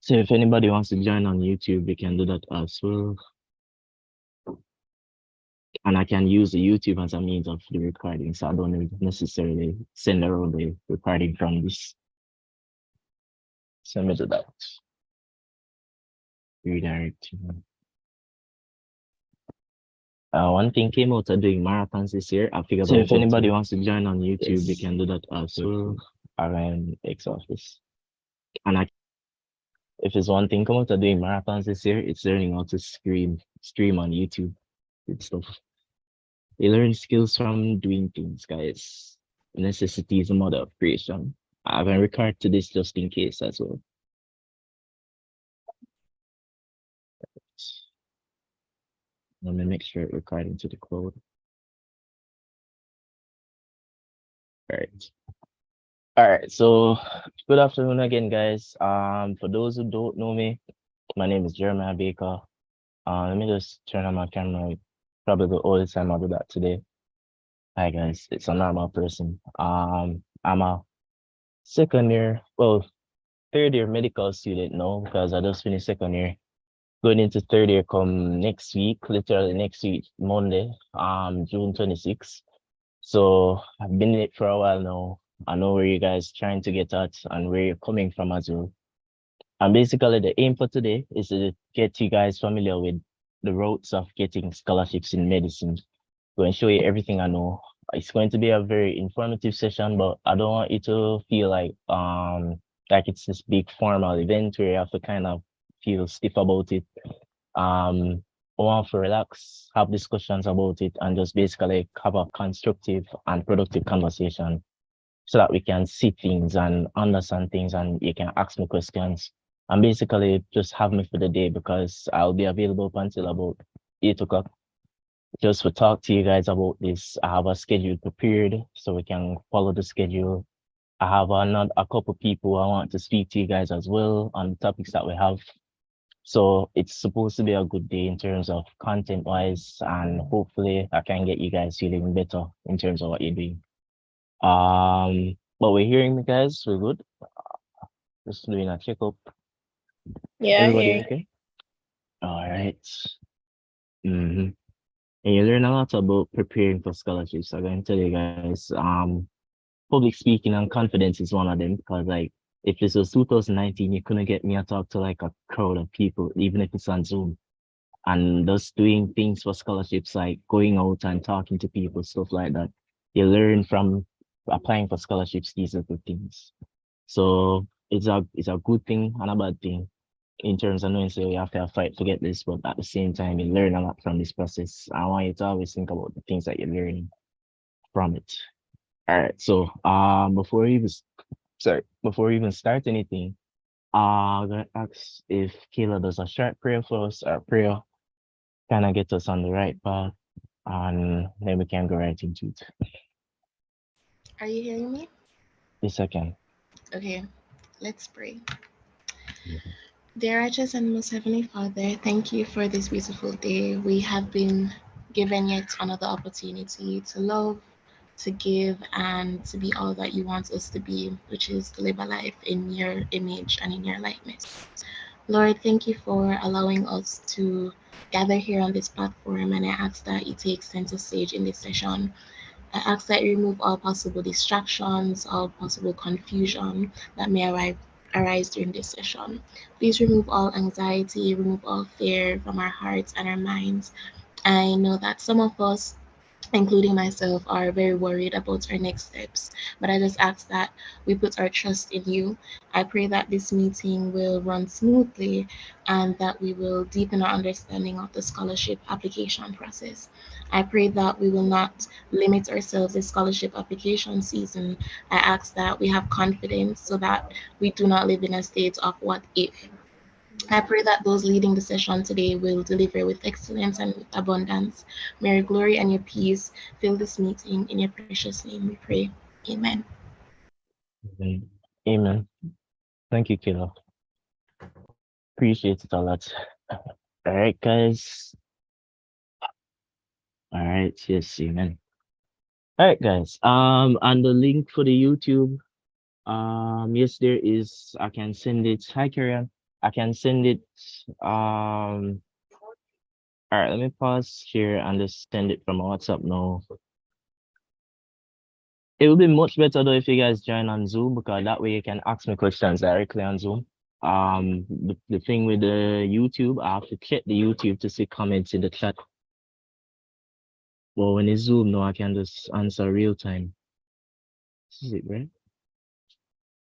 So if anybody wants to join on YouTube, they can do that as well. And I can use the YouTube as a means of the recording, so I don't necessarily send around the recording from this. Send me to that. Redirect. One thing came out of doing marathons this year. I figured So out if how anybody to. wants to join on YouTube, they Yes. can do that as well. Around X office. And If it's one thing come out of doing marathons this year, it's learning how to stream on YouTube and stuff. You learn skills from doing things, guys. Necessity is a mother of creation. I haven't recorded to this just in case as well. Let me make sure it recording to the cloud. All right. All right. So good afternoon again, guys. For those who don't know me, my name is Jeremiah Baker. Let me just turn on my camera. Probably the only time I'll do that today. Hi guys, it's a normal person. I'm a second year, well, third year medical student now because I just finished second year. Going into third year come next week, literally next week, Monday, June 26th. So I've been in it for a while now. I know where you guys trying to get at and where you're coming from as well. And basically the aim for today is to get you guys familiar with the routes of getting scholarships in medicine. Going to show you everything I know. It's going to be a very informative session, but I don't want you to feel like it's this big formal event where you have to kind of feel stiff about it. I want to relax, have discussions about it, and just basically have a constructive and productive conversation so that we can see things and understand things and you can ask me questions. And basically just have me for the day because I'll be available up until about 8 o'clock just to talk to you guys about this. I have a schedule prepared so we can follow the schedule. I have a couple people I want to speak to you guys as well on the topics that we have. So it's supposed to be a good day in terms of content wise, and hopefully I can get you guys feeling better in terms of what you're doing. But we're hearing me, guys. We're good. Just doing a checkup. Yeah, Everybody here. okay? All right. Mm-hmm. And you learn a lot about preparing for scholarships. I'm going to tell you guys, public speaking and confidence is one of them because like if this was 2019, you couldn't get me to talk to like a crowd of people, even if it's on Zoom. And just doing things for scholarships, like going out and talking to people, stuff like that. You learn from applying for scholarships, these are good things. So it's a good thing and a bad thing in terms of knowing, so you have to fight to get this, but at the same time, you learn a lot from this process. I want you to always think about the things that you're learning from it. All right. So before we even start anything, I'm gonna ask if Kayla does a short prayer for us, or prayer kind of get us on the right path, and then we can go right into it. Are you hearing me? This second. Okay, let's pray. Mhm. Dear righteous and most heavenly Father, thank you for this beautiful day. We have been given yet another opportunity to love, to give, and to be all that you want us to be, which is to live a life in your image and in your likeness. Lord, thank you for allowing us to gather here on this platform, and I ask that you take center stage in this session. I ask that you remove all possible distractions, all possible confusion that may arise during this session. Please remove all anxiety, remove all fear from our hearts and our minds. I know that some of us, including myself, are very worried about our next steps. But I just ask that we put our trust in you. I pray that this meeting will run smoothly and that we will deepen our understanding of the scholarship application process. I pray that we will not limit ourselves this scholarship application season. I ask that we have confidence so that we do not live in a state of what if. I pray that those leading the session today will deliver with excellence and with abundance. May your glory and your peace fill this meeting. In your precious name we pray. Amen. Mhm. Amen. Thank you, Kayla. Appreciate it a lot. All right, guys. All right. Yes, amen. All right, guys. And the link for the YouTube, yes, there is. I can send it. Hi, Karen. I can send it. All right, let me pause here and just send it from WhatsApp now. It would be much better though if you guys join on Zoom, because that way you can ask me questions directly on Zoom. The thing with the YouTube, I have to check the YouTube to see comments in the chat. But when it's Zoom, no, I can just answer real time. This is it, right?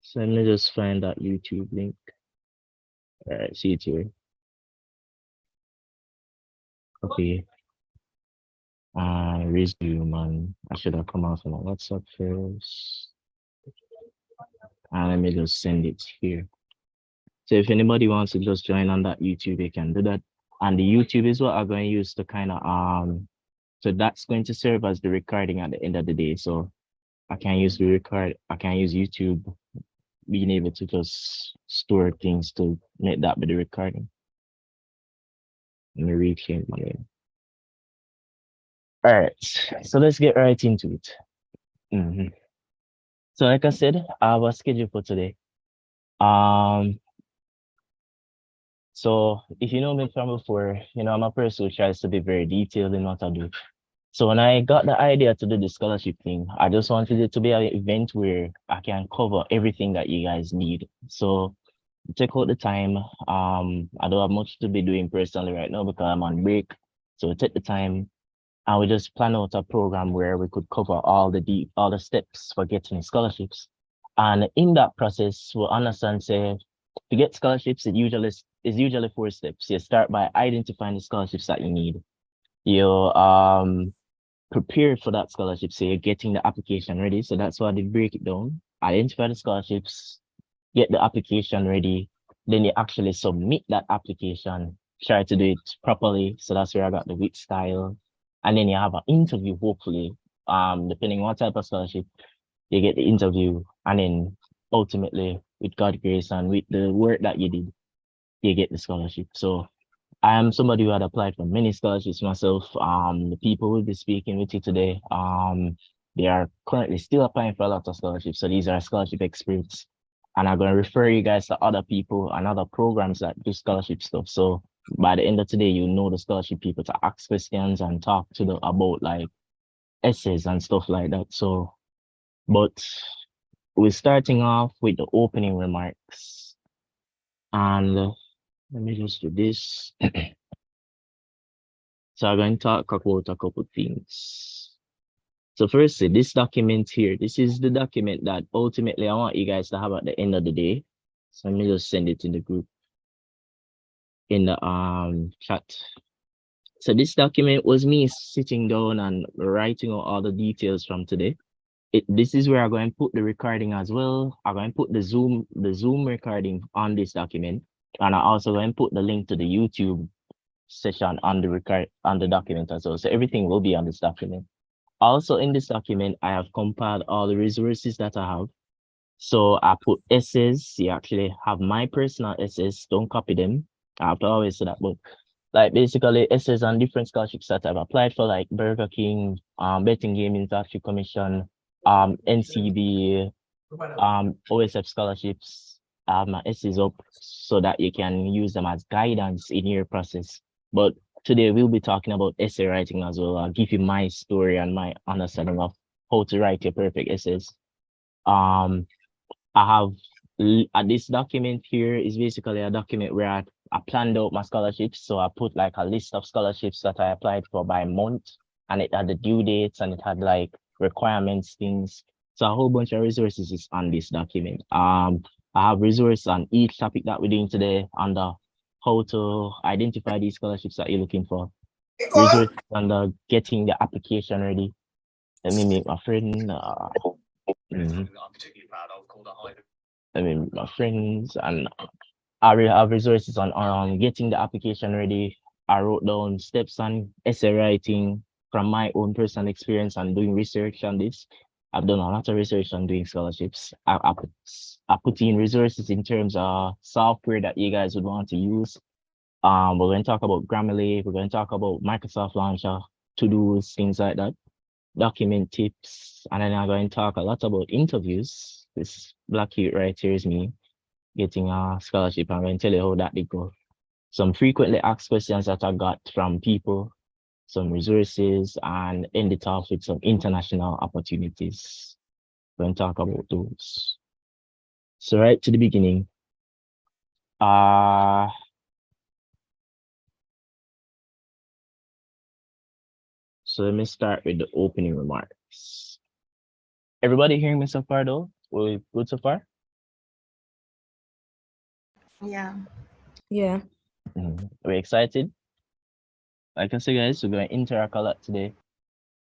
So let me just find that YouTube link. All right, see it here. Okay. Resume, and I should have come out from my WhatsApp first. And let me just send it here. So if anybody wants to just join on that YouTube, they can do that. And the YouTube is what I'm going to use to kind of so that's going to serve as the recording at the end of the day. So I can use I can use YouTube being able to just store things to make that be the recording. Let me reclaim my name. All right, so let's get right into it. So like I said, I have a schedule for today. So if you know me from before, you know, I'm a person who tries to be very detailed in what I do. So when I got the idea to do the scholarship thing, I just wanted it to be an event where I can cover everything that you guys need. So take out the time. I don't have much to be doing personally right now because I'm on break. So take the time and we just plan out a program where we could cover all the steps for getting scholarships. And in that process, we'll understand, say, to get scholarships, is usually 4 steps. You start by identifying the scholarships that you need. You prepare for that scholarship, so you're getting the application ready. So that's why they break it down. Identify the scholarships, get the application ready, then you actually submit that application, try to do it properly. So that's where I got the WIT style. And then you have an interview, hopefully. Depending on what type of scholarship, you get the interview, and then ultimately, with God's grace and with the work that you did, you get the scholarship. So I am somebody who had applied for many scholarships myself. The people who will be speaking with you today, they are currently still applying for a lot of scholarships. So these are scholarship experts. And I'm going to refer you guys to other people and other programs that do scholarship stuff. So by the end of today, you know the scholarship people to ask questions and talk to them about like essays and stuff like that. So, but we're starting off with the opening remarks. And let me just do this. So I'm going to talk about a couple things. So firstly, this document here, this is the document that ultimately I want you guys to have at the end of the day. So let me just send it in the group, in the chat. So this document was me sitting down and writing out all the details from today. This is where I'm going to put the recording as well. I'm going to put the Zoom recording on this document. And I'm also going to put the link to the YouTube session on the document as well. So everything will be on this document. Also in this document, I have compiled all the resources that I have. So I put essays. You actually have my personal essays. Don't copy them. I have to always say that, but like basically essays on different scholarships that I've applied for, like Burger King, Betting Gaming Industry Commission, NCB, OSF scholarships. I have my essays up so that you can use them as guidance in your process. But today we'll be talking about essay writing as well. I'll give you my story and my understanding of how to write your perfect essays. I have this document here is basically a document where I planned out my scholarships. So I put like a list of scholarships that I applied for by month, and it had the due dates and it had like requirements, things. So a whole bunch of resources is on this document. I have resources on each topic that we're doing today under how to identify these scholarships that you're looking for. Resources under getting the application ready. Let me make my friend. Let me meet my friends, and I have resources on getting the application ready. I wrote down steps on essay writing from my own personal experience and doing research on this. I've done a lot of research on doing scholarships. I put in resources in terms of software that you guys would want to use. We're going to talk about Grammarly. We're going to talk about Microsoft Launcher, to-dos, things like that, document tips, and then I'm going to talk a lot about interviews. This black youth right here is me. getting a scholarship. I'm going to tell you how that did go. Some frequently asked questions that I got from people, some resources, and end it off with some international opportunities. We're going to talk about those. So right to the beginning, uh, so let me start with the opening remarks. Everybody hearing me so far though? We good so far? Yeah. Yeah. We're excited. Like I said, guys, we're going to interact a lot today.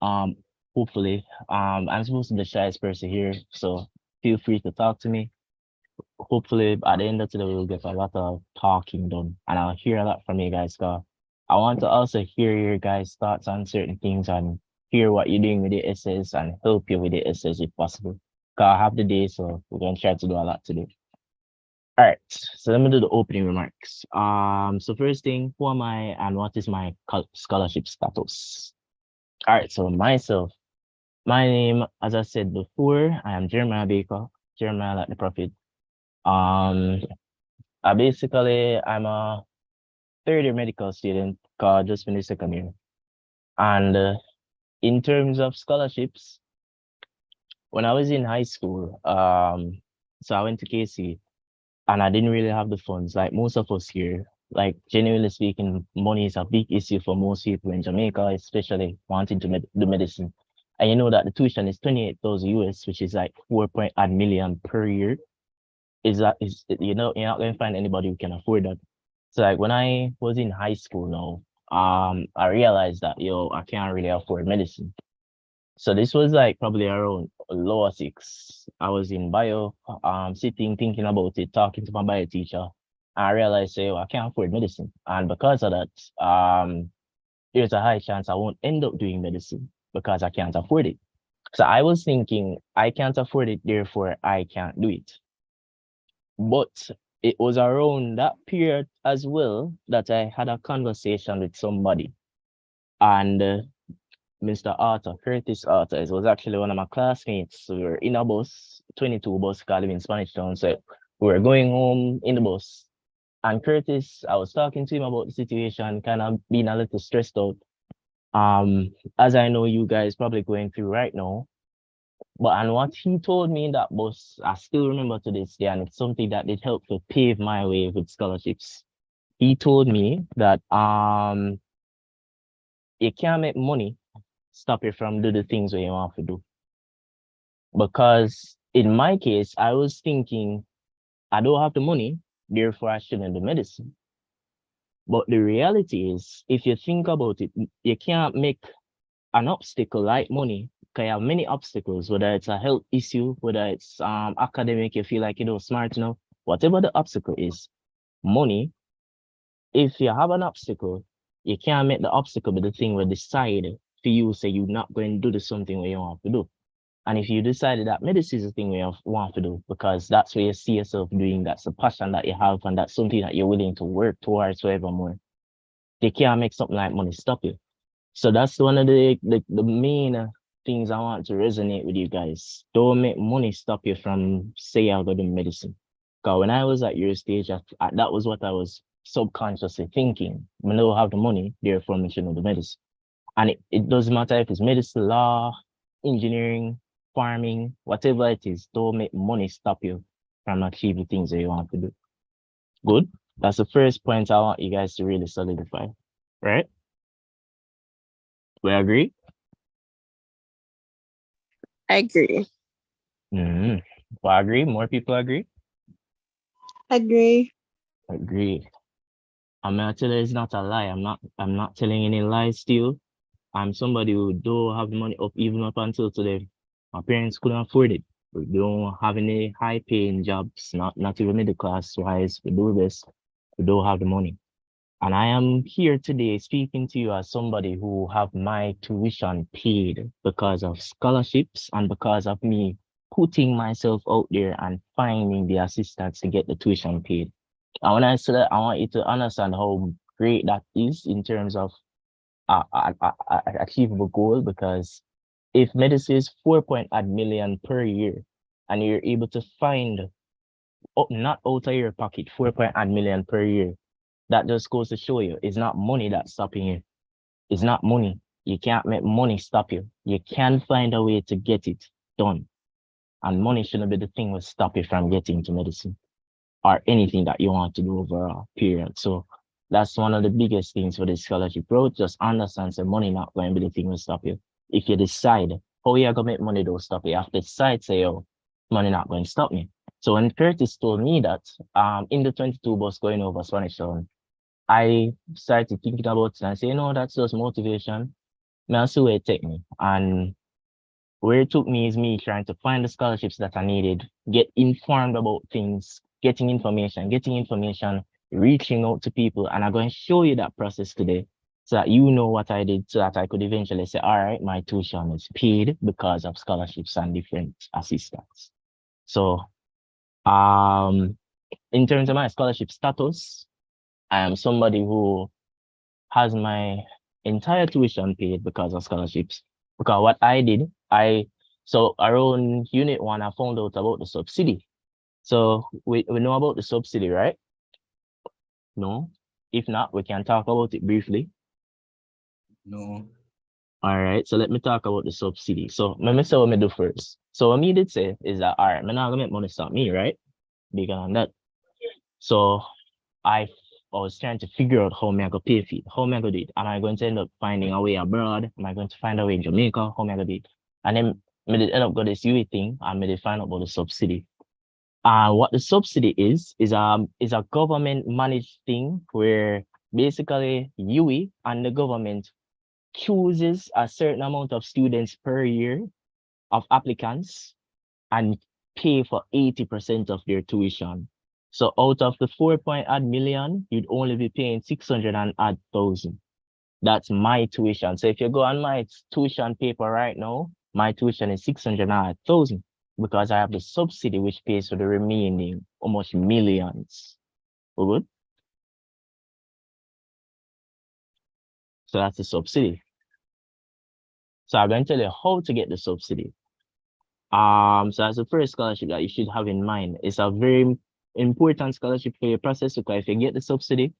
Hopefully, I'm supposed to be the shyest person here, so feel free to talk to me. Hopefully, at the end of today, we'll get a lot of talking done, and I'll hear a lot from you guys. Cause I want to also hear your guys' thoughts on certain things and hear what you're doing with the essays and help you with the essays if possible. Cause I have the day, so we're gonna try to do a lot today. All right, so let me do the opening remarks. So first thing, who am I and what is my scholarship status? All right, so myself, my name, as I said before, I am Jeremiah Baker, Jeremiah like the prophet. I'm a third year medical student, just finished second year. And in terms of scholarships, when I was in high school, so I went to KC and I didn't really have the funds like most of us here. Like genuinely speaking, money is a big issue for most people in Jamaica, especially wanting to do medicine. And you know that the tuition is 28,000 US, which is like 4.8 million per year. You're not going to find anybody who can afford that. So like when I was in high school now, I realized that I can't really afford medicine. So this was like probably around lower six. I was in bio, sitting, thinking about it, talking to my bio teacher. I realized, I can't afford medicine. And because of that, there's a high chance I won't end up doing medicine because I can't afford it. So I was thinking, I can't afford it, therefore I can't do it. But it was around that period as well that I had a conversation with somebody. And Mr. Arthur, Curtis Arthur, it was actually one of my classmates. We were in a bus, 22 bus, called him in Spanish Town. So we were going home in the bus. And Curtis, I was talking to him about the situation, kind of being a little stressed out. As I know you guys probably going through right now. And what he told me in that bus, I still remember to this day, and it's something that did help to pave my way with scholarships. He told me that you can't make money stop you from do the things that you want to do. Because in my case, I was thinking, I don't have the money, therefore I shouldn't do medicine. But the reality is, if you think about it, you can't make an obstacle like money. Because you have many obstacles, whether it's a health issue, whether it's academic, you feel like you know smart enough, whatever the obstacle is, money, if you have an obstacle, you can't make the obstacle be the thing where decide for you say you're not going to do the something where you want to do. And if you decided that medicine is the thing you want to do, because that's where you see yourself doing, that's a passion that you have, and that's something that you're willing to work towards forevermore, they can't make something like money stop you. So that's one of the main things I want to resonate with you guys. Don't make money stop you from say I'll go to medicine. Because when I was at your stage, that was what I was subconsciously thinking. I don't have the money, therefore I should know the medicine. And it doesn't matter if it's medicine, law, engineering, farming, whatever it is, don't make money stop you from achieving things that you want to do. Good? That's the first point I want you guys to really solidify. Right? We agree? I agree. Mm-hmm. Well, I agree. More people agree? Agree. Agree. I'm gonna tell you it's not a lie. I'm not telling any lies to you. I'm somebody who don't have the money up even up until today. My parents couldn't afford it. We don't have any high paying jobs, not even middle class wise. We do this. We don't have the money. And I am here today speaking to you as somebody who have my tuition paid because of scholarships and because of me putting myself out there and finding the assistance to get the tuition paid. And when I say that, I want you to understand how great that is in terms of achievable goal, because if medicine is 4.8 million per year and you're able to find not out of your pocket, 4.8 million per year. That just goes to show you it's not money that's stopping you. It's not money. You can't make money stop you. You can find a way to get it done. And money shouldn't be the thing that stop you from getting to medicine or anything that you want to do overall, period. So that's one of the biggest things for this scholarship road. Just understand that money not going to be the thing that stop you. If you decide how you're going to make money, don't stop you. You have to decide, say, oh, money not going to stop me. So when Curtis told me that in the 22 bus going over Spanish Town, I started thinking about it and say, no, that's just motivation. May I see where it take me. And where it took me is me trying to find the scholarships that I needed, get informed about things, getting information, reaching out to people. And I'm going to show you that process today so that you know what I did so that I could eventually say, all right, my tuition is paid because of scholarships and different assistance. So in terms of my scholarship status, I am somebody who has my entire tuition paid because of scholarships. Because what I did, so around unit 1, I found out about the subsidy. So we know about the subsidy, right? No? If not, we can talk about it briefly. No. All right, so let me talk about the subsidy. So let me say what I do first. So what me did say is that, all right, I'm not gonna make money stop me, right? Bigger on that. So I was trying to figure out how am I going to pay for it, how am I going to do it. Am I going to end up finding a way abroad? Am I going to find a way in Jamaica? How am I going to do it? And then I did end up got this UE thing and I did find out about the subsidy. What the subsidy is a government managed thing where basically UE and the government chooses a certain amount of students per year of applicants and pay for 80% of their tuition. So out of the 4.8 million, you'd only be paying 600,000. That's my tuition. So if you go on my tuition paper right now, my tuition is 600,000 because I have the subsidy which pays for the remaining almost millions. We're good? So that's the subsidy. So I'm going to tell you how to get the subsidy. So that's the first scholarship that you should have in mind. It's a very important scholarship for your process because if you get the subsidy,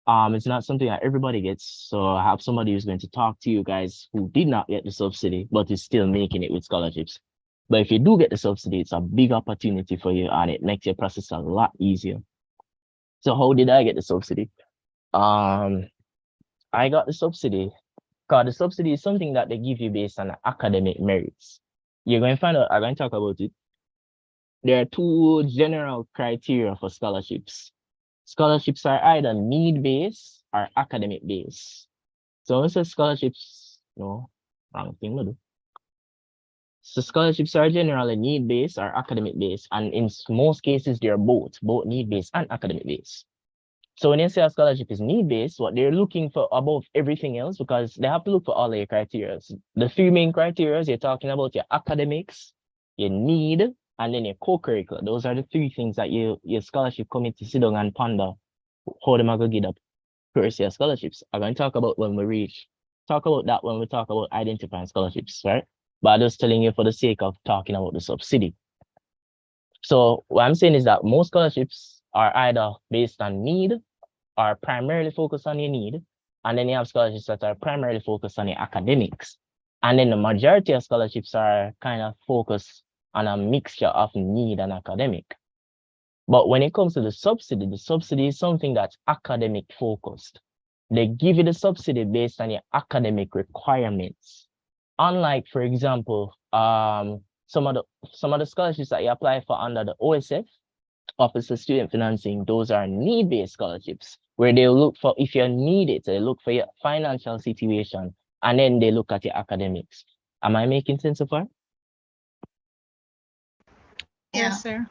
it's not something that everybody gets. So I have somebody who's going to talk to you guys who did not get the subsidy, but is still making it with scholarships. But if you do get the subsidy, it's a big opportunity for you and it makes your process a lot easier. So how did I get the subsidy? I got the subsidy because the subsidy is something that they give you based on academic merits. You're going to find out, I'm going to talk about it. There are two general criteria for scholarships. Scholarships are either need-based or academic-based. So when I say scholarships, no, wrong thing to do. So scholarships are generally need-based or academic-based, and in most cases, they're both need-based and academic-based. So when you say a scholarship is need-based, what they're looking for above everything else, because they have to look for all your criteria. The three main criteria, you're talking about your academics, your need, and then your co-curricular. Those are the three things that your scholarship committee sit down and ponder how them are going to get up first year scholarships. I'm going to talk about when we talk about that when we talk about identifying scholarships, right? But I'm just telling you for the sake of talking about the subsidy. So what I'm saying is that most scholarships are either based on need or primarily focused on your need. And then you have scholarships that are primarily focused on your academics. And then the majority of scholarships are kind of focused on a mixture of need and academic. But when it comes to the subsidy is something that's academic focused. They give you the subsidy based on your academic requirements. Unlike, for example, some of the scholarships that you apply for under the OSF, Office of Student Financing, those are need-based scholarships where they look for, if you need it, they look for your financial situation and then they look at your academics. Am I making sense so far? Yes, sir.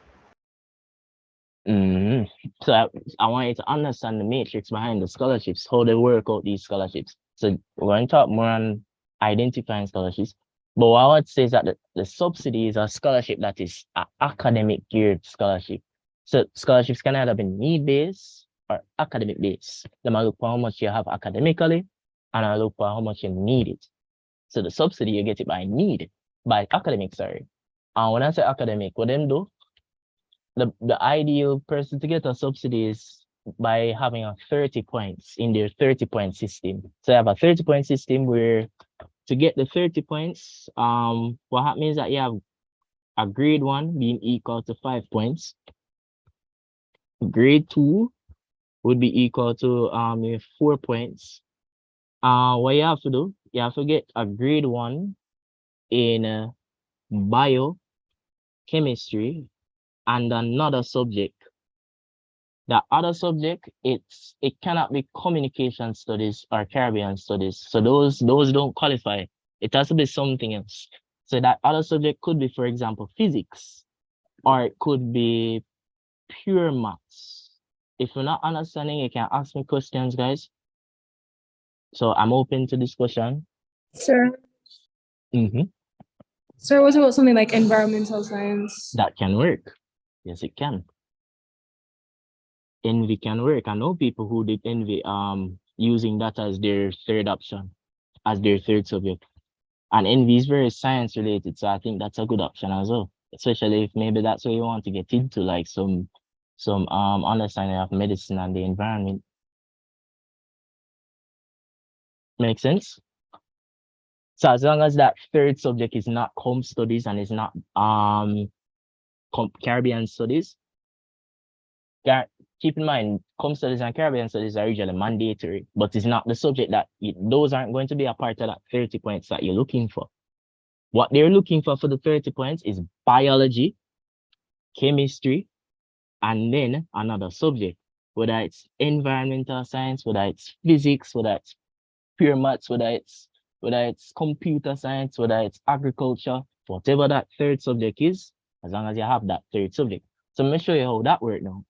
So I want you to understand the matrix behind the scholarships, how they work out these scholarships. So we're going to talk more on identifying scholarships. But what I want to say is that the subsidy is a scholarship that is an academic geared scholarship. So scholarships can either be need-based or academic-based. They might look for how much you have academically, and I look for how much you need it. So the subsidy, you get it by need, by academic, sorry. And when I say academic, what them do, the ideal person to get a subsidy is by having a 30 points in their 30-point system. So I have a 30-point system where to get the 30 points, what happens is that you have a grade 1 being equal to 5 points. Grade 2 would be equal to 4 points. What you have to do, you have to get a grade 1 in bio, chemistry, and another subject. The other subject, it cannot be communication studies or Caribbean studies. So those don't qualify. It has to be something else. So that other subject could be, for example, physics, or it could be pure maths. If you're not understanding, you can ask me questions, guys. So I'm open to discussion. Sir, Mm-hmm. sir, what about something like environmental science? That can work. Yes, it can. Envy can work. I know people who did envy using that as their third option, as their third subject. And envy is very science related, so I think that's a good option as well. Especially if maybe that's what you want to get into, like some understanding of medicine and the environment. Make sense? So as long as that third subject is not com studies and is not Caribbean studies, keep in mind, com studies and Caribbean studies are usually mandatory, but it's not the subject that those aren't going to be a part of that 30 points that you're looking for. What they're looking for the 30 points is biology, chemistry, and then another subject, whether it's environmental science, whether it's physics, whether it's pure maths, whether it's computer science, whether it's agriculture, whatever that third subject is, as long as you have that third subject. So let me show you how that works now.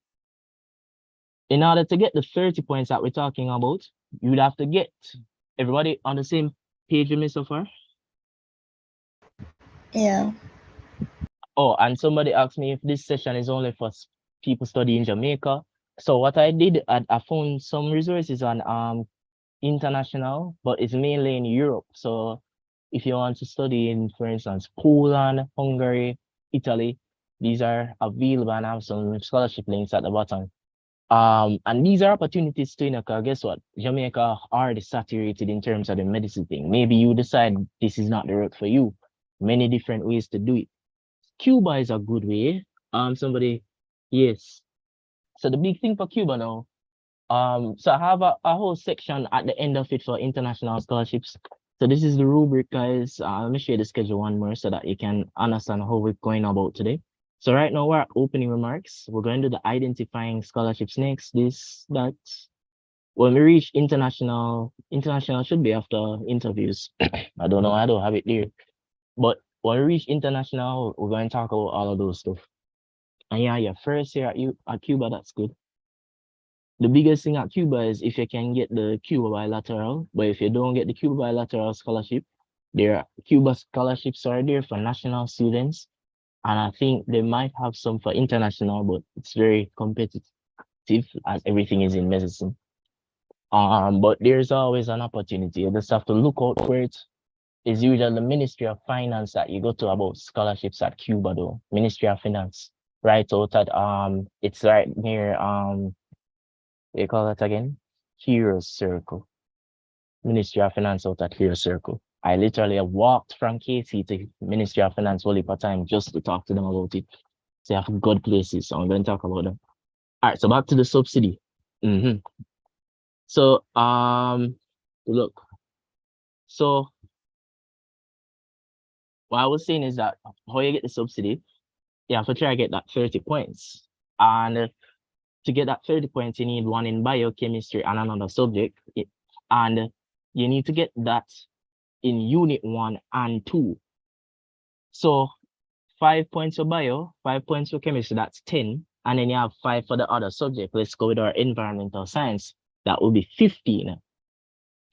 In order to get the 30 points that we're talking about, you'd have to get everybody on the same page with me so far. Yeah. Oh, and somebody asked me if this session is only for people studying in Jamaica. So what I did, I found some resources on international, but it's mainly in Europe. So if you want to study in, for instance, Poland, Hungary, Italy, these are available, and I have some scholarship links at the bottom. And these are opportunities to, because guess what? Jamaica already saturated in terms of the medicine thing. Maybe you decide this is not the route for you. Many different ways to do it. Cuba is a good way. Yes. So the big thing for Cuba now, so I have a whole section at the end of it for international scholarships. So this is the rubric, guys. Let me show you the schedule one more so that you can understand how we're going about today. So right now we're at opening remarks. We're going to do the identifying scholarships next, this, that. When we reach international should be after interviews. I don't know, I don't have it there. But when we reach international, we're going to talk about all of those stuff. And yeah, your first year at Cuba, that's good. The biggest thing at Cuba is if you can get the Cuba bilateral, but if you don't get the Cuba bilateral scholarship, Cuba scholarships are there for national students. And I think they might have some for international, but it's very competitive as everything is in medicine. But there's always an opportunity. You just have to look out for it. It's usually the Ministry of Finance that you go to about scholarships at Cuba though. Ministry of Finance. Right out at it's right near they call it again? Heroes Circle. Ministry of Finance out at Heroes Circle. I literally walked from KC to Ministry of Finance only for time just to talk to them about it. So they have good places. So I'm going to talk about them. All right, so back to the subsidy. So look. So what I was saying is that how you get the subsidy, you have to try to get that 30 points. And to get that 30 points, you need one in biochemistry and another subject. And you need to get that in unit 1 and 2. So 5 points for bio, 5 points for chemistry, that's 10. And then you have 5 for the other subject. Let's go with our environmental science. That will be 15.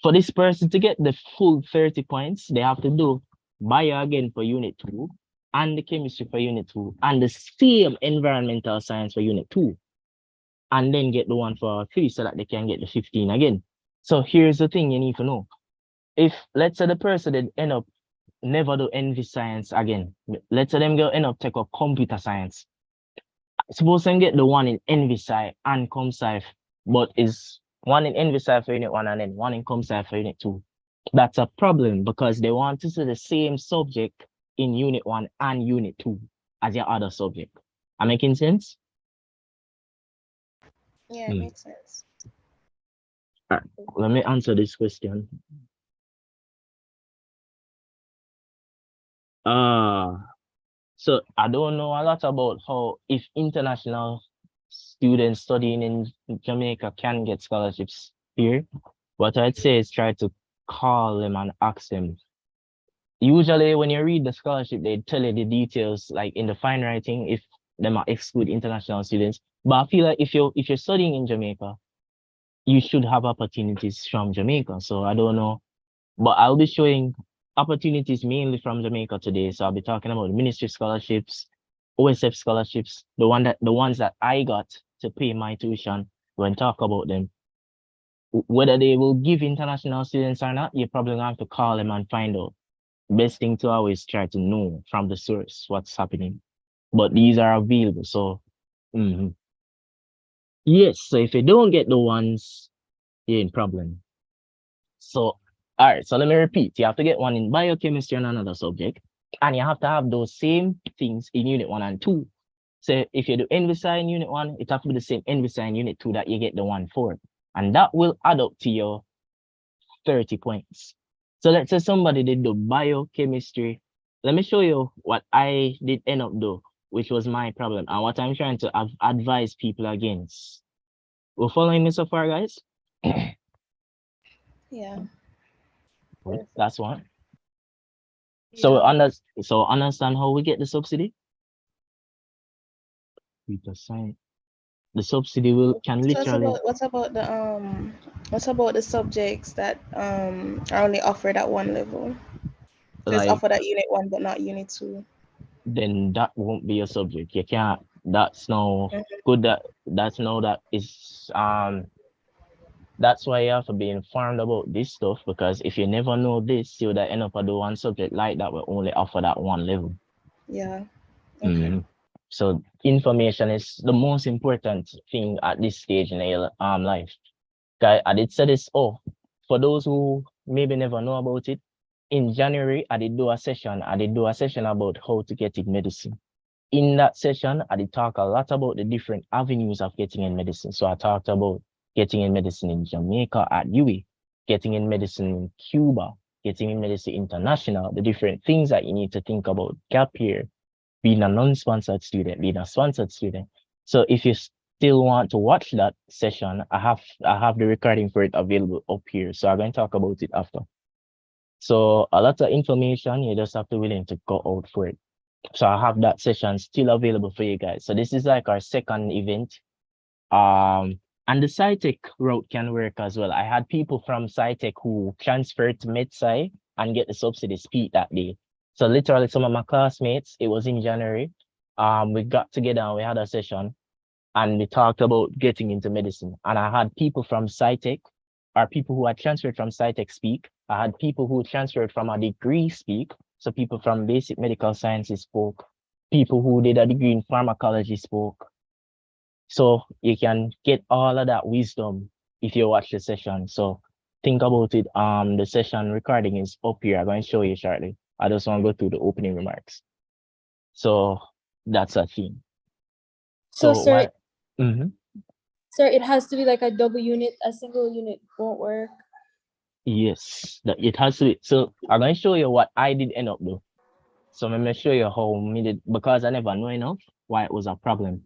For this person to get the full 30 points, they have to do bio again for unit 2, and the chemistry for unit 2, and the same environmental science for unit 2. And then get the one for 3 so that they can get the 15 again. So here's the thing you need to know. If, let's say the person did end up never do NV science again, let's say them go end up take up computer science. Suppose them get the one in NVSci and ComSci, but is one in NVSci for Unit 1 and then one in ComSci for Unit 2. That's a problem because they want to see the same subject in Unit 1 and Unit 2 as your other subject. Am I making sense? Yeah, it makes sense. Let me answer this question. So I don't know a lot about how if international students studying in Jamaica can get scholarships here. What I'd say is try to call them and ask them. Usually when you read the scholarship, they tell you the details like in the fine writing if they might exclude international students. But I feel like if you're studying in Jamaica, you should have opportunities from Jamaica. So I don't know. But I'll be showing opportunities mainly from Jamaica today. So I'll be talking about the ministry scholarships, OSF scholarships, the ones that I got to pay my tuition. When talk about them, whether they will give international students or not, you're probably gonna have to call them and find out. Best thing to always try to know from the source what's happening. But these are available. So yes, so if you don't get the ones, you're in problem. So all right, so let me repeat. You have to get one in biochemistry and another subject, and you have to have those same things in Unit 1 and 2. So if you do NVSci in Unit 1, it have to be the same NVSci in Unit 2 that you get the one for. And that will add up to your 30 points. So let's say somebody did the biochemistry. Let me show you what I did end up doing, which was my problem and what I'm trying to advise people against. We're following me so far, guys? Yeah. Good. That's one. Yeah. So understand how we get the subsidy? The subsidy can literally. What about the subjects that are only offered at one level? So it's Like, offered at Unit 1 but not Unit 2. then that won't be a subject. You can't. That's no good. That's no that is That's why you have to be informed about this stuff, because if you never know this, you would end up at the one subject like that will only offer that one level. Yeah. Okay. So information is the most important thing at this stage in your life. I did say this. For those who maybe never know about it, in January I did do a session. About how to get in medicine. In that session, I did talk a lot about the different avenues of getting in medicine. So I talked about getting in medicine in Jamaica at UWI, getting in medicine in Cuba, getting in medicine international, the different things that you need to think about, gap year, being a non-sponsored student, being a sponsored student. So if you still want to watch that session, I have the recording for it available up here. So I'm going to talk about it after. So a lot of information, you just have to be willing to go out for it. So I have that session still available for you guys. So this is like our second event. And the SciTech route can work as well. I had people from SciTech who transferred to MedSci and get the subsidy speak that day. So literally some of my classmates, it was in January. We got together and we had a session and we talked about getting into medicine. And I had people from SciTech, or people who had transferred from SciTech speak. I had people who transferred from a degree speak. So people from basic medical sciences spoke. People who did a degree in pharmacology spoke. So you can get all of that wisdom if you watch the session. So think about it. The session recording is up here. I'm going to show you shortly. I just want to go through the opening remarks. So that's a thing. So sir, sir, it has to be like a double unit. A single unit won't work. Yes, it has to be. So I'm going to show you what I did end up doing. So let me show you how me did, because I never know enough why it was a problem.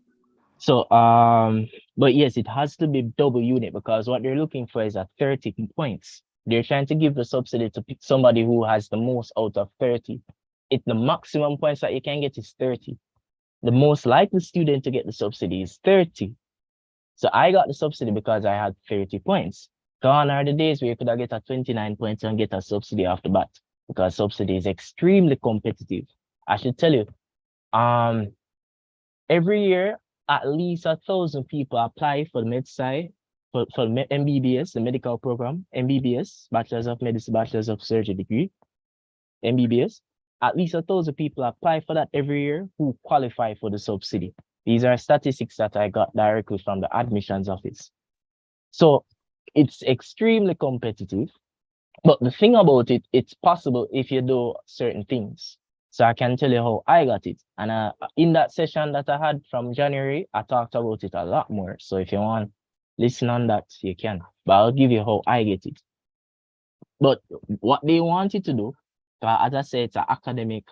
So but yes, it has to be double unit, because what they're looking for is 30 points. They're trying to give the subsidy to somebody who has the most out of 30. The maximum points that you can get is 30. The most likely student to get the subsidy is 30. So I got the subsidy because I had 30 points. Gone are the days where you could have get a 29 points and get a subsidy off the bat, because subsidy is extremely competitive. I should tell you, every year, at least 1,000 people apply for the MedSci, for MBBS, the medical program, MBBS, Bachelor's of Medicine, Bachelor's of Surgery degree, MBBS. At least 1,000 people apply for that every year who qualify for the subsidy. These are statistics that I got directly from the admissions office. So it's extremely competitive. But the thing about it, it's possible if you do certain things. So I can tell you how I got it. And in that session that I had from January, I talked about it a lot more. So if you want, listen on that, you can. But I'll give you how I get it. But what they wanted to do, as I said, it's an academic.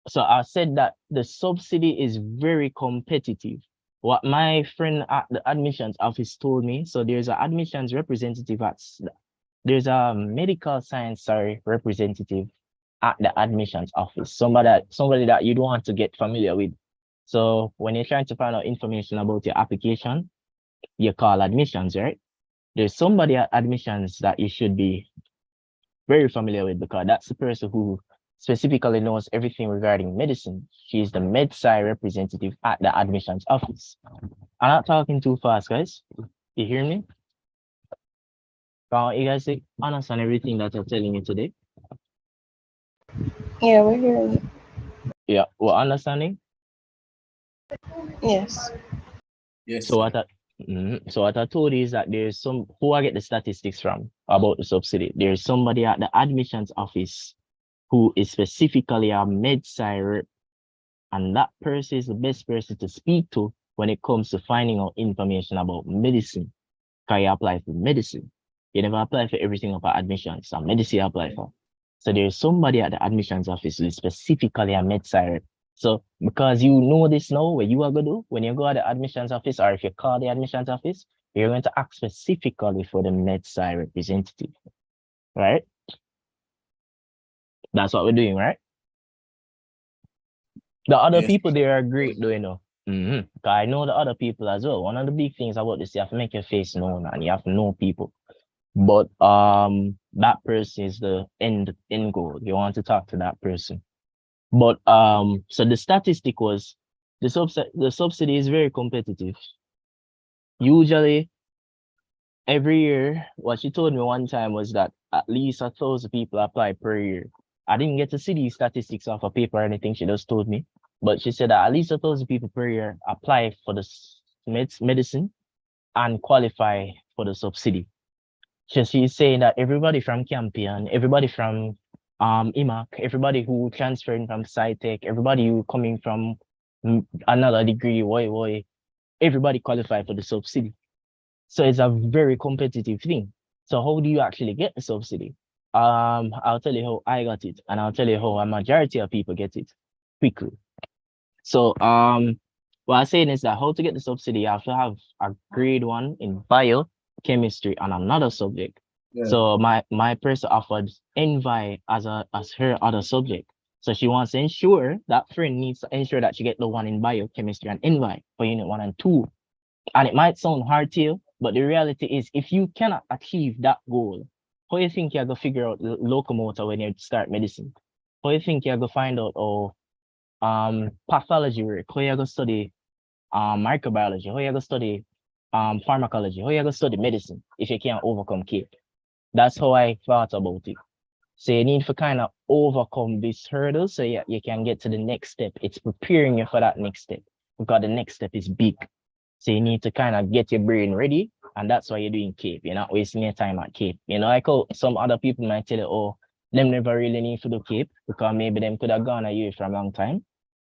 So I said that the subsidy is very competitive. What my friend at the admissions office told me, so there's an admissions representative there's a medical science, representative at the admissions office. Somebody that you don't want to get familiar with. So when you're trying to find out information about your application, you call admissions, right? There's somebody at admissions that you should be very familiar with because that's the person who specifically knows everything regarding medicine. She's the MedSci representative at the admissions office. I'm not talking too fast, guys. You hear me? You guys understand everything that I'm telling you today? Yeah, we're hearing you. Yeah, well, understanding? Yes. Yes. So what I told you is that there's who I get the statistics from about the subsidy. There's somebody at the admissions office who is specifically a MedSci rep, and that person is the best person to speak to when it comes to finding out information about medicine. Because you apply for medicine. You never apply for everything about admissions. So medicine you apply for. So there's somebody at the admissions office who is specifically a MedSci rep. So because you know this now, what you are going to do when you go to the admissions office, or if you call the admissions office, you're going to ask specifically for the MedSci representative, right? That's what we're doing, right? The other people there are great, though, you know. I know the other people as well. One of the big things about this, you have to make your face known and you have to know people. But that person is the end goal. You want to talk to that person. But so the statistic was the subsidy is very competitive. Usually every year, what she told me one time was that at least 1,000 people apply per year. I didn't get to see these statistics off a paper or anything. She just told me, but she said that at least 1,000 people per year apply for the medicine and qualify for the subsidy. She's saying that everybody from Campion, everybody from IMAC, everybody who transferred from SciTech, everybody who coming from another degree, everybody qualify for the subsidy. So it's a very competitive thing. So how do you actually get the subsidy? I'll tell you how I got it, and I'll tell you how a majority of people get it quickly. So what I'm saying is that how to get the subsidy, you have to have a grade 1 in biochemistry and another subject. Yeah. So my person offered Envi as her other subject. So she wants to ensure that friend needs to ensure that she get the one in biochemistry and Envi for unit 1 and 2. And it might sound hard to you, but the reality is if you cannot achieve that goal, how you think you're going to figure out the locomotor when you start medicine? How you think you're going to find out pathology work? How you going to study microbiology? How you going to study pharmacology? How you going to study medicine if you can't overcome CAPE? That's how I thought about it. So you need to kind of overcome this hurdle so you can get to the next step. It's preparing you for that next step because the next step is big. So you need to kind of get your brain ready, and that's why you're doing CAPE. You're not wasting your time at CAPE. You know, like how some other people might tell you, oh, them never really need to do CAPE because maybe them could have gone a year for a long time.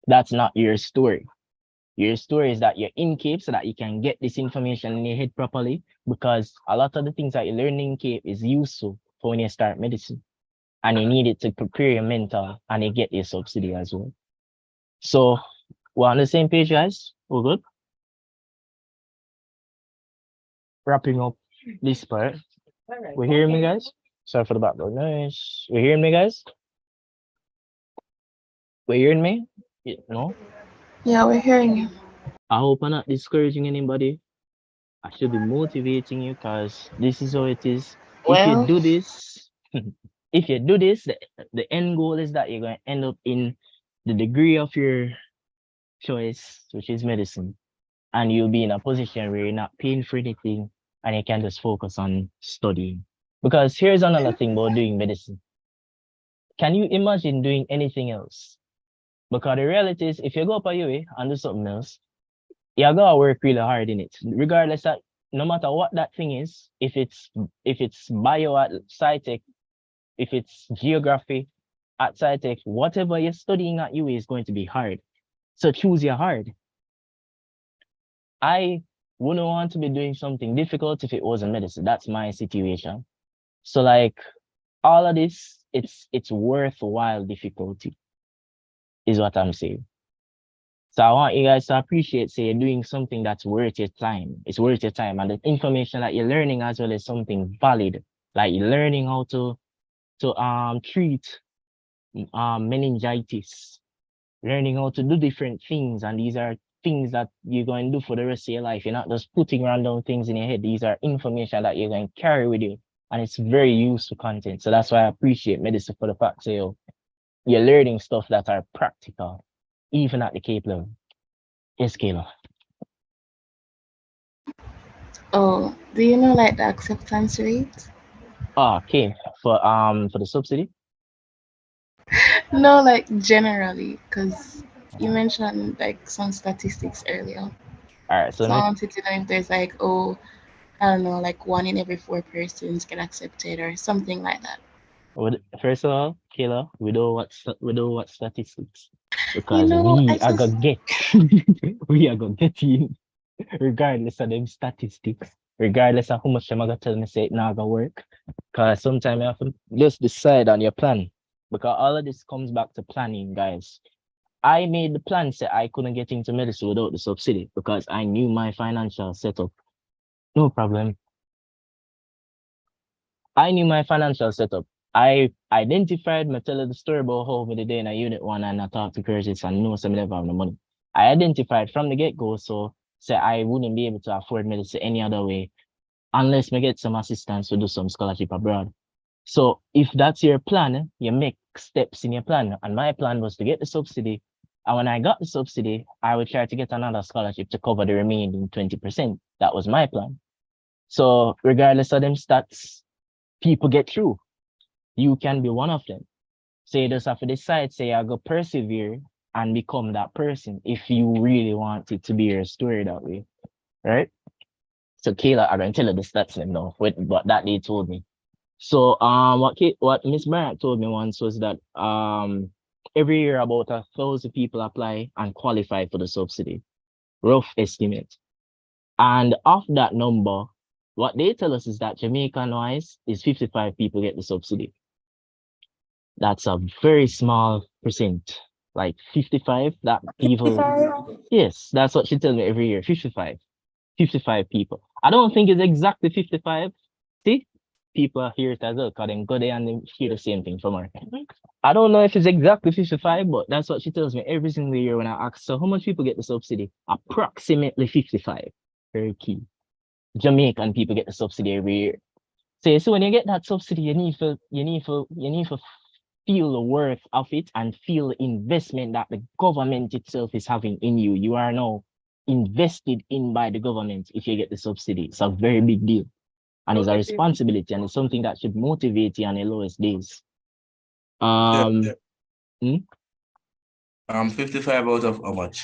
That's not your story. Your story is that you're in CAPE so that you can get this information in your head properly, because a lot of the things that you learn in CAPE is useful for when you start medicine. And you need it to prepare your mental and you get your subsidy as well. So we're on the same page, guys. We're good. Wrapping up this part. We hearing me, guys? Sorry for the background noise. We hearing me, guys? We hearing me? No? Yeah, we're hearing you. I hope I'm not discouraging anybody. I should be motivating you because this is how it is. Well, if you do this, the end goal is that you're going to end up in the degree of your choice, which is medicine. And you'll be in a position where you're not paying for anything and you can just focus on studying. Because here's another thing about doing medicine. Can you imagine doing anything else Because the reality is, if you go up a UA and do something else, you gotta work really hard in it. Regardless of no matter what that thing is, if it's bio at SciTech, if it's geography at SciTech, whatever you're studying at UA is going to be hard. So choose your hard. I wouldn't want to be doing something difficult if it wasn't medicine. That's my situation. So like all of this, it's worthwhile difficulty, is what I'm saying. So I want you guys to appreciate, say, you're doing something that's worth your time. It's worth your time. And the information that you're learning as well is something valid. Like you're learning how to treat meningitis, learning how to do different things. And these are things that you're going to do for the rest of your life. You're not just putting random things in your head. These are information that you're going to carry with you. And it's very useful content. So that's why I appreciate medicine for the fact that you're learning stuff that are practical, even at the Cape level. Yes, Kayla. Oh, do you know like the acceptance rate? Oh, okay. For the subsidy? No, like generally, because you mentioned like some statistics earlier. All right. So I wanted to know if there's like, oh, I don't know, like 1 in every 4 persons get accepted or something like that. First of all, Kayla, we don't watch statistics because You know, we are gonna get we are gonna get in regardless of them statistics, regardless of how much them are gonna tell me say it not gonna work. Because sometimes you have to just decide on your plan. Because all of this comes back to planning, guys. I made the plan say I couldn't get into medicine without the subsidy because I knew my financial setup. No problem. I knew my financial setup. I identified, I tell you the story about how over the day in a unit 1 and I talked to Curtis and know some never have the money. I identified from the get-go, so say I wouldn't be able to afford medicine any other way unless me get some assistance to do some scholarship abroad. So if that's your plan, you make steps in your plan. And my plan was to get the subsidy. And when I got the subsidy, I would try to get another scholarship to cover the remaining 20%. That was my plan. So regardless of them stats, people get through. You can be one of them. So you just have to decide, say, I go persevere and become that person if you really want it to be your story that way, right? So Kayla, I'm going to tell you the stats now, what that they told me. So what Miss Bryant told me once was that every year about 1,000 people apply and qualify for the subsidy, rough estimate. And of that number, what they tell us is that Jamaican-wise is 55 people get the subsidy. That's a very small percent, like 55 that people, 55? Yes, that's what she tells me every year, 55 people. I don't think it's exactly 55. See, people hear it as well, because they go there and they hear the same thing from her. I don't know if it's exactly 55, but that's what she tells me every single year when I ask, so how much people get the subsidy? Approximately 55. Very key. Jamaican people get the subsidy every year. So when you get that subsidy, you need to feel the worth of it and feel the investment that the government itself is having in you. You are now invested in by the government if you get the subsidy. It's a very big deal. And it's a responsibility and it's something that should motivate you on the lowest days. 55 out of how much?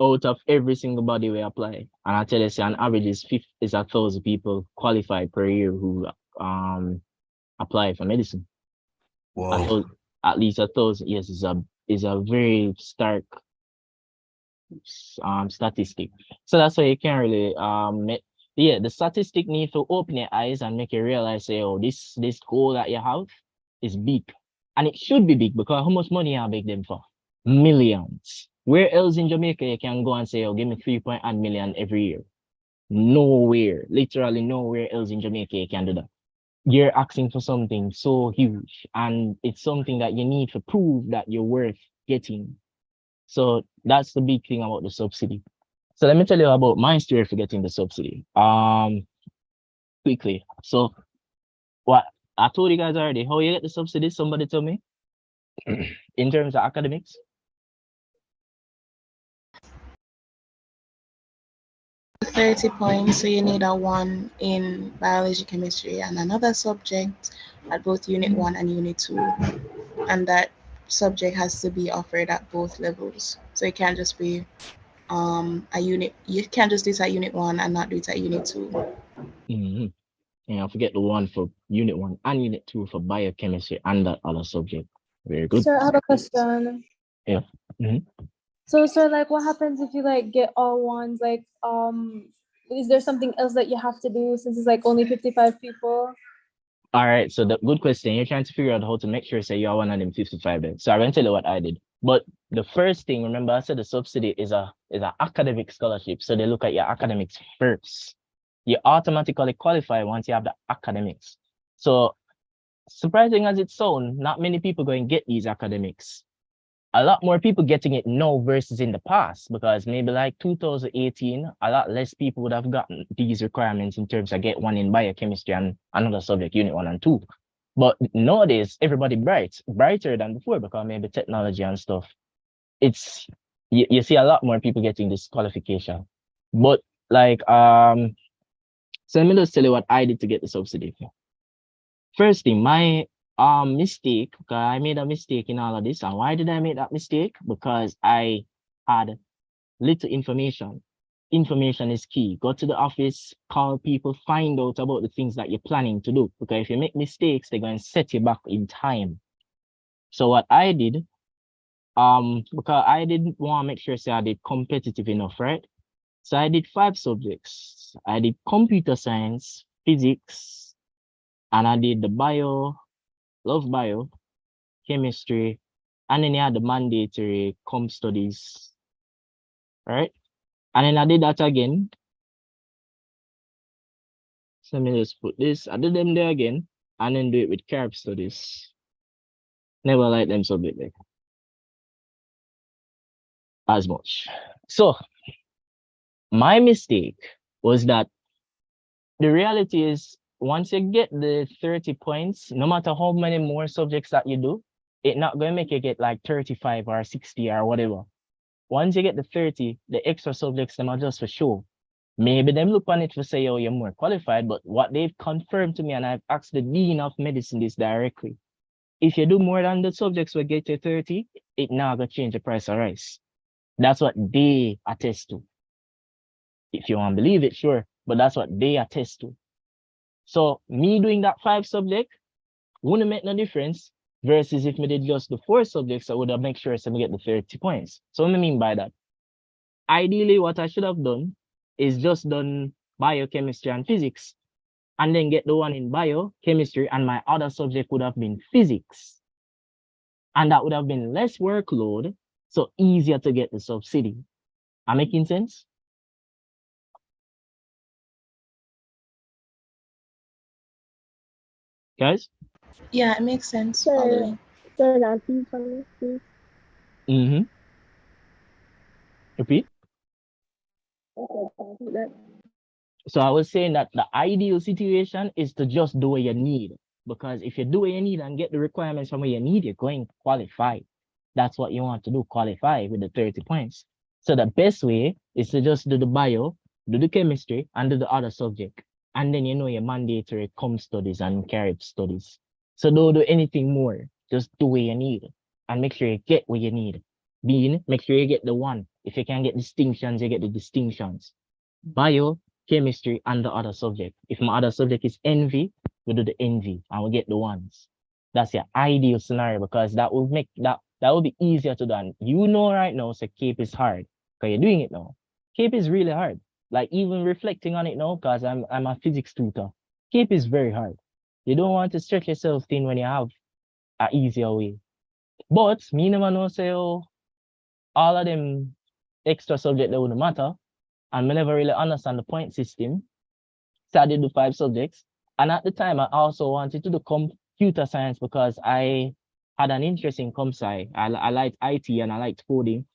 Out of every single body we apply. And I tell you, say, on average is 1,000 people qualified per year who apply for medicine. Wow. At least 1,000, yes, is a very stark statistic. So that's why you can't really the statistic need to open your eyes and make you realize, say, oh, this goal that you have is big. And it should be big because how much money you beg them for? Millions. Where else in Jamaica you can go and say, oh, give me 3.1 million every year? Nowhere, literally nowhere else in Jamaica you can do that. You're asking for something so huge and it's something that you need to prove that you're worth getting. So that's the big thing about the subsidy. So let me tell you about my story for getting the subsidy. Quickly. So what I told you guys already, how you get the subsidy, somebody tell me, in terms of academics. 30 points, so you need a 1 in biology, chemistry, and another subject at both Unit 1 and Unit 2. And that subject has to be offered at both levels. So it can't just be a unit. You can't just do it at unit 1 and not do it at unit 2. Mm-hmm. And I forget the one for unit 1 and unit 2 for biochemistry and that other subject. Very good. Sir, I have a question. Yeah. Mm-hmm. So, sir, like, what happens if you like get all ones? Like, is there something else that you have to do since it's like only 55 people? All right. So the good question. You're trying to figure out how to make sure say you're one of them 55 then. So I'm gonna tell you what I did. But the first thing, remember I said the subsidy is a academic scholarship. So they look at your academics first. You automatically qualify once you have the academics. So surprising as it sounds, not many people going to get these academics. A lot more people getting it now versus in the past, because maybe like 2018, a lot less people would have gotten these requirements in terms of get one in biochemistry and another subject, unit 1 and 2. But nowadays, everybody brighter than before, because maybe technology and stuff. It's you see a lot more people getting this qualification. But like so let me just tell you what I did to get the subsidy. First thing, my mistake, because I made a mistake in all of this. And why did I make that mistake? Because I had little information. Information is key. Go to the office, call people, find out about the things that you're planning to do. Because if you make mistakes, they're going to set you back in time. So what I did, because I didn't want to make sure I did competitive enough, right? So I did 5 subjects. I did computer science, physics, and I did the bio, chemistry, and then you had the mandatory comp studies, right? And then I did that again. So let me just put this, I did them there again, and then do it with carb studies. Never like them subject like as much. So my mistake was that the reality is once you get the 30 points, no matter how many more subjects that you do, it's not going to make you get like 35 or 60 or whatever. Once you get the 30, the extra subjects, them are just for show. Maybe them look on it to say, oh, you're more qualified, but what they've confirmed to me, and I've asked the Dean of Medicine this directly, if you do more than the subjects will get you 30, it now gonna change the price of rice. That's what they attest to. If you want to believe it, sure, but that's what they attest to. So me doing that 5 subject wouldn't make no difference versus if me did just the 4 subjects, I would have make sure I get the 30 points. So what I mean by that? Ideally, what I should have done is just done biochemistry and physics, and then get the one in biochemistry, and my other subject would have been physics. And that would have been less workload, so easier to get the subsidy. Am I making sense? Guys? Yeah, it makes sense. Sir, please. Mm-hmm. Repeat. So I was saying that the ideal situation is to just do what you need. Because if you do what you need and get the requirements from what you need, you're going to qualify. That's what you want to do, qualify with the 30 points. So the best way is to just do the bio, do the chemistry, and do the other subject. And then you know your mandatory comp studies and carib studies. So don't do anything more. Just do what you need and make sure you get what you need. Make sure you get the one. If you can get distinctions, you get the distinctions. Bio, chemistry, and the other subject. If my other subject is envy, we do the envy and we get the ones. That's your ideal scenario, because that will make that will be easier to do. And you know right now, so CAPE is hard because you're doing it now. CAPE is really hard. Like even reflecting on it now, because I'm a physics tutor. CAPE is very hard. You don't want to stretch yourself thin when you have an easier way. But me never know say, oh, all of them extra subject that wouldn't matter. And I never really understand the point system. So I did the 5 subjects. And at the time, I also wanted to do computer science because I had an interest in comp sci. I liked IT and I liked coding.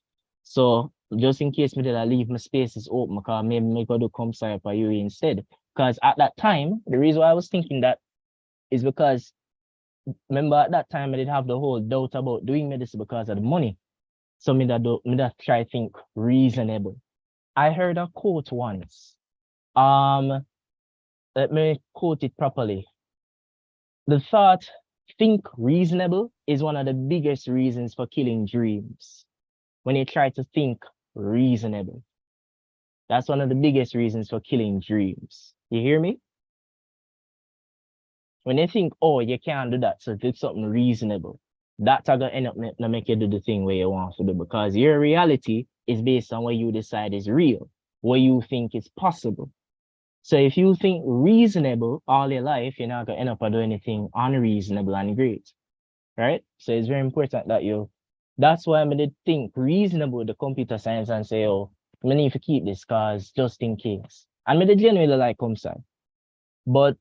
So just in case me did I leave my spaces open, because maybe I could do comp sci for you instead. Because at that time, the reason why I was thinking that is because remember at that time I did have the whole doubt about doing medicine because of the money. So me that try to think reasonable. I heard a quote once. Let me quote it properly. The thought think reasonable is one of the biggest reasons for killing dreams. When you try to think reasonable, that's one of the biggest reasons for killing dreams. You hear me? When you think, oh, you can't do that, so do something reasonable, that's gonna end up to make you do the thing where you want to do, because your reality is based on what you decide is real, what you think is possible. So if you think reasonable all your life, you're not gonna end up doing anything unreasonable and great, right? So it's very important that that's why I did think reasonable with the computer science and say, oh, I need to keep this cause just in case. And I did genuinely like ComSci. But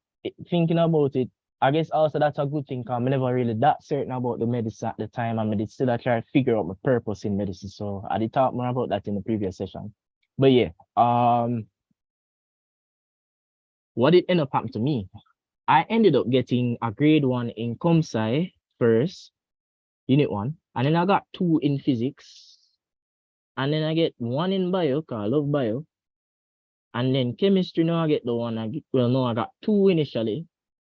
thinking about it, I guess also that's a good thing, because I'm never really that certain about the medicine at the time, and I did still try to figure out my purpose in medicine. So I did talk more about that in the previous session. But yeah, what did end up happening to me? I ended up getting a grade 1 in ComSci first, unit 1, and then I got 2 in physics, and then I get 1 in bio, because I love bio, and then chemistry, now I get the 1, no, I got 2 initially,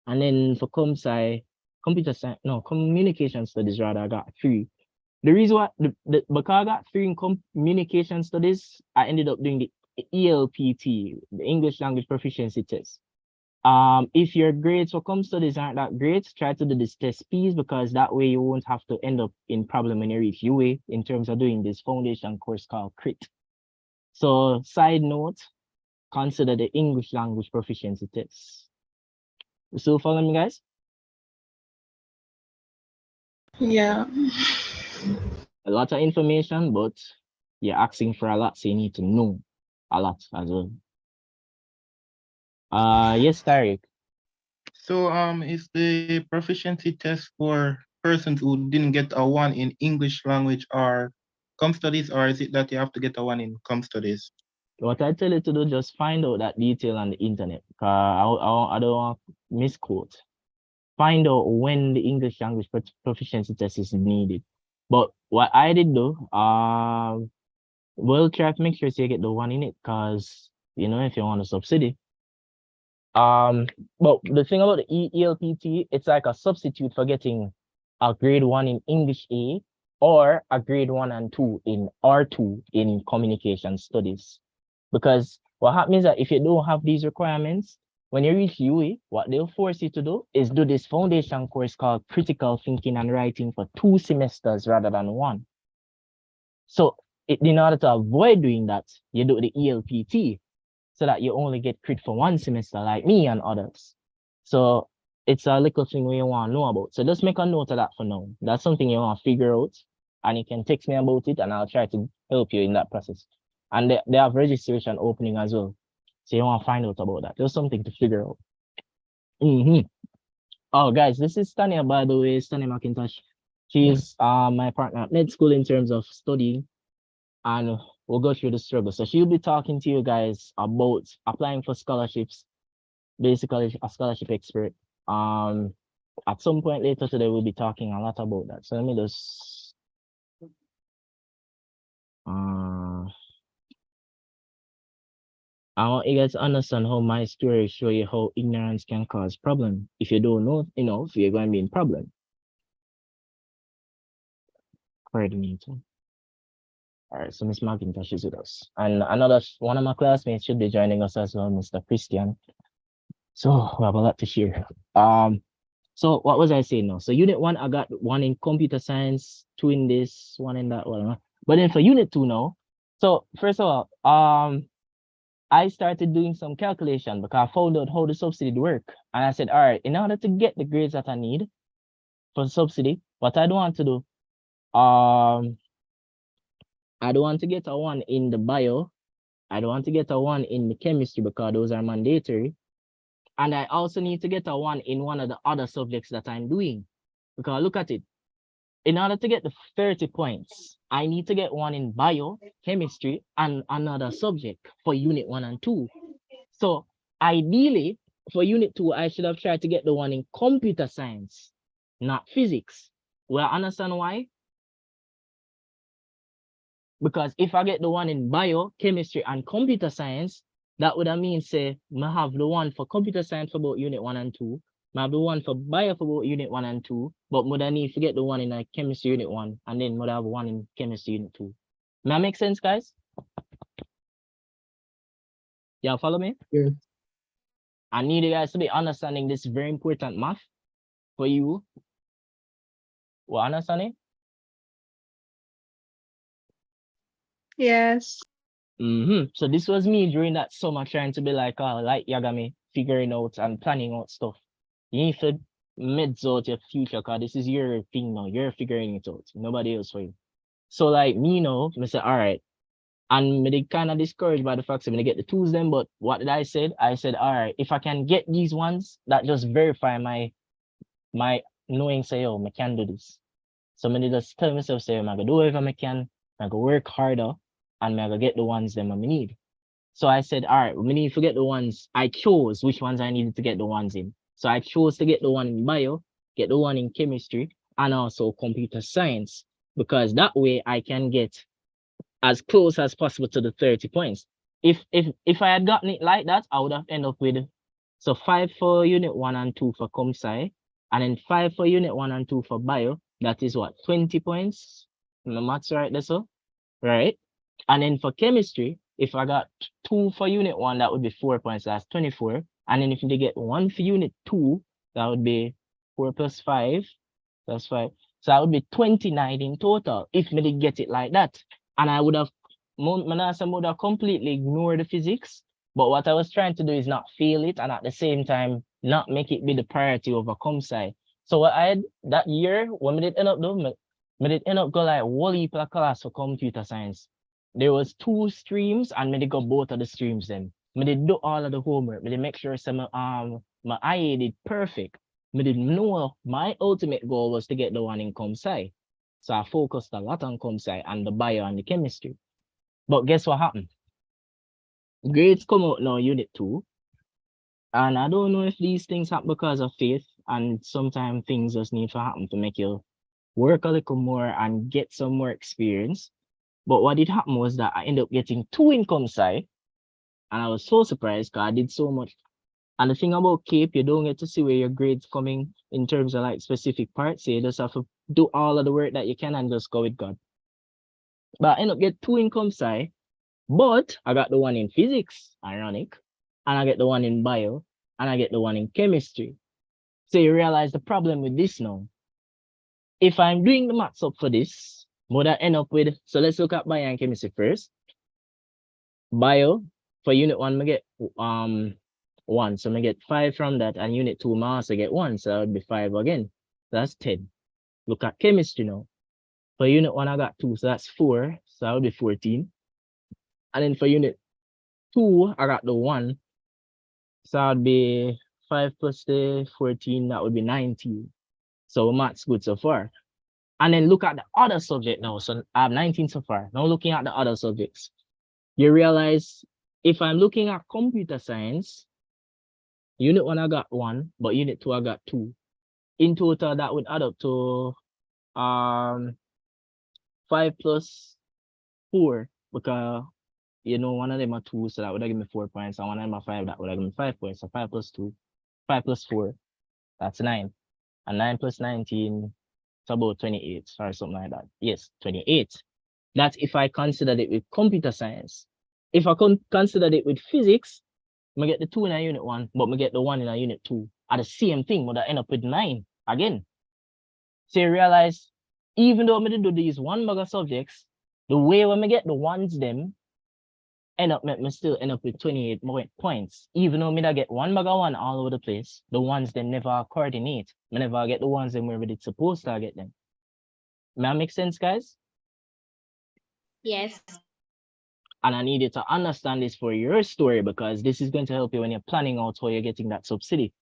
and then for ComSci, computer science, no, communication studies rather, I got 3. The reason why, because I got 3 in communication studies, I ended up doing the ELPT, the English Language Proficiency Test. If your grades for com studies aren't that great, try to do this test piece, because that way you won't have to end up in problem when you reach UA in terms of doing this foundation course called CRIT. So side note, consider the English Language Proficiency Test. You still follow me, guys? Yeah. A lot of information, but you're asking for a lot, so you need to know a lot as well. Yes, Tariq. So is the proficiency test for persons who didn't get a 1 in English language or com studies, or is it that you have to get a 1 in com studies? What I tell you to do, just find out that detail on the internet. I don't want to misquote. Find out when the English language proficiency test is needed. But what I did do, we'll try to make sure you get the 1 in it, because you know, if you want a subsidy. But the thing about the ELPT, it's like a substitute for getting a grade 1 in English A or a grade 1 and 2 in R2 in communication studies. Because what happens is that if you don't have these requirements, when you reach UE, what they'll force you to do is do this foundation course called critical thinking and writing for 2 semesters rather than 1. So in order to avoid doing that, you do the ELPT, so that you only get crit for 1 semester like me and others. So it's a little thing we want to know about. So just make a note of that for now. That's something you want to figure out, and you can text me about it, and I'll try to help you in that process. And they have registration opening as well. So you want to find out about that. Just something to figure out. Oh, guys, this is Tanya, by the way, Tanya McIntosh. She's my partner at med school in terms of studying, and we'll go through the struggle. So she'll be talking to you guys about applying for scholarships, basically a scholarship expert. At some point later today, we'll be talking a lot about that. So let me just I want you guys to understand how my story show you how ignorance can cause problem. If you don't know enough, you're going to be in problem. Coordinator. All right, so Miss McIntosh is with us. And one of my classmates should be joining us as well, Mr. Christian. So we have a lot to share. So what was I saying now? So unit 1, I got 1 in computer science, 2 in this, 1 in that one. But then for unit 2 now, so first of all, I started doing some calculation because I found out how the subsidy work. And I said, all right, in order to get the grades that I need for the subsidy, what I don't want to do, I don't want to get a 1 in the bio. I don't want to get a 1 in the chemistry because those are mandatory. And I also need to get a 1 in one of the other subjects that I'm doing. Because look at it. In order to get the 30 points, I need to get 1 in bio, chemistry, and another subject for unit 1 and 2. So ideally, for unit 2, I should have tried to get the 1 in computer science, not physics. Well, understand why? Because if I get the 1 in bio, chemistry, and computer science, that would mean say I have the 1 for computer science for both unit 1 and 2. Maybe one for bio for both unit 1 and 2, but would I need to get the one in like chemistry unit 1 and then would I have one in chemistry unit 2. May that make sense, guys? Y'all follow me? Yeah. I need you guys to be understanding this very important math for you. What understanding? Yes. So this was me during that summer trying to be like Yagami, figuring out and planning out stuff. You need to mids out your future because this is your thing now. You're figuring it out. Nobody else for you. So like me now, I say, all right. And me did kind of discouraged by the fact that I'm gonna get the twos then, but what did I said? I said, all right, if I can get these ones that just verify my knowing say, oh, I can do this. So I just tell myself, say, I'm gonna do whatever I can, I'm gonna work harder, and I'm gonna get the ones them I need. So I said, all right, we need to get the ones I chose, which ones I needed to get the ones in. So I chose to get the one in bio, get the one in chemistry, and also computer science, because that way I can get as close as possible to the 30 points. If I had gotten it like that, I would have ended up with 5 for unit 1 and 2 for com sci, and then 5 for unit 1 and 2 for bio. That is what, 20 points? My maths right there, so right? And then for chemistry, if I got 2 for unit 1, that would be 4 points. That's 24. And then if they get 1 for unit 2, that would be 4 plus 5. That's 5. So that would be 29 in total if me did get it like that. And I would have, Manasa would have completely ignored the physics. But what I was trying to do is not fail it and at the same time not make it be the priority over com sci. So what I had that year, when we did end up doing, me did end up go like whole heap of class for computer science. There was 2 streams and me did go both of the streams then. Me did do all of the homework. Me did make sure some my IA did perfect. Me did know my ultimate goal was to get the one in com sci. So I focused a lot on com sci and the bio and the chemistry. But guess what happened? Grades come out now, unit 2. And I don't know if these things happen because of faith, and sometimes things just need to happen to make you work a little more and get some more experience. But what did happen was that I ended up getting 2 in com sci, and I was so surprised because I did so much. And the thing about CAPE, you don't get to see where your grades coming in terms of like specific parts. So you just have to do all of the work that you can and just go with God. But I end up get 2 in com sci, but I got the one in physics, ironic, and I get the one in bio, and I get the one in chemistry. So you realize the problem with this now. If I'm doing the maths up for this, would I end up with, so let's look at bio and chemistry first. Bio, for unit 1, I get 1. So I get 5 from that, and unit 2, I also get 1. So that would be 5 again. That's 10. Look at chemistry now. For unit 1, I got 2, so that's 4. So that would be 14. And then for unit 2, I got the 1. So that would be 5 plus the 14, that would be 19. So math's good so far. And then look at the other subject now. So I have 19 so far. Now looking at the other subjects, you realize if I'm looking at computer science, unit 1 I got 1, but unit 2 I got 2. In total, that would add up to 5 plus 4, because one of them are 2, so that would have given me 4 points, and one of them are 5, that would have given me 5 points. So 5 plus 2, 5 plus 4, that's 9. And 9 plus 19, it's about 28 or something like that. Yes, 28. That's if I considered it with computer science. If I considered it with physics, I get the 2 in a unit 1, but I get the 1 in a unit 2. Are the same thing, but I end up with 9 again. So you realize, even though I'm going to do these one bag of subjects, the way when I get the ones them, make me still end up with 28 points. Even though I get one bag of 1 all over the place, the ones them never coordinate. I never get the ones them where it's supposed to get them. May that make sense, guys? Yes. And I need you to understand this for your story, because this is going to help you when you're planning out how you're getting that subsidy.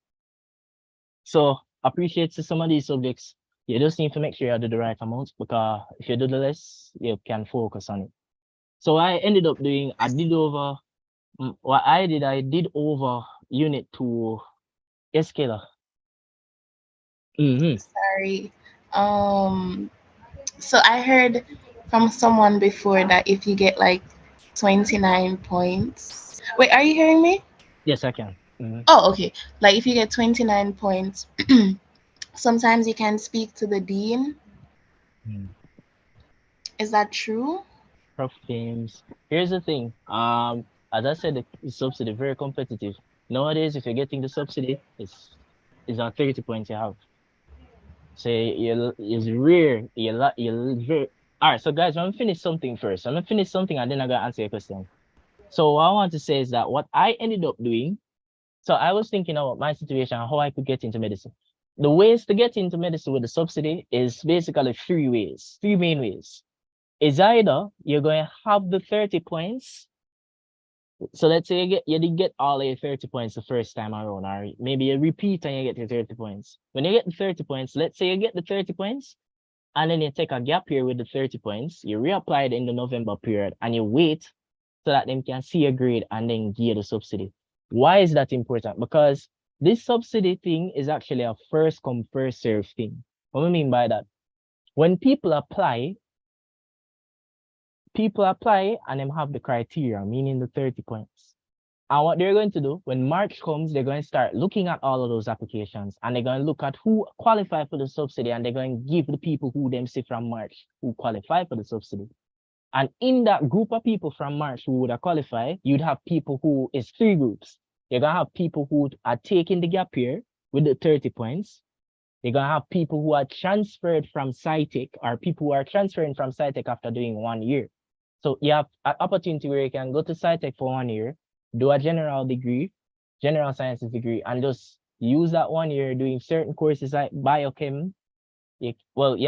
So appreciate some of these subjects. You just need to make sure you do the right amount, because if you do the less, you can focus on it. So I ended up doing, I did over unit 2 scalar. Sorry. So I heard from someone before that if you get like 29 points. Wait, are you hearing me? Yes, I can. Oh, okay. Like if you get 29 points, sometimes you can speak to the dean. Is that true? Prof James. Here's the thing. As I said, the subsidy very competitive. Nowadays, if you're getting the subsidy, it's on 30 points you have. So it's rare. You very. All right, so guys, I'm gonna finish something first. I'm gonna finish something and then I'm gonna answer your question. So what I want to say is that what I ended up doing. So I was thinking about my situation and how I could get into medicine. The ways to get into medicine with the subsidy is basically three main ways. Is either you're going to have the 30 points. So let's say you did get all your 30 points the first time around, or maybe you repeat and you get your 30 points. When you get the 30 points, let's say you get the 30 points, and then you take a gap year with the 30 points, you reapply it in the November period, and you wait so that them can see your grade and then give you the subsidy. Why is that important? Because this subsidy thing is actually a first come, first serve thing. What do I mean by that? When people apply and them have the criteria, meaning the 30 points. And what they're going to do when March comes, they're going to start looking at all of those applications and they're going to look at who qualify for the subsidy and they're going to give the people who them see from March who qualify for the subsidy. And in that group of people from March who would have qualified, you'd have people who is three groups. You're going to have people who are taking the gap year with the 30 points. You're going to have people who are transferred from SciTech or people who are transferring from SciTech after doing 1 year. So you have an opportunity where you can go to SciTech for 1 year, do a general degree, general sciences degree, and just use that 1 year doing certain courses like biochem. You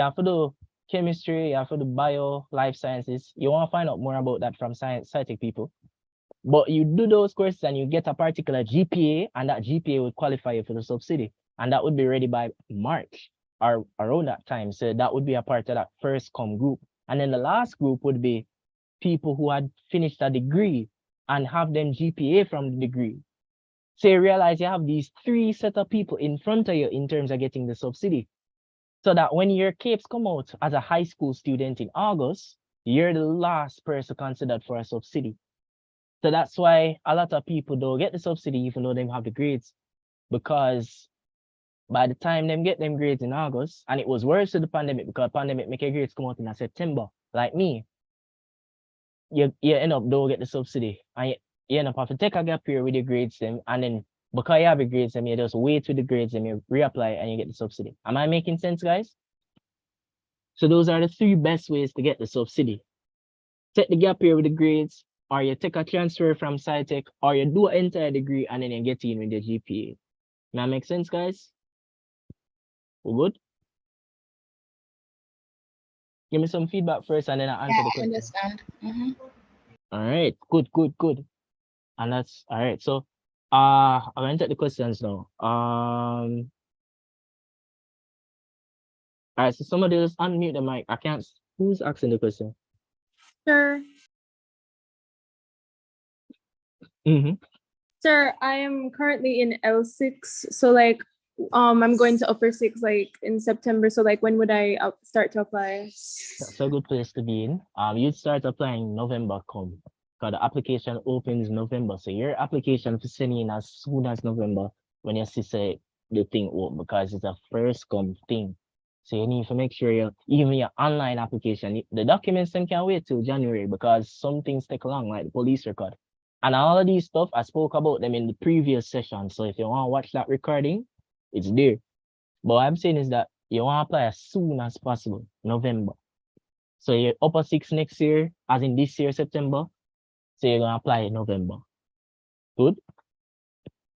have to do chemistry, you have to do bio, life sciences. You want to find out more about that from SciTech people. But you do those courses and you get a particular GPA, and that GPA would qualify you for the subsidy. And that would be ready by March or around that time. So that would be a part of that first come group. And then the last group would be people who had finished a degree and have them GPA from the degree. So you realize you have these three set of people in front of you in terms of getting the subsidy. So that when your capes come out as a high school student in August, you're the last person considered for a subsidy. So that's why a lot of people don't get the subsidy even though they have the grades. Because by the time them get them grades in August, and it was worse with the pandemic because pandemic make your grades come out in September, like me, you end up don't get the subsidy. And you end up have to take a gap year with your grades them, and then because you have your grades them, you just wait with the grades and you reapply and you get the subsidy. Am I making sense, guys? So those are the three best ways to get the subsidy. Take the gap year with the grades, or you take a transfer from SciTech, or you do an entire degree and then you get in with the GPA. That make sense, guys? We good? Give me some feedback first and then I answer the I question. understand. All right, good. And that's all right. So I'm gonna take the questions now. All right, so somebody just unmute the mic. I can't. Who's asking the question? Sir, Sir, I am currently in L6, so like I'm going to upper six like in September. So like when would I start to apply? That's a good place to be in. You'd start applying November come. Because the application opens November. So your application for sending in as soon as November when you see say the thing open because it's a first come thing. So you need to make sure even your online application, the documents them can wait till January because some things take long, like the police record. And all of these stuff, I spoke about them in the previous session. So if you want to watch that recording, it's there. But what I'm saying is that you want to apply as soon as possible, November. So you're upper six next year, as in this year, September. So you're gonna apply in November. Good?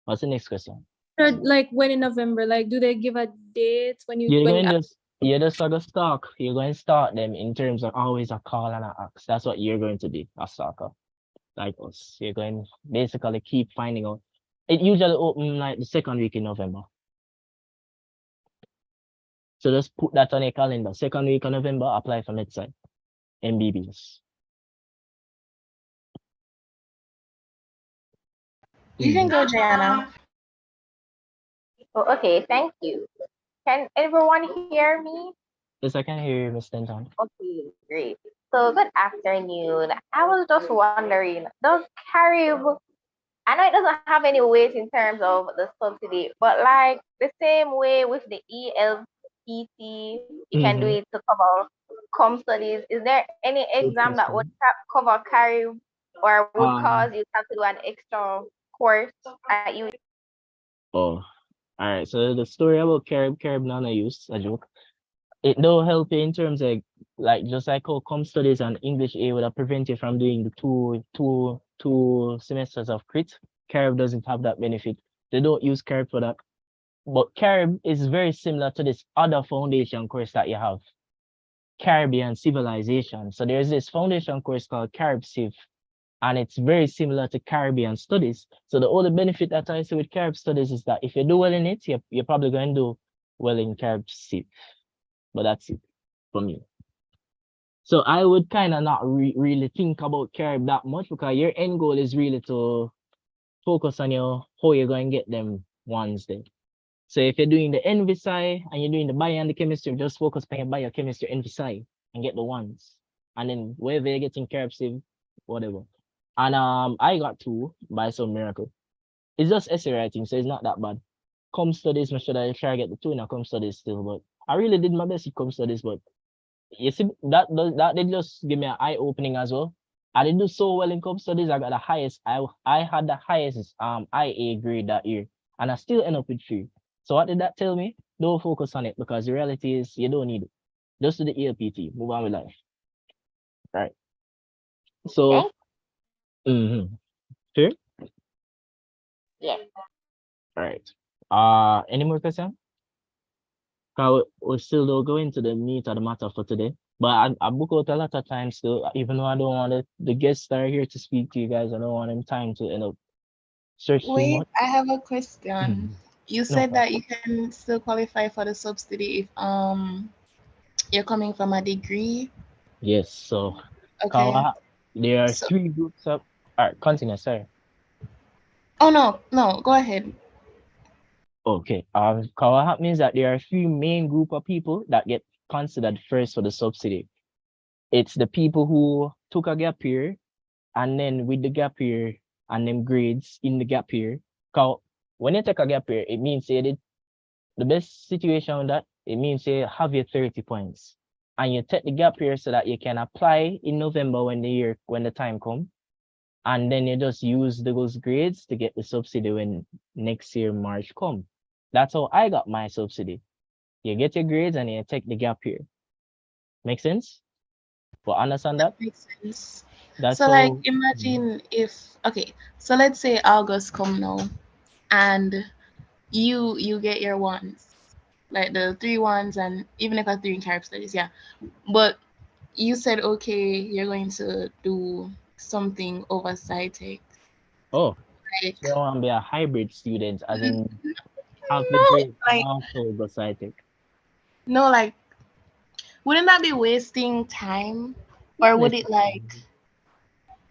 What's the next question? Sir, like when in November? Like do they give a date when you You're just like a stock. You're going to start them in terms of always a call and a ask. That's what you're going to be, a stalker. Like us. You're going to basically keep finding out. It usually open like the second week in November. So just put that on your calendar. Second week of November, apply for MedSci, MBBS. You can go, Jana. Oh, okay, thank you. Can everyone hear me? Yes, I can hear you, Ms. Denton. Okay, great. So good afternoon. I was just wondering, does Carib I know it doesn't have any weight in terms of the subsidy, but like the same way with the ELPT, you can do it to cover com studies. Is there any exam that would cover carry or would cause you to have to do an extra course at you? Oh, all right. So the story about Carib Nana use a joke. It don't help you in terms of like just like how com studies and English A would have prevent you from doing the two semesters of crit. Carib doesn't have that benefit. They don't use Carib for that. But Carib is very similar to this other foundation course that you have, Caribbean Civilization. So there's this foundation course called Carib Civ, and it's very similar to Caribbean Studies. So the only benefit that I see with Carib Studies is that if you do well in it, you're probably going to do well in Carib Civ. But that's it for me. So I would kind of not really think about Carib that much, because your end goal is really to focus on how you're going to get them ones then. So if you're doing the NVSci and you're doing the bio and the chemistry, just focus on your biochemistry NVSci and get the ones. And then wherever you're getting Carib Civ, whatever. And I got 2 by some miracle. It's just essay writing, so it's not that bad. Com studies, make sure that I try to get the 2 in a com studies still, but I really did my best with com studies, but you see, that did just give me an eye opening as well. I didn't do so well in com studies. I got the highest, I had the highest IA grade that year, and I still end up with 3. So what did that tell me? Don't focus on it, because the reality is you don't need it. Just do the ELPT, move on with life. Right. So sure? Yeah. All right. Any more questions? We still don't go into the meat of the matter for today. But I book out a lot of time still, even though I don't want the guests that are here to speak to you guys, I don't want them time to end up search too Wait, much. I have a question. You said that you can still qualify for the subsidy if you're coming from a degree. Yes, so Okay. there are So, 3 groups of continue, sorry. oh no, go ahead. Okay. What happens is that there are 3 main group of people that get considered first for the subsidy. It's the people who took a gap year, and then with the gap year and them grades in the gap year. Cause when you take a gap year, it means you did the best situation with that, it means you have your 30 points. And you take the gap year so that you can apply in November when the time comes. And then you just use those grades to get the subsidy when next year March come. That's how I got my subsidy. You get your grades and you take the gap year. Make sense? But understand that? Makes sense. That's so how, like imagine if so let's say August come now and you get your ones, like the 3 ones, and even if I 3 in Carib studies, yeah. But you said you're going to do something over SciTech. oh, Like, so you want to be a hybrid student, as in have the no, grades like, and also go SciTech. no, like, wouldn't that be wasting time? Or would it like,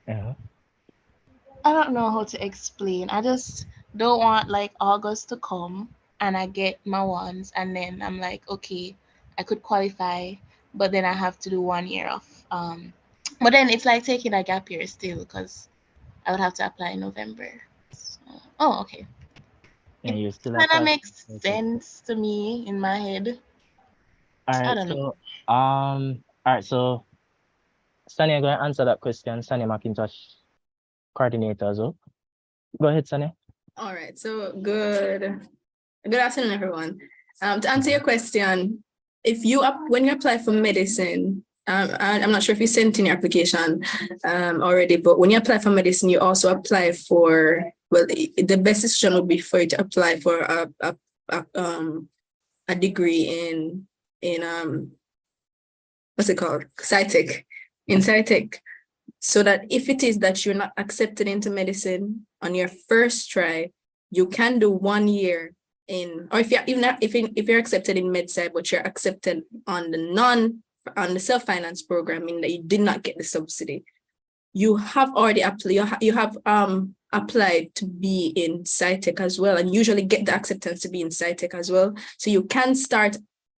Yeah. I don't know how to explain. I just don't want like August to come and I get my ones and then I'm like, okay, I could qualify, but then I have to do 1 year of but then it's like taking a gap year still, because I would have to apply in November. So, okay. Yeah, It you still kind of apply. makes sense to me in my head. All I right, don't know. all right, so Sunny, I'm going to answer that question. Sunny McIntosh, coordinator as well. Go ahead, Sunny. All right, so good afternoon, everyone. To answer your question, when you apply for medicine, I'm not sure if you sent in your application already, but when you apply for medicine, you also apply for, well, the best decision would be for you to apply for a degree in what's it called? SciTech. In SciTech. So that if it is that you're not accepted into medicine on your first try, you can do 1 year or if you're accepted in MedSci, but you're accepted on the self-finance program, meaning that you did not get the subsidy, you have already applied to be in SciTech as well, and usually get the acceptance to be in SciTech as well. So you can start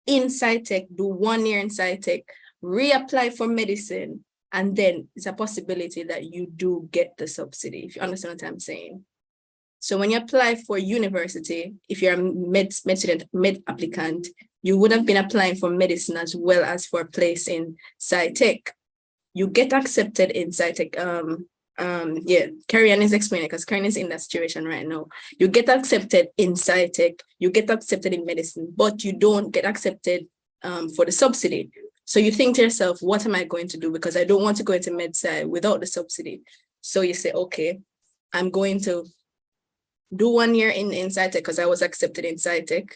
in SciTech, do 1 year in SciTech, reapply for medicine, and then it's a possibility that you do get the subsidy, if you understand what I'm saying. So when you apply for university, if you're a med student, med applicant, you would have been applying for medicine as well as for a place in SciTech. You get accepted in SciTech. Yeah, Karian is explaining because Karian is in that situation right now. You get accepted in SciTech, you get accepted in medicine, but you don't get accepted for the subsidy. So you think to yourself, what am I going to do? Because I don't want to go into med sci without the subsidy. So you say, okay, I'm going to do 1 year in SciTech because I was accepted in SciTech,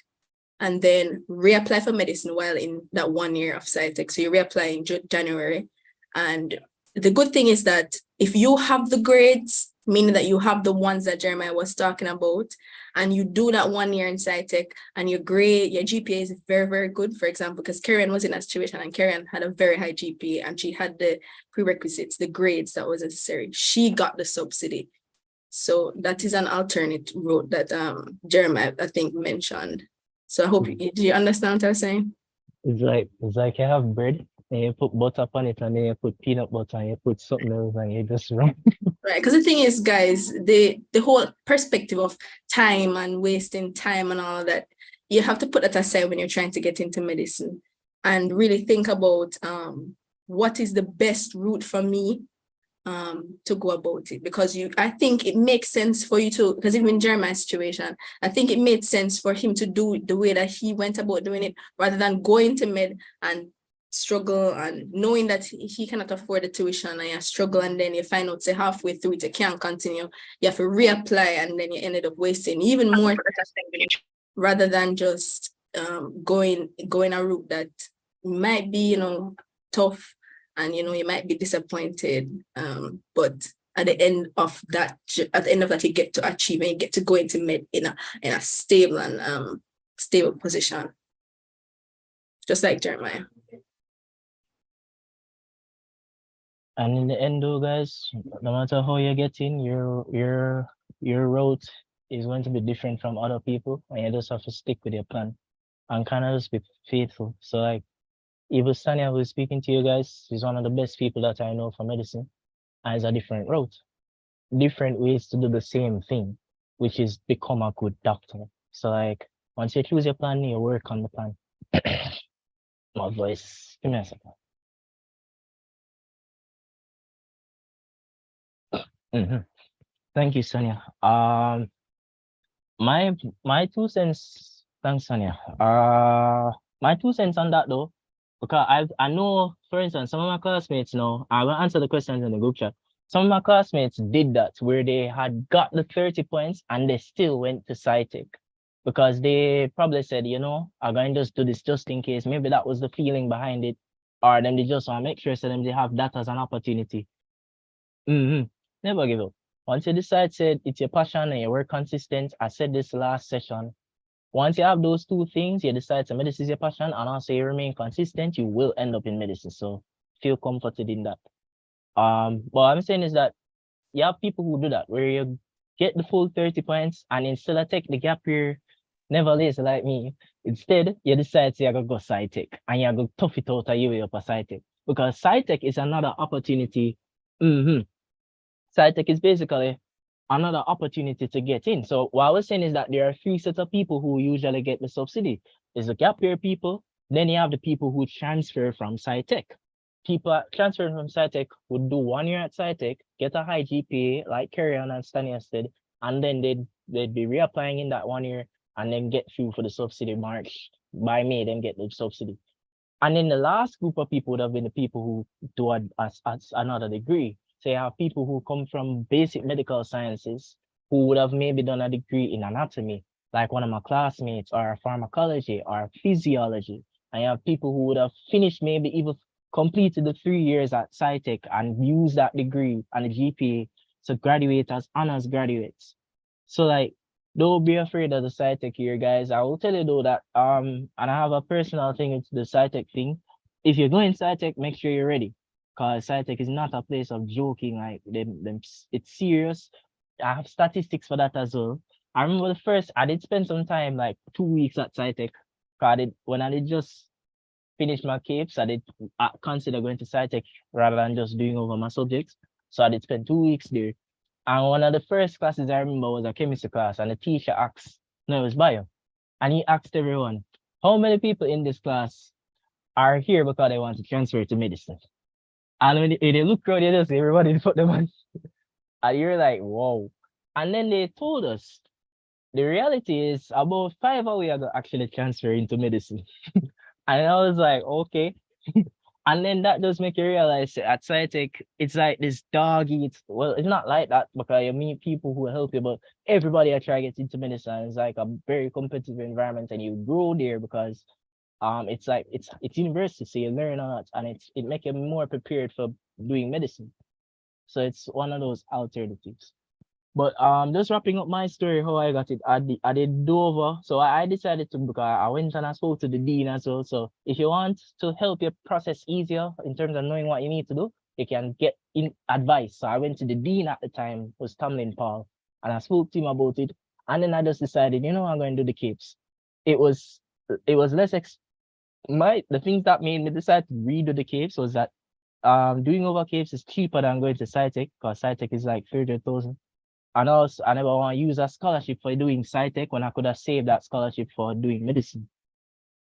and then reapply for medicine while in that 1 year of SciTech. So you reapply in January. And the good thing is that if you have the grades, meaning that you have the ones that Jeremiah was talking about, and you do that 1 year in SciTech and your grade, your GPA is very, very good, for example, because Karen was in that situation and Karen had a very high GPA and she had the prerequisites, the grades that was necessary. She got the subsidy. So that is an alternate route that Jeremiah, I think, mentioned. So I hope do you understand what I'm saying? It's like you have bread and you put butter on it and then you put peanut butter and you put something else and you just run. Right, because the thing is, guys, the whole perspective of time and wasting time and all of that, you have to put that aside when you're trying to get into medicine and really think about what is the best route for me to go about it, because I think it makes sense for you to, because even in Jeremiah's situation, I think it made sense for him to do it the way that he went about doing it, rather than going to med and struggle and knowing that he cannot afford the tuition and you struggle, and then you find out say halfway through it you can't continue, you have to reapply, and then you ended up wasting even more rather than just going a route that might be tough, and you might be disappointed, but at the end of that you get to achieve and you get to go into med in a stable and stable position, just like Jeremiah. And in the end though, guys, no matter how you get in, your route is going to be different from other people, and you just have to stick with your plan and kind of just be faithful. So like, even Sanya, who is speaking to you guys, is one of the best people that I know for medicine, and it's a different route, different ways to do the same thing, which is become a good doctor. So like, once you choose your plan, you work on the plan. My voice, give me a second. Thank you, Sonia. My 2 cents. Thanks, Sonia. My 2 cents on that though, because I know, for instance, some of my classmates know. I will answer the questions in the group chat. Some of my classmates did that where they had got the 30 points and they still went to SciTech because they probably said, I'm going to just do this just in case. Maybe that was the feeling behind it, or then they just want to make sure so them they have that as an opportunity. Never give up. Once you decide said it's your passion and you work consistent, I said this last session. Once you have those 2 things, you decide to medicine is your passion and also you remain consistent, you will end up in medicine. So feel comforted in that. What I'm saying is that you have people who do that, where you get the full 30 points and instead of take the gap year, never lazy like me. Instead, you decide to go SciTech and you go tough it out of you up a SciTech, because SciTech is another opportunity. SciTech is basically another opportunity to get in. So what I was saying is that there are 3 sets of people who usually get the subsidy. There's the gap year people, then you have the people who transfer from SciTech. People transferring from SciTech would do 1 year at SciTech, get a high GPA, like Karian and Stania said, and then they'd be reapplying in that 1 year and then get through for the subsidy March. By May, then get the subsidy. And then the last group of people would have been the people who do another degree. So you have people who come from basic medical sciences who would have maybe done a degree in anatomy, like one of my classmates, or pharmacology or physiology. And you have people who would have finished, maybe even completed the 3 years at SciTech and used that degree and the GPA to graduate as honors graduates. So like, don't be afraid of the SciTech here, guys. I will tell you though that and I have a personal thing with the SciTech thing. If you're going SciTech, make sure you're ready, because SciTech is not a place of joking. Like it's serious. I have statistics for that as well. I remember I did spend some time, like 2 weeks at SciTech. When I did just finish my capes, I did consider going to SciTech rather than just doing over my subjects. So I did spend 2 weeks there. And one of the first classes I remember was a chemistry class, and the teacher asked, no, it was bio, and he asked everyone, how many people in this class are here because they want to transfer to medicine? And when they look around, they just everybody put them on. And you're like, whoa. And then they told us the reality is about 5 hours ago actually transfer into medicine. And I was like, okay. And then that does make you realize at SciTech, it's like this dog eats. Well, it's not like that because you meet people who will help you, but everybody I try to get into medicine is like a very competitive environment, and you grow there because it's like it's university, so you learn a lot, and it make you more prepared for doing medicine. So it's one of those alternatives. But just wrapping up my story, how I got it, I did Dover. So I decided to, because I went and I spoke to the dean as well. So if you want to help your process easier in terms of knowing what you need to do, you can get in advice. So I went to the dean at the time, was Tamlin Paul, and I spoke to him about it. And then I just decided, I'm going to do the Capes. It was less the things that made me decide to redo the Capes was that doing over Capes is cheaper than going to SciTech, because SciTech is like 30,000. And also, I never want to use a scholarship for doing SciTech when I could have saved that scholarship for doing medicine.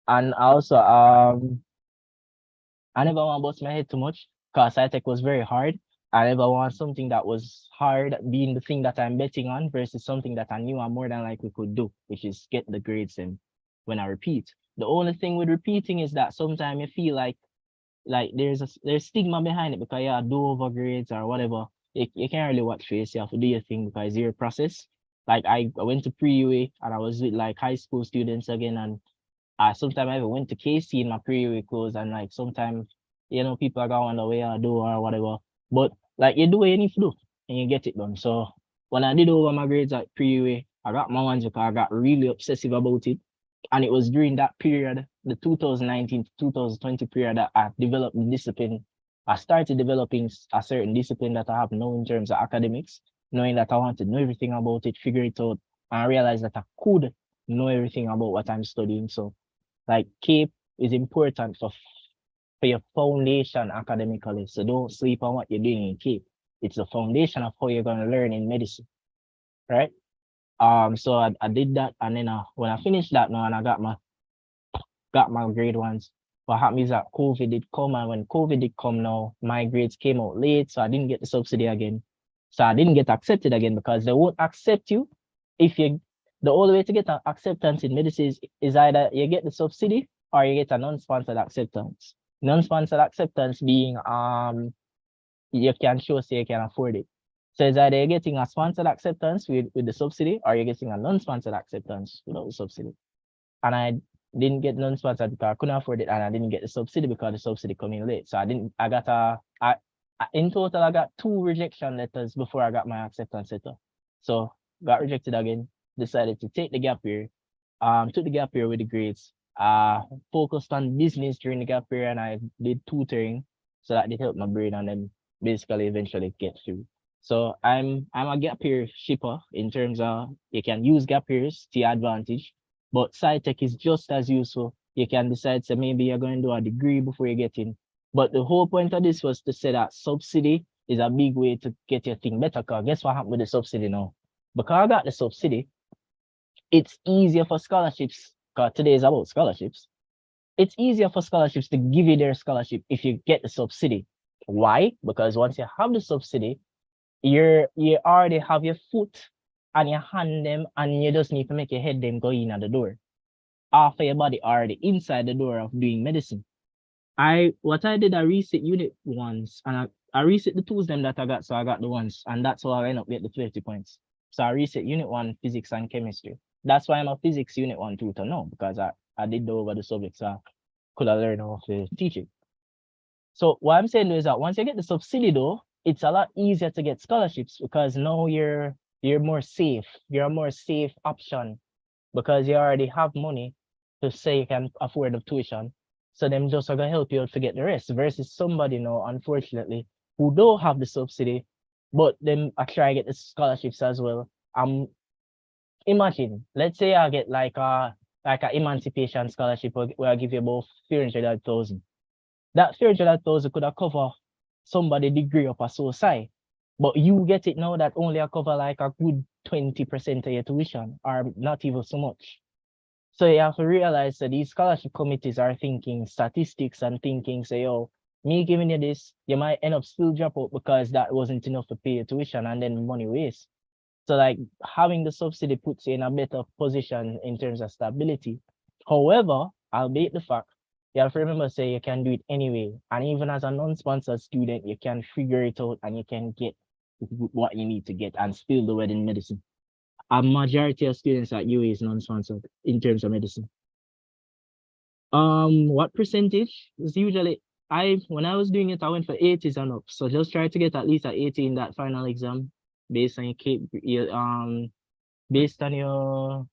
And also, I never want to bust my head too much because SciTech was very hard. I never want something that was hard being the thing that I'm betting on versus something that I knew I more than likely could do, which is get the grades in when I repeat. The only thing with repeating is that sometimes you feel like there's stigma behind it because you do over grades or whatever. You can't really watch face. You have to do your thing because it's your process. Like I went to pre-UA and I was with like high school students again, and sometimes I even went to KC in my pre-UA clothes, and like sometimes people are going the way I do or whatever. But like you do what you need to do and you get it done. So when I did over my grades at pre-UA, I got my ones because I got really obsessive about it. And it was during that period, the 2019 to 2020 period, that I developed the discipline. I started developing a certain discipline that I have now in terms of academics, knowing that I want to know everything about it, figure it out, and I realized that I could know everything about what I'm studying. So like CAPE is important for your foundation academically. So don't sleep on what you're doing in CAPE. It's the foundation of how you're going to learn in medicine, right? So I did that, and then when I finished that now and I got my grade ones, what happened is that COVID did come, and when COVID did come now, my grades came out late, so I didn't get the subsidy again. So I didn't get accepted again because they won't accept you if you. The only way to get an acceptance in medicine is either you get the subsidy or you get a non-sponsored acceptance. Non-sponsored acceptance being you can show say you can afford it. So it's either you're getting a sponsored acceptance with the subsidy or you're getting a non-sponsored acceptance without the subsidy. And I didn't get non-sponsored because I couldn't afford it, and I didn't get the subsidy because the subsidy coming late. So in total, I got 2 rejection letters before I got my acceptance letter. So got rejected again, decided to take the gap year, took the gap year with the grades, focused on business during the gap year, and I did tutoring so that it helped my brain and then basically eventually get through. So I'm a gap year shipper in terms of you can use gap years to your advantage, but SciTech is just as useful. You can decide, so maybe you're going to do a degree before you get in. But the whole point of this was to say that subsidy is a big way to get your thing better. Because guess what happened with the subsidy now? Because I got the subsidy, it's easier for scholarships, because today is about scholarships. It's easier for scholarships to give you their scholarship if you get the subsidy. Why? Because once you have the subsidy, you already have your foot and your hand them, and you just need to make your head them go in at the door. Half of your body already inside the door of doing medicine. I reset unit once, and I reset the tools them that I got, so I got the ones, and that's how I end up get the 50 points. So I reset unit 1 physics and chemistry. That's why I'm a physics unit 1 tutor now, because I did over the subjects, so I could have learned how to teach it. So what I'm saying is that once you get the subsidy though, it's a lot easier to get scholarships because now you're more safe. You're a more safe option because you already have money to say you can afford the tuition. So them just are gonna help you out to get the rest versus somebody now, unfortunately, who don't have the subsidy, but them I try to get the scholarships as well. Imagine, let's say I get like a emancipation scholarship where I give you about 300,000. That 300,000 could have covered somebody degree up a SOSI. But you get it now that only a cover like a good 20% of your tuition, or not even so much. So you have to realize that these scholarship committees are thinking statistics and thinking, say, oh, me giving you this, you might end up still drop out because that wasn't enough to pay your tuition and then money waste. So like having the subsidy puts you in a better position in terms of stability. However, albeit the fact, you have to remember, say you can do it anyway. And even as a non-sponsored student, you can figure it out and you can get what you need to get and still do it in medicine. A majority of students at UA is non-sponsored in terms of medicine. What percentage is usually when I was doing it, I went for 80s and up. So just try to get at least an 80 in that final exam based on based on your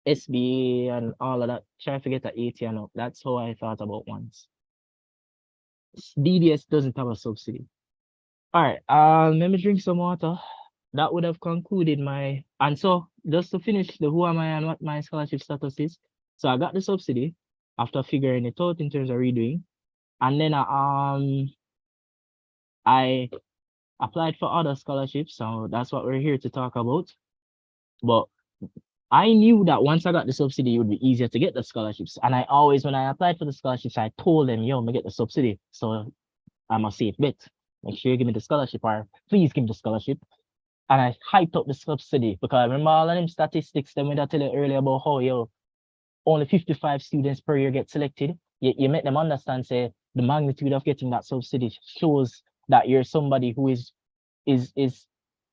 SBA and all of that. Try to get an 80 and up. That's how I thought about once. DDS doesn't have a subsidy. All right, let me drink some water. That would have concluded my, and so just to finish the who am I and what my scholarship status is. So I got the subsidy after figuring it out in terms of redoing. And then I applied for other scholarships. So that's what we're here to talk about. But I knew that once I got the subsidy, it would be easier to get the scholarships. And I always, when I applied for the scholarships, I told them, yo, I'm gonna get the subsidy. So I'm a safe bet. Make sure you give me the scholarship, or please give me the scholarship. And I hyped up the subsidy because I remember all of them statistics that I tell you earlier about how only 55 students per year get selected. You make them understand, say, the magnitude of getting that subsidy shows that you're somebody who is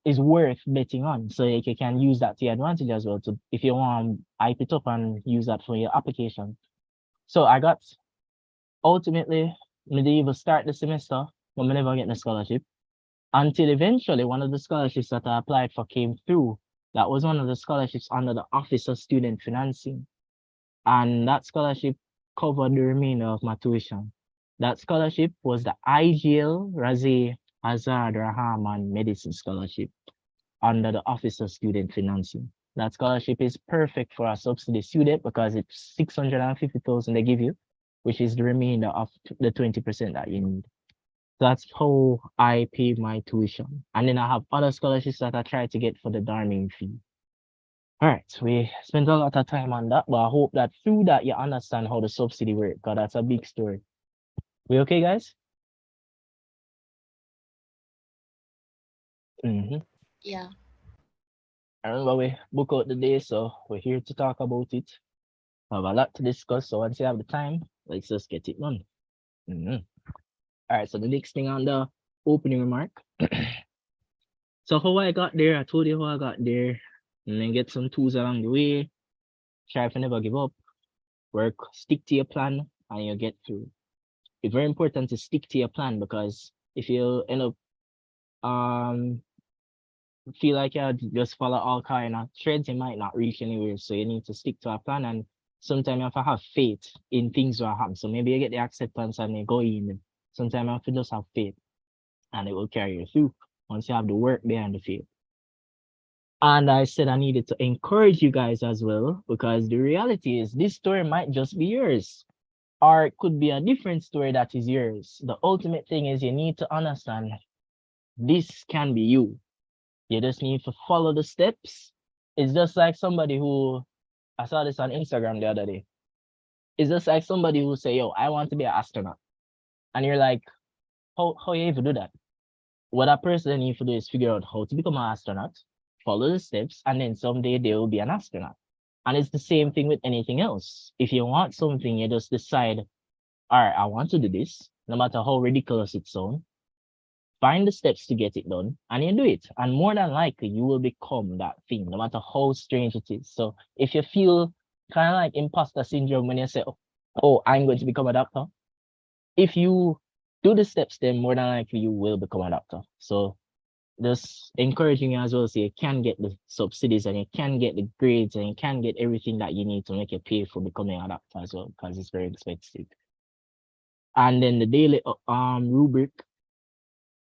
worth betting on. So you can use that to your advantage as well. So if you want to hype it up and use that for your application. So I got ultimately, I didn't even start the semester, but I never get the scholarship. Until eventually one of the scholarships that I applied for came through. That was one of the scholarships under the Office of Student Financing. And that scholarship covered the remainder of my tuition. That scholarship was the IGL Razi Hazard Rahman Medicine Scholarship under the Office of Student Financing. That scholarship is perfect for a subsidy student because it's 650,000 they give you, which is the remainder of the 20% that you need. That's how I pay my tuition. And then I have other scholarships that I try to get for the darning fee. All right, we spent a lot of time on that, but I hope that through that you understand how the subsidy works, because that's a big story. We okay, guys? Yeah. I remember we book out the day, so we're here to talk about it. I have a lot to discuss, so once you have the time, let's just get it done. All right, so the next thing on the opening remark. So how I got there, I told you how I got there, and then get some tools along the way. Try to never give up. Work, stick to your plan, and you'll get through. It's very important to stick to your plan because if you end up feel like you just follow all kind of threads, you might not reach anywhere. So you need to stick to a plan, and sometimes you have to have faith in things that happen. So maybe you get the acceptance and you go in. Sometimes you have to just have faith, and it will carry you through once you have the work behind the faith. And I said I needed to encourage you guys as well, because the reality is this story might just be yours, or it could be a different story that is yours. The ultimate thing is you need to understand this can be you. You just need to follow the steps. It's just like somebody who, I saw this on Instagram the other day. It's just like somebody who say, yo, I want to be an astronaut. And you're like, how you even do that? What a person needs to do is figure out how to become an astronaut, follow the steps, and then someday they will be an astronaut. And it's the same thing with anything else. If you want something, you just decide, all right, I want to do this, no matter how ridiculous it sounds. Find the steps to get it done, and you do it. And more than likely, you will become that thing, no matter how strange it is. So if you feel kind of like imposter syndrome when you say, oh, I'm going to become a doctor, if you do the steps, then more than likely you will become a doctor. So just encouraging you as well, so you can get the subsidies and you can get the grades and you can get everything that you need to make you pay for becoming a doctor as well, because it's very expensive. And then the daily rubric.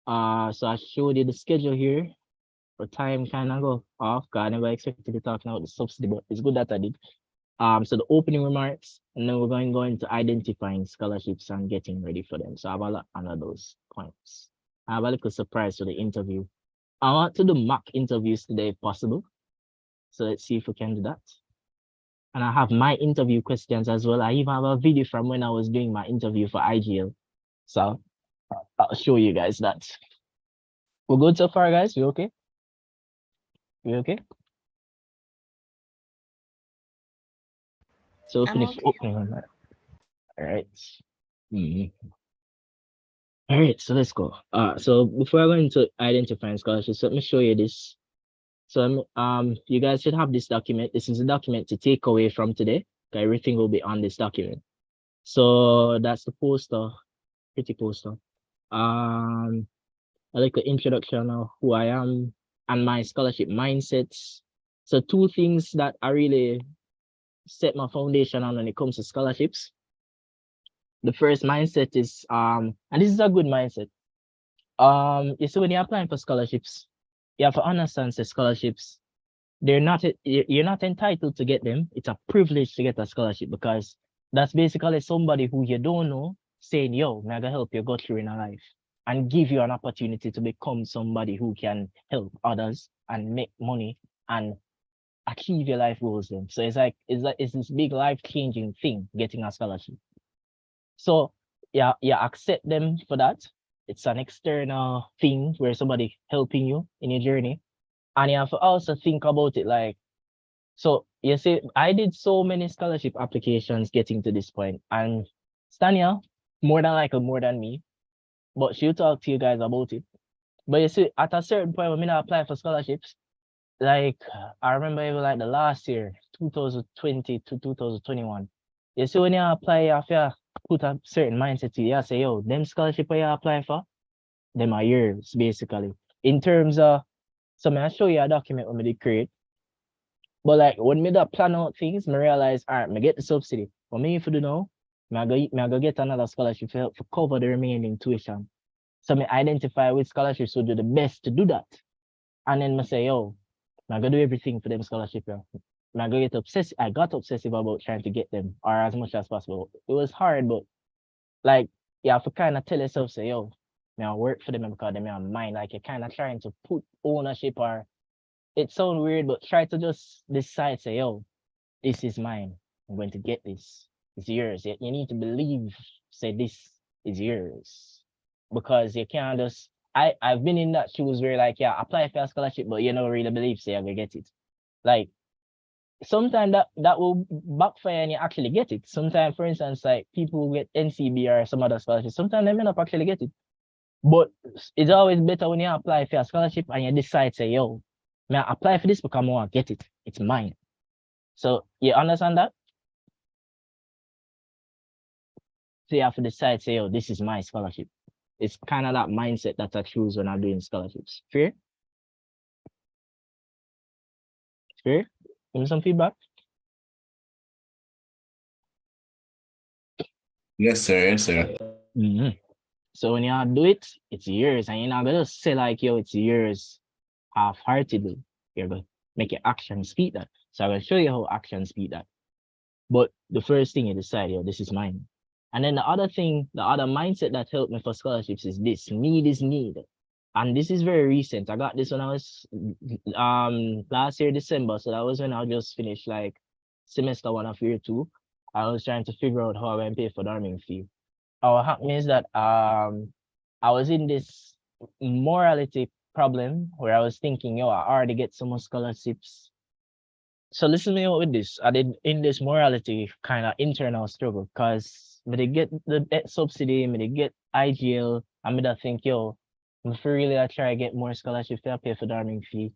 So I showed you the schedule here. For time kind of go off, because I never expected to talk about the subsidy, but it's good that I did. So the opening remarks, and then we're going to go into identifying scholarships and getting ready for them. So I have a lot under those points. I have a little surprise for the interview. I want to do mock interviews today if possible. So let's see if we can do that. And I have my interview questions as well. I even have a video from when I was doing my interview for IGL. So I'll show you guys that. We're good so far, guys? We okay? We okay? So I'm finish okay. opening on that. All right. All right, so let's go. So before I go into identifying scholarships, let me show you this. So you guys should have this document. This is a document to take away from today. Okay, everything will be on this document. So that's the poster, pretty poster. I like the introduction of who I am and my scholarship mindsets. So two things that I really set my foundation on when it comes to scholarships. The first mindset is and this is a good mindset. You see, when you're applying for scholarships, you have to understand the scholarships. You're not entitled to get them. It's a privilege to get a scholarship because that's basically somebody who you don't know saying, yo, I'm gonna help you go through in a life and give you an opportunity to become somebody who can help others and make money and achieve your life goals then. So it's this big life-changing thing, getting a scholarship. So yeah, accept them for that. It's an external thing where somebody helping you in your journey. And you have to also think about it like, so you see, I did so many scholarship applications getting to this point, and Stania, more than likely more than me, but she'll talk to you guys about it. But you see, at a certain point when I apply for scholarships, like I remember even like the last year, 2020 to 2021. You see, when you apply, you have to put a certain mindset to you. You say, yo, them scholarship you apply for, them are yours, basically. In terms of, so may I show you a document when we did create. But like when me da plan out things, me realize, all right, me get the subsidy. For me, if you do know, me go get another scholarship to help to cover the remaining tuition. So me identify which scholarships would do the best to do that. And then me say, yo, I go do everything for them scholarship. Yeah. I go get obsessive. I got obsessive about trying to get them or as much as possible. It was hard, but like you have to kind of tell yourself, say, yo, I work for them because they are mine. Like you're kind of trying to put ownership or it sounds weird, but try to just decide, say, yo, this is mine. I'm going to get this. It's yours. You need to believe, say this is yours. Because you can't just I've been in that shoes where like, yeah, apply for a scholarship, but you don't really believe, say, I'm gonna get it. Like sometimes that will backfire and you actually get it. Sometimes, for instance, like people who get NCB or some other scholarships, sometimes they may not actually get it. But it's always better when you apply for a scholarship and you decide, say, yo, may I apply for this because I want to get it. It's mine. So you understand that? So you have to decide, say, yo, this is my scholarship. It's kind of that mindset that I choose when I'm doing scholarships. Fair? Fair? Give me some feedback. Yes, sir. Yes, sir. So when you do it, it's yours. And you're not going to say like, yo, it's yours half-heartedly. You're going to make your actions speak that. So I'm going to show you how actions speak that. But the first thing you decide, yo, this is mine. And then the other thing, the other mindset that helped me for scholarships is this: need is need. And this is very recent. I got this when I was last year, December. So that was when I just finished like semester 1 of year 2. I was trying to figure out how I can pay for dorming fee. What happened is that I was in this morality problem where I was thinking, yo, I already get so much scholarships. So listen to me with this. I did in this morality kind of internal struggle because me they get the debt subsidy, me they get IGL, and me that think, yo, if really I try to get more scholarship to pay for dorming fee,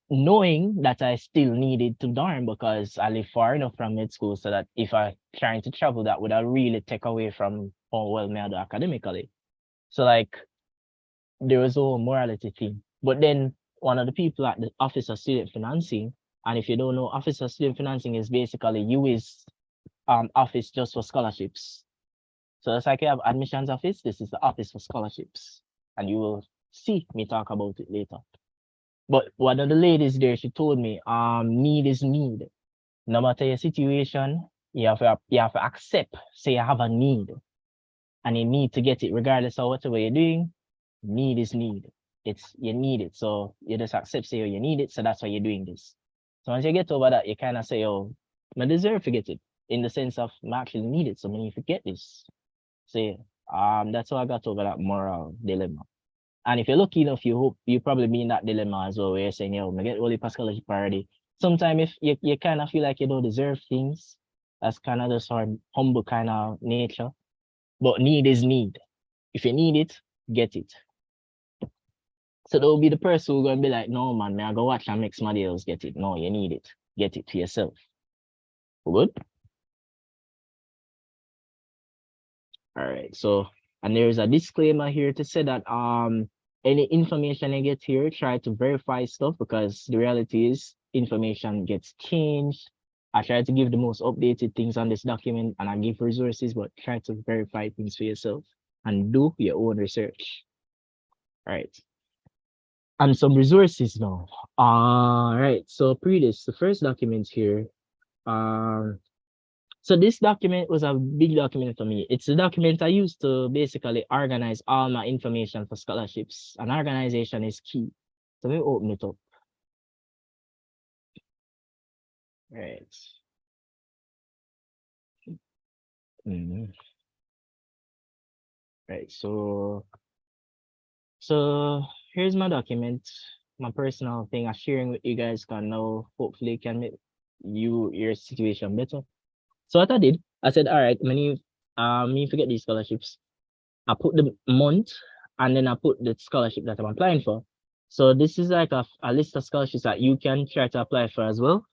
knowing that I still needed to dorm because I live far enough from mid school so that if I trying to travel, that would have really take away from how well me I do academically. So like there was a whole morality thing. But then one of the people at the Office of Student Financing, and if you don't know, Office of Student Financing is basically UWI's office just for scholarships. So it's like you have admissions office, this is the office for scholarships. And you will see me talk about it later. But one of the ladies there, she told me, need is need. No matter your situation, you have to accept, say you have a need. And you need to get it regardless of whatever you're doing. Need is need. It's you need it. So you just accept say, oh, you need it, so that's why you're doing this. So once you get over that, you kind of say, oh, I deserve to get it. In the sense of I actually need it. So when you forget this. So yeah, that's how I got over that moral dilemma. And if you're lucky enough, you probably be in that dilemma as well, where you're saying, yo, I get only scholarship already. Sometimes if you kind of feel like you don't deserve things, that's kind of just our humble kind of nature. But need is need. If you need it, get it. So there'll be the person who's gonna be like, no man, may I go watch and make somebody else get it. No, you need it. Get it to yourself. Good? All right. So, and there's a disclaimer here to say that any information you get here, try to verify stuff, because the reality is information gets changed. I try to give the most updated things on this document, and I give resources, but try to verify things for yourself and do your own research. All right. And some resources now. All right. So this, the first document here. So this document was a big document for me. It's a document I used to basically organize all my information for scholarships. And organization is key. So let me open it up. Right. Right. So here's my document, my personal thing. I'm sharing with you guys can now hopefully can make your situation better. So what I did, I said, all right, me forget these scholarships. I put the month and then I put the scholarship that I'm applying for. So this is like a list of scholarships that you can try to apply for as well.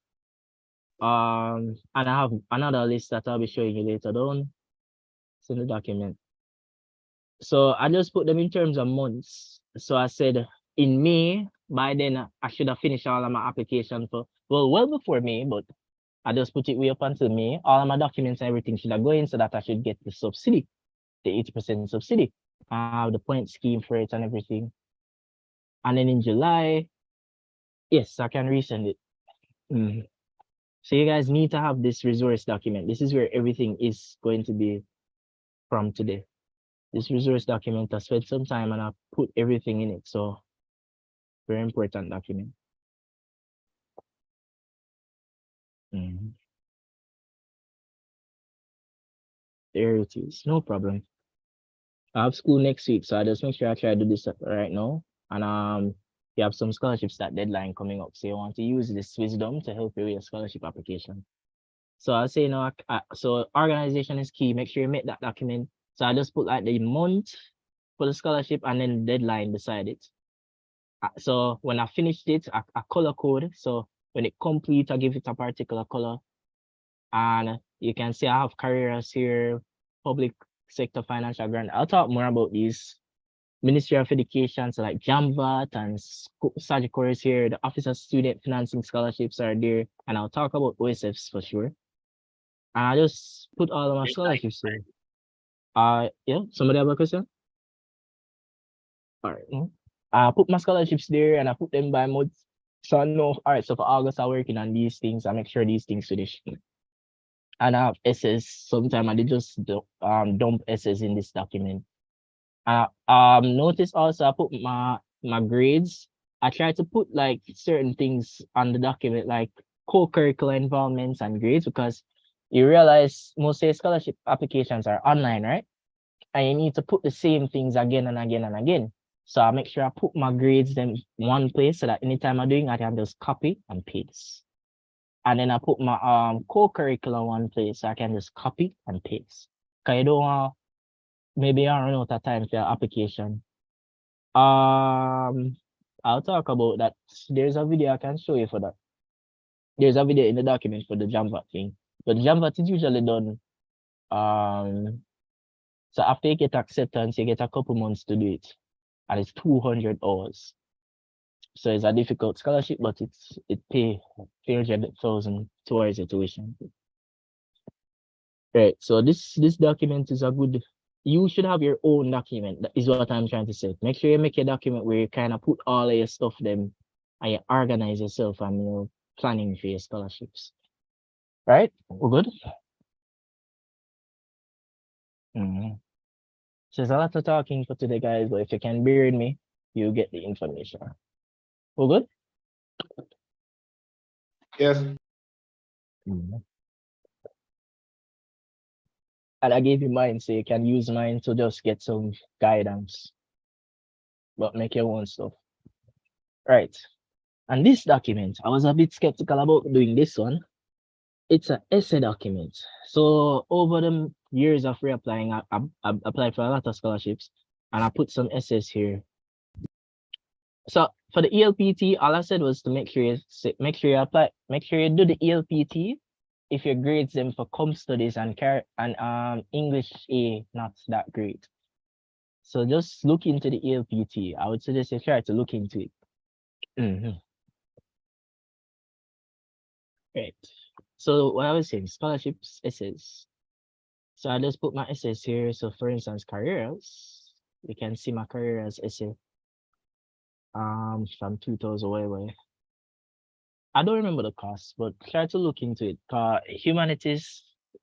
And I have another list that I'll be showing you later on. It's in the document. So I just put them in terms of months. So I said in May, by then I should have finished all of my application for, well before May, but I just put it way up until May. All of my documents and everything should have go in so that I should get the subsidy, the 80% subsidy. I have the point scheme for it and everything. And then in July, yes, I can resend it. So you guys need to have this resource document. This is where everything is going to be from today. This resource document, I spent some time and I put everything in it. So very important document. There it is, no problem. I have school next week, so I just make sure I try to do this right now. And you have some scholarships that deadline coming up, so you want to use this wisdom to help you with your scholarship application. So I say, you know, so organization is key. Make sure you make that document. So I just put like the month for the scholarship and then deadline beside it. So when I finished it, I color code. So when it complete, I give it a particular color. And you can see I have careers here, public sector financial grant. I'll talk more about these. Ministry of Education, so like JAMVAT and SAGICOR is here. The Office of Student Financing Scholarships are there. And I'll talk about OSFs for sure. And I just put all of my scholarships here. Yeah, somebody have a question? All right. I put my scholarships there and I put them by month. So I know, all right, so for August, I'm working on these things. I make sure these things finish. And I have essays. Sometimes I did just dump essays in this document. Notice also I put my grades. I try to put like certain things on the document, like co-curricular involvements and grades, because you realize most of scholarship applications are online, right? And you need to put the same things again and again and again. So I make sure I put my grades in one place so that anytime I'm doing, I can just copy and paste. And then I put my co-curricular one place so I can just copy and paste. Cause you don't want maybe I run out of time for your application. I'll talk about that. There's a video I can show you for that. There's a video in the document for the JAMVAT thing. But the JAMVAT is usually done. So after you get acceptance, you get a couple months to do it. And it's 200 hours. So it's a difficult scholarship, but it pay 300,000 towards your tuition. Right. So this document is a good. You should have your own document. That is what I'm trying to say. Make sure you make a document where you kind of put all of your stuff them and you organize yourself and you're planning for your scholarships. Right? We're good? So there's a lot of talking for today, guys, but if you can bear with me, you'll get the information. All good? Yes. Mhm. And I gave you mine, so you can use mine to just get some guidance, but make your own stuff. Right. And this document, I was a bit skeptical about doing this one. It's an essay document. So over the years of reapplying, I applied for a lot of scholarships, and I put some essays here. So for the ELPT, all I said was to make sure you apply, make sure you do the ELPT if your grades them for studies and English A not that great. So just look into the ELPT. I would suggest you try to look into it. Right. So what I was saying, scholarships, essays. So I just put my essays here. So for instance, careers, you can see my careers essay from 2000 way. I don't remember the cost, but try to look into it. Humanities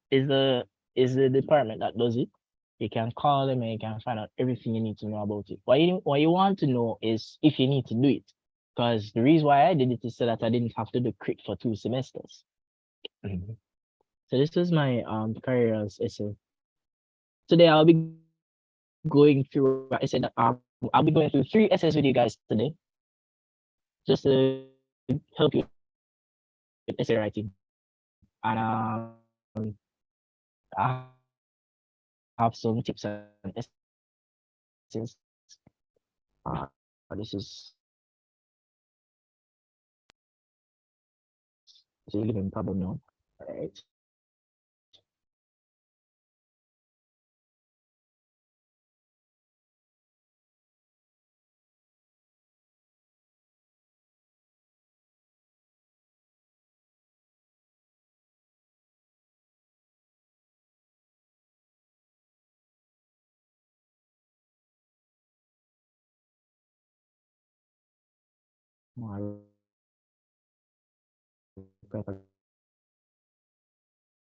is the department that does it. You can call them and you can find out everything you need to know about it. What you want to know is if you need to do it. Because the reason why I did it is so that I didn't have to do crit for 2 semesters. So this was my careers essay. Today I'll be going through I'll be going through 3 essays with you guys today. Just to help you with essay writing. And I have some tips and essays. This is a living problem now. All right.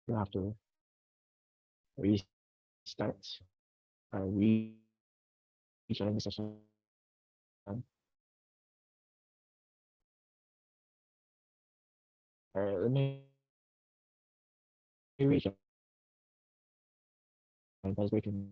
You have to restart rejoin the session. All right, let me rejoin. I was waiting.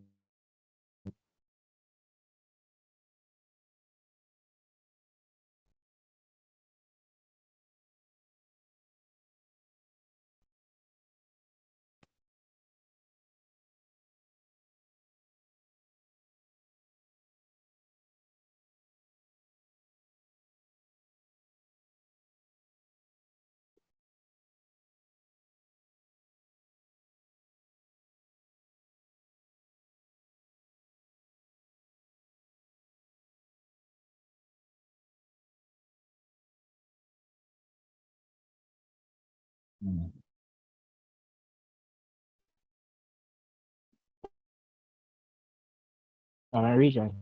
All right, rejoin.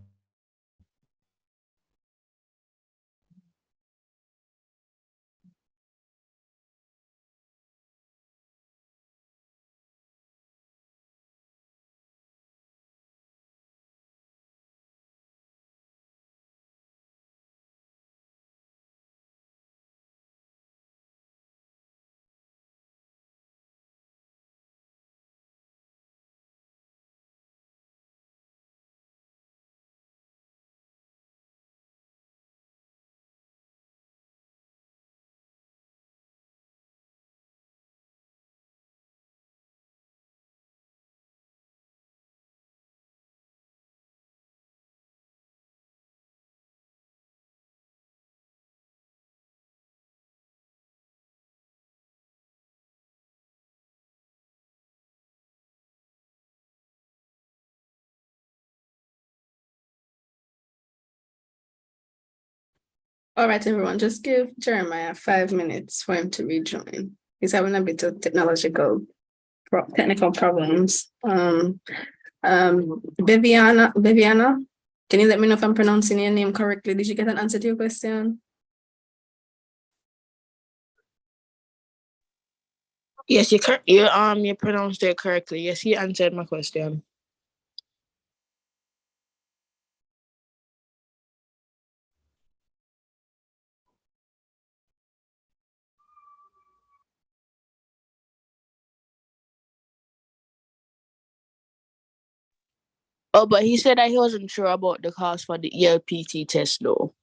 All right, everyone, just give Jeremiah 5 minutes for him to rejoin. He's having a bit of technical problems. Beviana, can you let me know if I'm pronouncing your name correctly? Did you get an answer to your question? Yes, you pronounced it correctly. Yes, he answered my question. Oh, but he said that he wasn't sure about the cost for the ELPT test, though.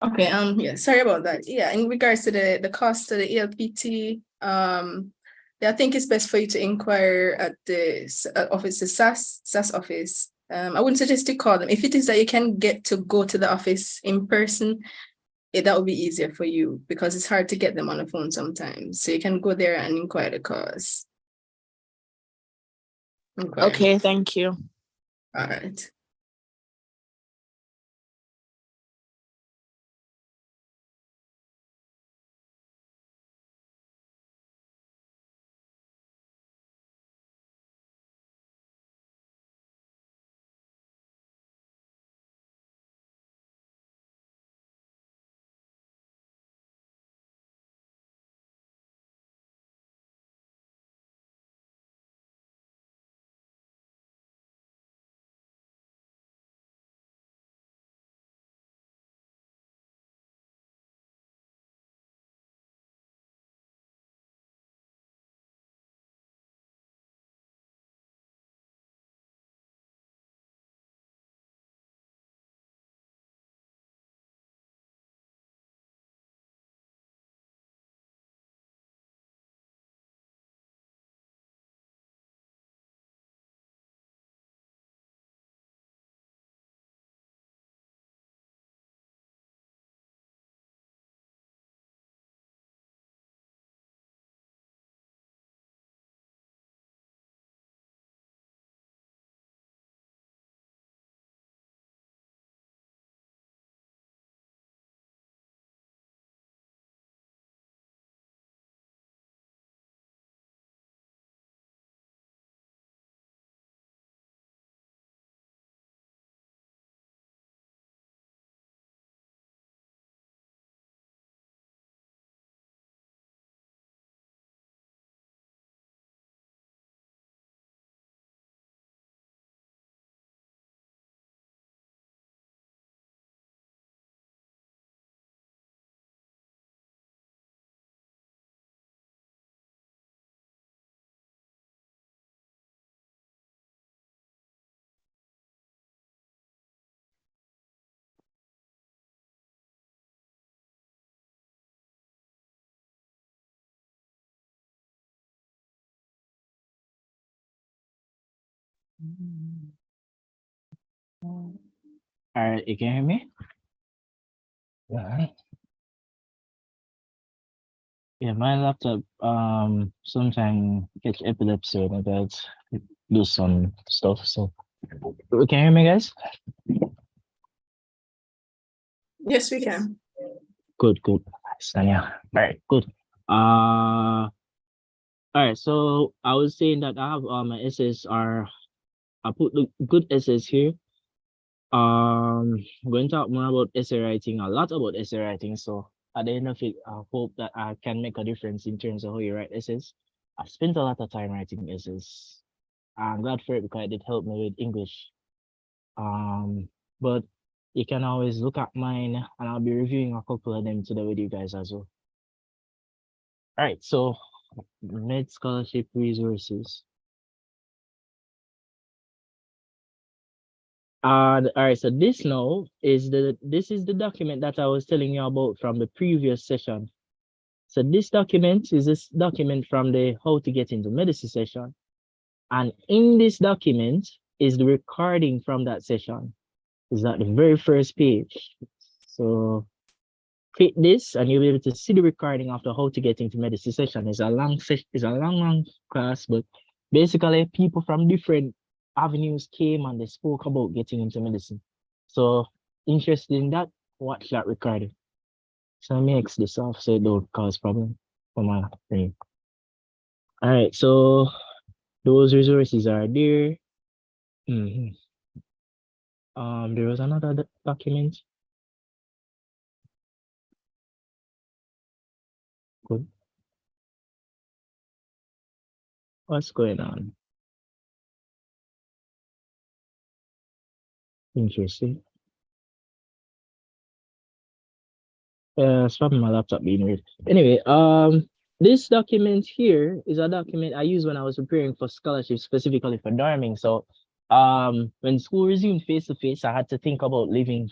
Okay, yeah, sorry about that. Yeah, in regards to the cost of the ELPT, yeah, I think it's best for you to inquire at the office, the SAS office. I wouldn't suggest to call them. If it is that you can get to go to the office in person, that would be easier for you because it's hard to get them on the phone sometimes. So you can go there and inquire the cost. Okay, thank you. All right. All right, you can hear me? Yeah. Yeah, my laptop sometimes gets epilepsy and that do some stuff. So can you hear me, guys? Yes, we can. Good. Sanya. All right, good. All right. So I was saying that I have my essays are I put the good essays here. I'm going to talk more about essay writing, a lot about essay writing. So at the end of it, I hope that I can make a difference in terms of how you write essays. I spent a lot of time writing essays. I'm glad for it because it did help me with English. But you can always look at mine and I'll be reviewing a couple of them today with you guys as well. All right, so Med Scholarship resources. All right, so this now is the document that I was telling you about from the previous session. So this document is this document from the how to get into medicine session. And in this document is the recording from that session. It's at the very first page. So click this and you'll be able to see the recording of the how to get into medicine session. It's a long class, but basically people from different avenues came and they spoke about getting into medicine. So interested in that, watch that recording. So let me X this off so it don't cause problem for my brain. All right, so those resources are there. There was another document. Good. What's going on? Interesting. It's probably my laptop being weird. Anyway, this document here is a document I used when I was preparing for scholarships, specifically for dorming. So, when school resumed face to face, I had to think about living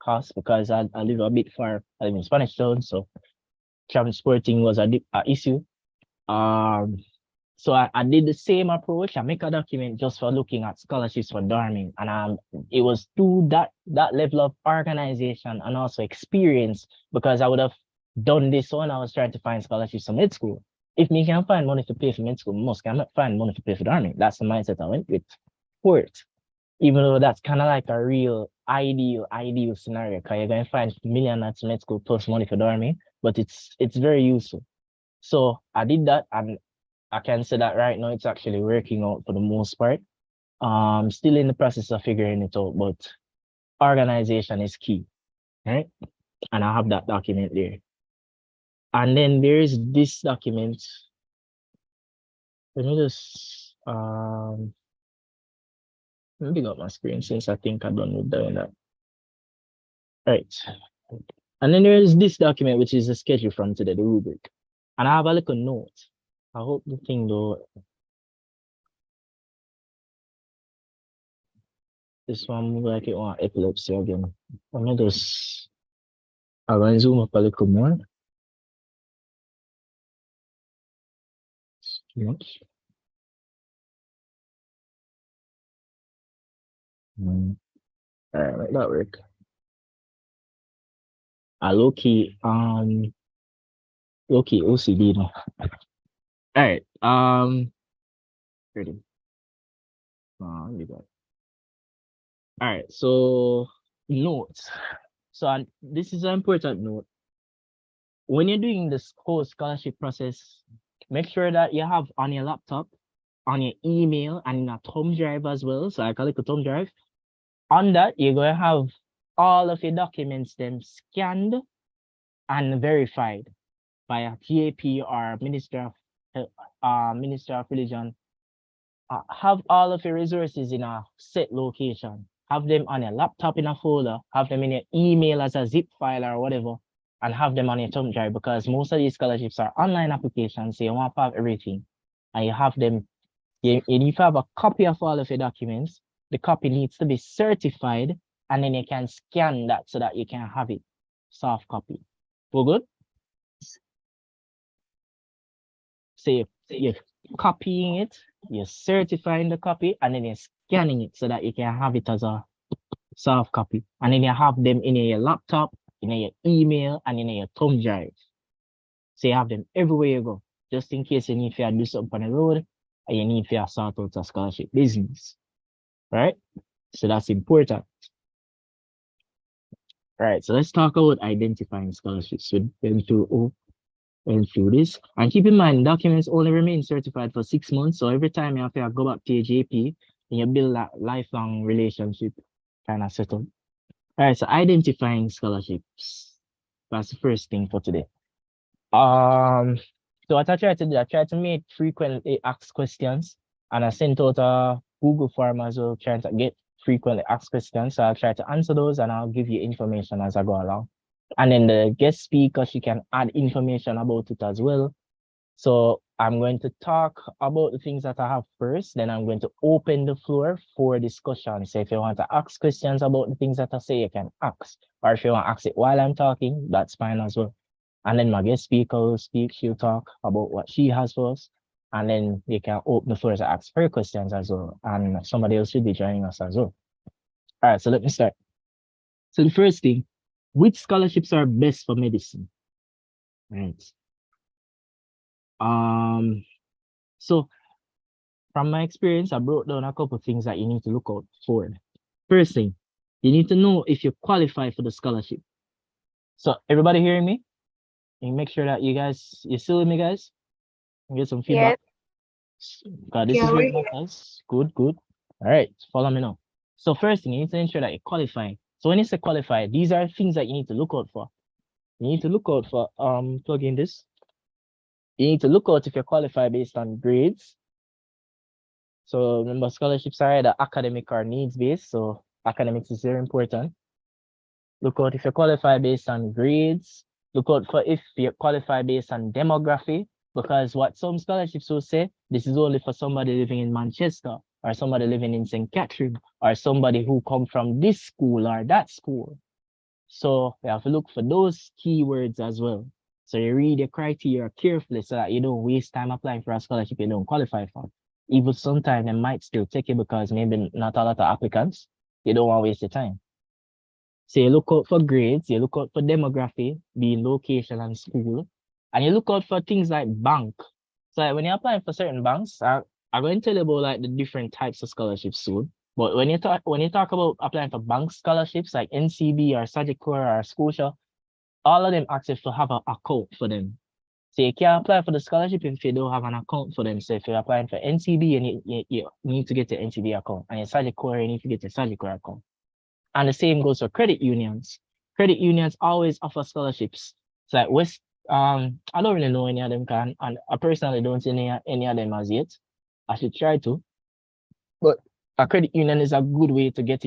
costs because I live a bit far. I live in Spanish Town, so transporting was a issue. So I did the same approach. I make a document just for looking at scholarships for dorming. And it was through that level of organization and also experience, because I would have done this when I was trying to find scholarships for mid school. If me can find money to pay for mid school, most cannot find money to pay for dorming. That's the mindset I went with for it. Even though that's kind of like a real ideal scenario, because you're going to find million at mid school plus money for dorming, but it's very useful. So I did that, and I can say that right now it's actually working out for the most part. Still in the process of figuring it out, but organization is key, right? And I have that document there. And then there's this document. Let me just let me pick up my screen since I think I don't know doing that. Right. And then there's this document, which is a schedule from today, the rubric. And I have a little note. I hope the thing though. This one move like it want epilepsy again. Let me just I'm gonna zoom up a little more. Too much. All right, make that work. Low key OCD now. All right, ready. Leave that. All right, so notes. So this is an important note. When you're doing this whole scholarship process, make sure that you have on your laptop, on your email, and in a thumb drive as well. So I call it a thumb drive. On that, you're going to have all of your documents then scanned and verified by a GAP or Minister of Religion. Have all of your resources in a set location. Have them on your laptop in a folder. Have them in your email as a zip file or whatever, and have them on your thumb drive, because most of these scholarships are online applications, so you want to have everything. And you have them, you need to have a copy of all of your documents. The copy needs to be certified, and then you can scan that so that you can have it, soft copy. We're good? So you're copying it, you're certifying the copy, and then you're scanning it so that you can have it as a soft copy. And then you have them in your laptop, in your email, and in your thumb drive. So you have them everywhere you go, just in case you need to do something on the road, and you need to sort out a scholarship business, right? So that's important. Right, so let's talk about identifying scholarships. We went through this. And keep in mind, documents only remain certified for 6 months. So every time you have to go back to your JP and you build that lifelong relationship kind of settled. All right, so identifying scholarships. That's the first thing for today. So what I tried to do, I tried to make frequently asked questions, and I sent out a Google form as well, trying to get frequently asked questions. So I'll try to answer those, and I'll give you information as I go along. And then the guest speaker, she can add information about it as well. So I'm going to talk about the things that I have first, then I'm going to open the floor for discussion. So if you want to ask questions about the things that I say, you can ask. Or if you want to ask it while I'm talking, that's fine as well. And then my guest speaker will speak, she'll talk about what she has for us. And then you can open the floor to ask her questions as well. And somebody else should be joining us as well. All right, so let me start. So the first thing, which scholarships are best for medicine? Right. So from my experience, I brought down a couple of things that you need to look out for. First thing, you need to know if you qualify for the scholarship. So everybody hearing me? You make sure that you still with me, guys? Get some feedback. Yes. God, this is where it matters. Good. All right, follow me now. So first thing, you need to ensure that you qualify. So when you say qualify, these are things that you need to look out for. You need to look out for, plug in this. You need to look out if you qualify based on grades. So remember, scholarships are either academic or needs based. So academics is very important. Look out if you qualify based on grades. Look out for if you qualify based on demography, because what some scholarships will say, this is only for somebody living in Manchester or somebody living in St. Catherine or somebody who come from this school or that school. So you have to look for those keywords as well. So you read the criteria carefully so that you don't waste time applying for a scholarship you don't qualify for. Even sometimes they might still take it because maybe not a lot of applicants. You don't want to waste your time. So you look out for grades, you look out for demography, being location and school, and you look out for things like bank. So like when you're applying for certain banks, I'm going to tell you about like the different types of scholarships soon. But when you talk about applying for bank scholarships like NCB or Sagicor or Scotia, all of them ask you to have an account for them. So you can't apply for the scholarship if you don't have an account for them. So if you're applying for NCB, you need to get the NCB account, and your Sagicor, you need to get the Sagicor account. And the same goes for credit unions. Credit unions always offer scholarships. So like West, I don't really know any of them and I personally don't see any of them as yet. I should try to. But a credit union is a good way to get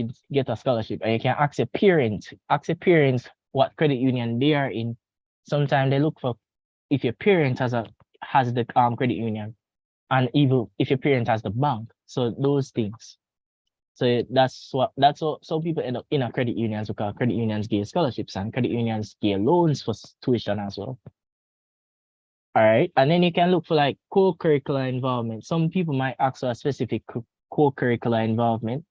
a scholarship. And you can ask your parents what credit union they are in. Sometimes they look for if your parent has the credit union, and even if your parent has the bank. So those things. So that's what some people end up in a credit unions, because credit unions give scholarships and credit unions give loans for tuition as well. All right, and then you can look for like co-curricular involvement. Some people might ask for a specific co-curricular involvement.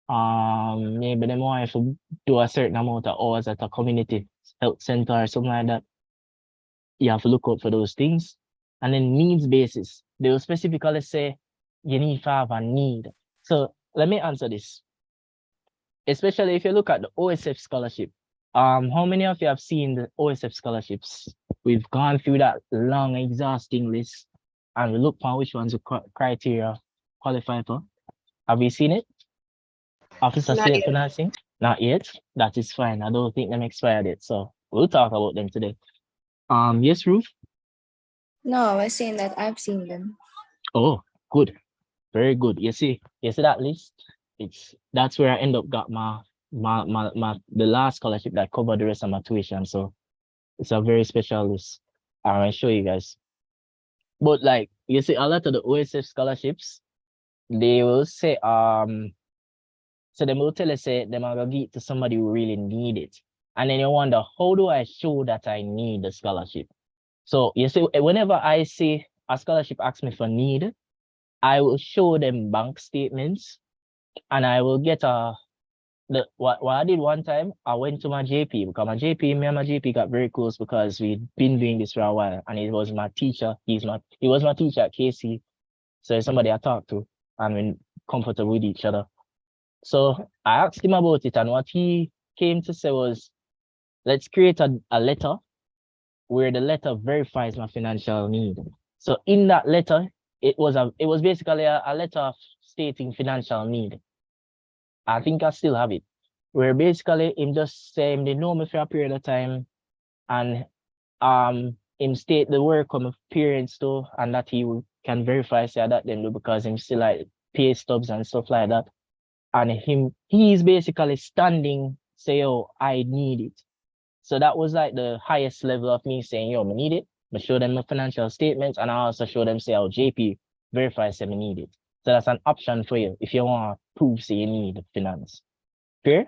Maybe they want to do a certain amount of hours at a community health center or something like that. You have to look out for those things. And then needs basis, they will specifically say you need to have a need. So let me answer this. Especially if you look at the OSF scholarship. How many of you have seen the OSF scholarships? We've gone through that long, exhausting list, and we look for which ones the criteria qualify for. Have you seen it? Officer State Financing? Not yet. That is fine. I don't think them expired yet, so we'll talk about them today. Yes, Ruth? No, I was saying that I've seen them. Oh, good. Very good. You see that list? That's where I end up got my the last scholarship that covered the rest of my tuition. So it's a very special list. I'll show you guys. But like you see, a lot of the OSF scholarships, they will say so they will tell us say they are gonna give it to somebody who really need it. And then you wonder, how do I show that I need the scholarship? So you see, whenever I see a scholarship asks me for need, I will show them bank statements, and I will get what I did one time, I went to my JP, because me and my JP got very close because we'd been doing this for a while, and it was my teacher. He was my teacher at KC. So it's somebody I talked to, and we're comfortable with each other. So I asked him about it, and what he came to say was, let's create a letter where the letter verifies my financial need. So in that letter, it was basically a letter stating financial need. I think I still have it. Where basically him just saying they know me for a period of time, and him state the work of my parents too, and that he can verify say that them do, because him still like pay stubs and stuff like that. And he's basically standing say, oh, I need it. So that was like the highest level of me saying, yo, I need it. I show them my financial statements, and I also show them say, oh, JP verifies say I need it. So that's an option for you if you want to prove say you need finance. Fair?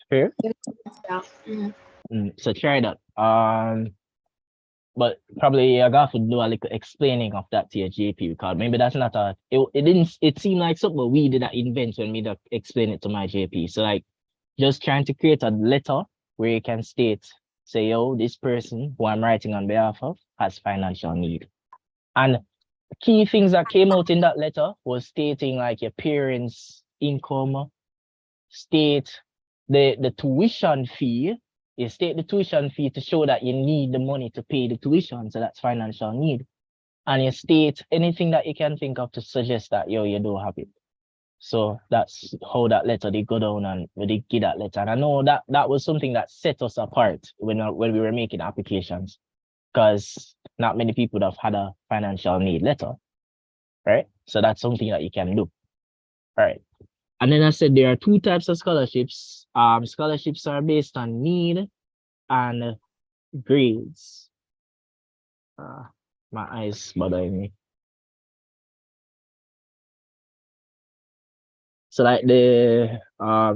Fair? Yeah. So try that. But probably I got to do a little explaining of that to your JP, because maybe that's not it seemed like something we did that invent when we explain it to my JP. So like just trying to create a letter where you can state, say, yo, this person who I'm writing on behalf of has financial need. And key things that came out in that letter was stating like your parents' income, state the tuition fee. You state the tuition fee to show that you need the money to pay the tuition, so that's financial need. and you state anything that you can think of to suggest that you don't have it. So that's how that letter did go down and we did get that letter. And I know that that was something that set us apart when we were making applications, because not many people would have had a financial need letter, right? So that's something that you can do. All right. And then I said there are two types of scholarships. Scholarships are based on need and grades. My eyes bothering me. So like the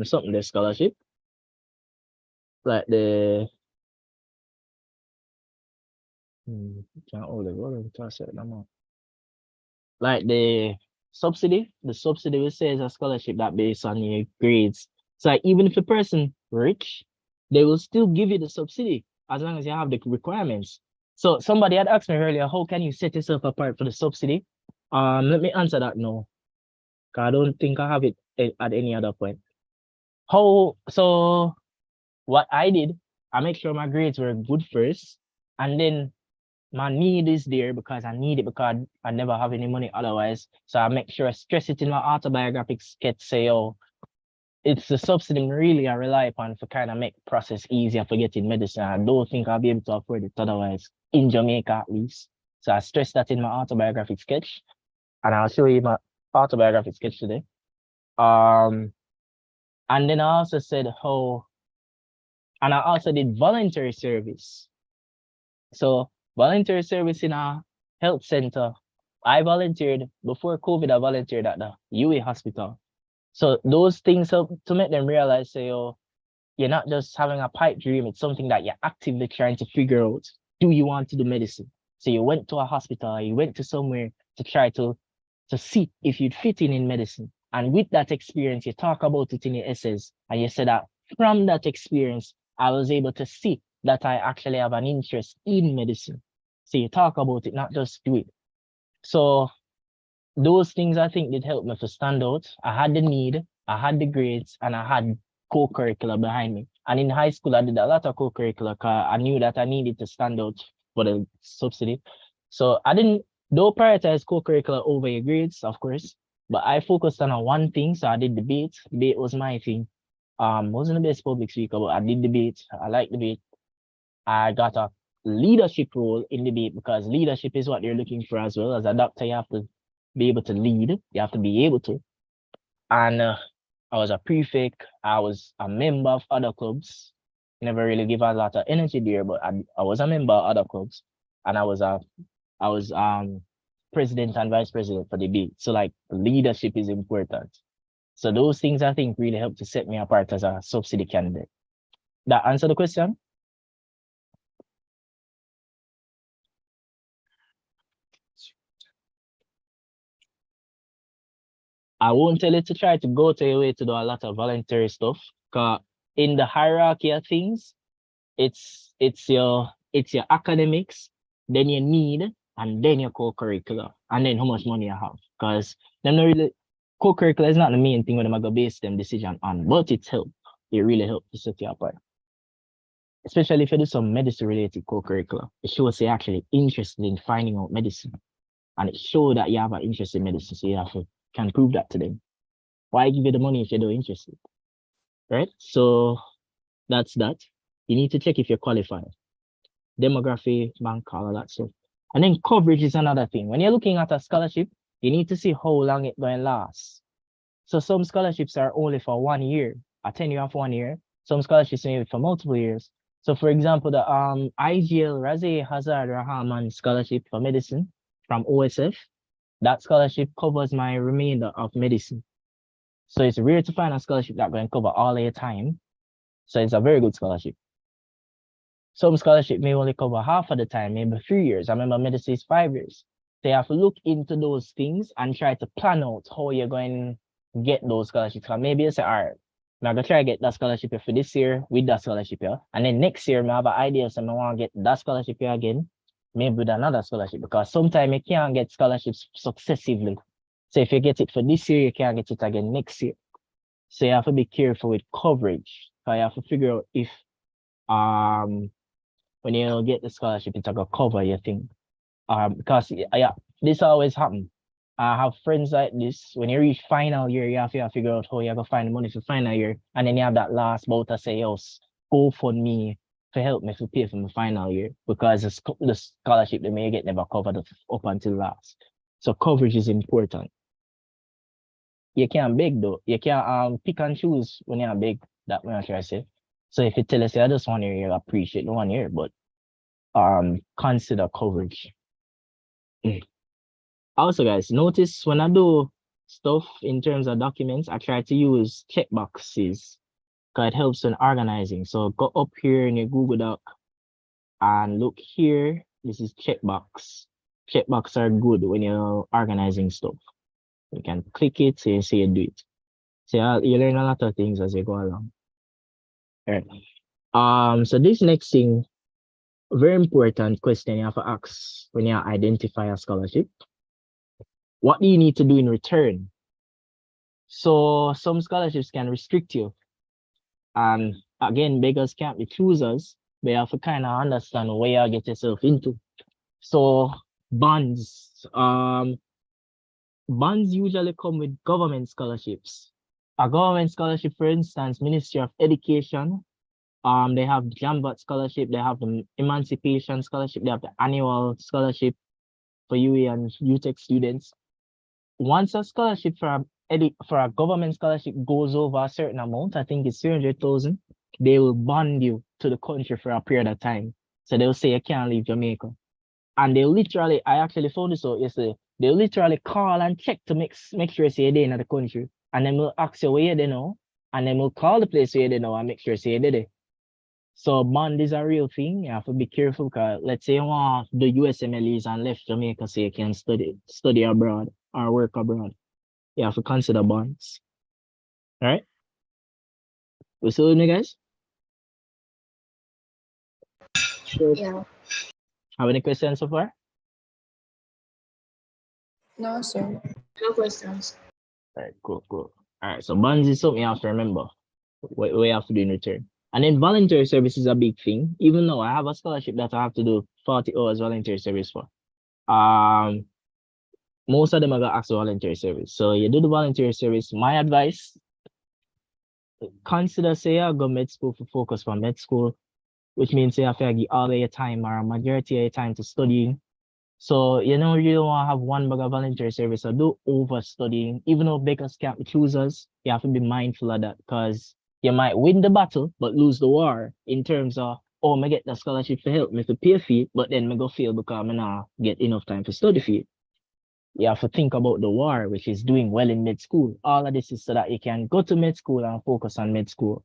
something the scholarship, like the can't hold it, what am I saying now? Like the subsidy we say is a scholarship that based on your grades. So like, even if a person rich, they will still give you the subsidy as long as you have the requirements. So somebody had asked me earlier, how can you set yourself apart for the subsidy? Let me answer that now, because I don't think I have it at any other point. So what I did, I make sure my grades were good first, and then my need is there because I need it because I never have any money otherwise. So I make sure I stress it in my autobiographic sketch, say, oh, it's the subsidy really I rely upon for kind of make process easier for getting medicine. I don't think I'll be able to afford it otherwise, in Jamaica at least. So I stress that in my autobiographic sketch, and I'll show you my autobiographic sketch today. And then I also said and I also did voluntary service. So voluntary service in a health center. I volunteered before COVID. I volunteered at the UA hospital. So those things help to make them realize, say, oh, you're not just having a pipe dream. It's something that you're actively trying to figure out. Do you want to do medicine? So you went to a hospital, you went to somewhere to try to see if you'd fit in medicine. And with that experience, you talk about it in your essays, and you say that from that experience, I was able to see that I actually have an interest in medicine. So you talk about it, not just do it. So those things I think did help me to stand out. I had the need, I had the grades, and I had co-curricular behind me. And in high school, I did a lot of co-curricular because I knew that I needed to stand out for the subsidy. So I didn't prioritize co-curricular over your grades, of course, but I focused on one thing. So I did debate. Debate was my thing. Wasn't the best public speaker, but I did debate. I like debate. I got a leadership role in debate because leadership is what they're looking for as well. As a doctor, you have to be able to lead. You have to be able to. And I was a prefect. I was a member of other clubs. Never really give a lot of energy there, but I was a member of other clubs, and I was president and vice president for debate. So like leadership is important. So those things I think really helped to set me apart as a subsidy candidate. That answer the question? I won't tell you to try to go to your way to do a lot of voluntary stuff, because in the hierarchy of things, it's your academics, then your need, and then your co-curricular, and then how much money you have. Because them not really co-curricular is not the main thing when I'm gonna base them decision on, but it's help. It really helps to set you apart. Especially if you do some medicine related co-curricular. It shows you're actually interested in finding out medicine. And it shows that you have an interest in medicine. So you have to can prove that to them. Why give you the money if you're not interested? Right? So that's that. You need to check if you're qualified. Demography, bank, all of that stuff. And then coverage is another thing. When you're looking at a scholarship, you need to see how long it's going to last. So some scholarships are only for 1 year, a tenure of 1 year. Some scholarships may be for multiple years. So for example, the IGL Razi Hazard Rahman scholarship for medicine from OSF, that scholarship covers my remainder of medicine. So it's rare to find a scholarship that can cover all of your time. So it's a very good scholarship. Some scholarship may only cover half of the time, maybe 3 years. I remember medicine is 5 years. So you have to look into those things and try to plan out how you're going to get those scholarships. Because maybe you say, all right, I'm going to try to get that scholarship here for this year with that scholarship here. And then next year, I have an idea, so I want to get that scholarship here again, maybe with another scholarship. Because sometimes you can't get scholarships successively. So if you get it for this year, you can't get it again next year. So you have to be careful with coverage. So you have to figure out if when you get the scholarship, it's going to cover your thing. Because yeah, this always happen. I have friends like this. When you reach final year, you have to figure out how you're gonna find the money for final year, and then you have that last bout to say, "Yo, go for me to help me to pay for my final year," because the scholarship they may get never covered up until last. So coverage is important. You can't beg though. You can't pick and choose when you're big. That what I'm trying to say. So if you tell us, I just 1 year, you appreciate the 1 year, but consider coverage. Also, guys, notice when I do stuff in terms of documents, I try to use checkboxes because it helps when organizing. So go up here in your Google Doc and look here. This is checkbox. Checkbox are good when you're organizing stuff. You can click it, so you say you do it. So you learn a lot of things as you go along. All right. So this next thing, very important question you have to ask when you identify a scholarship. What do you need to do in return? So some scholarships can restrict you. And again, beggars can't be choosers. But you have to kind of understand where you get yourself into. So bonds. Bonds usually come with government scholarships. A government scholarship, for instance, Ministry of Education, they have JAMBOT scholarship, they have the Emancipation scholarship, they have the annual scholarship for UA and UTech students. Once a scholarship for a government scholarship goes over a certain amount, I think it's 300,000, they will bond you to the country for a period of time. So they'll say you can't leave Jamaica. And they literally, I actually found this out yesterday, they literally call and check to make sure you're there in the country. And then we'll ask you where they know, and then we'll call the place where they know and make sure you're there. So bond is a real thing. You have to be careful because let's say you want the USMLEs and left Jamaica so you can study abroad or work abroad. You have to consider bonds. All right. We still with me, guys? Yeah. Have any questions so far? No, sir. No questions. All right, cool. All right, so bonds is something you have to remember. What you have to do in return. And then voluntary service is a big thing. Even though I have a scholarship that I have to do 40 hours voluntary service for. Most of them are gonna ask for voluntary service. So you do the voluntary service. My advice, consider say you go med school for focus for med school, which means you have to give all of your time or a majority of your time to studying. So you don't want to have one bag of voluntary service, so do over studying. Even though beggars can't be choosers, you have to be mindful of that because you might win the battle but lose the war in terms of, oh, I get the scholarship to help me to pay for it, but then I go fail because I not get enough time to study for it. You have to think about the war, which is doing well in med school. All of this is so that you can go to med school and focus on med school.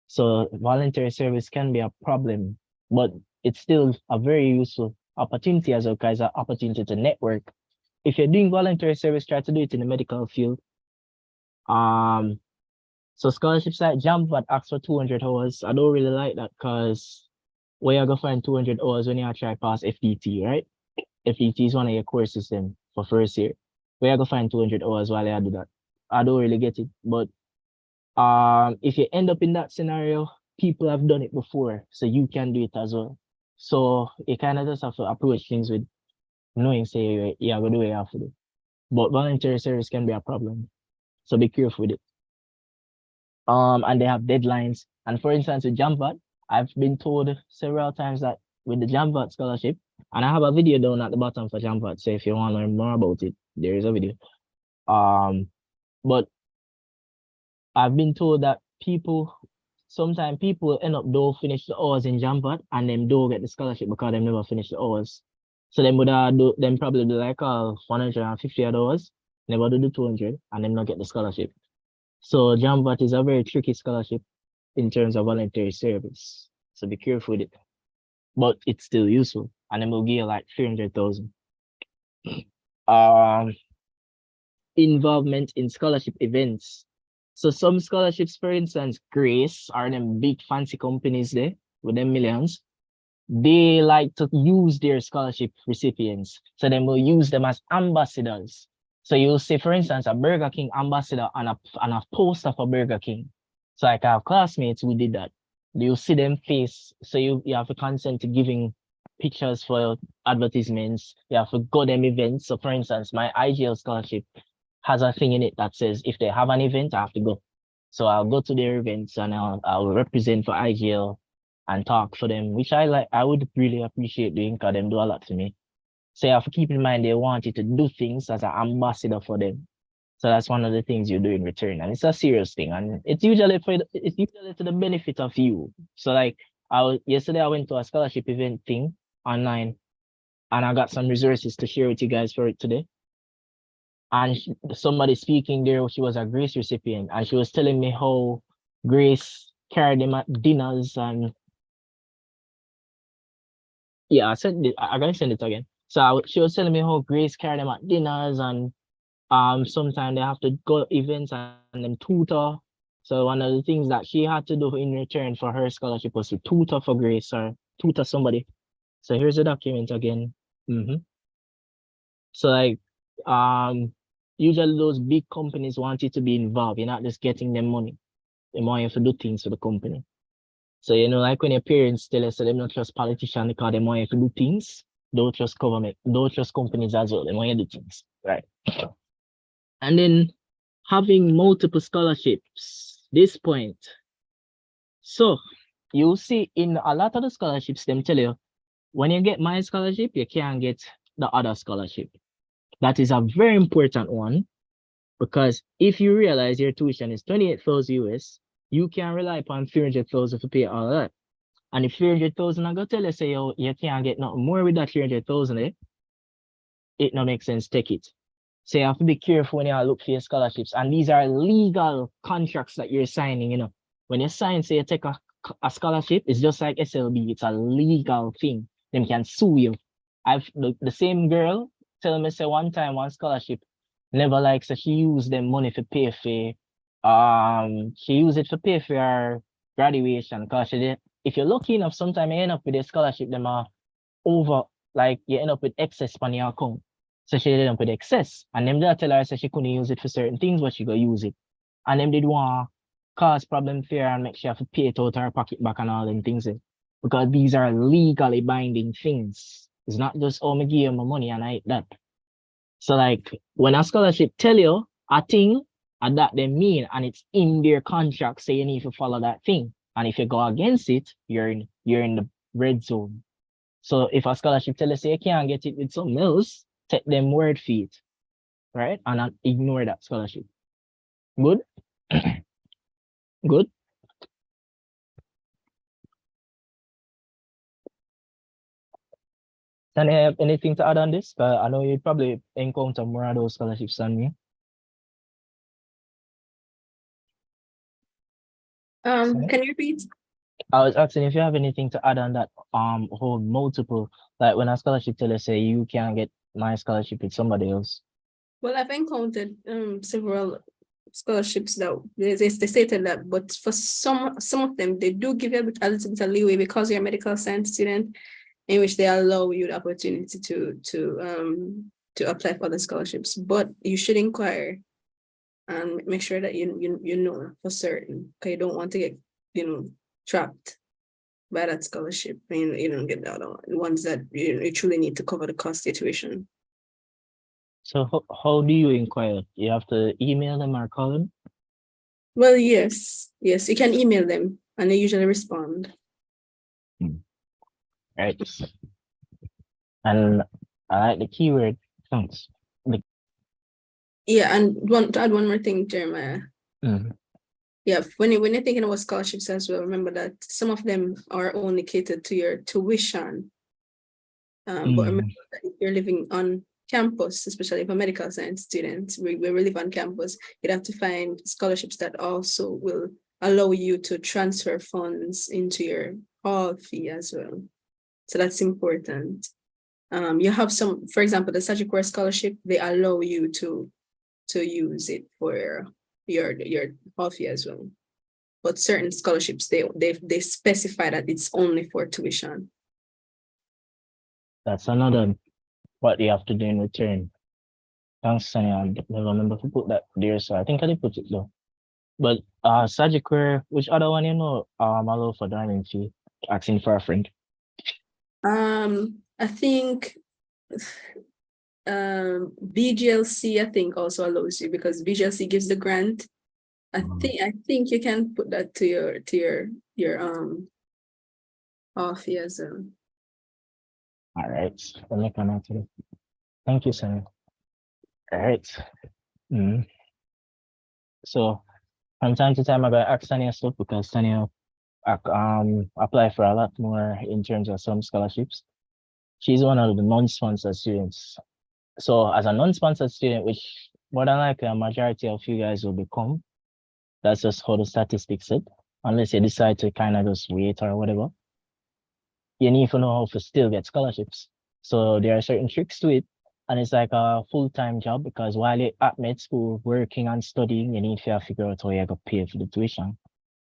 So voluntary service can be a problem, but it's still a very useful opportunity as well, guys, an opportunity to network. If you're doing voluntary service, try to do it in the medical field. So scholarships like JAMBOT ask for 200 hours. I don't really like that because where you gonna find 200 hours when you try pass FDT, right? FDT is one of your core system for first year. Where you gonna find 200 hours while I do that? I don't really get it. But if you end up in that scenario, people have done it before, so you can do it as well. So you kind of just have to approach things with knowing, say, yeah, go do what you have to do. But voluntary service can be a problem, so be careful with it. And they have deadlines. And for instance, with JAMBOT, I've been told several times that with the JAMBOT scholarship, and I have a video down at the bottom for JAMBOT, so if you want to learn more about it, there is a video. But I've been told that sometimes people end up don't finish the hours in JAMBOT and them don't get the scholarship because they never finish the hours. So them would them probably do like 150 hours, never do the 200, and them not get the scholarship. So JAMBOT is a very tricky scholarship in terms of voluntary service. So be careful with it. But it's still useful. And then we'll give you like 300,000. Involvement in scholarship events. So some scholarships, for instance, Grace are them big fancy companies there with them millions. They like to use their scholarship recipients. So then we'll use them as ambassadors. So you'll see, for instance, a Burger King ambassador and a poster for Burger King. So like I have classmates who did that. You'll see them face, so you have to consent to giving pictures for advertisements. You have to go them events. So for instance, my IGL scholarship has a thing in it that says if they have an event, I have to go. So I'll go to their events and I'll represent for IGL and talk for them, which I like. I would really appreciate doing because them do a lot for me. So you have to keep in mind they want you to do things as an ambassador for them. So that's one of the things you do in return, and it's a serious thing, and it's usually to the benefit of you. So like yesterday I went to a scholarship event thing online, and I got some resources to share with you guys for it today. And somebody speaking there, she was a Grace recipient, and she was telling me how Grace carried them at dinners and yeah, I gotta send it again. So she was telling me how Grace carried them at dinners and sometimes they have to go events and them tutor. So one of the things that she had to do in return for her scholarship was to tutor for Grace or tutor somebody. So here's the document again. So like usually those big companies want you to be involved. You're not just getting them money. They want you to do things for the company. So you know, like when your parents tell us that they're not just politicians because they want you to do things, don't trust government, don't trust companies as well. They want you to do things. Right. And then having multiple scholarships, this point. So you see in a lot of the scholarships, them tell you, when you get my scholarship, you can't get the other scholarship. That is a very important one because if you realize your tuition is 28,000 US, you can rely upon 300,000 to pay all of that. And if 300,000, I go tell you, say, you can't get nothing more with that 300,000, it no make sense, take it. So you have to be careful when you look for your scholarships. And these are legal contracts that you're signing, you know. When you sign, say you take a scholarship, it's just like SLB, it's a legal thing. Them can sue you. The same girl tell me, say one time, one scholarship, never like, so she used them money for pay for, she used it for pay for her graduation. Cause she did, if you're lucky enough, sometimes you end up with a scholarship, them are over, like you end up with excess on your account. So she ended up with excess. And them did tell her so she couldn't use it for certain things, but she go use it. And them did want cause problem for her and make sure have to pay it out her pocket back and all them things. Because these are legally binding things. It's not just, oh, me give you my money and I eat that. So like when a scholarship tell you a thing and that they mean and it's in their contract, say you need to follow that thing. And if you go against it, you're in the red zone. So if a scholarship tell you say you can't get it with something else, take them word for it, right? And not ignore that scholarship. Good? Good? Can I have anything to add on this? I know you probably encounter more of those scholarships than me. Can you repeat? I was asking if you have anything to add on that whole multiple, like when a scholarship tell you say you can't get my scholarship with somebody else. Well, I've encountered several scholarships that they stated that, but for some of them, they do give you a little bit of leeway because you're a medical science student, in which they allow you the opportunity to apply for the scholarships. But you should inquire and make sure that you know for certain, because you don't want to get trapped by that scholarship and you don't get the other ones that you truly need to cover the cost of tuition. So how do you inquire? You have to email them or call them? Well, yes, you can email them and they usually respond. Right. And I like the keyword, thanks. Yeah, and to add one more thing, Jeremiah. Yeah, when you're thinking about scholarships as well, remember that some of them are only catered to your tuition. But remember that if you're living on campus, especially for medical science students, where we live on campus, you'd have to find scholarships that also will allow you to transfer funds into your hall fee as well. So that's important. You have some, for example, the Sagicor scholarship, they allow you to use it for your hall fee as well. But certain scholarships, they specify that it's only for tuition. That's another what you have to do in return. Thanks, Sunny. I never remember to put that there, so I think I did put it though. But Sagicor, which other one you know? Allow for dining fee, asking for a friend. I think BGLC I think also allows you because BGLC gives the grant. I think you can put that to your off as well. All right. Let me come out to it. Thank you, sir. All right. So from time to time I gotta ask Tanya stuff because Tanya apply for a lot more in terms of some scholarships. She's one of the non-sponsored students. So as a non-sponsored student, which more than likely a majority of you guys will become, that's just how the statistics said, unless you decide to kind of just wait or whatever. You need to know how to still get scholarships. So there are certain tricks to it. And it's like a full-time job because while you're at med school working and studying, you need to figure out how you're going to pay for the tuition.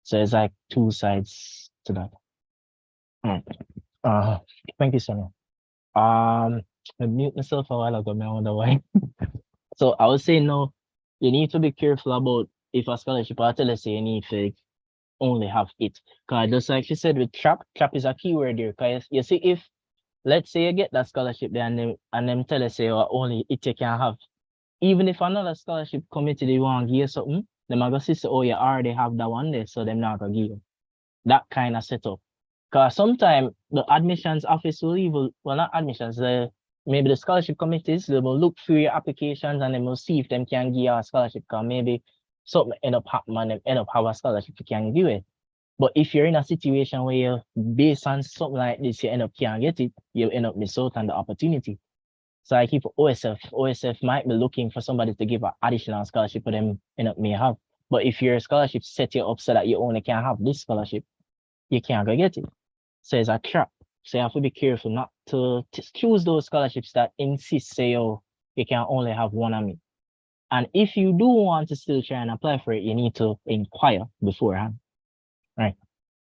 So it's like two sides to that. Thank you, Sonia. I mute myself a while ago, I wonder why. So I was saying no, you need to be careful about if a scholarship or tell us you need to only have it. Cause just like you said with trap is a keyword here. Cause you see if let's say you get that scholarship there and them tell us you only it you can have. Even if another scholarship committee they want to give you something, them are gonna say, oh, you already have that one there, so them not gonna give you. That kind of setup. Because sometimes the admissions office will even, well, not admissions, maybe the scholarship committees, they will look through your applications and they will see if them can give you a scholarship. Because maybe something end up happening and them end up have a scholarship you can give it. But if you're in a situation where you're based on something like this, you end up can't get it, you end up miss out on the opportunity. So I keep OSF might be looking for somebody to give an additional scholarship for them end up may have. But if your scholarship set you up so that you only can have this scholarship, you can't go get it. So it's a trap. So you have to be careful not to choose those scholarships that insist, say, oh, you can only have one of me. And if you do want to still try and apply for it, you need to inquire beforehand. Right.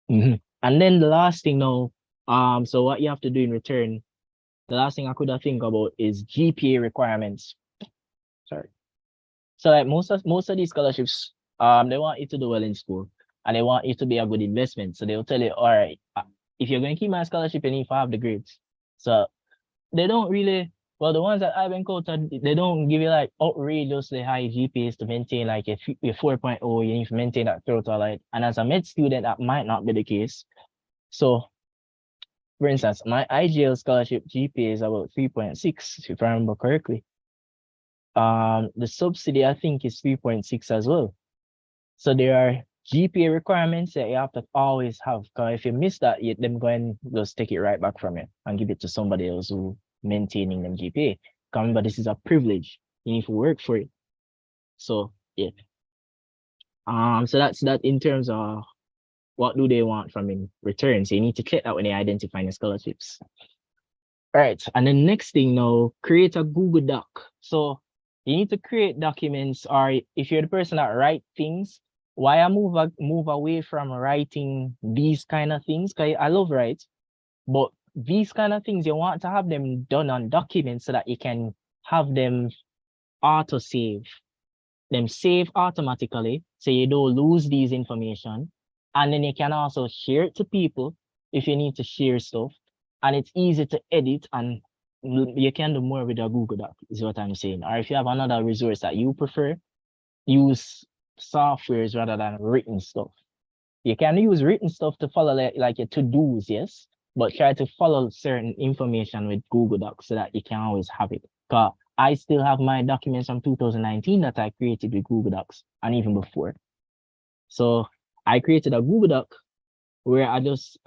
And then the last thing now, so what you have to do in return, the last thing I could think about is GPA requirements. Sorry. So like most of these scholarships, they want you to do well in school and they want you to be a good investment. So they'll tell you, all right, if you're going to keep my scholarship, you need to have the grades. So they don't really, well, the ones that I've encountered, they don't give you like outrageously high GPAs to maintain like if you're 4.0, you need to maintain that throughout all life. And as a med student, that might not be the case. So for instance, my IGL scholarship GPA is about 3.6, if I remember correctly. The subsidy, I think, is 3.6 as well. So there are GPA requirements that you have to always have. Because if you miss that, them going to just take it right back from you and give it to somebody else who maintaining them GPA. Remember, this is a privilege. You need to work for it. So yeah. So that's that in terms of what do they want from in return. So you need to check that when you identify your scholarships. All right, and the next thing now, create a Google Doc. So you need to create documents, or if you're the person that write things, why I move away from writing these kind of things? Because I love write, but these kind of things you want to have them done on documents so that you can have them auto save. Them save automatically so you don't lose these information. And then you can also share it to people if you need to share stuff. And it's easy to edit and you can do more with a Google Doc, is what I'm saying. Or if you have another resource that you prefer, use softwares rather than written stuff. You can use written stuff to follow like your to-dos, yes, but try to follow certain information with Google Docs so that you can always have it. Because I still have my documents from 2019 that I created with Google Docs and even before. So I created a Google Doc where I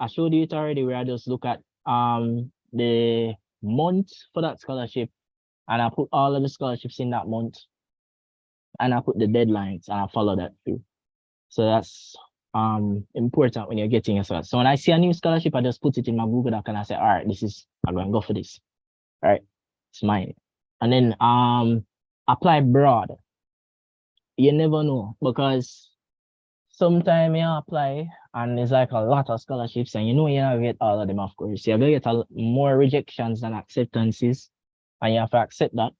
showed you it already, where I just look at the month for that scholarship and I put all of the scholarships in that month and I put the deadlines and I follow that through. So that's important when you're getting a scholarship. So when I see a new scholarship, I just put it in my Google Doc and I say, all right, I'm going to go for this. All right, it's mine. And then apply broad. You never know because sometimes you apply and there's like a lot of scholarships and you know you're not get all of them, of course. You're going to get more rejections than acceptances and you have to accept that.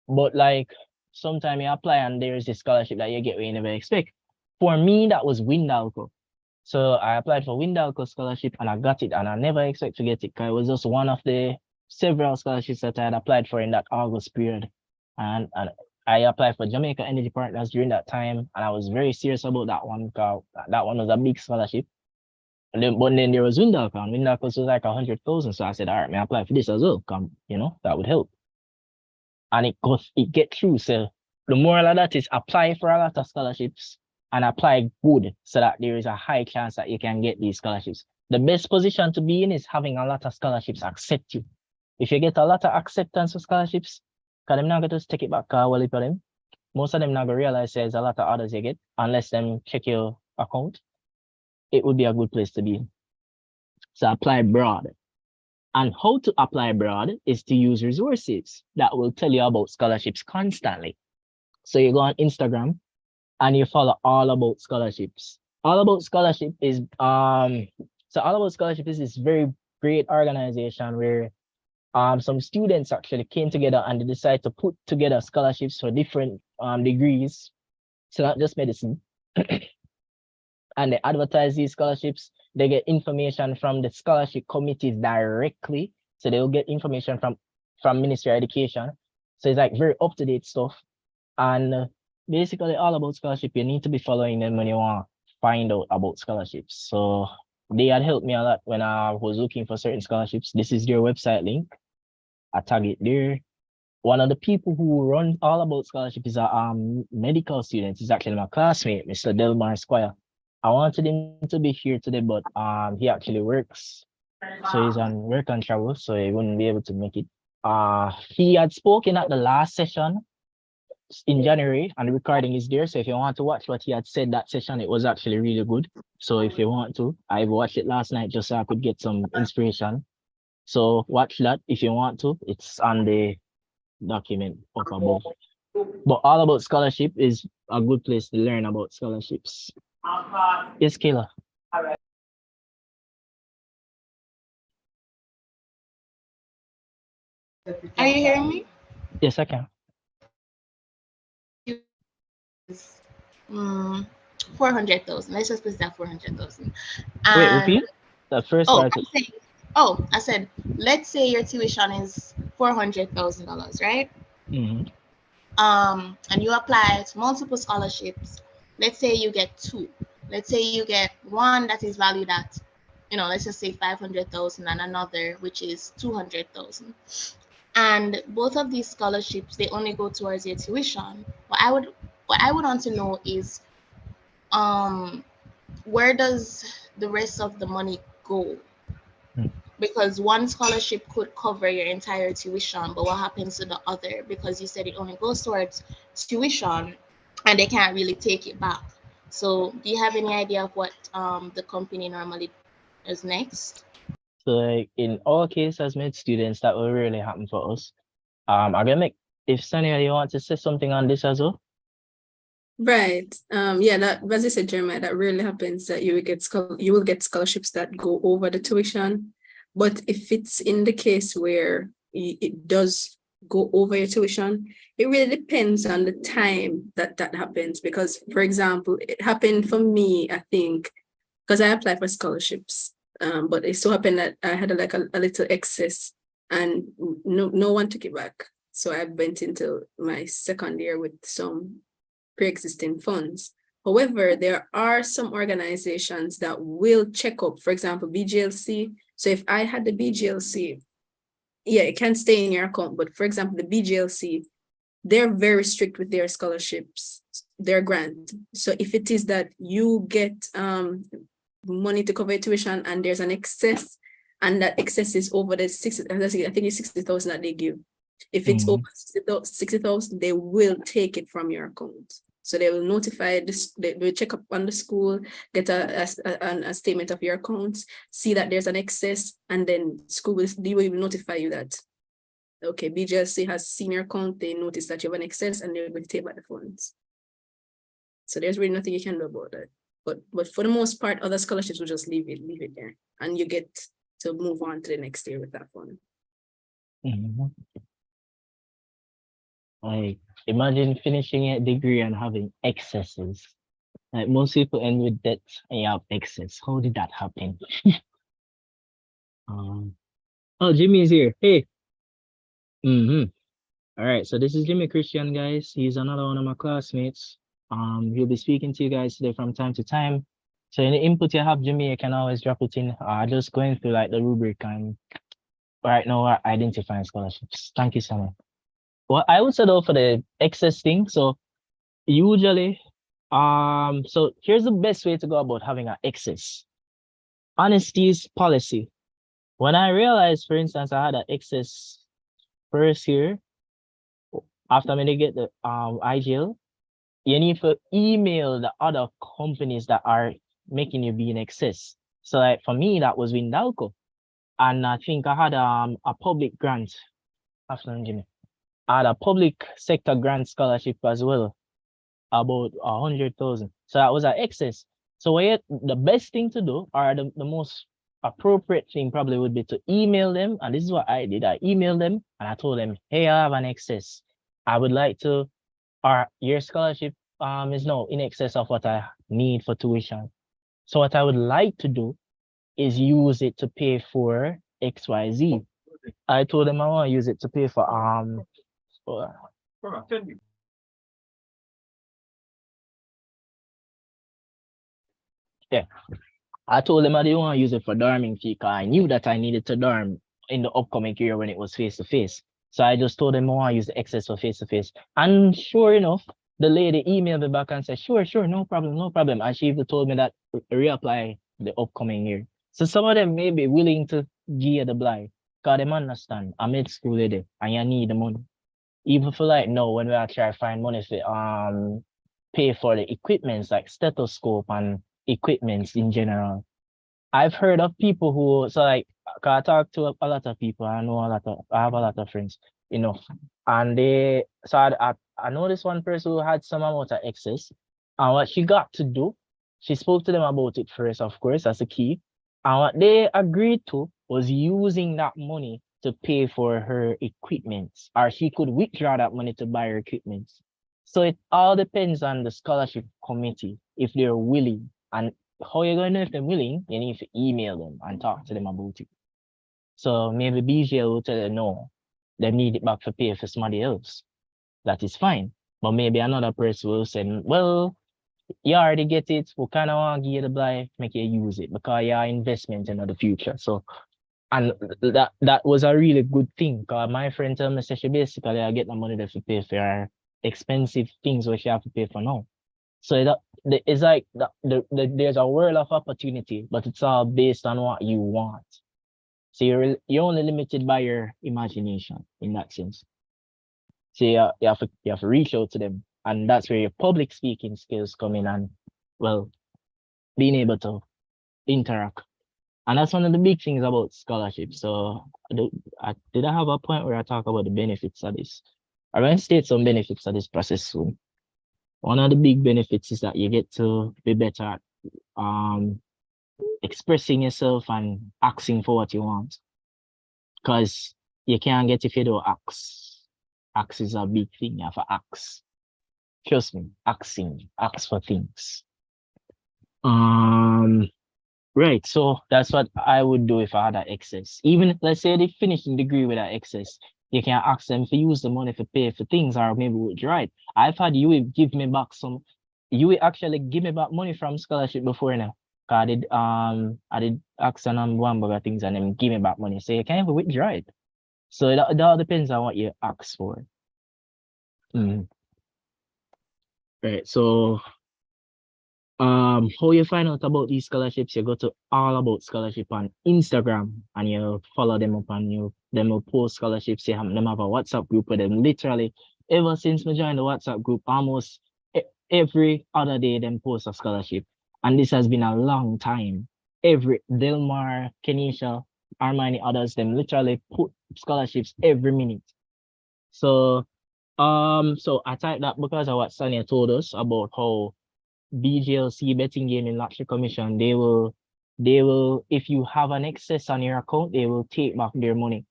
But like sometimes you apply and there's a scholarship that you get where you never expect. For me, that was Windalco. So I applied for Windalco scholarship and I got it, and I never expect to get it because it was just one of the several scholarships that I had applied for in that August period. And I applied for Jamaica Energy Partners during that time, and I was very serious about that one because that one was a big scholarship. But then there was Windalco, and Windalco was like 100,000. So I said, all right, may I apply for this as well? That would help. And it get through. So the moral of that is apply for a lot of scholarships and apply good so that there is a high chance that you can get these scholarships. The best position to be in is having a lot of scholarships accept you. If you get a lot of acceptance for scholarships, because them not going to just take it back well for them. Most of them not going to realize there's a lot of others you get unless them check your account. It would be a good place to be in. So apply broad. And how to apply broad is to use resources that will tell you about scholarships constantly. So you go on Instagram and you follow All About Scholarships. All About Scholarship is All About Scholarship is this very great organization where some students actually came together and they decided to put together scholarships for different degrees. So not just medicine. And they advertise these scholarships. They get information from the scholarship committees directly. So they'll get information from Ministry of Education. So it's like very up-to-date stuff. And basically all about scholarship, you need to be following them when you want to find out about scholarships. So they had helped me a lot when I was looking for certain scholarships. This is their website link. I tag it there. One of the people who run All About Scholarship is a medical student. He's actually my classmate, Mr. Delmar Squire. I wanted him to be here today, but he actually works. So he's on work and travel, so he wouldn't be able to make it. He had spoken at the last session in January, and the recording is there. So if you want to watch what he had said that session, it was actually really good. So if you want to, I watched it last night just so I could get some inspiration. So watch that if you want to. It's on the document up above. But All About Scholarship is a good place to learn about scholarships. Yes, Kayla. Are you hearing me? Yes, I can. 400,000. Let's just put that 400,000. Wait, repeat the first part. I said, let's say your tuition is $400,000, right? Mm-hmm. And you apply to multiple scholarships. Let's say you get two. Let's say you get one that is valued at, let's just say 500,000, and another which is 200,000. And both of these scholarships, they only go towards your tuition. What I would want to know is, where does the rest of the money go? Because one scholarship could cover your entire tuition, but what happens to the other? Because you said it only goes towards tuition and they can't really take it back. So do you have any idea of what the company normally does next? So like in all cases as med students, that will really happen for us. I'm gonna make, if Sonia, you want to say something on this as well? Right. Yeah, that, as I said, Jeremiah, that really happens, that you will get scholarships that go over the tuition. But if it's in the case where it does go over your tuition, it really depends on the time that happens. Because, for example, it happened for me, I think, because I applied for scholarships, but it so happened that I had a little excess and no one took it back. So I went into my second year with some pre-existing funds. However, there are some organizations that will check up, for example, BGLC. So if I had the BGLC, yeah, it can stay in your account. But for example, the BGLC, they're very strict with their scholarships, their grant. So if it is that you get money to cover tuition and there's an excess, and that excess is over the 60, I think it's 60,000 that they give. If it's over 60,000, they will take it from your account. So they will notify this, they will check up on the school, get a statement of your accounts, see that there's an excess, and then school will notify you that, okay, BGLC has seen your account, they notice that you have an excess, and they're going to take back the funds. So there's really nothing you can do about that. But for the most part, other scholarships will just leave it there, and you get to move on to the next year with that fund. Mm-hmm. Like, imagine finishing a degree and having excesses. Like most people end with debt and you have excess. How did that happen? Oh, Jimmy is here. Hey. All right, so this is Jimmy Christian, guys. He's another one of my classmates. He'll be speaking to you guys today from time to time. So any input you have, Jimmy, you can always drop it in. Just going through like the rubric and right now we're identifying scholarships. Thank you so much. Well, I would say though for the excess thing, so usually, so here's the best way to go about having an excess. Honesty is policy. When I realized, for instance, I had an excess first year, after I get the IGL, you need to email the other companies that are making you be in excess. So like for me, that was Windalco. And I think I had a public grant. Afternoon, Jimmy. I had a public sector grant scholarship as well, about 100,000. So that was an excess. So the best thing to do, or the most appropriate thing probably would be to email them. And this is what I did. I emailed them and I told them, hey, I have an excess. I would like to, or your scholarship is now in excess of what I need for tuition. So what I would like to do is use it to pay for XYZ. I told them I want to use it to pay for yeah. I told them I didn't want to use it for dorming fee because I knew that I needed to dorm in the upcoming year when it was face-to-face. So I just told them I want to use the excess for face-to-face. And sure enough, the lady emailed me back and said, sure, no problem, no problem. And she even told me that reapply the upcoming year. So some of them may be willing to give the blind because they understand I'm in school today and you need the money. Even for like no, when we are trying to find money for pay for the equipments like stethoscope and equipments in general. I've heard of people who, so like, I talk to a lot of people. I have a lot of friends, and I know this one person who had some amount of excess, and what she got to do, she spoke to them about it first, of course, that's the key. And what they agreed to was using that money to pay for her equipment, or she could withdraw that money to buy her equipment. So it all depends on the scholarship committee if they're willing. And how you're going to know if they're willing, you need to email them and talk to them about it. So maybe BGL will tell you no, they need it back for pay for somebody else. That is fine. But maybe another person will say, well, you already get it. We kind of want to give you the blight, make you use it because you're investment in the future. So, and that was a really good thing because my friend told me, she basically I get the money to pay for her expensive things which you have to pay for now. So it's like there's a world of opportunity, but it's all based on what you want. So you're only limited by your imagination in that sense. So you have to reach out to them, and that's where your public speaking skills come in, and well, being able to interact. And that's one of the big things about scholarships. So did I have a point where I talk about the benefits of this? I'm going to state some benefits of this process soon. One of the big benefits is that you get to be better at expressing yourself and asking for what you want. Because you can't get if you don't ask. Ask is a big thing. You have to ask. Trust me, ask for things. Right, so that's what I would do if I had that excess. Even let's say they finish the degree with that excess, you can ask them to use the money to pay for things or maybe withdraw it. I've had you give me back you actually give me back money from scholarship before now. I did ask them one bag of things and then give me back money. So you can't even withdraw it. So it all depends on what you ask for. Right, so how you find out about these scholarships, you go to All About Scholarship on Instagram and you follow them up and them will post scholarships. Them have a WhatsApp group with them. Literally, ever since we joined the WhatsApp group, almost every other day them post a scholarship. And this has been a long time. Every Delmar, Kenisha, Armani, others, them literally put scholarships every minute. So I typed that because of what Sanya told us about how BGLC betting game in Lottery Commission, they will, if you have an excess on your account, they will take back their money.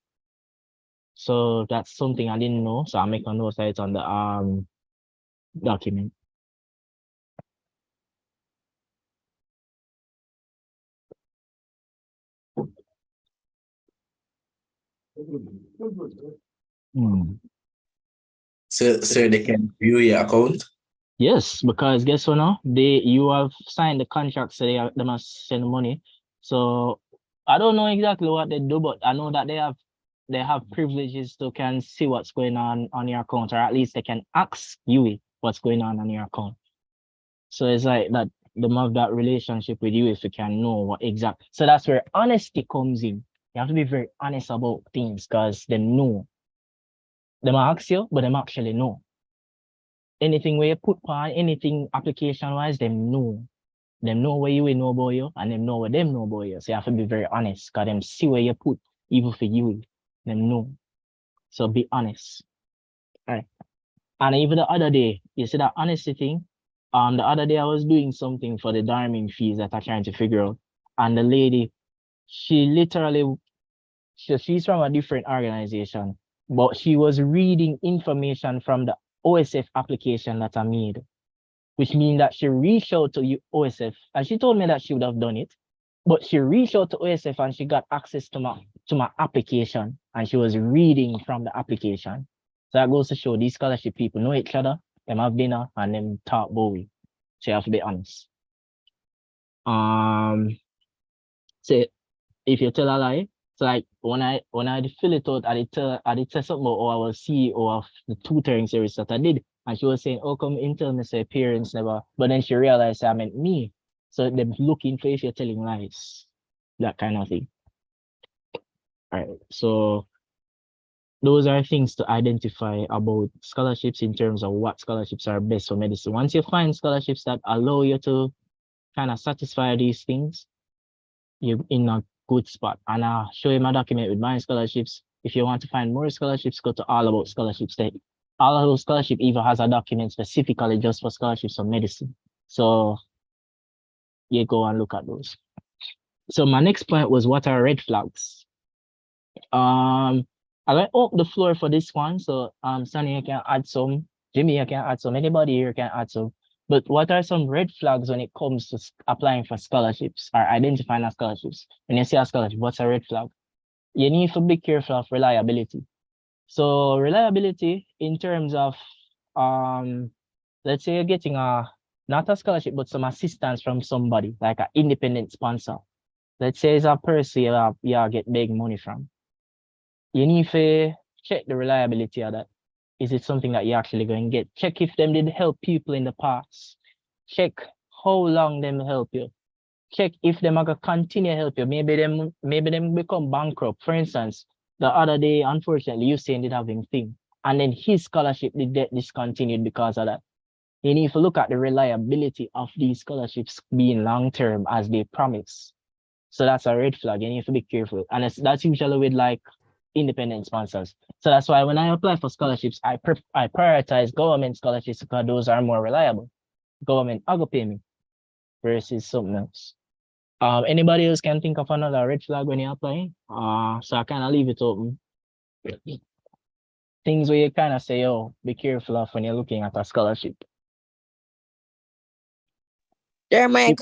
So that's something I didn't know. So I make a note that it's on the document. So they can view your account? Yes, because guess what now? You have signed the contract, so they must send money. So I don't know exactly what they do, but I know that they have privileges to can see what's going on your account, or at least they can ask you what's going on your account. So it's like that they have that relationship with you if you can know what exact. So that's where honesty comes in. You have to be very honest about things because they know. They might ask you, but they actually know. Anything where you put on anything application wise, them know. Them know where you will know about you, and them know where them know about you. So you have to be very honest, because them see where you put, even for you, them know. So be honest. All right. And even the other day, you see that honesty thing. The other day I was doing something for the diamond fees that I'm trying to figure out. And the lady, she literally, she's from a different organization, but she was reading information from the OSF application that I made, which means that she reached out to OSF and she told me that she would have done it, but she reached out to OSF and she got access to my application and she was reading from the application. So that goes to show these scholarship people know each other, them have dinner and them talk bowie. So you have to be honest. So if you tell a lie, it's like when I fill it out, I did tell something about I was CEO of the tutoring service that I did. And she was saying, "Oh, come Int'l me say parents never," but then she realized I meant me. So they're looking for if you're telling lies, that kind of thing. All right. So those are things to identify about scholarships in terms of what scholarships are best for medicine. Once you find scholarships that allow you to kind of satisfy these things, you're in a good spot. And I'll show you my document with my scholarships. If you want to find more scholarships, go to All About Scholarships. All About Scholarship even has a document specifically just for scholarships on medicine. So you go and look at those. So my next point was, what are red flags? I will open the floor for this one. So Sonny, you can add some. Jimmy, you can add some. Anybody here can add some. But what are some red flags when it comes to applying for scholarships or identifying a scholarships? When you see a scholarship, what's a red flag? You need to be careful of reliability. So reliability in terms of let's say you're getting not a scholarship, but some assistance from somebody, like an independent sponsor. Let's say it's a person you get big money from. You need to check the reliability of that. Is it something that you're actually going to get? Check if them did help people in the past. Check how long them help you. Check if them are going to continue to help you. Maybe them become bankrupt. For instance, the other day, unfortunately, Usain did have him thing. And then his scholarship did get discontinued because of that. You need to look at the reliability of these scholarships being long-term as they promise. So that's a red flag. You need to be careful. And that's usually with like independent sponsors. So that's why when I apply for scholarships, I prioritize government scholarships because those are more reliable. Government will pay me versus something else. Anybody else can think of another red flag when you're applying? So I kind of leave it open. Things where you kind of say, oh, be careful of when you're looking at a scholarship. Jeremiah,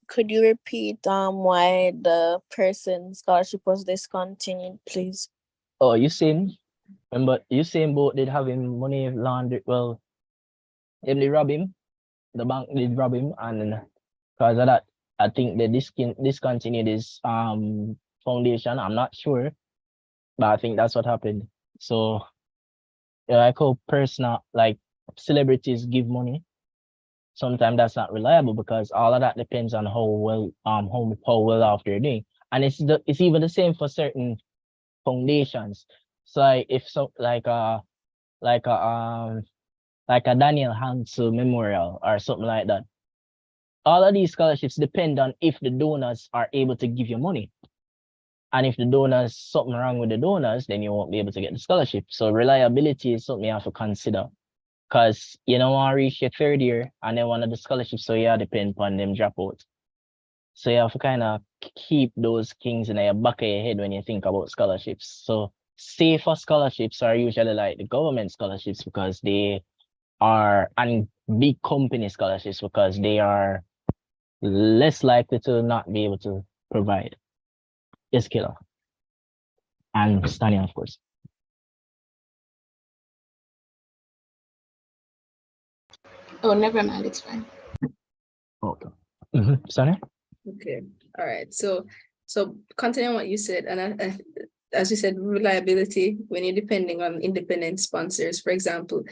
could you repeat why the person's scholarship was discontinued, please? Oh, remember Usain Bolt did have him money laundered. Well, they rob him. The bank did rob him, and because of that, I think they discontinued his foundation. I'm not sure, but I think that's what happened. So yeah, like how personal, like celebrities give money, sometimes that's not reliable because all of that depends on how well off they're doing. And it's even the same for certain foundations. So like if so like a Daniel Hansel Memorial or something like that. All of these scholarships depend on if the donors are able to give you money. And if the donors, something wrong with the donors, then you won't be able to get the scholarship. So reliability is something you have to consider. Because you don't want to reach your third year and then one of the scholarships, so you depend upon them drop out. So you have to kind of keep those things in your back of your head when you think about scholarships. So safer scholarships are usually like the government scholarships because they are, and big company scholarships because they are less likely to not be able to provide. Yes, Killer. And Stania, of course. Oh, never mind. It's fine. Okay. Stania? Okay. All right. So continuing what you said, and as you said, reliability when you're depending on independent sponsors, for example,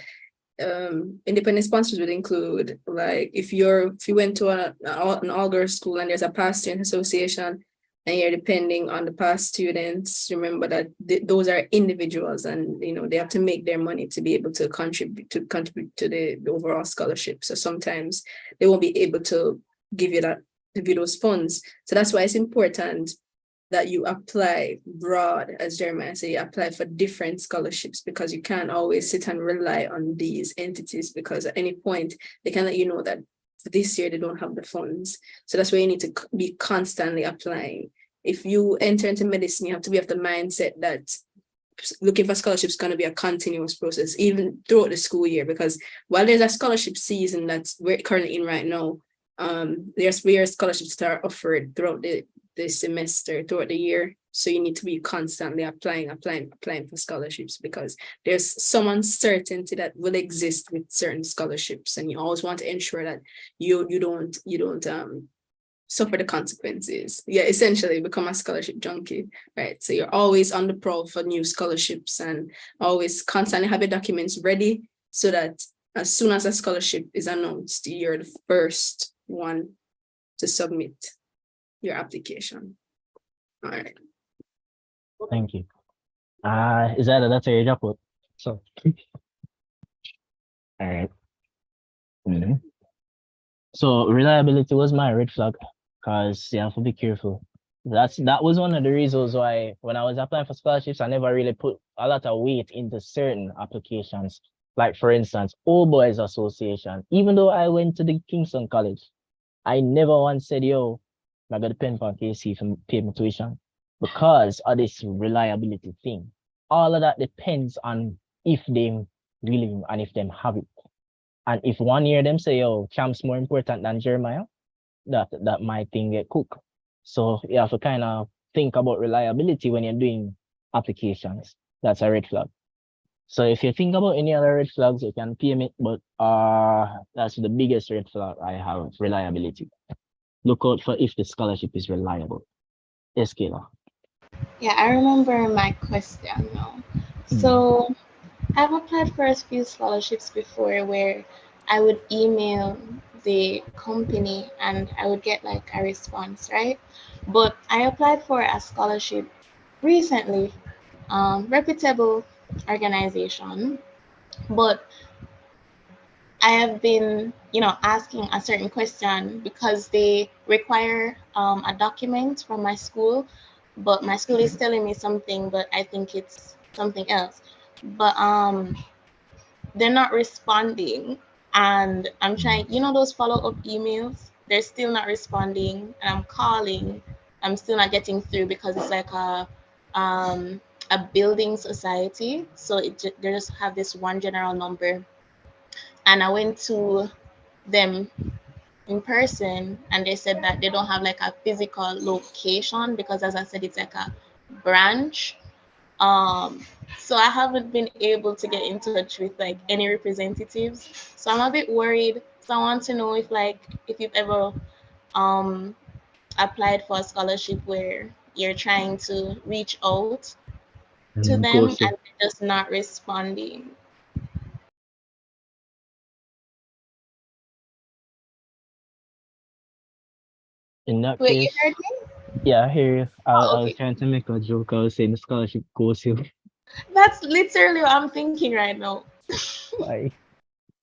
independent sponsors would include, like, if you went to an all-girls school and there's a past student association and you're depending on the past students, remember that those are individuals, and they have to make their money to be able to contribute to the overall scholarship. So sometimes they won't be able to give you those funds. So that's why it's important that you apply broad, as Jeremiah said, you apply for different scholarships, because you can't always sit and rely on these entities, because at any point they can let you know that for this year they don't have the funds. So that's why you need to be constantly applying. If you enter into medicine, you have to be of the mindset that looking for scholarships is going to be a continuous process, even throughout the school year, because while there's a scholarship season that we're currently in right now, there's various scholarships that are offered throughout the semester, throughout the year. So you need to be constantly applying for scholarships, because there's some uncertainty that will exist with certain scholarships, and you always want to ensure that you don't suffer the consequences. Yeah, essentially become a scholarship junkie, right? So you're always on the prowl for new scholarships, and always constantly have your documents ready, so that as soon as a scholarship is announced, you're the first one to submit your application. All right. Thank you. Is that's a job? So, all right. So reliability was my red flag, because you have to be careful. That was one of the reasons why when I was applying for scholarships, I never really put a lot of weight into certain applications. Like, for instance, Old Boys Association. Even though I went to the Kingston College, I never once said, yo, I got to depend on KC for pay my tuition, because of this reliability thing. All of that depends on if they really and if them have it. And if one year them say, yo, Champ's more important than Jeremiah, that might thing get cooked. So you have to kind of think about reliability when you're doing applications. That's a red flag. So if you think about any other red flags, you can PM it, but that's the biggest red flag I have, reliability. Look out for if the scholarship is reliable. Yes, Kayla. Yeah, I remember my question now. So I've applied for a few scholarships before, where I would email the company and I would get like a response, right? But I applied for a scholarship recently, reputable organization, but I have been, asking a certain question because they require a document from my school, but my school is telling me something, but I think it's something else. But they're not responding, and I'm trying, those follow-up emails, they're still not responding, and I'm calling, I'm still not getting through, because it's like a building society, so they just have this one general number. And I went to them in person, and they said that they don't have like a physical location, because as I said, it's like a branch. So I haven't been able to get in touch with like any representatives. So I'm a bit worried. So I want to know if you've ever applied for a scholarship where you're trying to reach out to them and they're just not responding. In that Wait, case, you heard me? yeah, I hear you. I was Okay. trying to make a joke. I was saying the scholarship goes here. That's literally what I'm thinking right now. Why?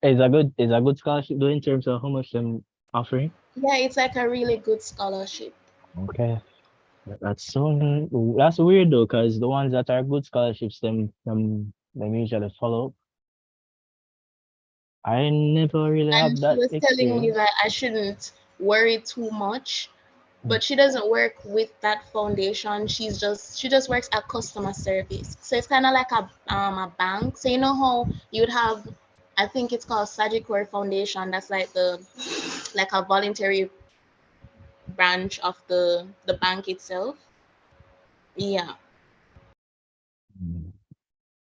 Is a good scholarship though, in terms of how much them offering? Yeah, it's like a really good scholarship. Okay. That's weird though, because the ones that are good scholarships, them usually follow up. I never really And have she that was telling me experience. that I shouldn't worry too much, but she doesn't work with that foundation. She just works at customer service. So it's kind of like a bank. So you know how you'd have, I think it's called Sagicor Foundation. That's like a voluntary branch of the bank itself. Yeah.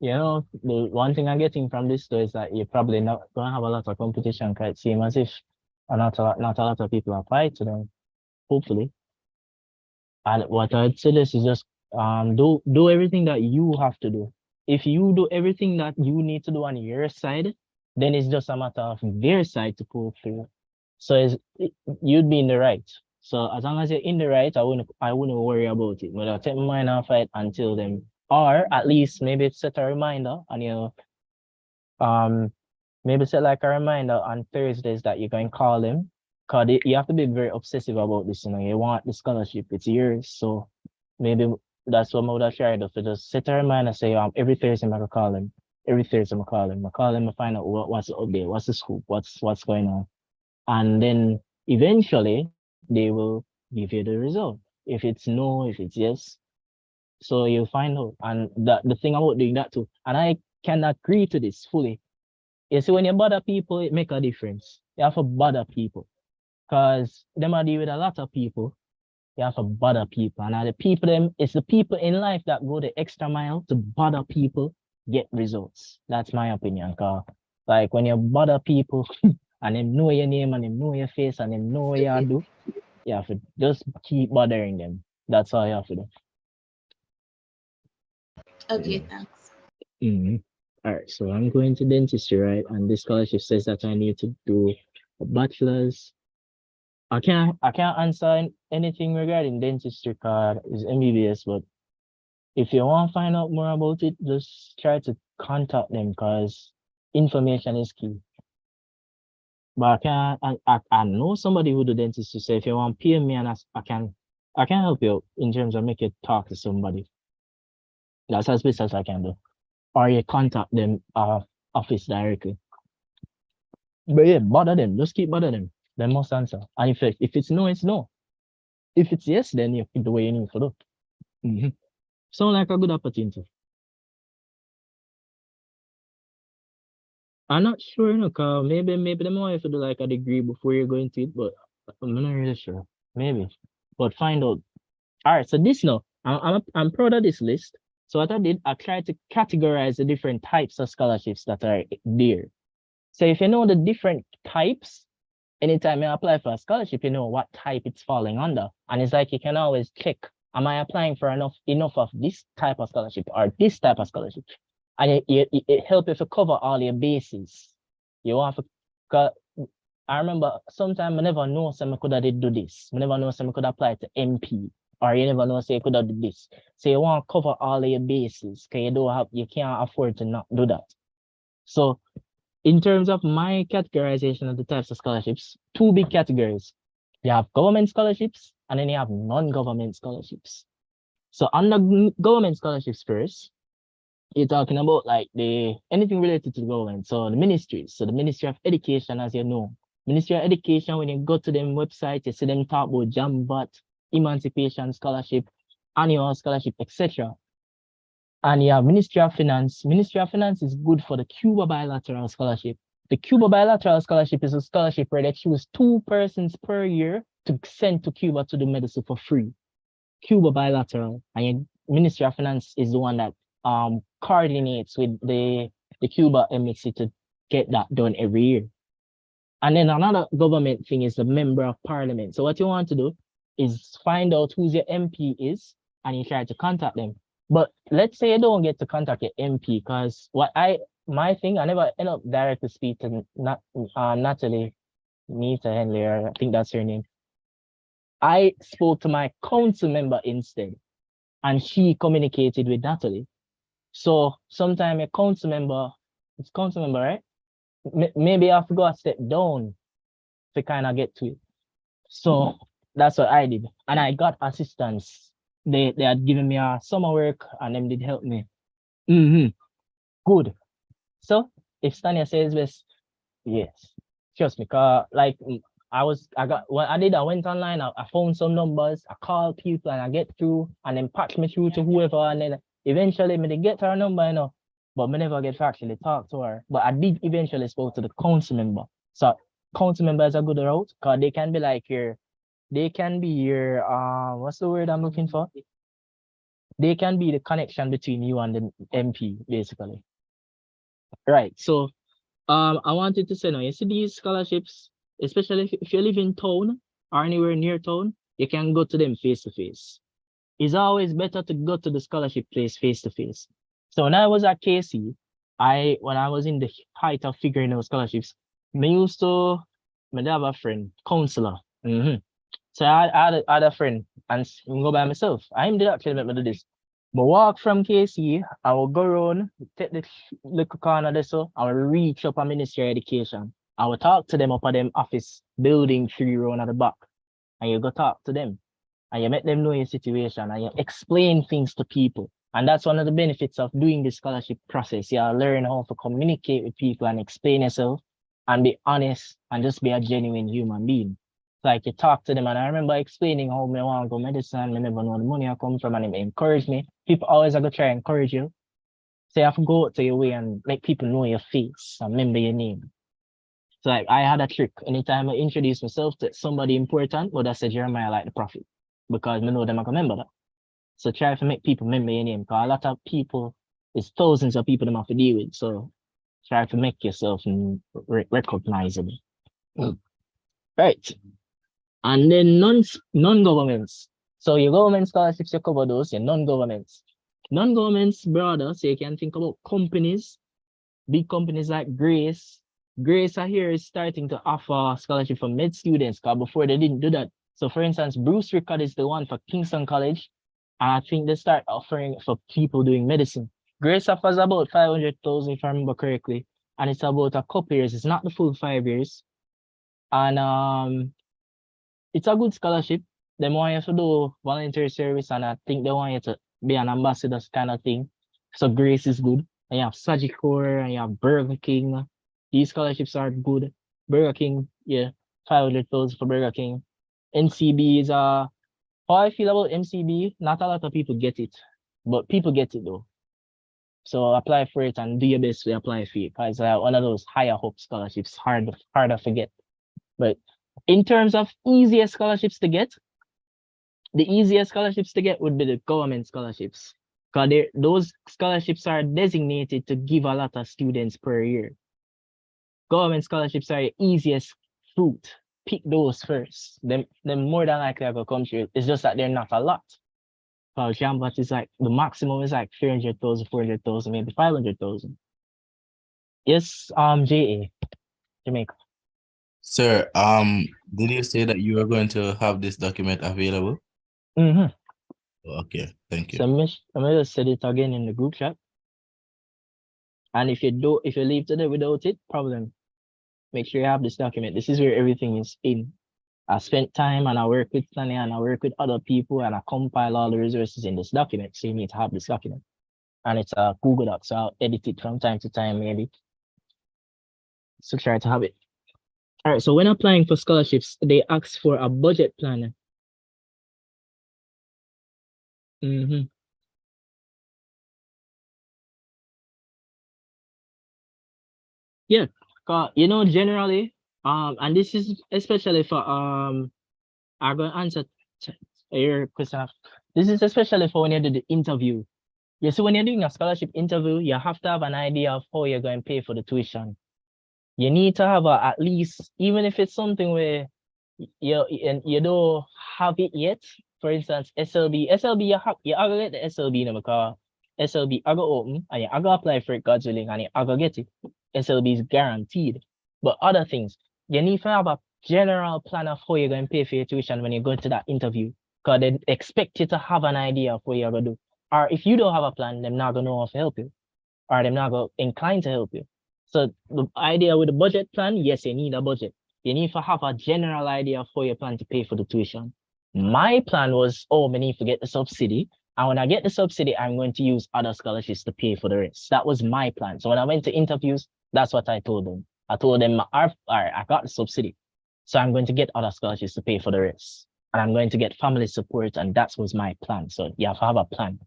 You know, the one thing I'm getting from this though is that you're probably not gonna have a lot of competition, cause it seems as if not a lot of people apply to them, hopefully. And what I'd suggest is just do everything that you have to do. If you do everything that you need to do on your side, then it's just a matter of their side to pull through. So you'd be in the right. So as long as you're in the right, I wouldn't worry about it. But I'll take my mind off it until then. Or at least maybe set a reminder on your maybe set like a reminder on Thursdays that you can call them. Cause you have to be very obsessive about this, you know. You want the scholarship, it's yours. So maybe that's what I would have tried to just set a reminder, say every Thursday I'm gonna call him. Every Thursday I'm gonna call him. I call him and find out what's the update, what's the scoop, what's going on. And then eventually they will give you the result. If it's no, if it's yes. So you'll find out. And the thing about doing that too, and I can agree to this fully. You see, when you bother people, it make a difference. You have to bother people. Because them are deal with a lot of people. You have to bother people. And it's the people in life that go the extra mile to bother people, get results. That's my opinion. Cause like when you bother people and them know your name and them know your face and them know what you do, you have to just keep bothering them. That's all you have to do. Okay, thanks. Mm-hmm. All right, so I'm going to dentistry, right? And this scholarship says that I need to do a bachelor's. I can't answer anything regarding dentistry card is MBBS, but if you want to find out more about it, just try to contact them because information is key. But I know somebody who do dentistry, so if you want to pay me and I can help you out in terms of make you talk to somebody. That's as best as I can do. Or you contact them office directly. But yeah, bother them. Just keep bother them. They must answer. And if it's no, it's no. If it's yes, then you do what you need to do. Mm-hmm. Sound like a good opportunity. I'm not sure, you know, cause maybe they might have to do like a degree before you're going to it, but I'm not really sure. Maybe. But find out. All right, so this now, I'm proud of this list. So what I did, I tried to categorize the different types of scholarships that are there. So if you know the different types, anytime you apply for a scholarship, you know what type it's falling under. And it's like you can always check, am I applying for enough of this type of scholarship or this type of scholarship? And it helps you to cover all your bases. You want to, I remember sometimes I never know some could have do this. I never know some could apply to MP. Or you never know say you could have do this. So you want to cover all of your bases because you can't afford to not do that. So in terms of my categorization of the types of scholarships, two big categories. You have government scholarships and then you have non-government scholarships. So under government scholarships first, you're talking about like anything related to the government. So the ministries, so the Ministry of Education, as you know. Ministry of Education, when you go to them website, you see them talk about JAMBOT, Emancipation Scholarship, Annual Scholarship, etc. And you have Ministry of Finance. Ministry of Finance is good for the Cuba Bilateral Scholarship. The Cuba Bilateral Scholarship is a scholarship where they choose 2 persons per year to send to Cuba to do medicine for free. Cuba Bilateral. And Ministry of Finance is the one that coordinates with the Cuba Embassy to get that done every year. And then another government thing is the Member of Parliament. So what you want to do is find out who your MP is and you try to contact them. But let's say you don't get to contact your MP because my thing, I never end up directly speaking to Natalie Nita Henley, or I think that's her name. I spoke to my council member instead, and she communicated with Natalie. So sometimes a council member, right? Maybe I have to go a step down to kind of get to it. So that's what I did. And I got assistance. They had given me a summer work and them did help me. Good. So if Stania says this, yes. Trust me, cause like I went online, I found some numbers, I called people and I get through and then patch me through to whoever and then eventually me get her number, you know. But me never get to actually talk to her. But I did eventually spoke to the council member. So council member is a good route because they can be like your what's the word I'm looking for? they can be the connection between you and the MP, basically. Right. So I wanted to say now, you see these scholarships, especially if you live in town or anywhere near town, you can go to them face to face. It's always better to go to the scholarship place face to face. So when I was at KC, when I was in the height of figuring out scholarships, me have a friend, counselor. So I had a friend and go by myself. I did actually make me do this. But walk from KC, I will go around, take the little corner there, so I will reach up a Ministry of Education. I will talk to them up at them office building 3 round at the back. And you go talk to them. And you make them know your situation and you explain things to people. And that's one of the benefits of doing the scholarship process. You learn how to communicate with people and explain yourself and be honest and just be a genuine human being. Like you talk to them, and I remember explaining how I want to go medicine, I never know the money I come from, and they encourage me. People always are going to try and encourage you. So you have to go out to your way and make people know your face and remember your name. So like I had a trick. Anytime I introduce myself to somebody important, but I said Jeremiah like the prophet. Because I know them I can remember that. So try to make people remember your name. Because a lot of people, it's thousands of people them have to deal with. So try to make yourself recognizable. Right. And then non-governments. So your government scholarships, you cover those, your non-governments. Non-governments, brother, so you can think about companies, big companies like Grace. Grace are here is starting to offer scholarship for med students, because before they didn't do that. So for instance, Bruce Rickard is the one for Kingston College. And I think they start offering for people doing medicine. Grace offers about 500,000 if I remember correctly. And it's about a couple years. It's not the full 5 years. And it's a good scholarship. They want you to do voluntary service, and I think they want you to be an ambassador kind of thing. So Grace is good. And you have Sagicor and you have Burger King. These scholarships are good. Burger King, yeah, 500,000 for Burger King. NCB is how I feel about MCB, not a lot of people get it, but people get it though. So apply for it and do your best to apply for it, because one of those higher hope scholarships, harder to get. But in terms of easiest scholarships to get, the easiest scholarships to get would be the government scholarships, because those scholarships are designated to give a lot of students per year. Government scholarships are the easiest route. Pick those first. Them more than likely are going to come through. It's just that they're not a lot. For example, it's like the maximum is like 300,000, 400,000, maybe 500,000. Yes, JA, Jamaica. Sir, did you say that you are going to have this document available? Okay, thank you. So I'm gonna set it again in the group chat. And if you leave today without it, problem. Make sure you have this document. This is where everything is in. I spent time and I work with Tanya and I work with other people and I compile all the resources in this document. So you need to have this document. And it's a Google Doc, so I'll edit it from time to time, maybe. So try to have it. All right, so when applying for scholarships, they ask for a budget plan. Yeah, generally, and this is especially for I'm gonna answer your question. This is especially for when you do the interview. Yeah, so when you're doing a scholarship interview, you have to have an idea of how you're going to pay for the tuition. You need to have at least, even if it's something where you don't have it yet. For instance, SLB, you gotta get the SLB number, because SLB I go open and you I go apply for it, God's willing, and you I go get it. SLB is guaranteed. But other things, you need to have a general plan of how you're going to pay for your tuition when you go to that interview, because they expect you to have an idea of what you're going to do. Or if you don't have a plan, they're not going to know how to help you, or they're not going to incline to help you. So the idea with the budget plan, yes, you need a budget. You need to have a general idea of how you plan to pay for the tuition. My plan was, I need to get the subsidy. And when I get the subsidy, I'm going to use other scholarships to pay for the rest. That was my plan. So when I went to interviews, that's what I told them. I told them, all right, I got the subsidy. So I'm going to get other scholarships to pay for the rest. And I'm going to get family support. And that was my plan. So you have to have a plan.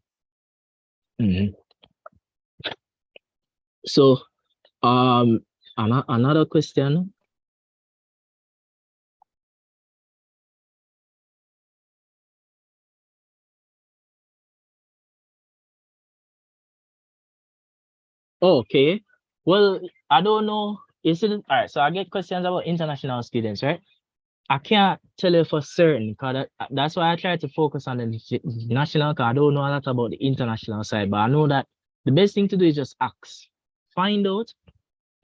So another question. Okay. Well, I don't know. Is it all right? So I get questions about international students, right? I can't tell you for certain because that's why I try to focus on the national because I don't know a lot about the international side. But I know that the best thing to do is just ask. Find out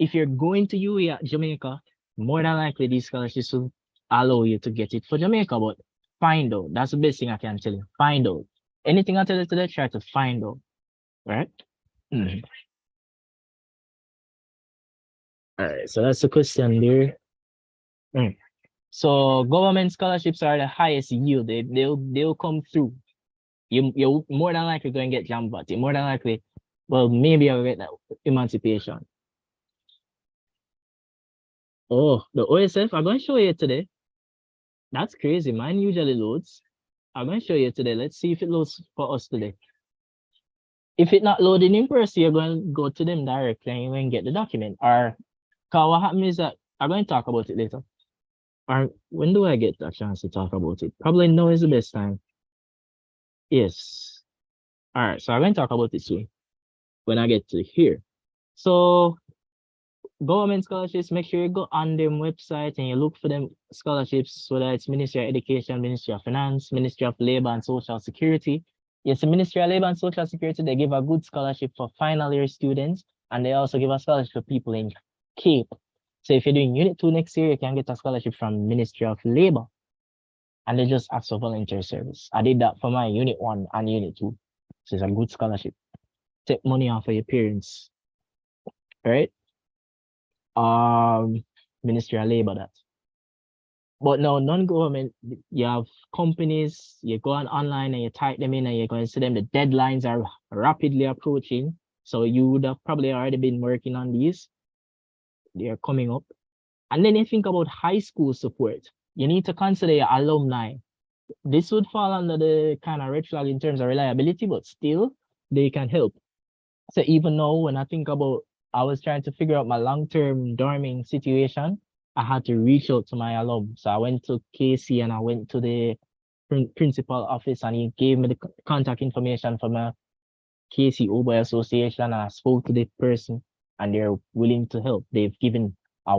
if you're going to UE at Jamaica, more than likely these scholarships will allow you to get it for Jamaica. But find out. That's the best thing I can tell you. Find out. Anything I tell you today, try to find out. Right? Mhm. All right. So that's the question there. Mm. So government scholarships are the highest yield. They'll come through. You're more than likely going to get jam but you're more than likely, well, maybe I'll get that emancipation. Oh, the OSF, I'm going to show you today. That's crazy. Mine usually loads. I'm going to show you today. Let's see if it loads for us today. If it not loading in person, you're going to go to them directly and you're going to get the document. Or, cause what happens is that I'm going to talk about it later. Or when do I get a chance to talk about it? Probably now is the best time. Yes. All right, so I'm going to talk about it soon when I get to here. So government scholarships, make sure you go on them website and you look for them scholarships, whether it's Ministry of Education, Ministry of Finance, Ministry of Labor and Social Security. Yes, the Ministry of Labor and Social Security, they give a good scholarship for final year students, and they also give a scholarship for people in Cape. So if you're doing Unit 2 next year, you can get a scholarship from Ministry of Labor. And they just ask for volunteer service. I did that for my Unit 1 and Unit 2. So it's a good scholarship. Take money off of your parents. Right? Ministry of Labor that. But now non-government, you have companies, you go on online and you type them in and you're going to see them. The deadlines are rapidly approaching. So you would have probably already been working on these. They are coming up. And then you think about high school support. You need to consider your alumni. This would fall under the kind of red flag in terms of reliability, but still they can help. So even now, when I think about, I was trying to figure out my long-term dorming situation, I had to reach out to my alum. So I went to KC and I went to the principal office and he gave me the contact information from a KC Oboy Association and I spoke to the person and they're willing to help. They've given a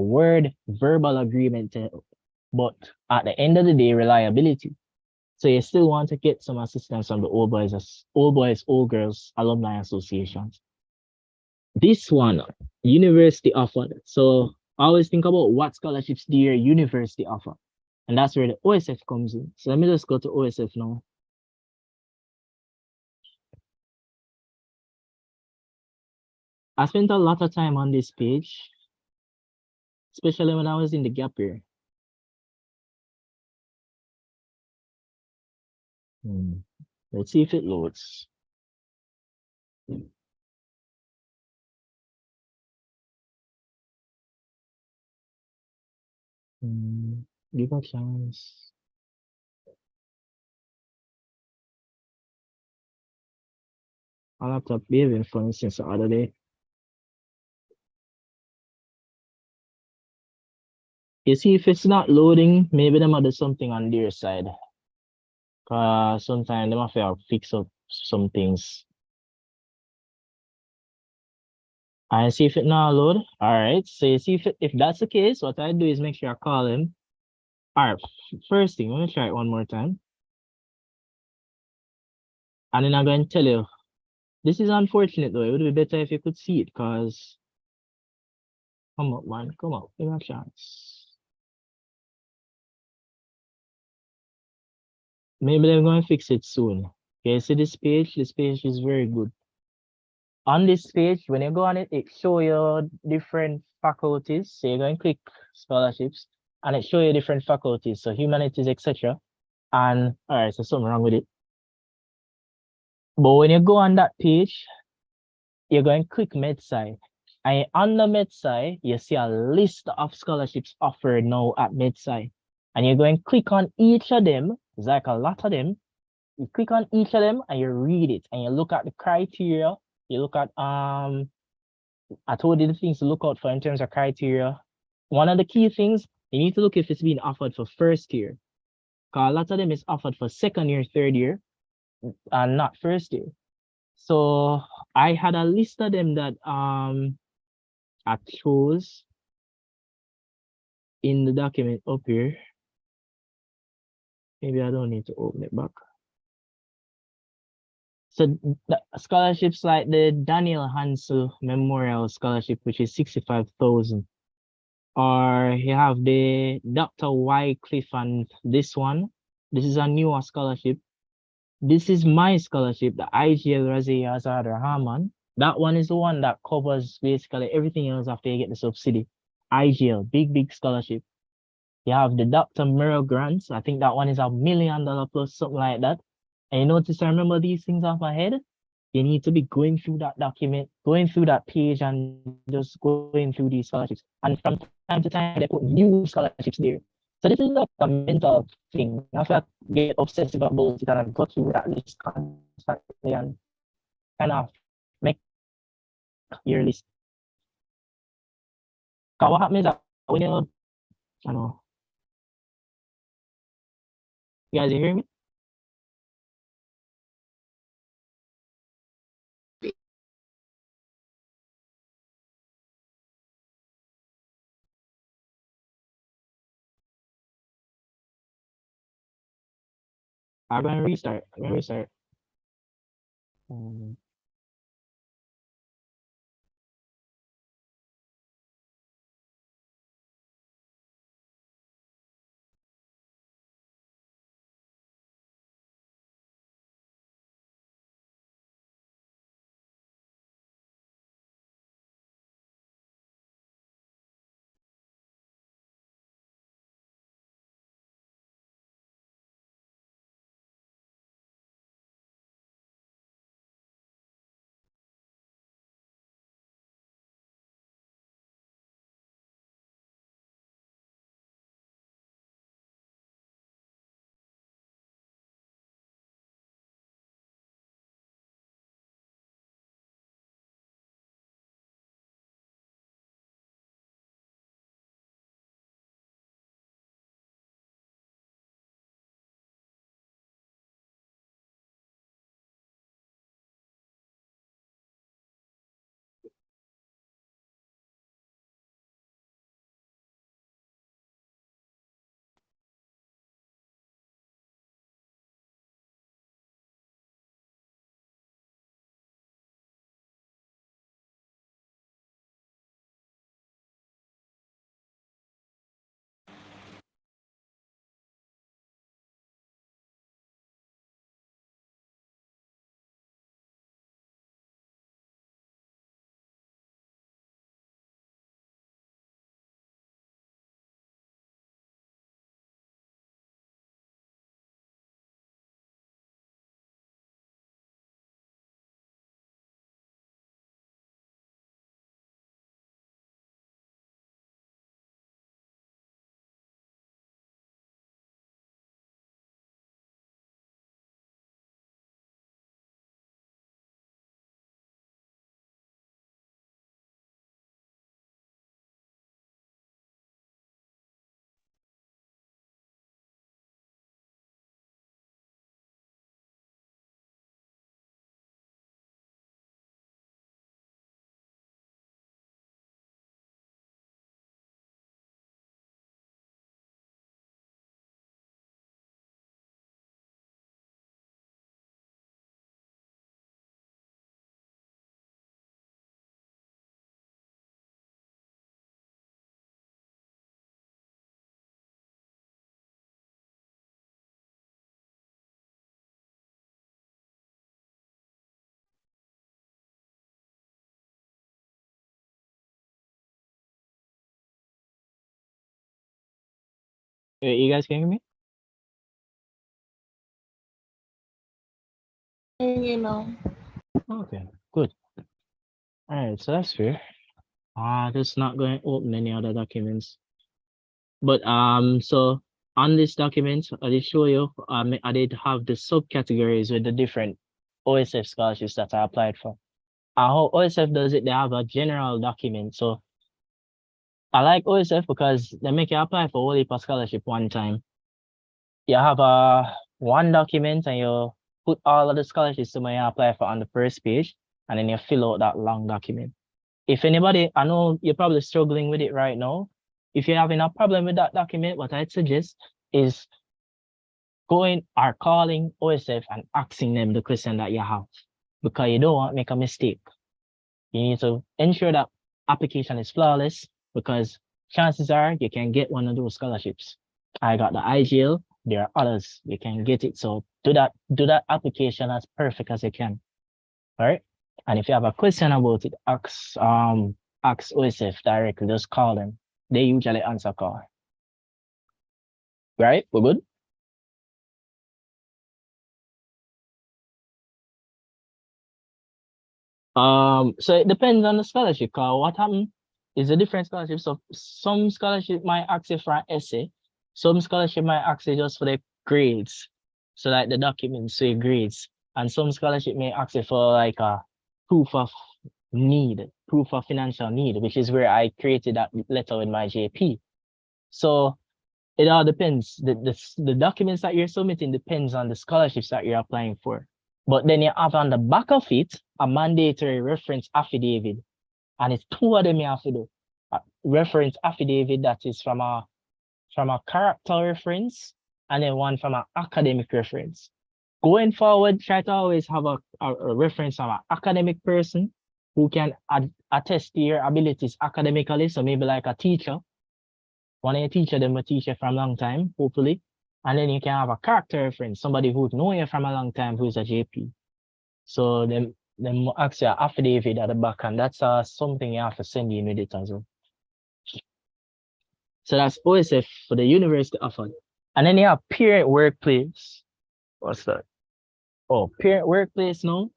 verbal agreement to help. But at the end of the day, reliability. So you still want to get some assistance from the Old Boys, Old Girls Alumni Associations. This one, university offered. So I always think about what scholarships do your university offer. And that's where the OSF comes in. So let me just go to OSF now. I spent a lot of time on this page, especially when I was in the gap year. Let's see if it loads. Give a chance. My laptop behaving for instance the other day. You see, if it's not loading, maybe they might do something on their side. Sometimes they might have to fix up some things. I see if it now load. All right. So you see if that's the case, what I do is make sure I call him. All right. First thing, let me try it one more time. And then I'm going to tell you, this is unfortunate though. It would be better if you could see it because come up, man. Come up. Give me a chance. Maybe they're going to fix it soon. Okay, see this page? This page is very good. On this page, when you go on it, it show you different faculties. So you're going to click scholarships and it show you different faculties. So humanities, etc. And all right, so something wrong with it. But when you go on that page, you're going to click MedSci. And on the MedSci, you see a list of scholarships offered now at MedSci. And you're going to click on each of them. There's like a lot of them. You click on each of them and you read it and you look at the criteria. You look at I told you the things to look out for in terms of criteria. One of the key things, you need to look if it's being offered for first year. Because a lot of them is offered for second year, third year, and not first year. So I had a list of them that I chose in the document up here. Maybe I don't need to open it back. So the scholarships like the Daniel Hansel Memorial Scholarship, which is 65,000. Or you have the Dr. Wycliffe and this one. This is a newer scholarship. This is my scholarship, the IGL Razi Azad Rahman. That one is the one that covers basically everything else after you get the subsidy. IGL, big scholarship. You have the Dr. Merrill grants. I think that one is $1 million plus, something like that. And you notice I remember these things off my head. You need to be going through that document, going through that page and just going through these scholarships. And from time to time, they put new scholarships there. So this is like a mental thing. I feel like get obsessive about it and I go through that list constantly and kind of make your list. Because what happens is that when you, I don't know, you guys hear me? I'm gonna restart. You guys can hear me? You know. Okay, good. All right, so that's fair. Just not going to open any other documents. But so on this document, I did show you, I did have the subcategories with the different OSF scholarships that I applied for. How OSF does it, they have a general document. So I like OSF because they make you apply for only for scholarship one time. You have one document and you put all of the scholarships you may apply for on the first page. and then you fill out that long document. If anybody, I know you're probably struggling with it right now. If you're having a problem with that document, what I'd suggest is going or calling OSF and asking them the question that you have, because you don't want to make a mistake. You need to ensure that application is flawless, because chances are you can get one of those scholarships. I got the IGL, there are others, you can get it. So do that application as perfect as you can. All right. And if you have a question about it, ask OSF directly, just call them. They usually answer call. Right? We're good? So it depends on the scholarship, cause what happened is a different scholarship. So some scholarship might ask you for an essay, some scholarship might ask you just for the grades. So like the documents say grades. And some scholarship may ask you for like a proof of need, proof of financial need, which is where I created that letter with my JP. So it all depends. The documents that you're submitting depends on the scholarships that you're applying for. But then you have on the back of it a mandatory reference affidavit, and it's two of them you have to do. A reference affidavit that is from a character reference, and then one from an academic reference. Going forward, try to always have a reference from an academic person who can attest to your abilities academically. So maybe like a teacher. One of your teacher, them will teach you from a long time, hopefully. And then you can have a character reference, somebody who knows you from a long time who's a JP. So then ask you an affidavit at the back, and that's something you have to send in with it as well. So that's OSF for the university offered. And then you have parent workplace. What's that? Oh, parent workplace now.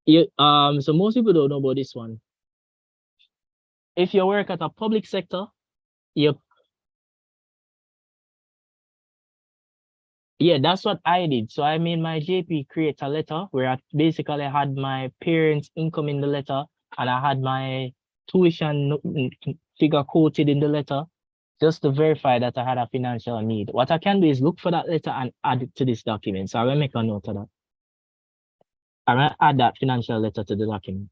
So most people don't know about this one. If you work at a public sector, yeah, that's what I did. So I made my JP create a letter where I basically had my parents' income in the letter, and I had my tuition figure quoted in the letter, just to verify that I had a financial need. What I can do is look for that letter and add it to this document. So I will make a note of that. I will add that financial letter to the document.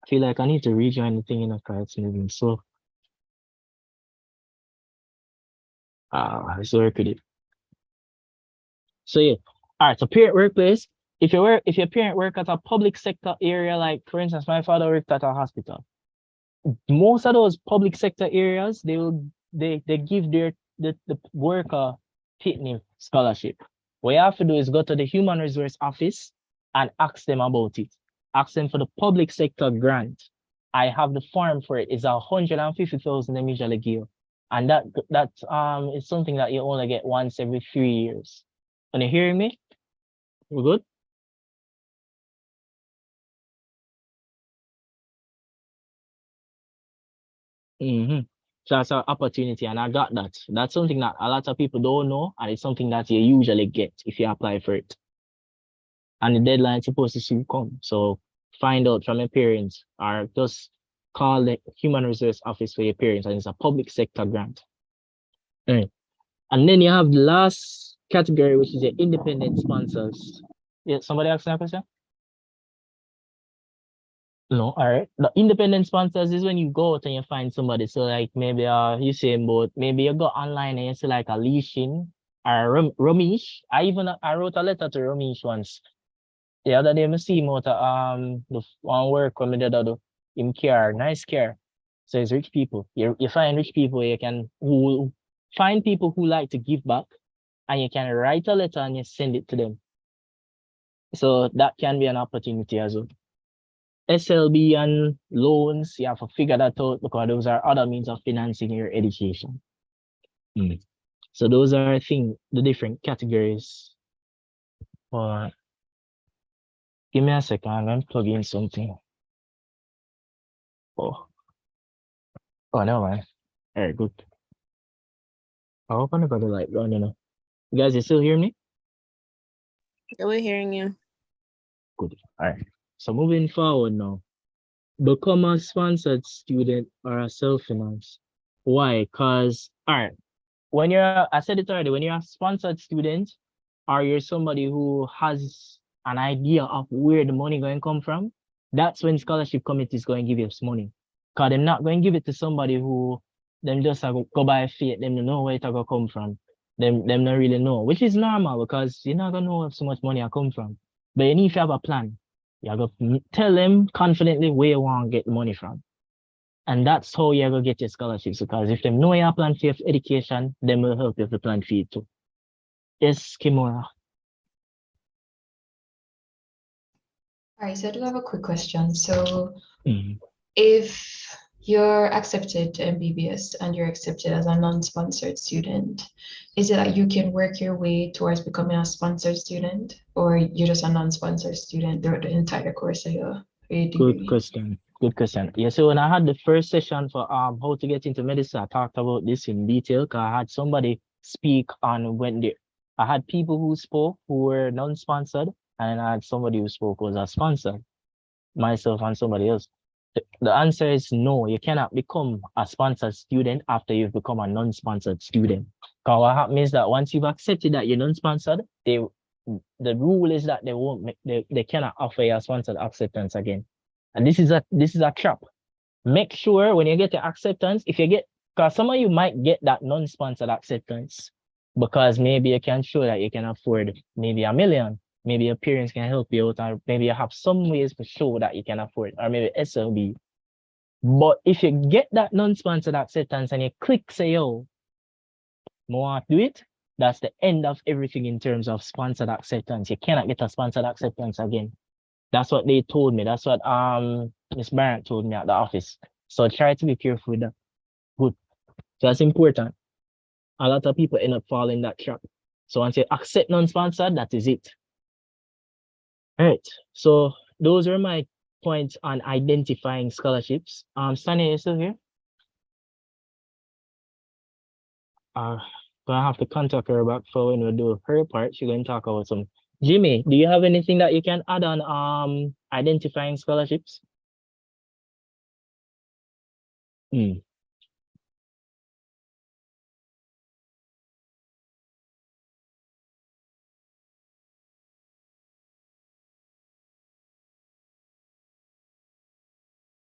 I feel like I need to rejoin the thing in a car. It's moving slow. So where could it? So yeah. All right. So parent workplace. If your parent work at a public sector area, like for instance, my father worked at a hospital. Most of those public sector areas, they give the worker pitney scholarship. What you have to do is go to the human resource office and ask them about it. Ask them for the public sector grant. I have the form for it. It's 150,000 they usually give. And that is something that you only get once every 3 years. Can you hear me? We're good? So that's an opportunity, and I got that. That's something that a lot of people don't know, and it's something that you usually get if you apply for it. And the deadline is supposed to soon come. So find out from your parents, or just call the human resource office for your parents, and it's a public sector grant. And then you have the last category, which is the independent sponsors. Yeah, somebody asking a question? No, all right. The independent sponsors is when you go out and you find somebody. So like maybe you say about maybe you go online and you see like a Leashin or Ramesh. I wrote a letter to Ramesh once. The other day I see him out the one work when me did him care, nice care. So it's rich people. You find rich people who find people who like to give back, and you can write a letter and you send it to them. So that can be an opportunity as well. SLB and loans, you have to figure that out, because those are other means of financing your education. So those are, I think, the different categories. Give me a second, I'm plugging in something. Oh, no, man. All right, good. I hope I'm gonna like run, You guys, you still hear me? Yeah, we're hearing you. Good. All right. So moving forward now. Become a sponsored student or a self-finance. Why? Because, all right, I said it already, when you're a sponsored student, or you're somebody who has an idea of where the money going to come from, that's when scholarship committee is going to give you this money. Because they're not going to give it to somebody who them just go by faith, them don't know where it going to come from. Them not really know, which is normal because you're not going to know where so much money will come from. But you need to have a plan. You got to tell them confidently where you want to get the money from. And that's how you're going to get your scholarships, because if they know your plan for your education, they will help you with the plan for you too. Yes, Kimura. All right, so I do have a quick question. So Mhm. if you're accepted to MBBS and you're accepted as a non-sponsored student, is it that you can work your way towards becoming a sponsored student, or you're just a non-sponsored student throughout the entire course of your Good degree? question. Good question. Yeah, so when I had the first session for how to get into medicine, I talked about this in detail because I had somebody speak on when they I had people who spoke who were non-sponsored, and I had somebody who spoke who was a sponsor, myself and somebody else. The answer is no, you cannot become a sponsored student after you've become a non-sponsored student. Because what happens is that once you've accepted that you're non-sponsored, the rule is that they won't make, they cannot offer you a sponsored acceptance again. And this is a trap. Make sure when you get the acceptance, because some of you might get that non-sponsored acceptance because maybe you can show that you can afford maybe $1 million. Maybe your parents can help you out, or maybe you have some ways to show that you can afford, or maybe SLB. But if you get that non-sponsored acceptance and you click say, yo, I want to do it, that's the end of everything in terms of sponsored acceptance. You cannot get a sponsored acceptance again. That's what they told me. That's what Miss Barrett told me at the office. So try to be careful with that. Good. So that's important. A lot of people end up falling that trap. So once you accept non-sponsored, that is it. All right. So those are my points on identifying scholarships. Stanley, you still here? Gonna have to contact her back for when we do her part. She's going to talk about some. Jimmy, do you have anything that you can add on identifying scholarships?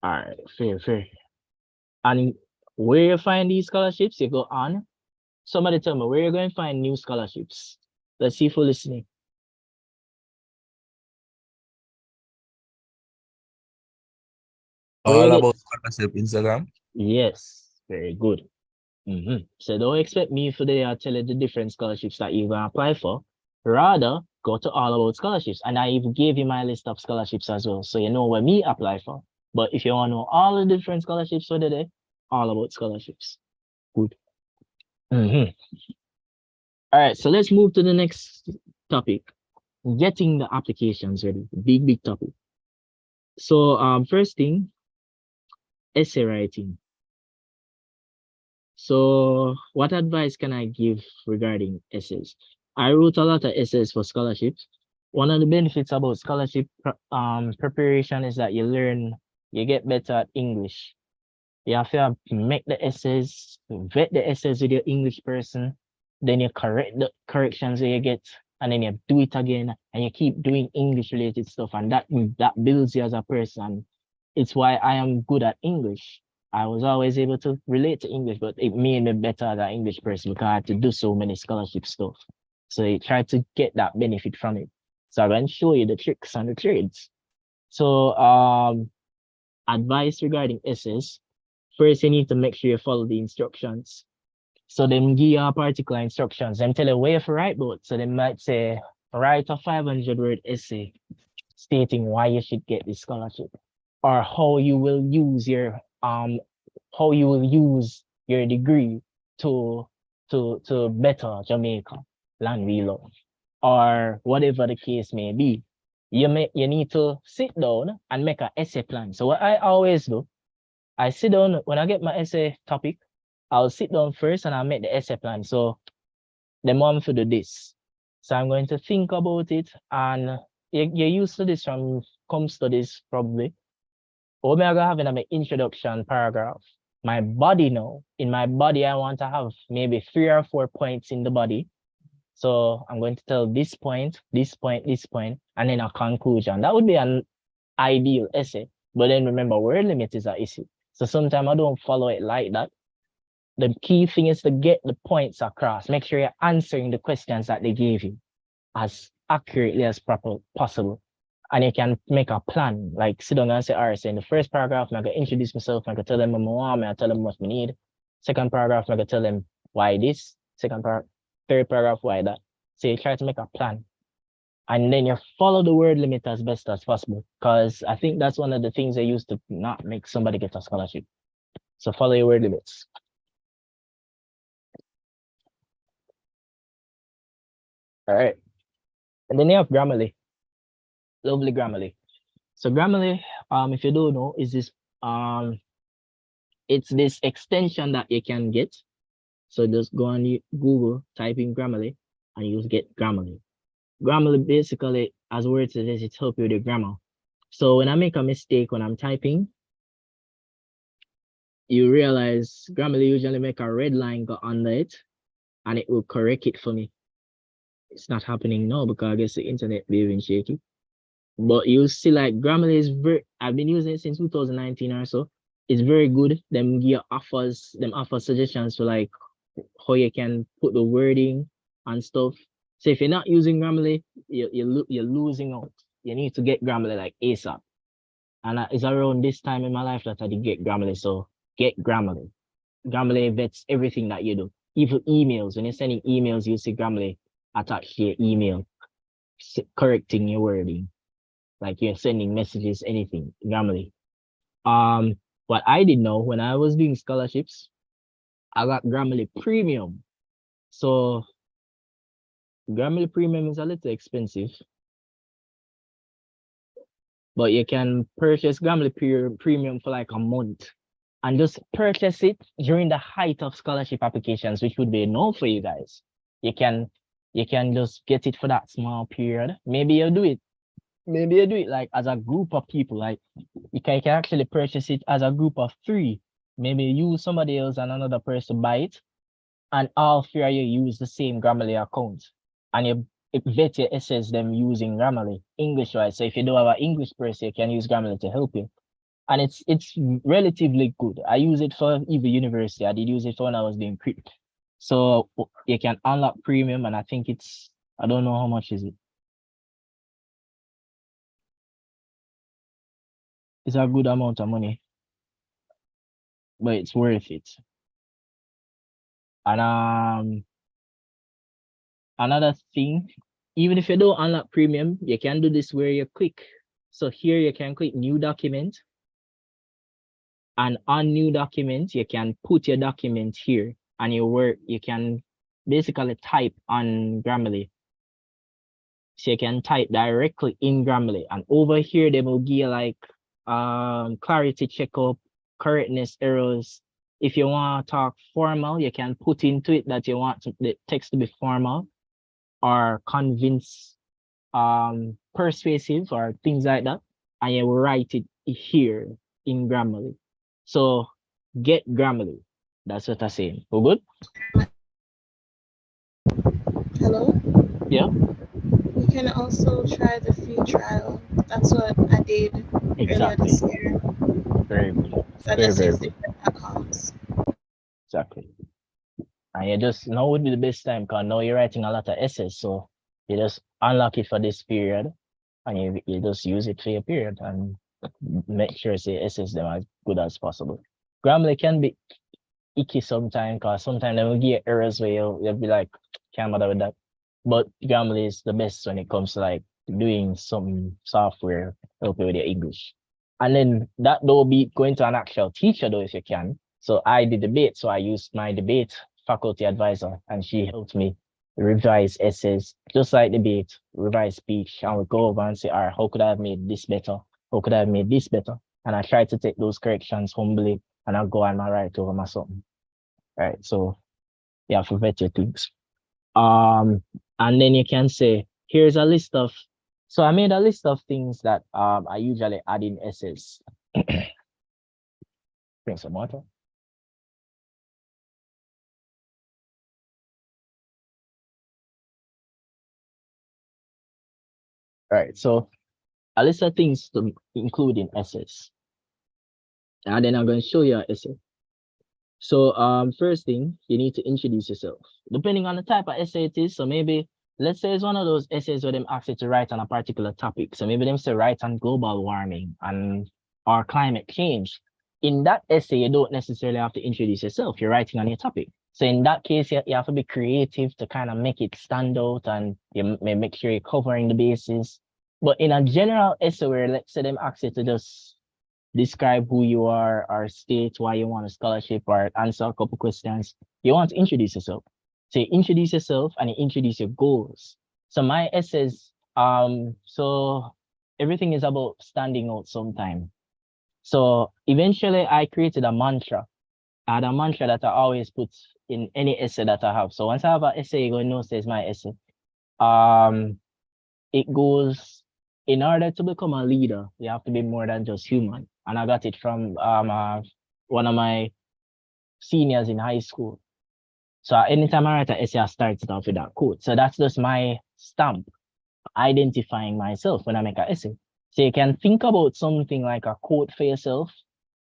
All right, fair. And where you find these scholarships, you go on. Somebody tell me where you're going to find new scholarships. Let's see if we're listening. Where you All get- about scholarship Instagram. Yes, very good. So don't expect me for the tell you the different scholarships that you're gonna apply for. Rather, go to All About Scholarships, and I even gave you my list of scholarships as well, so you know where me apply for. But if you want to know all the different scholarships for the day, All About Scholarships. Good. All right, so let's move to the next topic. Getting the applications ready. Big topic. So first thing, essay writing. So what advice can I give regarding essays? I wrote a lot of essays for scholarships. One of the benefits about scholarship preparation is that you get better at English. You have to make the essays, vet the essays with your English person, then you correct the corrections that you get, and then you do it again, and you keep doing English related stuff, and that builds you as a person. It's why I am good at English. I was always able to relate to English, but it made me better as an English person because I had to do so many scholarship stuff. So you try to get that benefit from it. So I'm going to show you the tricks and the trades. So advice regarding essays. First, you need to make sure you follow the instructions. So them give you a particular instructions. Them tell you where to write about. So they might say, write a 500-word essay stating why you should get this scholarship, or how you will use your degree to better Jamaica, land we love, or whatever the case may be. You need to sit down and make an essay plan. So what I always do, I sit down when I get my essay topic, I'll sit down first and I'll make the essay plan. So the want to do this. So I'm going to think about it, and you're used to this from com studies probably. What am I gonna have in my introduction paragraph? My body now. In my body, I want to have maybe 3 or 4 points in the body. So I'm going to tell this point, this point, this point, and then a conclusion. That would be an ideal essay. But then remember, word limit is an issue. So sometimes I don't follow it like that. The key thing is to get the points across. Make sure you're answering the questions that they gave you as accurately as possible. And you can make a plan, like sit down and say, all right, so in the first paragraph, I'm going to introduce myself, I'm going to tell them what I want, I tell them what we need. Second paragraph, I'm going to tell them why this. Third paragraph, why that. So you try to make a plan. And then you follow the word limit as best as possible. Because I think that's one of the things they use to not make somebody get a scholarship. So follow your word limits. All right. And then you have Grammarly. Lovely Grammarly. So Grammarly, if you don't know, is this it's this extension that you can get. So just go on Google, type in Grammarly, and you'll get Grammarly. Grammarly basically, as words it is, it helps you with your grammar. So when I make a mistake when I'm typing, you realize Grammarly usually make a red line go under it, and it will correct it for me. It's not happening now because I guess the internet being shaky. But you see, like Grammarly is I've been using it since 2019 or so. It's very good. Them offer suggestions for like how you can put the wording and stuff. So if you're not using Grammarly, you're losing out. You need to get Grammarly like ASAP. And it's around this time in my life that I did get Grammarly. So get Grammarly. Grammarly vets everything that you do. Even emails. When you're sending emails, you see Grammarly attached to your email, correcting your wording. Like you're sending messages, anything, Grammarly. What I did know when I was doing scholarships, I got Grammarly Premium. So Grammarly Premium is a little expensive, but you can purchase Grammarly Premium for like a month and just purchase it during the height of scholarship applications, which would be no for you guys. You can just get it for that small period. Maybe you do it like as a group of people. Like you can actually purchase it as a group of 3. Maybe you, somebody else, and another person buy it, and all 3 of you use the same Grammarly account. And you vet your essays them using Grammarly, English-wise. So if you don't have an English person, you can use Grammarly to help you. And it's relatively good. I use it for even university. I did use it for when I was doing crypt. So you can unlock premium, and I think I don't know how much is it. It's a good amount of money, but it's worth it. And another thing, even if you don't unlock premium, you can do this where you click. So here you can click new document, and on new document, you can put your document here, and you can basically type on Grammarly. So you can type directly in Grammarly, and over here they will give you like clarity checkup, correctness, errors. If you want to talk formal, you can put into it that you want the text to be formal or convince, persuasive or things like that, and you will write it here in Grammarly. So get Grammarly. That's what I'm saying. All good? Hello? Yeah. You can also try the free trial. That's what I did earlier this year. Very good. So I just used different accounts. Exactly. And you just now would be the best time because now you're writing a lot of essays. So you just unlock it for this period, and you just use it for your period and make sure the essays them as good as possible. Grammarly can be icky sometimes because sometimes they will give errors where you'll be like, can't bother with that. But Grammarly is the best when it comes to like doing some software help you with your English. And then that though be going to an actual teacher though if you can. So I did debate, so I used my debate faculty advisor, and she helped me revise essays, just like debate, revise speech, and we go over and say, all right, how could I have made this better? How could I have made this better? And I try to take those corrections humbly, and I'll go and I write over my something. All right, so you have to vet your things. And then you can say, here's a list of, so I made a list of things that I usually add in essays. Bring some water. All right, so a list of things to include in essays. And then I'm going to show you an essay. So first thing, you need to introduce yourself. Depending on the type of essay it is, so maybe let's say it's one of those essays where them ask you to write on a particular topic. So maybe them say write on global warming and or climate change. In that essay, you don't necessarily have to introduce yourself. You're writing on your topic. So in that case, you have to be creative to kind of make it stand out, and you may make sure you're covering the bases. But in a general essay where let's say them ask you to just describe who you are or state why you want a scholarship or answer a couple questions, you want to introduce yourself. So you introduce yourself and you introduce your goals. So my essays, so everything is about standing out sometime. So eventually I created a mantra. I had a mantra that I always put in any essay that I have. So once I have an essay, you're going to know it's my essay. It goes, in order to become a leader, you have to be more than just human. And I got it from one of my seniors in high school. So anytime I write an essay, I start it off with that quote. So that's just my stamp, identifying myself when I make an essay. So you can think about something like a quote for yourself,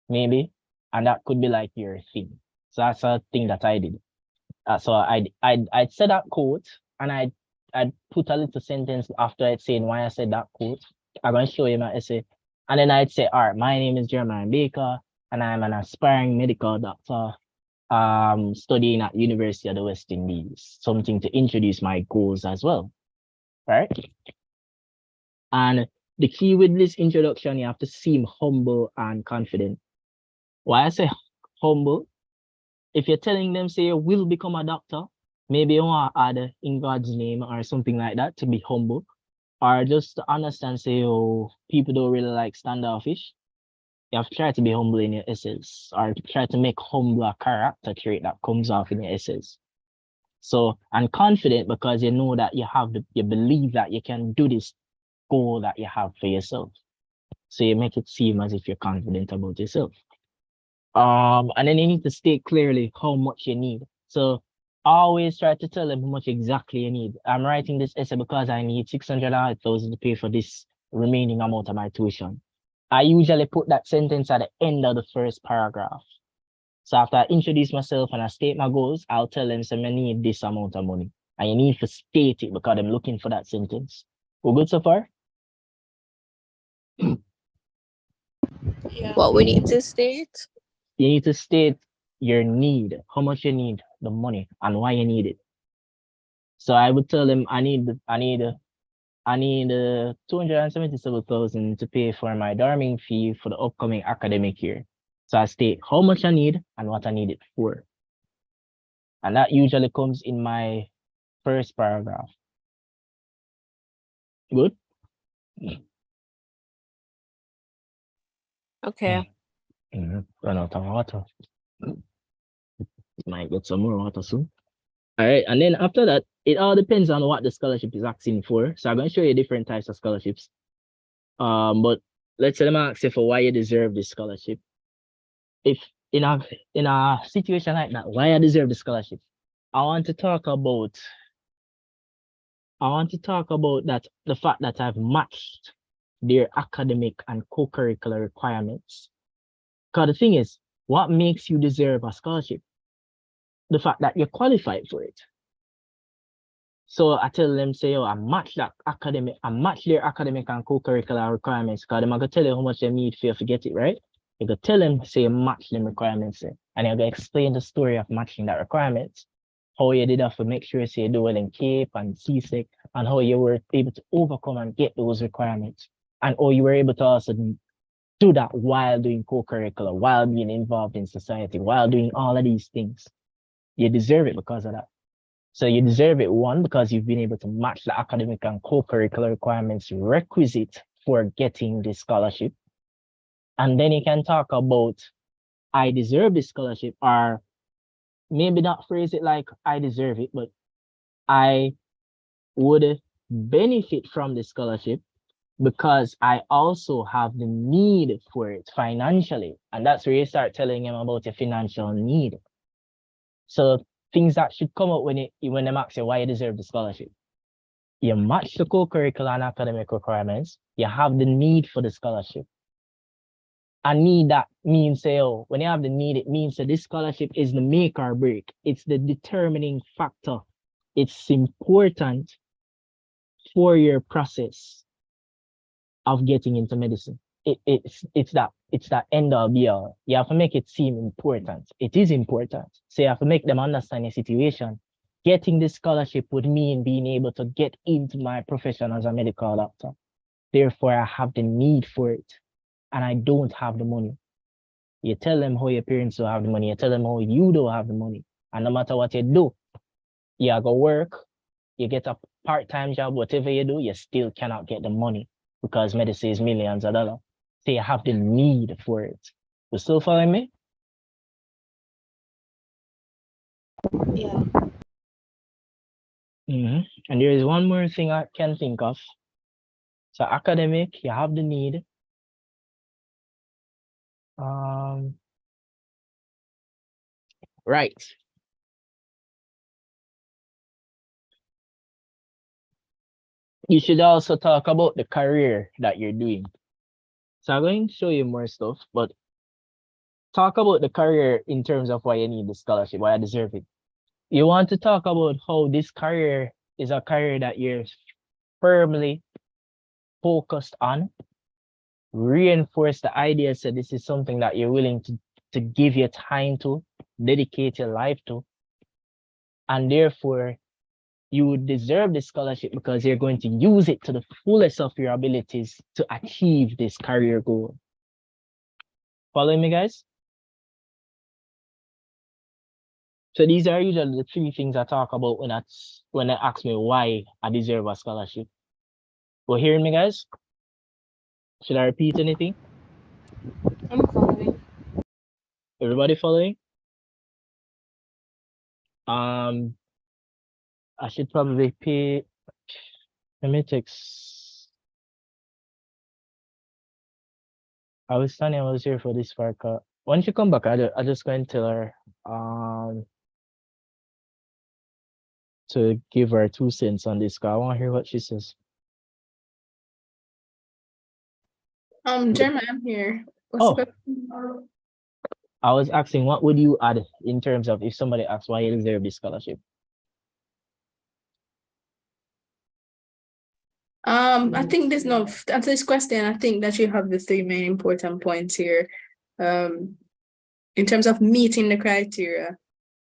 maybe, and that could be like your thing. So that's a thing that I did. So I'd say that quote, and I'd put a little sentence after it saying why I said that quote. I'm going to show you my essay. And then I'd say, all right, my name is Jeremiah Baker, and I'm an aspiring medical doctor studying at University of the West Indies. Something to introduce my goals as well, right? And the key with this introduction, you have to seem humble and confident. Why I say humble? If you're telling them, say, you will become a doctor, maybe you want to add in God's name or something like that to be humble. Or just to understand, say, oh, people don't really like standoffish. You have to try to be humble in your essays, or try to make humble a character trait that comes off in your essays. So, and confident because you know that you believe that you can do this goal that you have for yourself. So you make it seem as if you're confident about yourself. And then you need to state clearly how much you need. So always try to tell them how much exactly you need. I'm writing this essay because I need 600,000 to pay for this remaining amount of my tuition. I usually put that sentence at the end of the first paragraph. So after I introduce myself and I state my goals, I'll tell them, so I need this amount of money. And you need to state it because I'm looking for that sentence. We're good so far? Yeah. What we need to state? You need to state your need, how much you need, the money, and why you need it. So I would tell them I need 277,000 to pay for my dorming fee for the upcoming academic year. So I state how much I need and what I need it for. And that usually comes in my first paragraph. Good? Okay. Run out of water. Might get some more water soon. All right, and then after that, it all depends on what the scholarship is asking for. So I'm going to show you different types of scholarships. But let's say them ask you for why you deserve this scholarship. If in a situation like that, why I deserve the scholarship, I want to talk about that the fact that I've matched their academic and co-curricular requirements. Because the thing is, what makes you deserve a scholarship? The fact that you're qualified for it. So I tell them, say, oh, I match their academic and co-curricular requirements, because I'm going to tell you how much they need for you to get it, right? You go tell them, say, match them requirements, and you're going to explain the story of matching that requirements, how you did that to make sure, say, you do well in CAPE and CSEC, and how you were able to overcome and get those requirements, and how you were able to also do that while doing co-curricular, while being involved in society, while doing all of these things. You deserve it because of that. So you deserve it, one, because you've been able to match the academic and co-curricular requirements requisite for getting this scholarship. And then you can talk about, I deserve this scholarship, or maybe not phrase it like I deserve it, but I would benefit from the scholarship because I also have the need for it financially. And that's where you start telling them about your financial need. So things that should come up when they ask you why you deserve the scholarship. you match the co-curricular and academic requirements, you have the need for the scholarship. A need that means, say, oh, when you have the need, it means that this scholarship is the make or break. It's the determining factor. It's important for your process of getting into medicine. It's that end all be all. You have to make it seem important. It is important. So you have to make them understand the situation. Getting this scholarship would mean being able to get into my profession as a medical doctor. Therefore, I have the need for it, and I don't have the money. You tell them how your parents don't have the money. You tell them how you don't have the money. And no matter what you do, you go work, you get a part-time job, whatever you do, you still cannot get the money because medicine is millions of dollars. So you have the need for it. You still following me? Yeah. And there is one more thing I can think of. So academic, you have the need. Right. You should also talk about the career that you're doing. So I'm going to show you more stuff, but talk about the career in terms of why you need the scholarship, why I deserve it. You want to talk about how this career is a career that you're firmly focused on. Reinforce the idea that this is something that you're willing to give your time to, dedicate your life to. And therefore, you would deserve the scholarship because you're going to use it to the fullest of your abilities to achieve this career goal. Following me, guys? So these are usually the three things I talk about when they ask me why I deserve a scholarship. Well, hearing me, guys? Should I repeat anything? I'm following. Everybody following? I should probably pay. Let me text. I was here for this part. Once you come back, I just going to tell her to give her 2 cents on this. I want to hear what she says. Jeremy, I'm here. What's the question? I was asking, what would you add in terms of if somebody asks why you deserve this scholarship? I think there's no to answer this question. I think that you have the three main important points here. In terms of meeting the criteria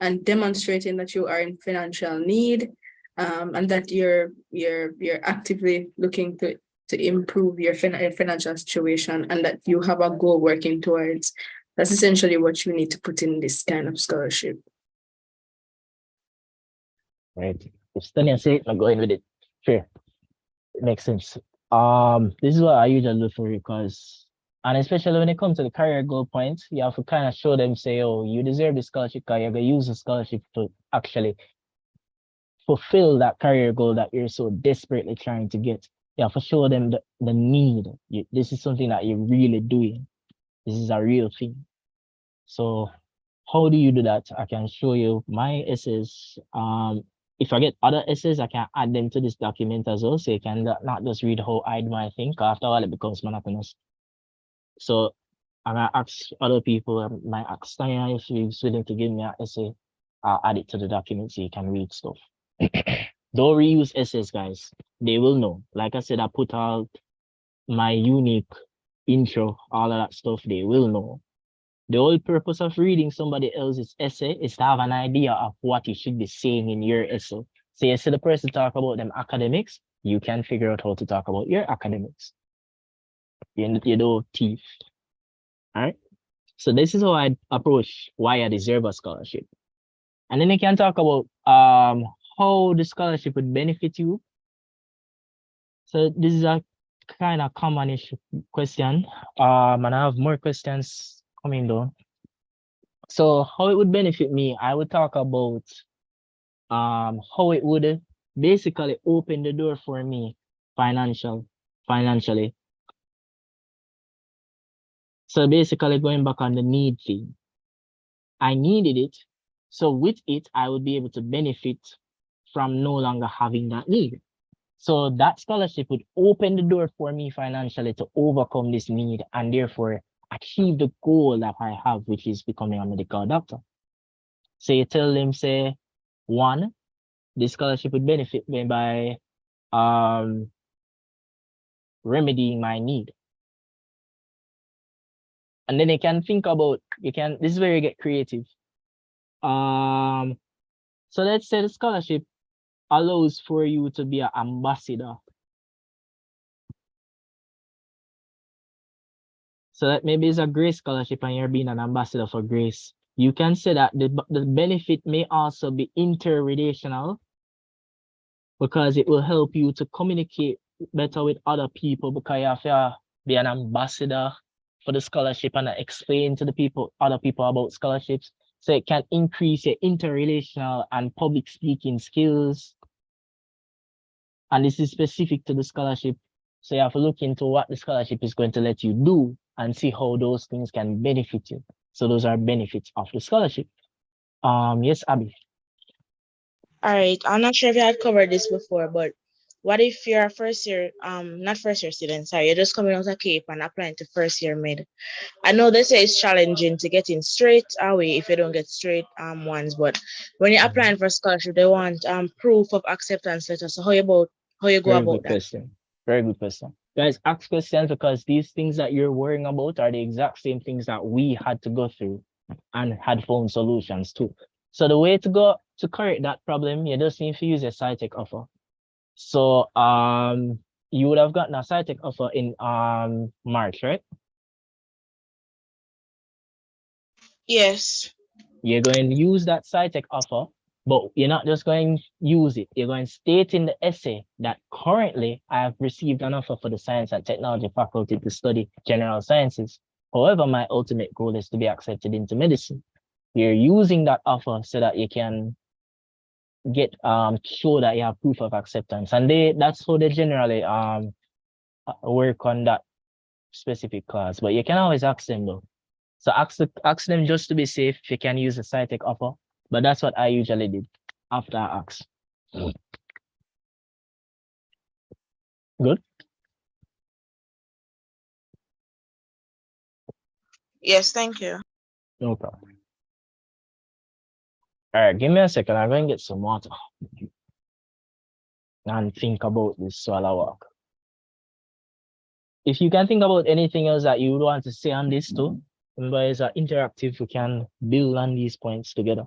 and demonstrating that you are in financial need, and that you're actively looking to improve your financial situation, and that you have a goal working towards. That's essentially what you need to put in this kind of scholarship. Right. If Stania say it, I'm going with it. Sure. It makes sense. This is what I usually look for because, and especially when it comes to the career goal points, you have to kind of show them, say, oh, you deserve the scholarship because you're going to use the scholarship to actually fulfill that career goal that you're so desperately trying to get. You have to show them the need. This is something that you're really doing. This is a real thing. So how do you do that? I can show you my essays. If I get other essays, I can add them to this document as well. So you can not just read how I do my thing. After all, it becomes monotonous. So I'm gonna ask other people, I might ask Tanya if she's willing to give me an essay. I'll add it to the document so you can read stuff. Don't reuse essays, guys. They will know. Like I said, I put out my unique intro, all of that stuff. They will know. The whole purpose of reading somebody else's essay is to have an idea of what you should be saying in your essay. So you see the person talk about them academics, you can figure out how to talk about your academics. You know, teeth. All right. So this is how I approach why I deserve a scholarship. And then you can talk about how the scholarship would benefit you. So this is a kind of common-ish question. And I have more questions coming down. So how it would benefit me, I would talk about how it would basically open the door for me financially. So basically going back on the need thing, I needed it. So with it, I would be able to benefit from no longer having that need. So that scholarship would open the door for me financially to overcome this need and therefore achieve the goal that I have, which is becoming a medical doctor. So you tell them, say, one, this scholarship would benefit me by remedying my need. And then you can think about, this is where you get creative. So let's say the scholarship allows for you to be an ambassador. So that maybe it's a Grace scholarship and you're being an ambassador for Grace. You can say that the benefit may also be interrelational because it will help you to communicate better with other people because you have to be an ambassador for the scholarship and explain to the other people about scholarships. So it can increase your interrelational and public speaking skills. And this is specific to the scholarship. So you have to look into what the scholarship is going to let you do and see how those things can benefit you. So those are benefits of the scholarship. Yes, Abby. All right. I'm not sure if you had covered this before, but what if you're a first year, not first year student, sorry, you're just coming out of Cape and applying to first year med. I know they say it's challenging to get in straight away if you don't get straight ones, but when you're applying for scholarship, they want proof of acceptance letter. So how you go Very about good that? question. Very good question. Guys, ask questions because these things that you're worrying about are the exact same things that we had to go through and had found solutions to. So the way to go to correct that problem, you just need to use a SciTech offer. So you would have gotten a SciTech offer in March, right? Yes. You're going to use that SciTech offer, but you're not just going to use it. You're going to state in the essay that currently I have received an offer for the Science and Technology faculty to study general sciences. However, my ultimate goal is to be accepted into medicine. You're using that offer so that you can get show that you have proof of acceptance. And that's how they generally work on that specific class. But you can always ask them though. So ask them just to be safe if you can use a SciTech offer. But that's what I usually did after I asked. Good? Yes, thank you. No problem. All right, give me a second. I'm going to get some water and think about this while I walk. If you can think about anything else that you would want to say on this too, remember it's interactive. We can build on these points together.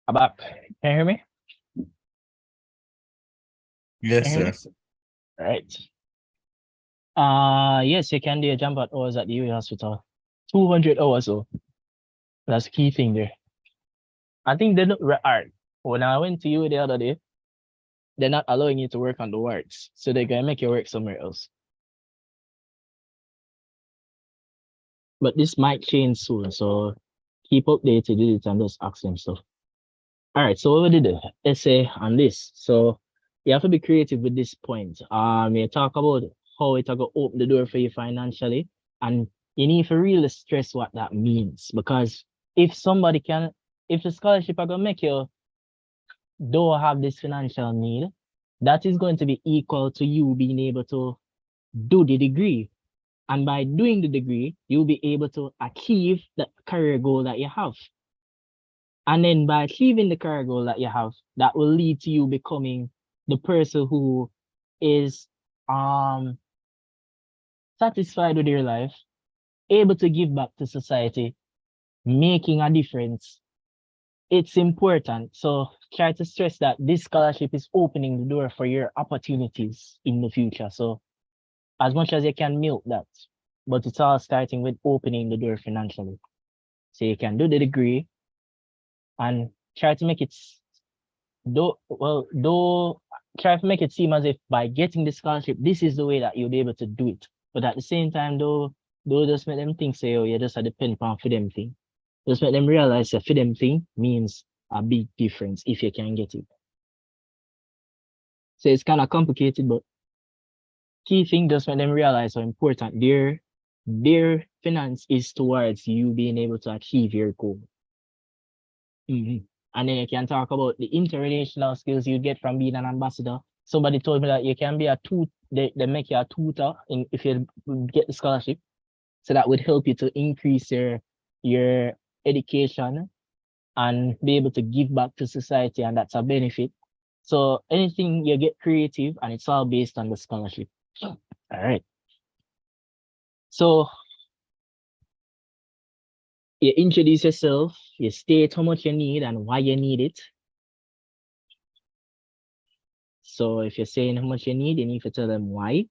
About, can you hear me? Yes, Can you hear sir. me? Right. Yes, you can do a jump at hours at the UA hospital. 200 hours, so that's the key thing there. I think they're not hard. When I went to UA the other day, they're not allowing you to work on the wards, so they're gonna make you work somewhere else. But this might change soon, so keep updated with it and just ask them stuff. All right, so what we did the essay on this. So you have to be creative with this point. You talk about how it will open the door for you financially, and you need to really stress what that means. Because if somebody can, if the scholarship are gonna make you don't have this financial need, that is going to be equal to you being able to do the degree. And by doing the degree, you'll be able to achieve the career goal that you have. And then by achieving the career goal that you have, that will lead to you becoming the person who is satisfied with your life, able to give back to society, making a difference. It's important. So try to stress that this scholarship is opening the door for your opportunities in the future. So as much as you can milk that, but it's all starting with opening the door financially. So you can do the degree and try to make it try to make it seem as if by getting the scholarship, this is the way that you'll be able to do it. But at the same time, though just make them think say, oh, you just had to pen pound for them thing. Just make them realize that for them thing means a big difference if you can get it. So it's kind of complicated, but key thing just make them realize how important their finance is towards you being able to achieve your goal. And then you can talk about the interrelational skills you get from being an ambassador. Somebody told me that you can be a tutor, they make you a tutor if you get the scholarship. So that would help you to increase your education and be able to give back to society, and that's a benefit. So anything you get creative, and it's all based on the scholarship. All right. So you introduce yourself, you state how much you need and why you need it. So if you're saying how much you need to tell them why.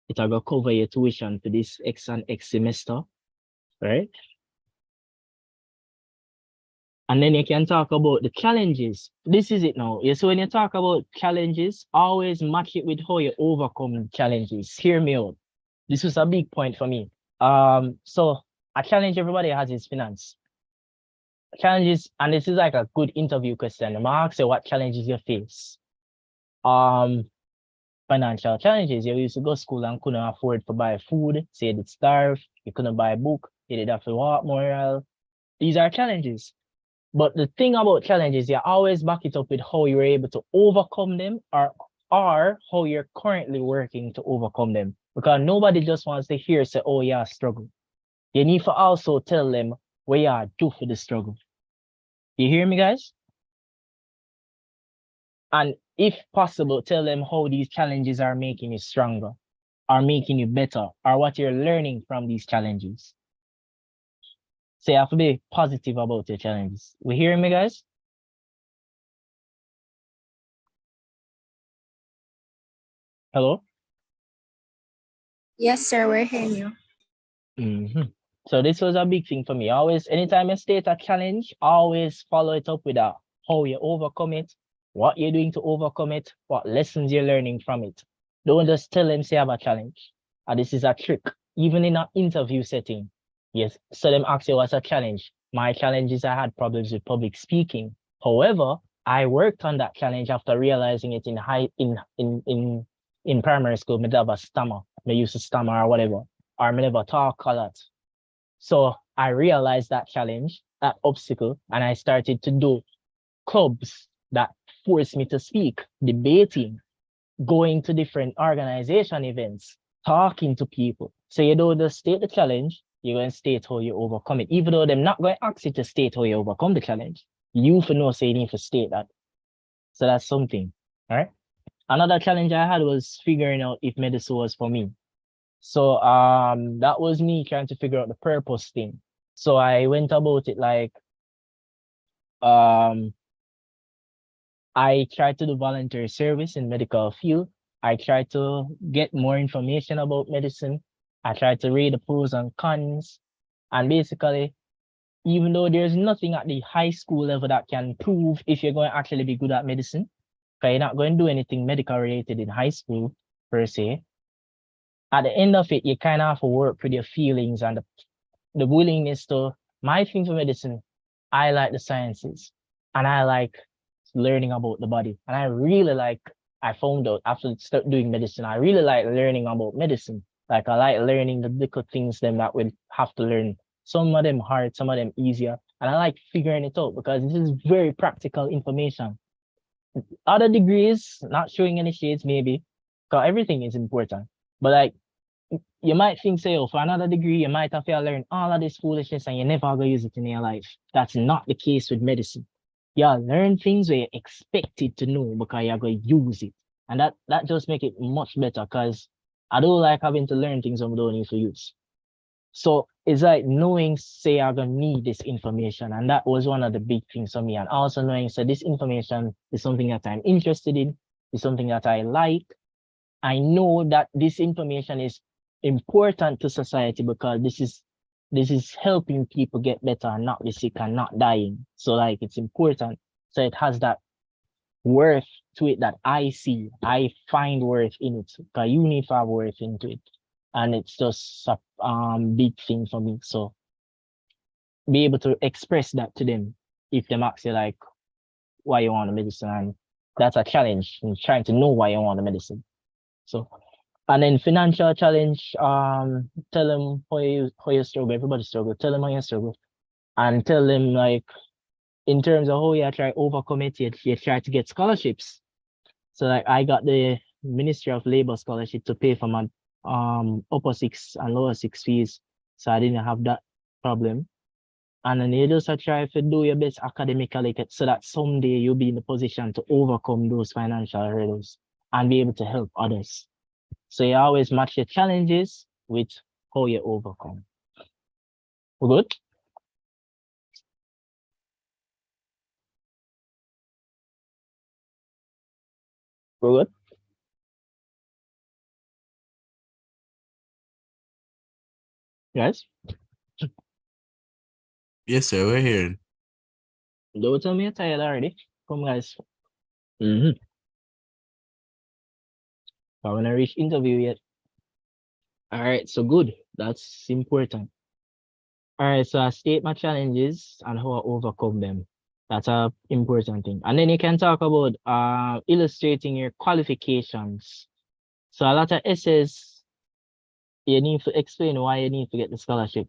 It'll go cover your tuition for this X and X semester, right? And then you can talk about the challenges. This is it now. Yeah, so when you talk about challenges, always match it with how you overcome the challenges. Hear me out. This was a big point for me. So a challenge everybody has is finance. Challenges, and this is like a good interview question. I'm gonna ask you what challenges you face. Financial challenges. You used to go to school and couldn't afford to buy food, so you did starve, you couldn't buy a book, you did have to walk more. These are challenges. But the thing about challenges, you always back it up with how you're able to overcome them or how you're currently working to overcome them. Because nobody just wants to hear say, oh yeah, struggle. You need to also tell them where you are due for the struggle. You hear me, guys? And if possible, tell them how these challenges are making you stronger, are making you better, or what you're learning from these challenges. So you have to be positive about your challenges. We hearing me, guys? Hello? Yes, sir, we're hearing you. So this was a big thing for me. Always, anytime you state a challenge, always follow it up with how you overcome it, what you're doing to overcome it, what lessons you're learning from it. Don't just tell them say I have a challenge. And this is a trick, even in an interview setting. Yes, so them ask you what's a challenge. My challenge is I had problems with public speaking. However, I worked on that challenge after realizing it in primary school. Me have a stammer. Me used to stammer or whatever. Or me never talk a lot. So I realized that challenge, that obstacle, and I started to do clubs that forced me to speak, debating, going to different organization events, talking to people. So you don't just state the challenge, you're going to state how you overcome it. Even though they're not going to ask you to state how you overcome the challenge, you for know, so you need to state that. So that's something, all right? Another challenge I had was figuring out if medicine was for me. So that was me trying to figure out the purpose thing. So I went about it like I try to do voluntary service in medical field. I try to get more information about medicine. I try to read the pros and cons. And basically, even though there's nothing at the high school level that can prove if you're going to actually be good at medicine, because you're not going to do anything medical related in high school per se. At the end of it, you kind of have to work with your feelings and the willingness to. My thing for medicine, I like the sciences and I like learning about the body. And I really like, I found out after start doing medicine, I really like learning about medicine. Like I like learning the little things them that we'll have to learn. Some of them hard, some of them easier. And I like figuring it out because this is very practical information. Other degrees, not showing any shades maybe, because everything is important. But like you might think, say, oh, for another degree, you might have to learn all of this foolishness and you never gonna use it in your life. That's not the case with medicine. You learn things where you're expected to know because you're going to use it. And that just make it much better because I don't like having to learn things I don't need to use. So it's like knowing, say, I'm going to need this information. And that was one of the big things for me. And also knowing, so this information is something that I'm interested in, is something that I like. I know that this information is important to society because this is helping people get better and not be sick and not dying. So like it's important. So it has that worth to it that I see. I find worth in it because you need to have worth into it. And it's just a big thing for me. So be able to express that to them if them ask you like why you want a medicine, and that's a challenge in trying to know why you want a medicine. So and then financial challenge, tell them how you struggle, everybody struggle, tell them how you struggle. And tell them like in terms of how you try overcome it, you try to get scholarships. So like I got the Ministry of Labor scholarship to pay for my upper six and lower six fees. So I didn't have that problem. And then you just try to do your best academically so that someday you'll be in the position to overcome those financial hurdles and be able to help others. So you always match your challenges with how you overcome. We good? We good? Yes? Yes, sir. We're here. Don't tell me you're tired already. Come, guys. I want to reach interview yet. All right, so good. That's important. All right, so I state my challenges and how I overcome them. That's a important thing. And then you can talk about illustrating your qualifications. So a lot of essays, you need to explain why you need to get the scholarship.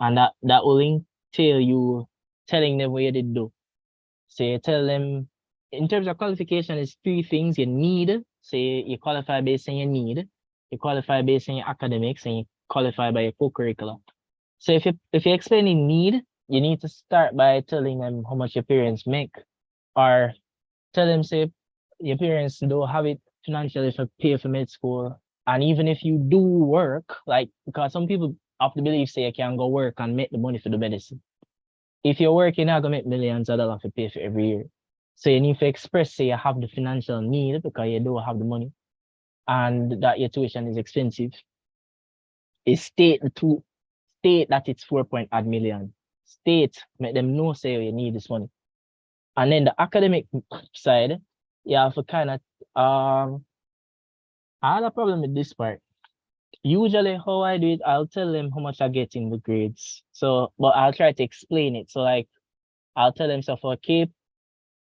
And that will entail you telling them what you did do. So you tell them, in terms of qualification, is 3 things you need. Say you qualify based on your need, you qualify based on your academics, and you qualify by your co-curricular. So if you're explaining need, you need to start by telling them how much your parents make, or tell them, say, your parents don't have it financially to pay for med school. And even if you do work, like, because some people have the belief, say, you can go work and make the money for the medicine. If you're working, you're going to make millions of dollars to pay for every year. So you need to express, say, you have the financial need because you don't have the money and that your tuition is expensive. State that it's 4.8 million. State, make them know, say, you need this money. And then the academic side, you have to kind of, I had a problem with this part. Usually how I do it, I'll tell them how much I get in the grades. So, but I'll try to explain it. So like, I'll tell them, so for CAPE,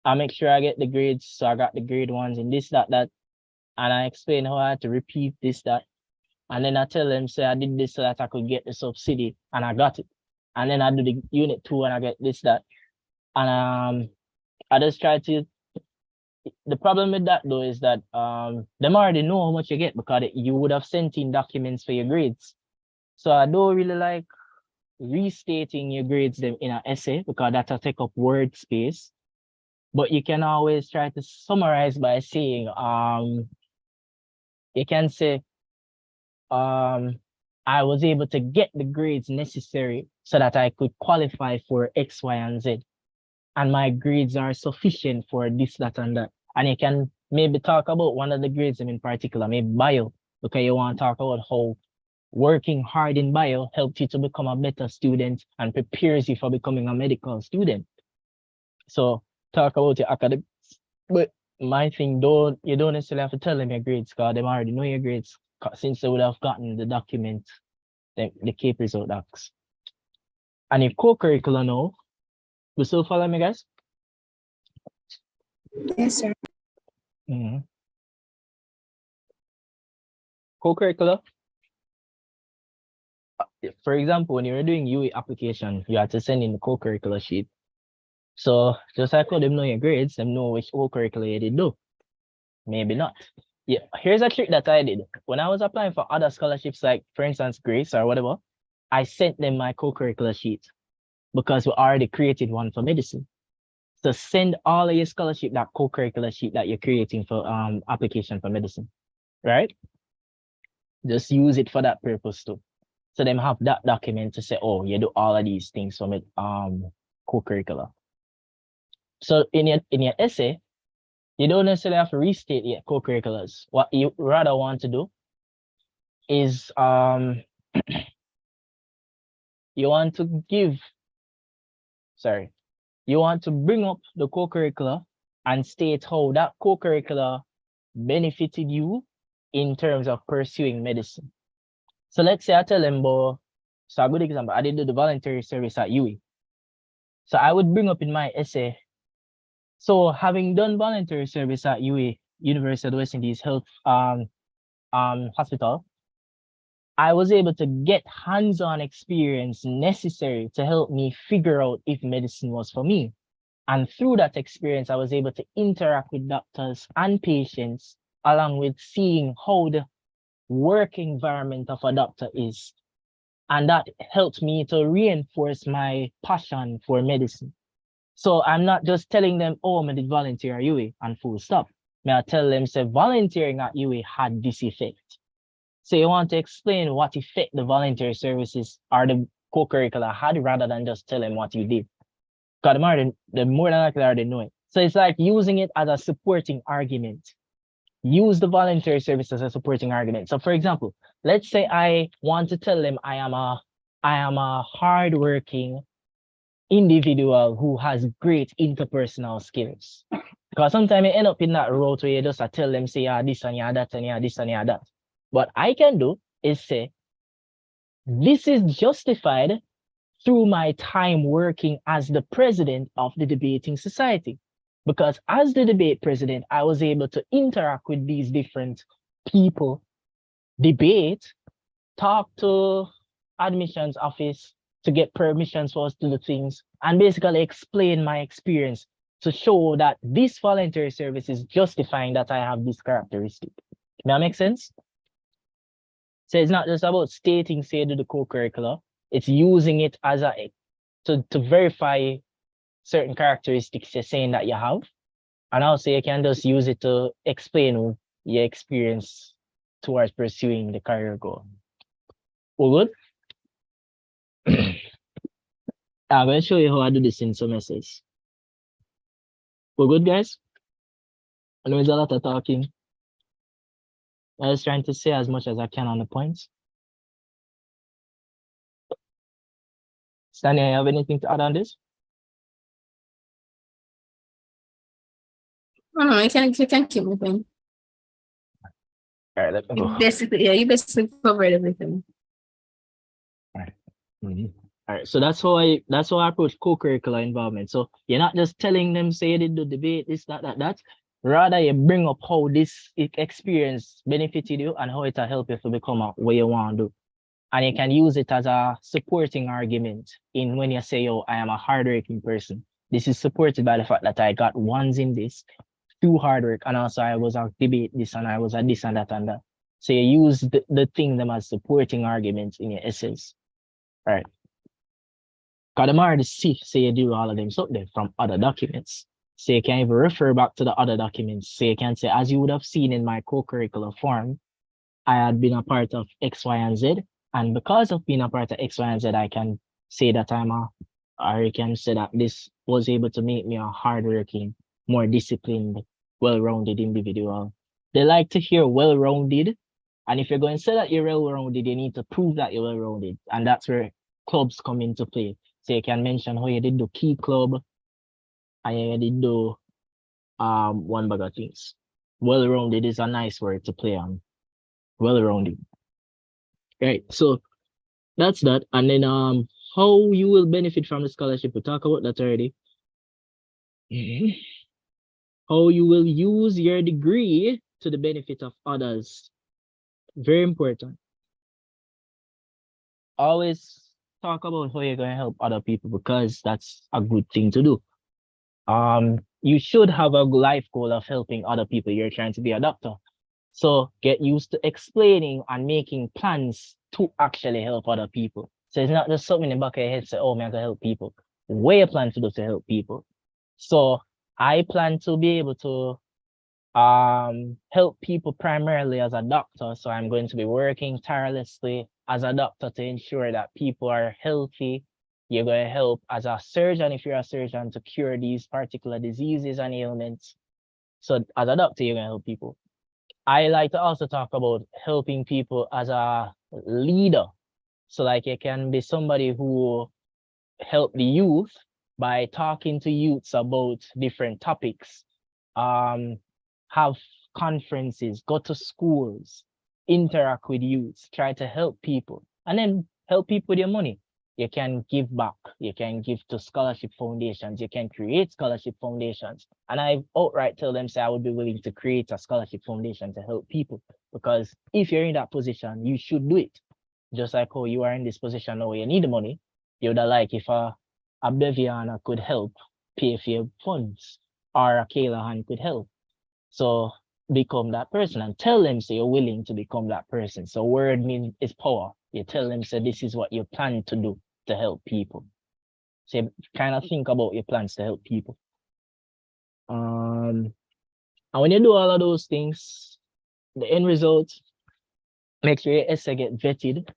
I make sure I get the grades. So I got the grade ones in this, that. And I explain how I had to repeat this, that. And then I tell them, say I did this so that I could get the subsidy and I got it. And then I do the unit 2 and I get this, that. And I just try to, the problem with that though is that them already know how much you get because you would have sent in documents for your grades. So I don't really like restating your grades them in an essay because that'll take up word space. But you can always try to summarize by saying, you can say, I was able to get the grades necessary so that I could qualify for X, Y, and Z. and my grades are sufficient for this, that, and that. And you can maybe talk about one of the grades in particular, maybe bio, because you want to talk about how working hard in bio helped you to become a better student and prepares you for becoming a medical student. So talk about your academics. But my thing, you don't necessarily have to tell them your grades, because they already know your grades, since they would have gotten the document, the CAPE result docs. And if co-curricular now, you still follow me, guys? Yes, sir. Mm-hmm. Co-curricular. For example, when you're doing UE application, you have to send in the co-curricular sheet. So just like how them know your grades, them know which co-curricular you did do. Maybe not. Yeah, here's a trick that I did. When I was applying for other scholarships, like for instance, Grace or whatever, I sent them my co-curricular sheet because we already created one for medicine. So send all of your scholarship, that co-curricular sheet that you're creating for application for medicine, right? Just use it for that purpose too. So them have that document to say, oh, you do all of these things from it, co-curricular. So in your essay, you don't necessarily have to restate your co-curriculars. What you rather want to do is you want to bring up the co-curricular and state how that co-curricular benefited you in terms of pursuing medicine. So let's say I tell them, so a good example, I did do the voluntary service at UE. So I would bring up in my essay, so having done voluntary service at UE, University of the West Indies Health Hospital, I was able to get hands-on experience necessary to help me figure out if medicine was for me. And through that experience, I was able to interact with doctors and patients, along with seeing how the work environment of a doctor is. And that helped me to reinforce my passion for medicine. So I'm not just telling them, oh, I did volunteer at UE and full stop. May I tell them, say, volunteering at UE had this effect. So you want to explain what effect the voluntary services or the co-curricular had, rather than just tell them what you did. Because the more than likely already know it. So it's like using it as a supporting argument. Use the voluntary service as a supporting argument. So for example, let's say I want to tell them I am a hardworking individual who has great interpersonal skills. Because sometimes you end up in that route where you just tell them, say, yeah, this and yeah, that, and yeah, this and yeah, that. What I can do is say, this is justified through my time working as the president of the debating society. Because as the debate president, I was able to interact with these different people, debate, talk to admissions office to get permissions for us to do things, and basically explain my experience to show that this voluntary service is justifying that I have this characteristic. Does that make sense? So it's not just about stating, say, to the co-curricular, it's using it as to verify certain characteristics you're saying that you have. And also you can just use it to explain your experience towards pursuing the career goal. All good? I'm going to show you how I do this in some essays. We're good, guys? I know there's a lot of talking. I was trying to say as much as I can on the points. Stanley, you have anything to add on this? No, you can keep moving. All right, let me go. You basically covered everything. All right. All right, so that's how I approach co-curricular involvement. So you're not just telling them, say you did the debate, this, that. Rather, you bring up how this experience benefited you and how it'll help you to become what you want to do. And you can use it as a supporting argument in when you say, oh, I am a hardworking person. This is supported by the fact that I got ones in this through hard work, and also I was a debate this and I was a this and that and that. So you use the thing them as supporting arguments in your essays. All right. Because them already see, say you do all of them something from other documents. So you can even refer back to the other documents. So you can say, as you would have seen in my co-curricular form, I had been a part of X, Y, and Z. And because of being a part of X, Y, and Z, I can say that I'm I can say that this was able to make me a hardworking, more disciplined, well-rounded individual. They like to hear well-rounded. And if you're going to say that you're well-rounded, you need to prove that you're well-rounded. And that's where clubs come into play. So you can mention how you did the key club and you did do one bag of things. Well-rounded is a nice word to play on. Well-rounded. Right. So that's that. And then how you will benefit from the scholarship. We talk about that already. How you will use your degree to the benefit of others. Very important. Always talk about how you're going to help other people because that's a good thing to do. You should have a life goal of helping other people. You're trying to be a doctor. So get used to explaining and making plans to actually help other people. So it's not just something in the back of your head, say, oh, man, I can help people. What you plan to do to help people? So I plan to be able to help people primarily as a doctor. So I'm going to be working tirelessly as a doctor to ensure that people are healthy. You're going to help as a surgeon, if you're a surgeon, to cure these particular diseases and ailments. So as a doctor, you're going to help people. I like to also talk about helping people as a leader. So like you can be somebody who help the youth by talking to youths about different topics. Have conferences, go to schools, interact with youths, try to help people, and then help people with your money. You can give back, you can give to scholarship foundations, you can create scholarship foundations. And I outright tell them, say, I would be willing to create a scholarship foundation to help people. Because if you're in that position, you should do it. Just like how you are in this position now, you need the money. You would like if a Beviana could help pay for your funds, or a Kaylahan could help. So become that person and tell them, so you're willing to become that person. So word means is power. You tell them, so this is what you plan to do to help people. So you kind of think about your plans to help people. And when you do all of those things, the end result, make sure your essay get vetted.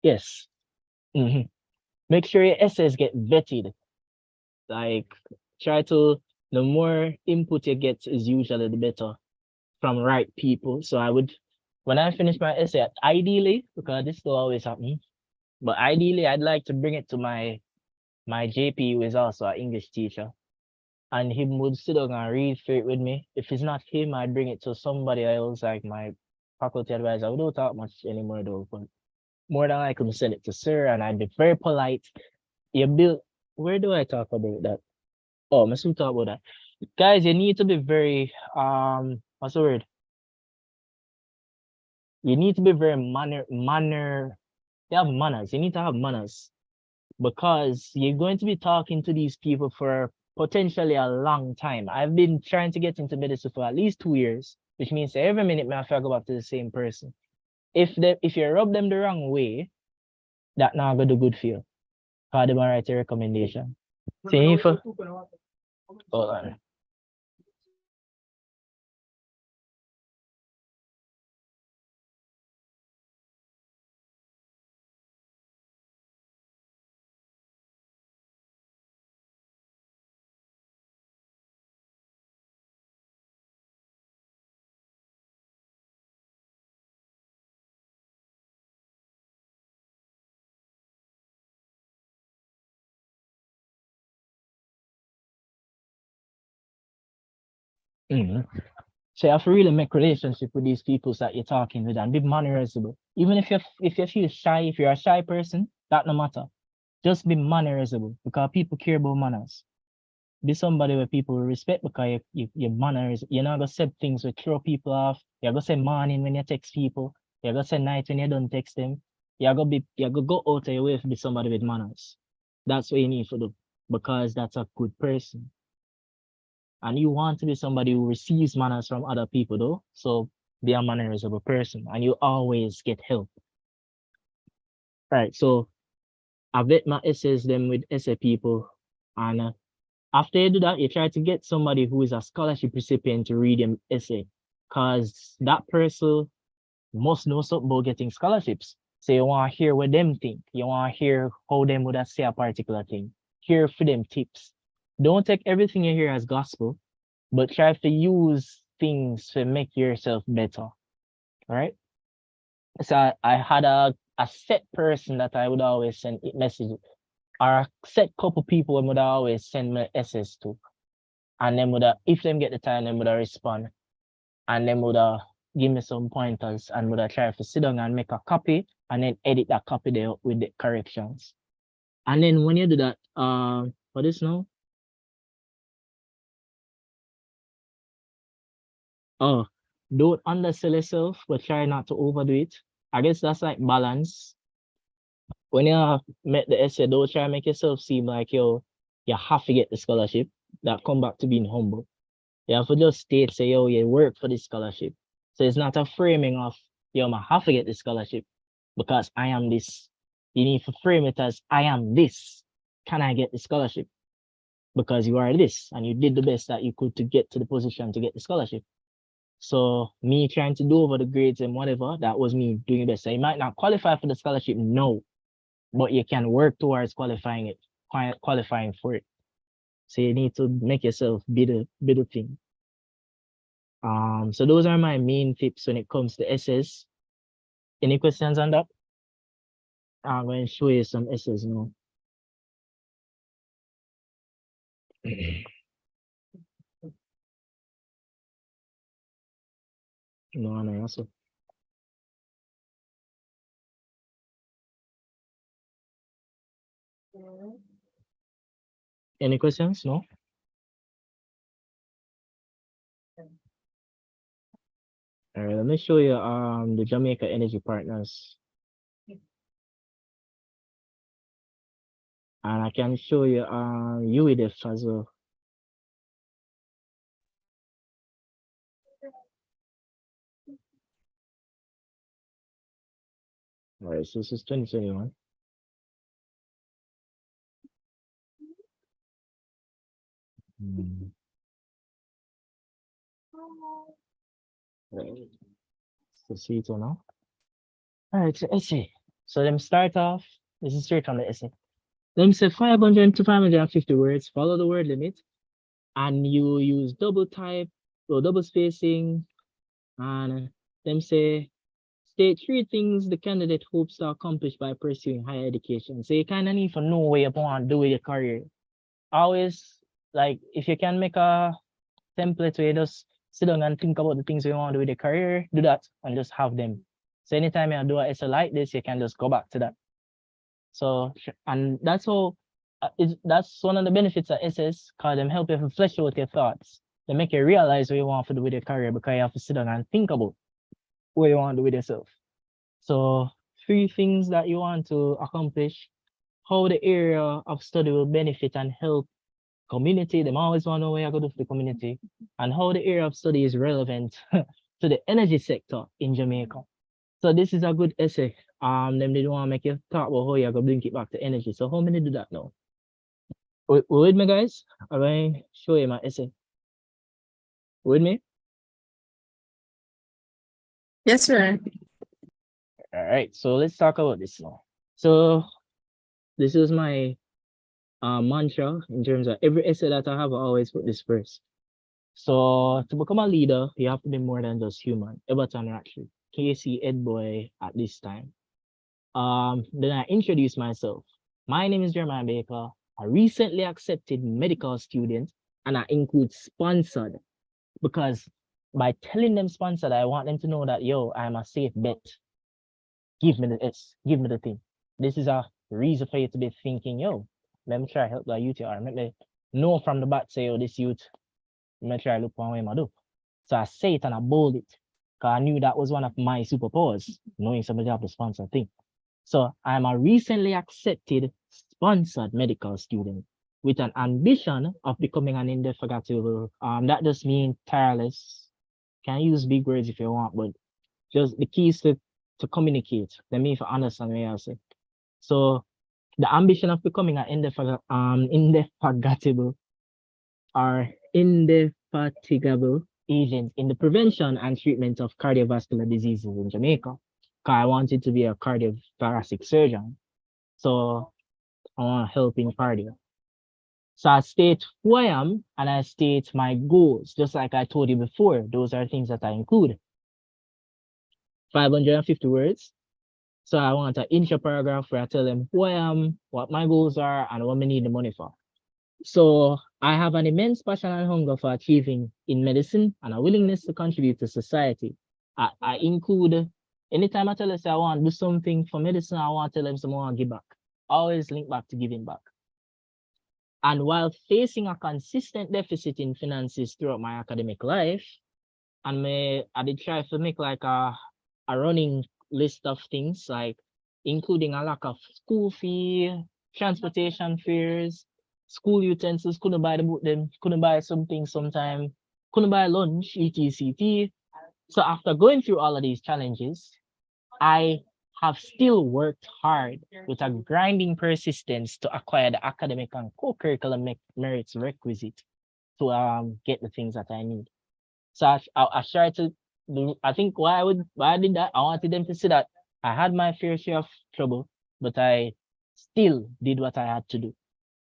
Yes. Make sure your essays get vetted. Like, try to, the more input you get is usually the better from right people. So I would, when I finish my essay, ideally, because this will always happen, but ideally I'd like to bring it to my JP, who is also an English teacher, and he would sit down and read through it with me. If it's not him, I'd bring it to somebody else, like my faculty advisor. We don't talk much anymore though, but more than I could send it to sir, and I'd be very polite. You build, where do I talk about that? Oh, I still talk about that. Guys, you need to be very, what's the word? You need to be very you have manners. You need to have manners because you're going to be talking to these people for potentially a long time. I've been trying to get into medicine for at least 2 years, which means every minute I have to go back to the same person. If you rub them the wrong way, that not gonna do good for you. Cause them write a recommendation. See if hold on. So you have to really make relationship with these people that you're talking with and be mannerisable. Even if you feel shy, if you're a shy person, that no matter. Just be mannerisable because people care about manners. Be somebody where people will respect because your manners, you're not gonna say things that throw people off. You're gonna say morning when you text people. You're gonna say night when you don't text them. You're gonna go out of your way to be somebody with manners. That's what you need to do because that's a good person. And you want to be somebody who receives manners from other people though. So be a mannerisable person and you always get help. Right. So I vet my essays them with essay people. And after you do that, you try to get somebody who is a scholarship recipient to read your essay. Because that person must know something about getting scholarships. So you want to hear what them think. You want to hear how them would say a particular thing. Hear for them tips. Don't take everything you hear as gospel, but try to use things to make yourself better. Right? So I had a set person that I would always send messages, or a set couple people I would always send my essays to. And then would if them get the time, then would respond. And then would give me some pointers and would try to sit down and make a copy and then edit that copy there with the corrections. And then when you do that, what is now? Oh, don't undersell yourself, but try not to overdo it. I guess that's like balance. When you make the essay, don't try to make yourself seem like you have to get the scholarship. That come back to being humble. You have to just state, say, yo, you work for this scholarship. So it's not a framing of, yo, I have to get the scholarship because I am this. You need to frame it as, I am this. Can I get the scholarship? Because you are this, and you did the best that you could to get to the position to get the scholarship. So me trying to do over the grades and whatever, that was me doing the best. So you might not qualify for the scholarship, no, but you can work towards qualifying for it. So you need to make yourself be the thing. So those are my main tips when it comes to essays. Any questions on that? I'm going to show you some essays now. No, also. Any questions? No? All right, let me show you the Jamaica Energy Partners. And I can show you UEDF as well. All right, so this is 2021. Right. So see it now. All right, so essay. So them start off. This is straight from the essay. Them say 500 to 550 words. Follow the word limit, and you use double type or double spacing. And them say state 3 things the candidate hopes to accomplish by pursuing higher education. So you kind of need to know what you want to do with your career. Always, like, if you can make a template where you just sit down and think about the things you want to do with your career, do that and just have them. So anytime you do an essay like this, you can just go back to that. So, and that's how, that's one of the benefits of essays, because them help you to flesh out your thoughts. They make you realize what you want to do with your career, because you have to sit down and think about what you want to do with yourself. So 3 things that you want to accomplish, how the area of study will benefit and help community. Them always want to know where you go to for the community, and how the area of study is relevant to the energy sector in Jamaica. So this is a good essay. Them they want to make you talk about how you go bring it back to energy. So how many do that now? With me, guys? I'm going to show you my essay. With me? Yes, sir. All right, so let's talk about this now. So this is my mantra in terms of every essay that I have, I always put this first. So to become a leader, you have to be more than just human. Everton Ratcliffe, KC Edboy at this time. Then I introduce myself. My name is Jeremiah Baker, a recently accepted medical student, and I include sponsored, because by telling them sponsored, I want them to know that, yo, I'm a safe bet. Give me the S, give me the thing. This is a reason for you to be thinking, yo, let me try help the youth, or let me know from the bat, say, yo, this youth, let me try look one way I do. So I say it and I bold it, because I knew that was one of my superpowers, knowing somebody have to sponsor thing. So I'm a recently accepted sponsored medical student with an ambition of becoming an indefatigable. That just means tireless. Can use big words if you want, but just the key is to communicate. Let me if I understand what I say. So the ambition of becoming an indefatigable or indefatigable agent in the prevention and treatment of cardiovascular diseases in Jamaica. 'cause I wanted to be a cardiothoracic surgeon. So I want to help in cardio. So I state who I am and I state my goals, just like I told you before. Those are things that I include. 550 words. So I want an intro paragraph where I tell them who I am, what my goals are, and what I need the money for. So I have an immense passion and hunger for achieving in medicine and a willingness to contribute to society. I include, anytime I tell them I want to do something for medicine, I want to tell them someone want to give back. Always link back to giving back. And while facing a consistent deficit in finances throughout my academic life, and I did try to make like a running list of things, like including a lack of school fee, transportation fares, school utensils, couldn't buy the book them, couldn't buy something sometime, couldn't buy lunch, etc. So after going through all of these challenges, I have still worked hard with a grinding persistence to acquire the academic and co-curricular merits requisite to get the things that I need. So I tried to do, I think why I did that, I wanted them to see that I had my fair share of trouble, but I still did what I had to do.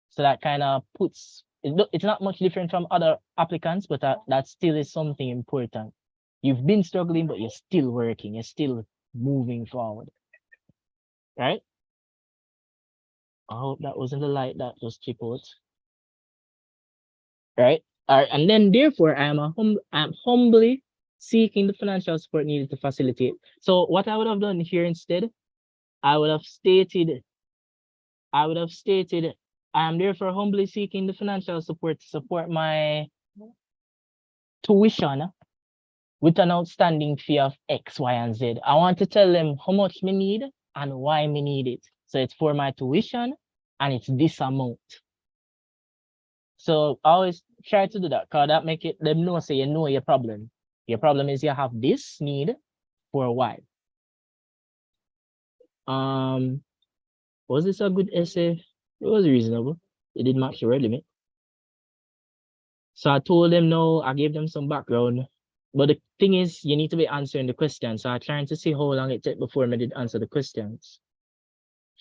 So that kind of puts, it's not much different from other applicants, but that still is something important. You've been struggling, but you're still working, you're still moving forward. Right? I hope that wasn't the light that just chipped out. Right? All right. And then therefore I'm humbly seeking the financial support needed to facilitate. So what I would have done here instead, I would have stated, I am therefore humbly seeking the financial support to support my tuition with an outstanding fee of X, Y, and Z. I want to tell them how much me need and why me need it. So it's for my tuition and it's this amount. So I always try to do that because that make it them know, say you know your problem. Your problem is you have this need for why. Was this a good essay? It was reasonable. It did match the word limit. So I told them no, I gave them some background. But the thing is, you need to be answering the questions. So I'm trying to see how long it took before I did answer the questions.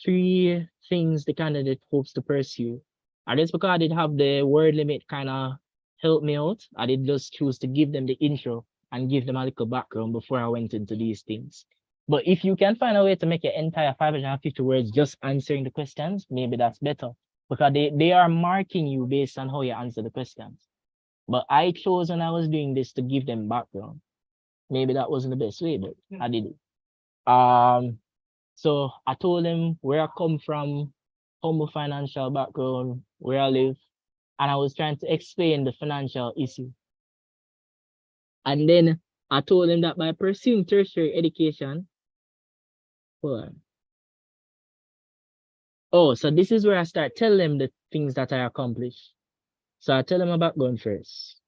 3 things the candidate hopes to pursue. And just because I did have the word limit kind of help me out, I did just choose to give them the intro and give them a little background before I went into these things. But if you can find a way to make your entire 550 words just answering the questions, maybe that's better. Because they are marking you based on how you answer the questions. But I chose when I was doing this to give them background. Maybe that wasn't the best way, but I did it. So I told them where I come from, humble financial background, where I live, and I was trying to explain the financial issue. And then I told them that by pursuing tertiary education, oh, so this is where I start telling them the things that I accomplished. So I tell them about going first.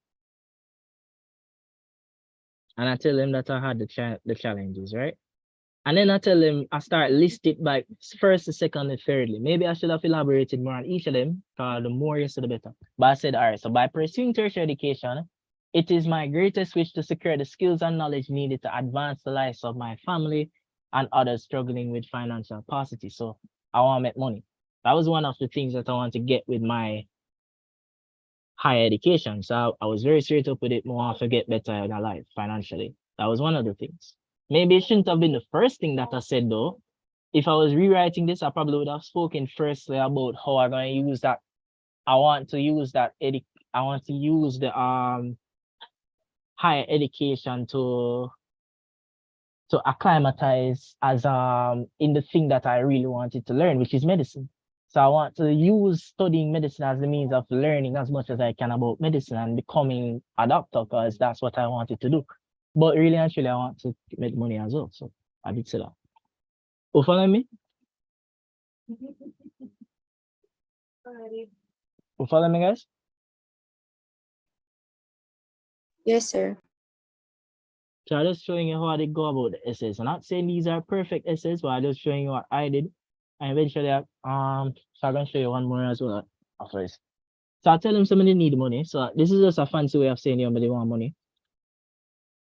And I tell them that I had the challenges, right? And then I tell them, I start list it by first, the second, and thirdly. Maybe I should have elaborated more on each of them, because the more you say, the better. But I said, all right, so by pursuing tertiary education, it is my greatest wish to secure the skills and knowledge needed to advance the lives of my family and others struggling with financial capacity. So I want to make money. That was one of the things that I want to get with my higher education. So I was very straight up with it, more to get better in our life financially. That was one of the things. Maybe it shouldn't have been the first thing that I said though. If I was rewriting this, I probably would have spoken firstly about how I'm going to use that. I want to use that I want to use the higher education to acclimatize as in the thing that I really wanted to learn, which is medicine. So I want to use studying medicine as the means of learning as much as I can about medicine and becoming a doctor, because that's what I wanted to do. But really and truly, I want to make money as well. So I did say that. You follow me? You follow me, guys? Yes, sir. So I'm just showing you how I did go about the essays. I'm not saying these are perfect essays, but I'm just showing you what I did. And eventually, so I'm going to show you one more as well after this. So I tell them somebody need money. So this is just a fancy way of saying somebody want money.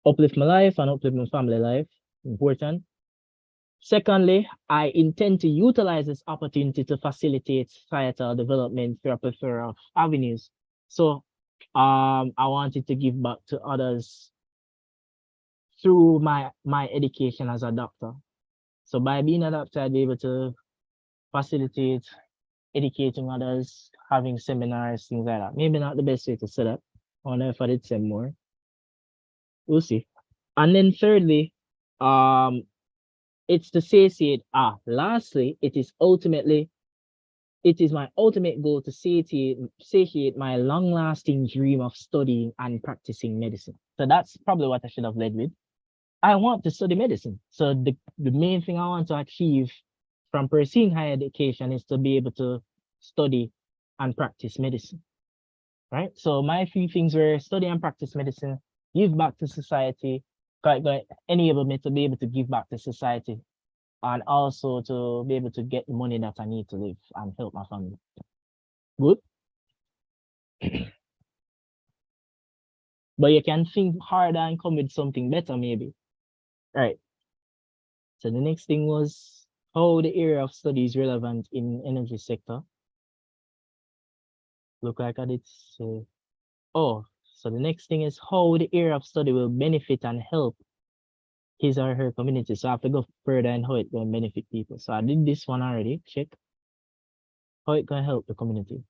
Uplift my life and uplift my family life. Important. Secondly, I intend to utilize this opportunity to facilitate societal development through a plethora of avenues. So I wanted to give back to others through my education as a doctor. So by being a doctor, I'd be able to facilitate educating others, having seminars, things like that. Maybe not the best way to say that. I wonder if I did say more. We'll see. And then thirdly, it's to satiate. Lastly, it is my ultimate goal to satiate my long-lasting dream of studying and practicing medicine. So that's probably what I should have led with. I want to study medicine. So the main thing I want to achieve from pursuing higher education is to be able to study and practice medicine. Right? So my three things were study and practice medicine, give back to society, enable me to be able to give back to society, and also to be able to get the money that I need to live and help my family. Good? But you can think harder and come with something better, maybe. Right. So the next thing was how the area of study is relevant in energy sector. Look like I did say. Oh, so the next thing is how the area of study will benefit and help his or her community. So I have to go further and how it will benefit people. So I did this one already. Check how it can help the community.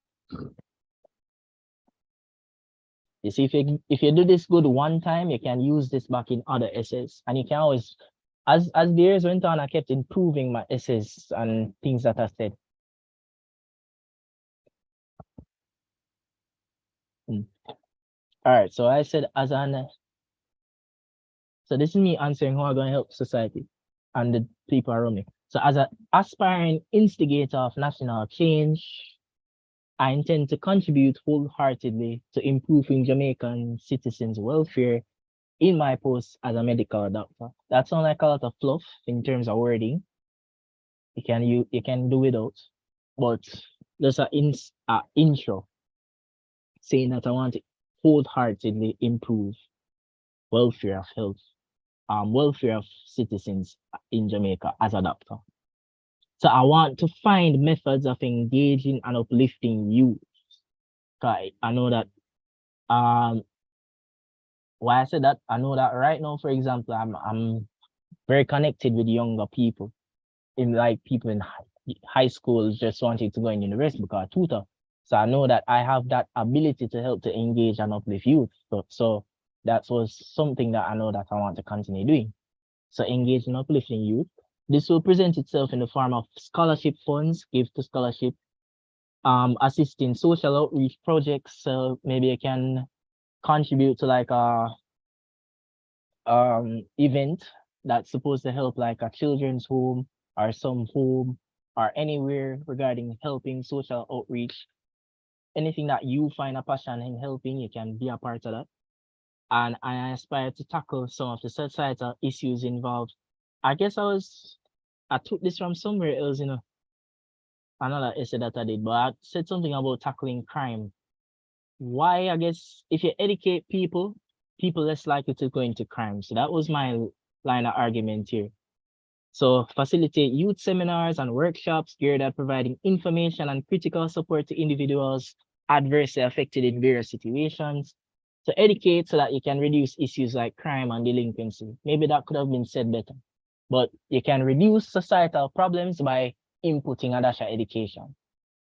You see, if you do this good one time, you can use this back in other essays, and you can always, as the years went on, I kept improving my essays and things that I said. All right, so I said so this is me answering how I'm going to help society and the people around me. So as an aspiring instigator of national change, I intend to contribute wholeheartedly to improving Jamaican citizens' welfare in my post as a medical doctor. That sounds like a lot of fluff in terms of wording. You can do without, but there's an intro saying that I want to wholeheartedly improve welfare of health, welfare of citizens in Jamaica as a doctor. So I want to find methods of engaging and uplifting youth. I know that why I said that, I know that right now, for example, I'm very connected with younger people, in like people in high school just wanting to go in university because I tutor. So I know that I have that ability to help to engage and uplift youth. So that was something that I know that I want to continue doing. So engage and uplifting youth. This will present itself in the form of scholarship funds, give to scholarship, assisting social outreach projects. So maybe I can contribute to like a event that's supposed to help like a children's home or some home or anywhere regarding helping social outreach. Anything that you find a passion in helping, you can be a part of that. And I aspire to tackle some of the societal issues involved. I guess I took this from somewhere else, another essay that I did, but I said something about tackling crime. Why? I guess if you educate people less likely to go into crime. So that was my line of argument here. So facilitate youth seminars and workshops geared at providing information and critical support to individuals adversely affected in various situations. To educate so that you can reduce issues like crime and delinquency. Maybe that could have been said better, but you can reduce societal problems by inputting a dash of education,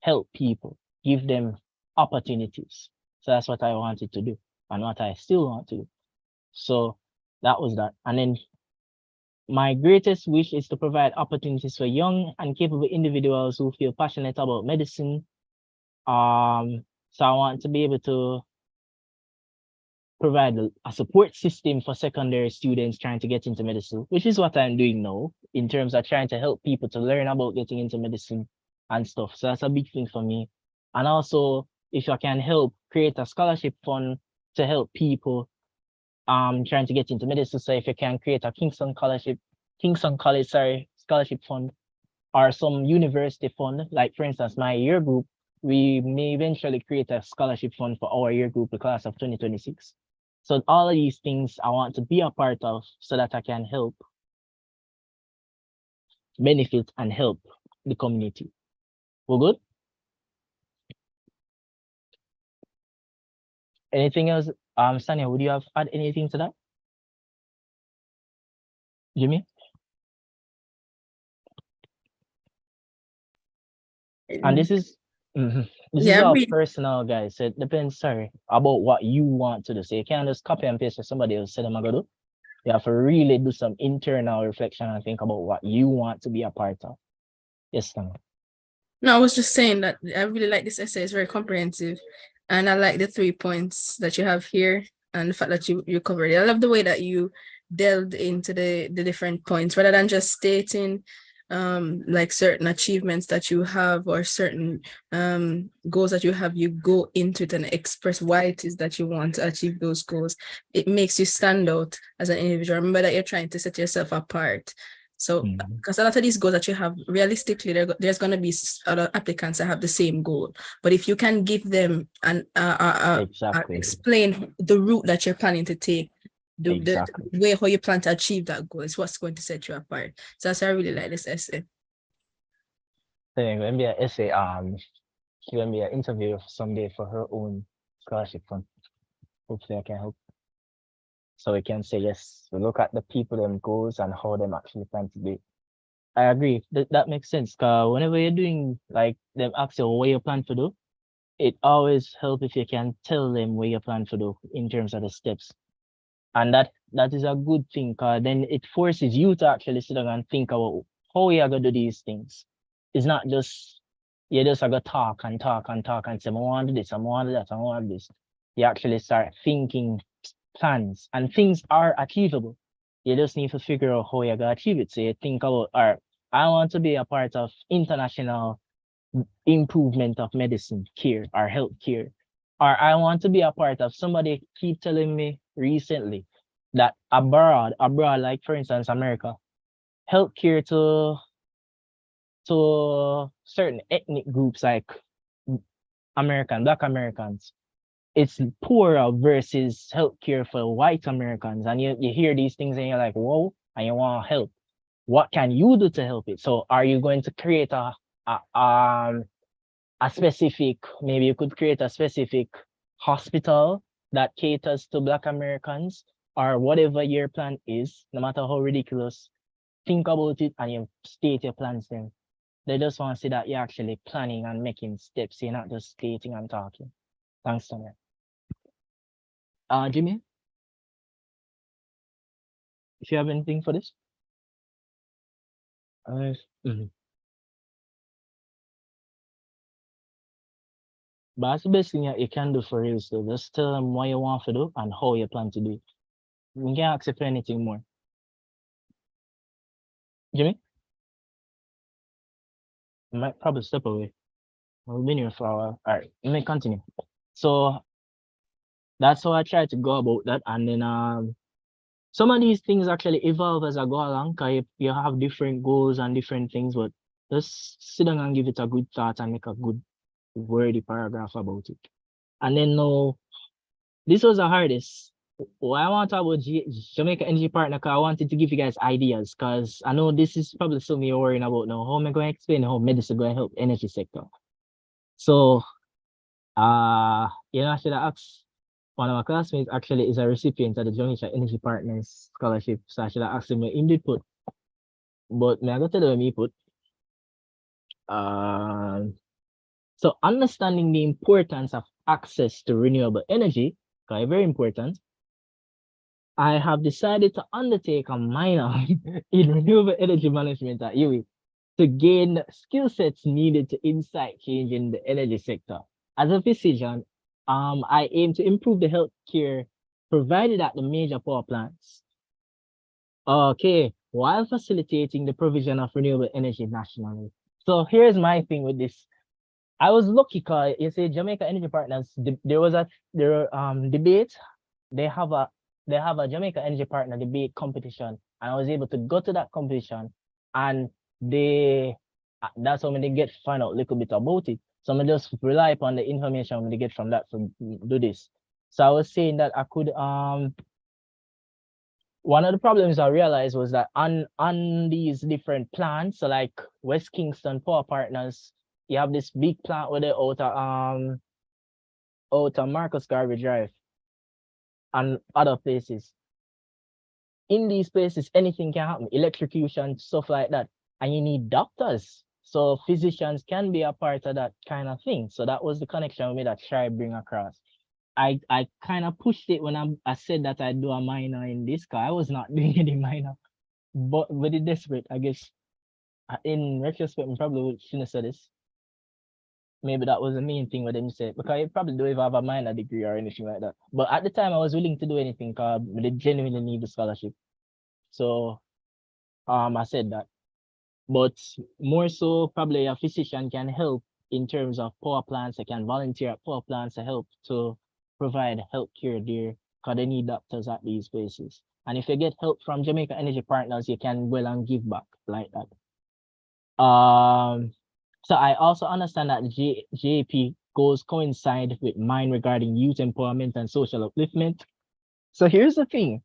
help people, give them opportunities. So that's what I wanted to do and what I still want to do. So that was that. And then my greatest wish is to provide opportunities for young and capable individuals who feel passionate about medicine. So I want to be able to provide a support system for secondary students trying to get into medicine, which is what I'm doing now in terms of trying to help people to learn about getting into medicine and stuff. So that's a big thing for me. And also, if I can help create a scholarship fund to help people trying to get into medicine. So if you can create a Kingston College scholarship fund or some university fund, like for instance, my year group, we may eventually create a scholarship fund for our year group, the class of 2026. So all of these things I want to be a part of so that I can help benefit and help the community. We're good? Anything else? Sanya, would you have add anything to that? Jimmy? And this is this is all personal, guys. So it depends, sorry, about what you want to do. So you can't just copy and paste what somebody else said I'm gonna do. You have to really do some internal reflection and think about what you want to be a part of. Yes, Sanya. No, I was just saying that I really like this essay. It's very comprehensive. And I like the 3 points that you have here and the fact that you covered it. I love the way that you delved into the different points rather than just stating like certain achievements that you have or certain goals that you have. You go into it and express why it is that you want to achieve those goals. It makes you stand out as an individual. Remember that you're trying to set yourself apart. So, because a lot of these goals that you have, realistically, there's going to be other applicants that have the same goal. But if you can give them and explain the route that you're planning to take, the way how you plan to achieve that goal is what's going to set you apart. So that's why I really like this essay. Going to be an essay. She's going to be an interview someday for her own scholarship fund. Hopefully, I can help. So we can say, yes, we look at the people, them goals, and how them actually plan to do it. I agree. That makes sense. Because whenever you're doing, like, them ask you what you plan to do, it always helps if you can tell them what you plan to do in terms of the steps. And that is a good thing, because then it forces you to actually sit down and think about how you are going to do these things. It's not just, you just going to talk and say, I want to do this, I want to do that, I want to do this. You actually start thinking plans, and things are achievable. You just need to figure out how you're going to achieve it. So you think about, all right, I want to be a part of international improvement of medicine care or health care. Or I want to be a part of, somebody keep telling me recently that abroad, like for instance, America, healthcare to certain ethnic groups like Black Americans, it's poorer versus healthcare for white Americans. And you hear these things and you're like, whoa, and you want to help. What can you do to help it? So are you going to create a specific, maybe you could create a specific hospital that caters to Black Americans, or whatever your plan is, no matter how ridiculous, think about it and you state your plans then. They just want to see that you're actually planning and making steps. You're not just stating and talking. Thanks, Tanya. Jimmy, if you have anything for this? But that's the best thing you can do for real. So just tell them what you want to do and how you plan to do it. You can't accept anything more. Jimmy? I might probably step away. We've been here for a while. All right, let me continue. So that's how I try to go about that. And then some of these things actually evolve as I go along, because you have different goals and different things, but just sit down and give it a good thought and make a good wordy paragraph about it. And then now, this was the hardest. What I want to talk about Jamaica Energy Partner, because I wanted to give you guys ideas, because I know this is probably something you're worrying about now. How am I going to explain how medicine going to help energy sector? So, I should have asked one of my classmates actually is a recipient of the Jamaica Energy Partners Scholarship. So I should have asked him what he did put. But may I go tell you what he put? So understanding the importance of access to renewable energy, okay, very important. I have decided to undertake a minor in renewable energy management at UWI to gain skill sets needed to insight change in the energy sector. As a physician, I aim to improve the healthcare provided at the major power plants. Okay, while facilitating the provision of renewable energy nationally. So here's my thing with this. I was lucky because you see Jamaica Energy Partners, there was a debate. They have a Jamaica Energy Partner debate competition, and I was able to go to that competition, and that's how they get to find out a little bit about it. So I just rely upon the information they get from that to do this. So I was saying that I could one of the problems I realized was that on these different plants, so like West Kingston Power Partners, you have this big plant with the out of Marcus Garvey Drive and other places. In these places, anything can happen, electrocution, stuff like that, and you need doctors. So physicians can be a part of that kind of thing. So that was the connection with me that I bring across. I kind of pushed it when I said that I do a minor in this, because I was not doing any minor, but with it desperate, I guess. In retrospect, I probably shouldn't have said this. Maybe that was the main thing with them said, because you probably don't even have a minor degree or anything like that. But at the time, I was willing to do anything because they genuinely need the scholarship. So I said that. But more so, probably a physician can help in terms of power plants. They can volunteer at power plants to help to provide health care there, because they need doctors at these places. And if you get help from Jamaica Energy Partners, you can well and give back like that. So I also understand that JP goals coincide with mine regarding youth empowerment and social upliftment. So here's the thing.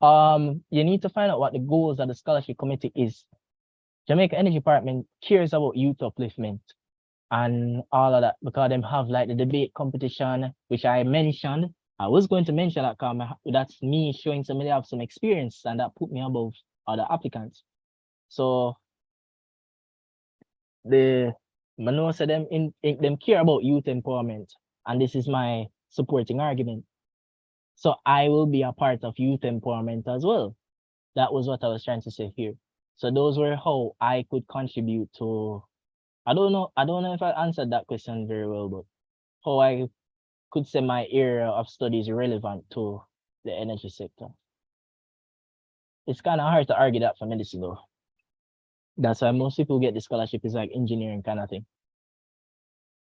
You need to find out what the goals of the scholarship committee is. Jamaica Energy Department cares about youth upliftment and all of that, because them have like the debate competition, which I mentioned. I was going to mention that because that's me showing somebody have some experience, and that put me above other applicants. So know say them them care about youth empowerment, and this is my supporting argument. So I will be a part of youth empowerment as well. That was what I was trying to say here. So those were how I could contribute to. I don't know if I answered that question very well, but how I could say my area of study is relevant to the energy sector. It's kind of hard to argue that for medicine though. That's why most people get the scholarship is like engineering kind of thing.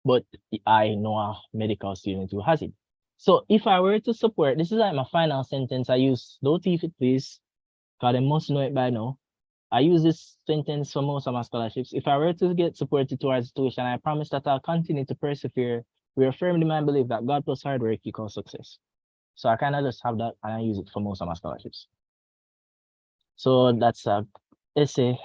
But I know a medical student who has it. So if I were to support, this is like my final sentence. I use, don't thief it please, because they must know it by now. I use this sentence for most of my scholarships. If I were to get supported towards tuition, I promise that I'll continue to persevere, reaffirm in my belief that God plus hard work equals success. So I kind of just have that and I use it for most of my scholarships. So that's a essay.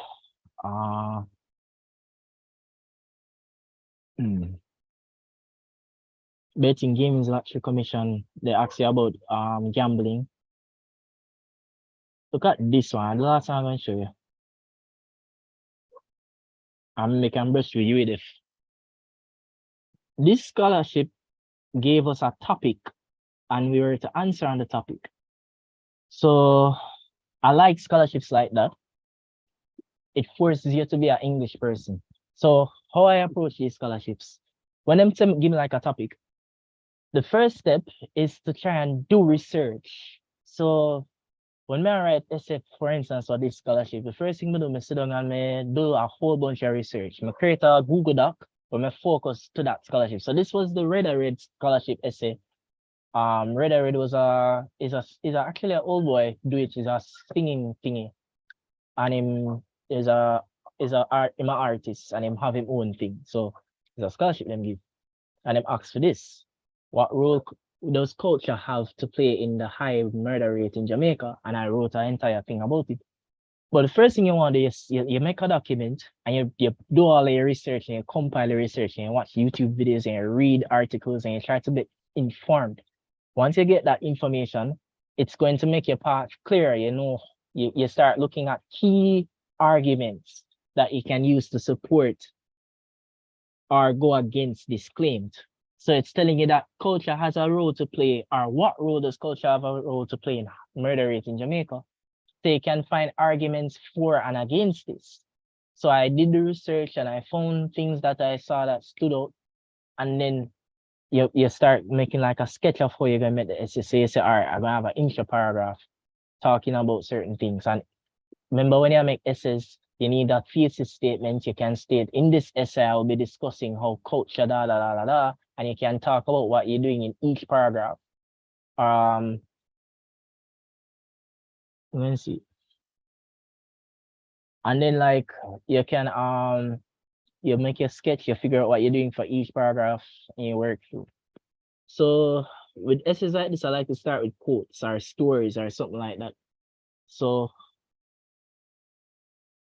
Betting Gaming Lottery Commission, they ask you about gambling. Look at this one, the last one I'm going to show you. I'm making brush with you with it. This scholarship gave us a topic and we were to answer on the topic. So I like scholarships like that. It forces you to be an English person. So how I approach these scholarships, when them give me like a topic, the first step is to try and do research. So when I write essay, for instance, for this scholarship, the first thing I do, I sit down and I do a whole bunch of research. I create a Google Doc where I focus to that scholarship. So this was the Red scholarship essay. Red was is actually an old boy do it, is a singing thingy. And him is an artist and him have him own thing. So it's a scholarship them give. And them ask for this. What role does culture have to play in the high murder rate in Jamaica? And I wrote an entire thing about it. But the first thing you want is you make a document and you do all your research and you compile the research and you watch YouTube videos and you read articles and you try to be informed. Once you get that information, it's going to make your path clearer. You know, you start looking at key arguments that you can use to support or go against this claim. So it's telling you that culture has a role to play, or what role does culture have a role to play in murder rate in Jamaica? So you can find arguments for and against this. So I did the research and I found things that I saw that stood out. And then you start making like a sketch of how you're gonna make the essay. So you say, all right, I'm gonna have an intro paragraph talking about certain things. And remember, when you make essays, you need a thesis statement. You can state, in this essay, I will be discussing how culture, and you can talk about what you're doing in each paragraph. Let me see. And then like you can you make your sketch, you figure out what you're doing for each paragraph and you work through. So with essays like this, I like to start with quotes or stories or something like that. So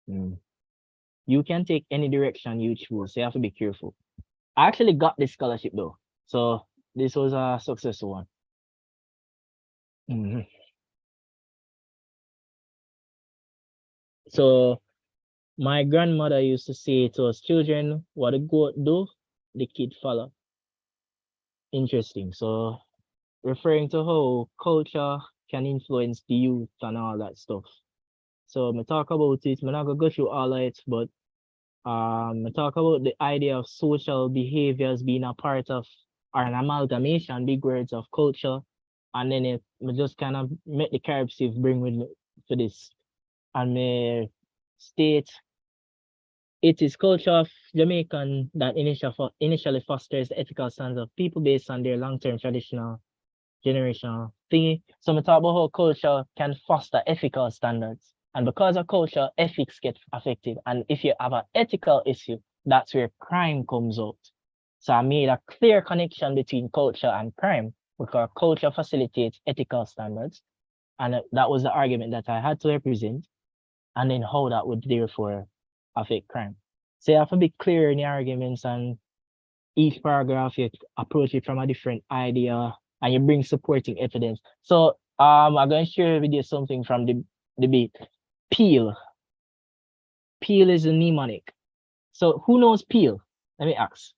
you can take any direction you choose. So you have to be careful. I actually got this scholarship though. So this was a successful one. So my grandmother used to say to us children, what the goat do, the kid follow. Interesting. So referring to how culture can influence the youth and all that stuff. So I talk about it. I'm not gonna go through all of it, but I talk about the idea of social behaviors being a part of or an amalgamation, big words of culture, and then it me just kind of make the cursive bring with me to this, and me state it is culture of Jamaican that initially fosters the ethical standards of people based on their long-term traditional generational thingy. So we talk about how culture can foster ethical standards. And because of culture, ethics get affected. And if you have an ethical issue, that's where crime comes out. So I made a clear connection between culture and crime because culture facilitates ethical standards. And that was the argument that I had to represent. And then how that would therefore affect crime. So you have to be clear in the arguments, and each paragraph you approach it from a different idea and you bring supporting evidence. So I'm going to share with you something from the debate. Peel. Peel is a mnemonic. So who knows peel? Let me ask.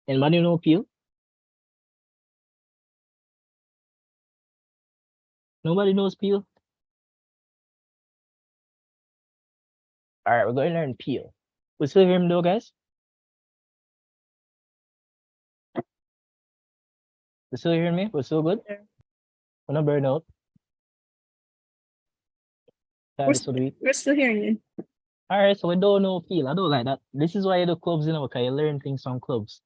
Anybody know peel? Nobody knows peel? All right, we're going to learn peel. We still hear me though, guys? You still hearing me? We're still good? We're not burn out. We're still hearing you. All right, so we don't know peel. I don't like that. This is why you do clubs, you know, because you learn things from clubs.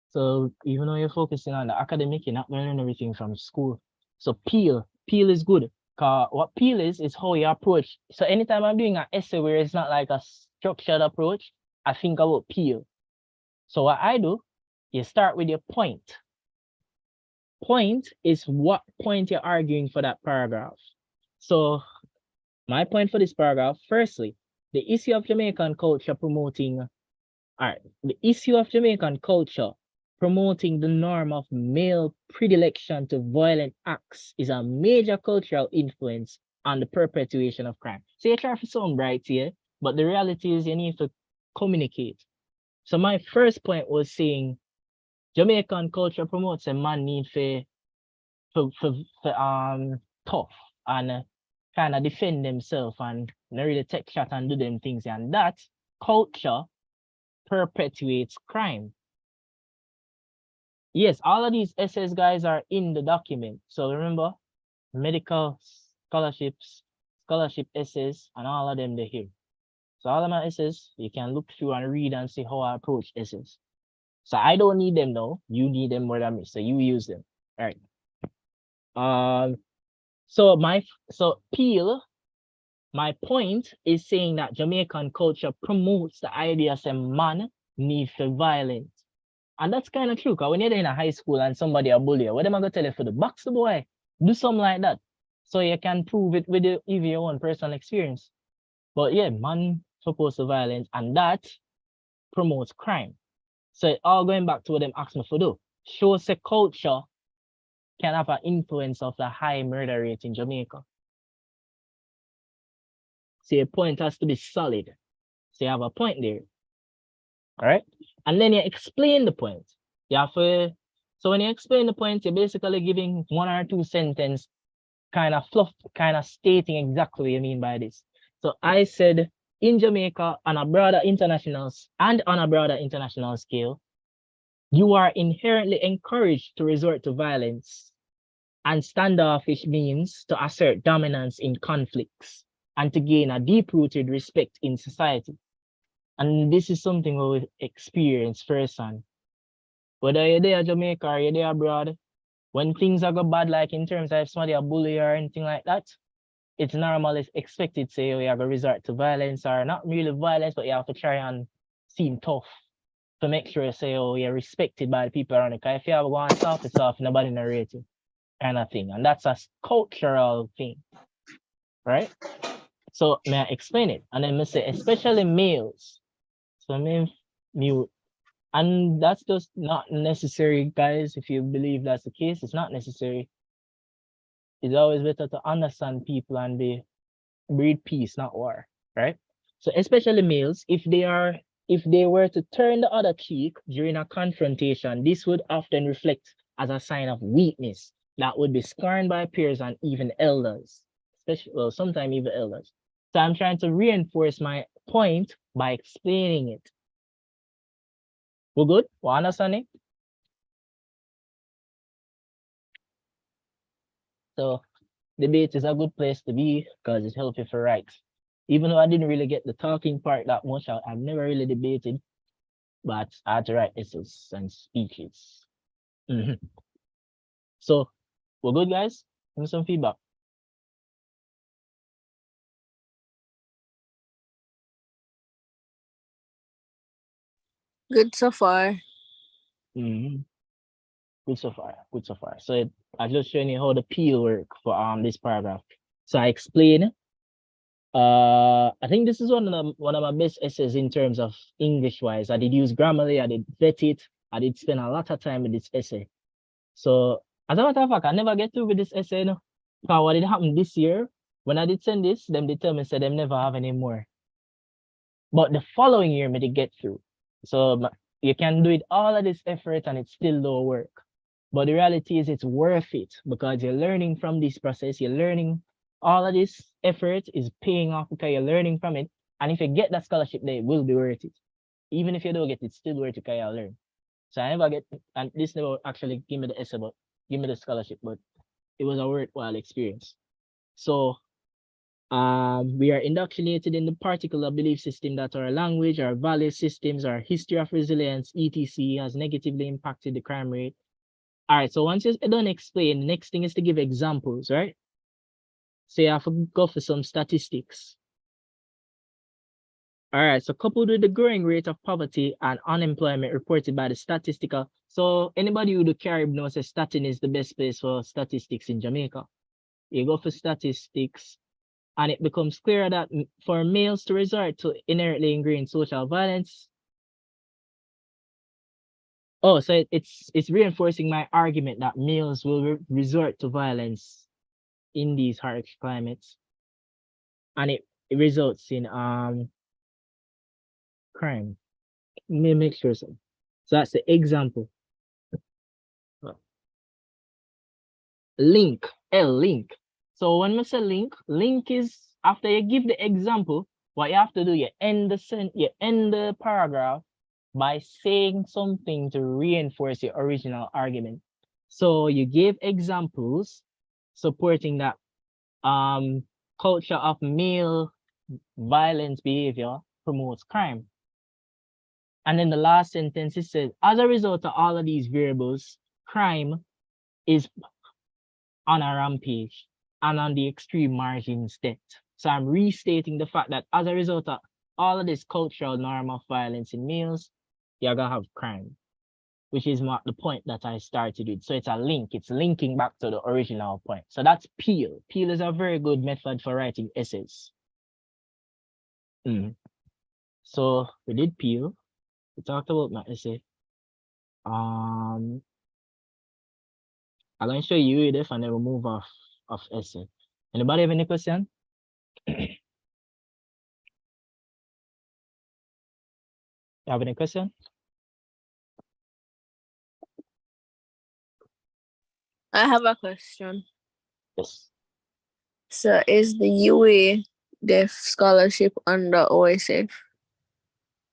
So even though you're focusing on the academic, you're not learning everything from school. So peel is good. Cause what peel is how you approach. So anytime I'm doing an essay where it's not like a structured approach, I think about peel. So what I do, you start with your point. Point is what point you're arguing for that paragraph. So my point for this paragraph, firstly, the issue of Jamaican culture promoting the norm of male predilection to violent acts is a major cultural influence on the perpetuation of crime. So you try to sound bright here, but the reality is you need to communicate. So my first point was saying Jamaican culture promotes a man need for tough and kind of defend themselves and not really take shot and do them things, and that culture perpetuates crime. Yes, all of these essays, guys, are in the document. So remember, medical scholarships, scholarship essays, and all of them they're here. So all of my essays, you can look through and read and see how I approach essays. So I don't need them now. You need them more than me. So you use them. All right. So Peel, my point is saying that Jamaican culture promotes the idea that a man needs for violence. And that's kind of true, because when you're in a high school and somebody a bully you, what am I going to tell you for the box the boy? Do something like that. So you can prove it with even your own personal experience. But yeah, man supposed to violence, and that promotes crime. So all going back to what them asked me for do. Shows the culture can have an influence of the high murder rate in Jamaica. So your point has to be solid. So you have a point there. All right. And then you explain the point. You have to, so when you explain the point, you're basically giving one or two sentences, kind of fluff, kind of stating exactly what you mean by this. So I said in Jamaica on a broader international scale, you are inherently encouraged to resort to violence and standoffish means to assert dominance in conflicts and to gain a deep-rooted respect in society. And this is something we experience firsthand. Whether you're there in Jamaica or you're there abroad, when things are go bad, like in terms of if somebody a bully or anything like that, it's normal, it's expected, say you have to resort to violence, or not really violence, but you have to try and seem tough. to make sure you say, oh, you're respected by the people around you. Because if you have one soft, nobody narrate you, kind of thing. And that's a cultural thing, right? So may I explain it? And then I say, especially males. So I mean, mute. And that's just not necessary, guys. If you believe that's the case, it's not necessary. It's always better to understand people and breed peace, not war, right? So especially males, if they were to turn the other cheek during a confrontation, this would often reflect as a sign of weakness that would be scorned by peers and even elders, especially, well, sometimes even elders. So I'm trying to reinforce my point by explaining it. We're good? We understand it? So debate is a good place to be because it helps you for right. Even though I didn't really get the talking part that much, I've never really debated, but I had to write essays and speeches. So we're good, guys? Give me some feedback. Good so far. Good so far. Good so far. So I've just shown you how the peel work for this paragraph. So I explain. I think this is one of my best essays in terms of English wise. I did use Grammarly, I did vet it, I did spend a lot of time with this essay. So as a matter of fact, I never get through with this essay, no. Because what did happen this year, when I did send this, them did tell me said them never have any more. But the following year, me did get through. So you can do it all of this effort and it still don't work. But the reality is it's worth it because you're learning from this process, you're learning all of this effort is paying off because you're learning from it. And if you get that scholarship there, it will be worth it. Even if you don't get it, it's still worth it because you learn. So I never get, and this never actually give me the essay, but give me the scholarship, but it was a worthwhile experience. So we are indoctrinated in the particular belief system that our language, our value systems, our history of resilience, etc. has negatively impacted the crime rate. All right, so once you're done explain, the next thing is to give examples, right? So you have to go for some statistics. All right, so coupled with the growing rate of poverty and unemployment reported by the statistical. So anybody who do Carib knows that Statin is the best place for statistics in Jamaica. You go for statistics, and it becomes clear that for males to resort to inherently ingrained social violence. Oh, so it's reinforcing my argument that males will resort to violence in these harsh climates, and it results in crime. Let me make sure so. So that's the example. Link, link. So when we say link is after you give the example, what you have to do, you end the paragraph by saying something to reinforce your original argument. So you gave examples supporting that culture of male violence behavior promotes crime. And then the last sentence it says, as a result of all of these variables, crime is on a rampage and on the extreme margins debt. So I'm restating the fact that as a result of all of this cultural norm of violence in males, you're gonna have crime, which is the point that I started with. So it's a link, it's linking back to the original point. So that's Peel. Peel is a very good method for writing essays. So we did Peel. We talked about my essay. I'm gonna show you it and then we'll move off essay. Anybody have any question? You have any question? I have a question. Yes. So is the UA Deaf Scholarship under OSF?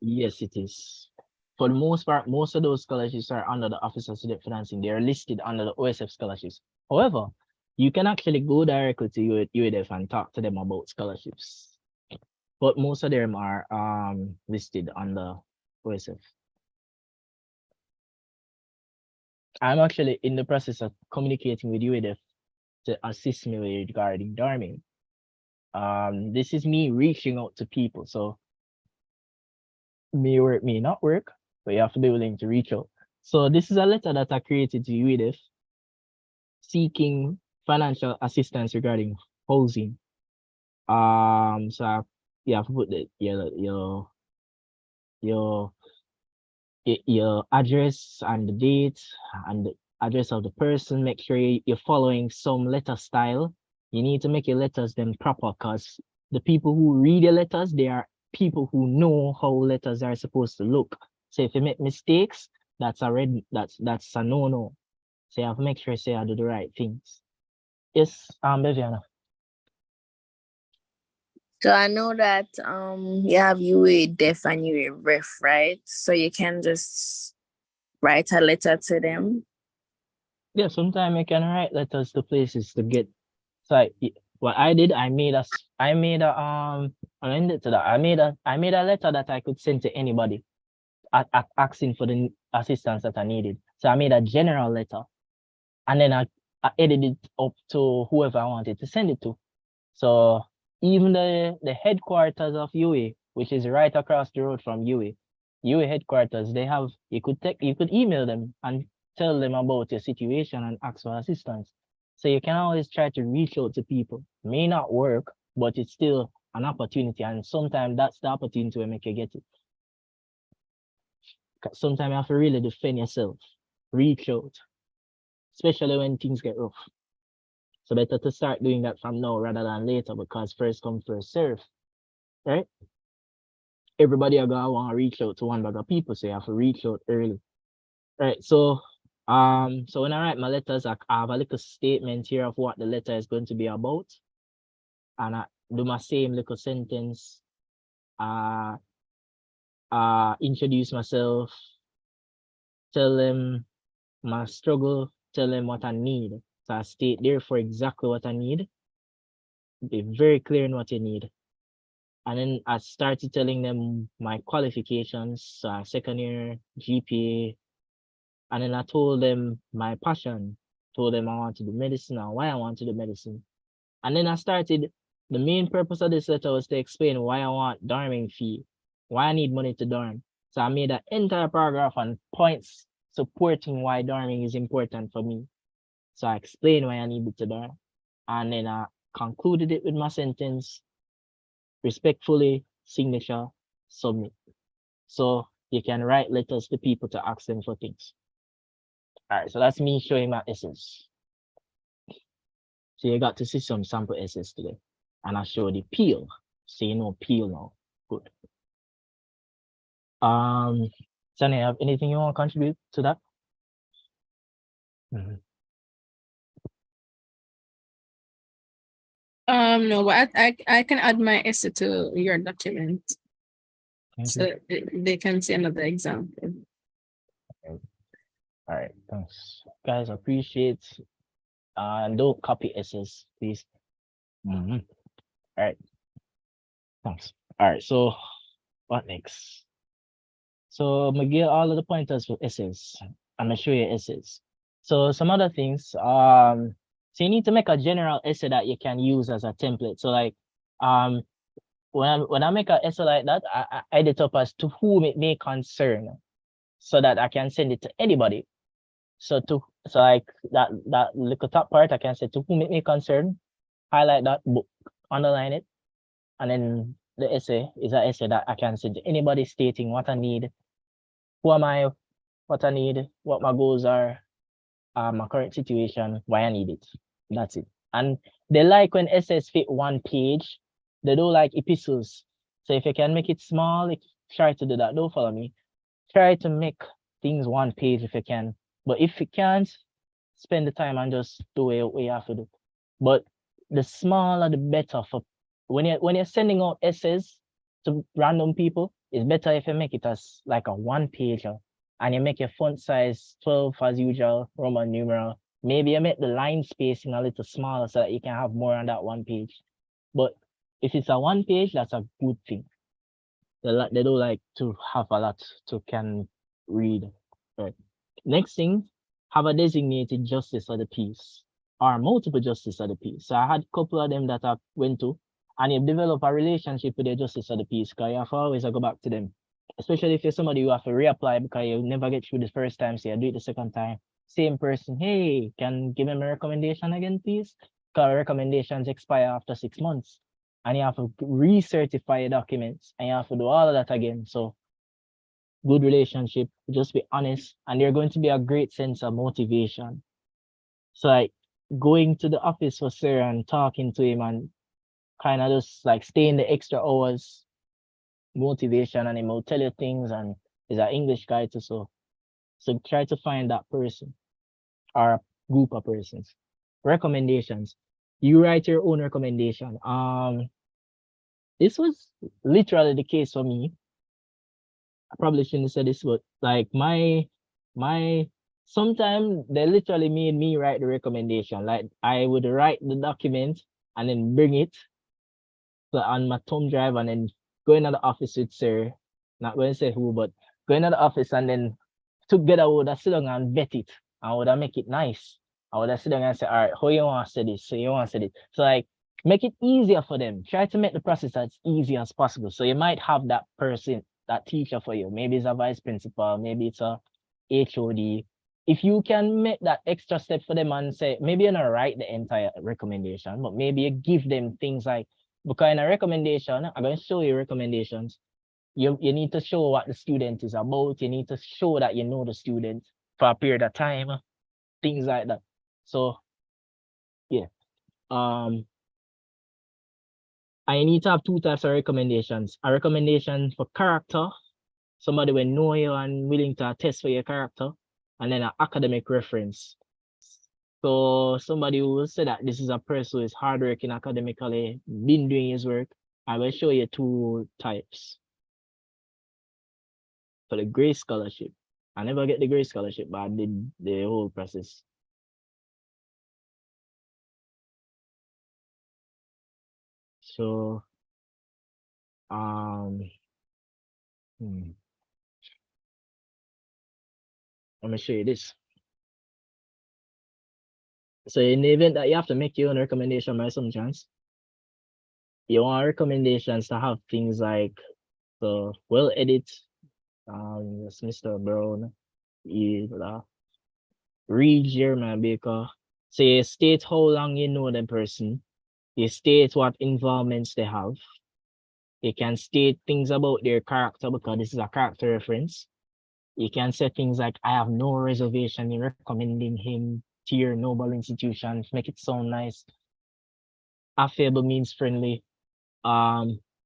Yes, it is. For the most part, most of those scholarships are under the Office of Student Financing. They are listed under the OSF scholarships. However, you can actually go directly to UADF and talk to them about scholarships. But most of them are listed under OSF. I'm actually in the process of communicating with UADF to assist me regarding Darming. This is me reaching out to people. So may work, may not work, but you have to be willing to reach out. So this is a letter that I created to you, Edith, seeking financial assistance regarding housing. So you have to put your your address and the date and the address of the person. Make sure you're following some letter style. You need to make your letters then proper, because the people who read your letters, they are people who know how letters are supposed to look. So if you make mistakes, that's a no-no. So you have to make sure you do the right things. Yes, Beviana. So I know that you have UA deaf and UA ref, right? So you can just write a letter to them. Yeah, sometimes you can write letters to places to get. So what I did, I made a letter that I could send to anybody asking for the assistance that I needed. So I made a general letter, and then I edited it up to whoever I wanted to send it to. So even the headquarters of UA, which is right across the road from UA headquarters, you could email them and tell them about your situation and ask for assistance. So you can always try to reach out to people. May not work, but it's still an opportunity, and sometimes that's the opportunity to make you get it. Sometimes you have to really defend yourself, reach out, especially when things get rough. So better to start doing that from now rather than later, because first come, first serve, right? Everybody are gonna want to reach out to one bag of people, so you have to reach out early. Right. So when I write my letters, I have a little statement here of what the letter is going to be about. And I do my same little sentence. Introduce myself, tell them my struggle, tell them what I need. So I state there for exactly what I need. Be very clear in what you need. And then I started telling them my qualifications, second year, GPA. And then I told them my passion, told them I want to do medicine and why I want to do medicine. And then I started, the main purpose of this letter was to explain why I want dorming fee, why I need money to dorm. So I made an entire paragraph on points supporting why dorming is important for me. So I explained why I needed to dorm. And then I concluded it with my sentence, respectfully, signature, submit. So you can write letters to people to ask them for things. All right, so that's me showing my essays. So you got to see some sample essays today. And I showed the peel. So you know peel now. Good. Sunny, have anything you want to contribute to that? No, but I can add my essay to your document. So they can see another example. Okay. All right, thanks. Guys, appreciate. And don't copy essays, please. All right. Thanks. All right, so what next? So I'm gonna give all of the pointers for essays. I'm gonna show you essays. So some other things, so you need to make a general essay that you can use as a template. So like, when I make an essay like that, I edit up as to whom it may concern, so that I can send it to anybody. So like that little top part, I can say to whom it may concern, highlight that book, underline it, and then the essay is an essay that I can send to anybody stating what I need, who am I, what I need, what my goals are, my current situation, why I need it. That's it. And they like when essays fit one page. They don't like epistles. So if you can make it small, try to do that. Don't follow me. Try to make things one page if you can. But if you can't, spend the time and just do it what you have to do. But the smaller the better for when you're sending out essays to random people, it's better if you make it as like a one pager and you make your font size 12 as usual, Roman numeral. Maybe you make the line spacing a little smaller so that you can have more on that one page. But if it's a one page, that's a good thing. They don't like to have a lot to can read. Right. Next thing, have a designated justice of the peace or multiple justice of the peace. So I had a couple of them that I went to, and you've developed a relationship with the justice of the peace, because you have to always go back to them. especially if you're somebody who have to reapply because you never get through the first time, so you do it the second time. Same person, hey, can give him a recommendation again, please? Because recommendations expire after 6 months. And you have to recertify your documents and you have to do all of that again. So good relationship, just be honest, and there's going to be a great sense of motivation. So like going to the office for Sarah and talking to him and kind of just like staying the extra hours, motivation, and him will tell you things, and he's an English guy too. So try to find that person or a group of persons. Recommendations. You write your own recommendation. This was literally the case for me. I probably shouldn't say this, but like my sometimes they literally made me write the recommendation. Like I would write the document and then bring it on my thumb drive and then go into the office with Sir. Not going to say who, but go into the office and then together we would have sit down and vet it and would have make it nice. I would have sit down and say, all right, how you want to say this? So you want to say this. So like make it easier for them. Try to make the process as easy as possible. So you might have that person, that teacher for you. Maybe it's a vice principal, maybe it's a HOD. If you can make that extra step for them and say, maybe you're not write the entire recommendation, but maybe you give them things like, because in a recommendation, I'm going to show you recommendations. You need to show what the student is about. You need to show that you know the student for a period of time, things like that. So yeah. I need to have two types of recommendations. A recommendation for character, somebody will know you and willing to attest for your character, and then an academic reference. So somebody who will say that this is a person who is hardworking academically, been doing his work. I will show you two types. For the Grace Scholarship, I never get the Grace Scholarship, but I did the whole process. So, let me show you this. So in the event that you have to make your own recommendation by some chance, you want recommendations to have things like the well edit, yes, Mr. Brown, read Jeremiah Baker. So you state how long you know the person, you state what involvements they have. You can state things about their character because this is a character reference. You can say things like, I have no reservation in recommending him to your noble institution. Make it sound nice. Affable means friendly.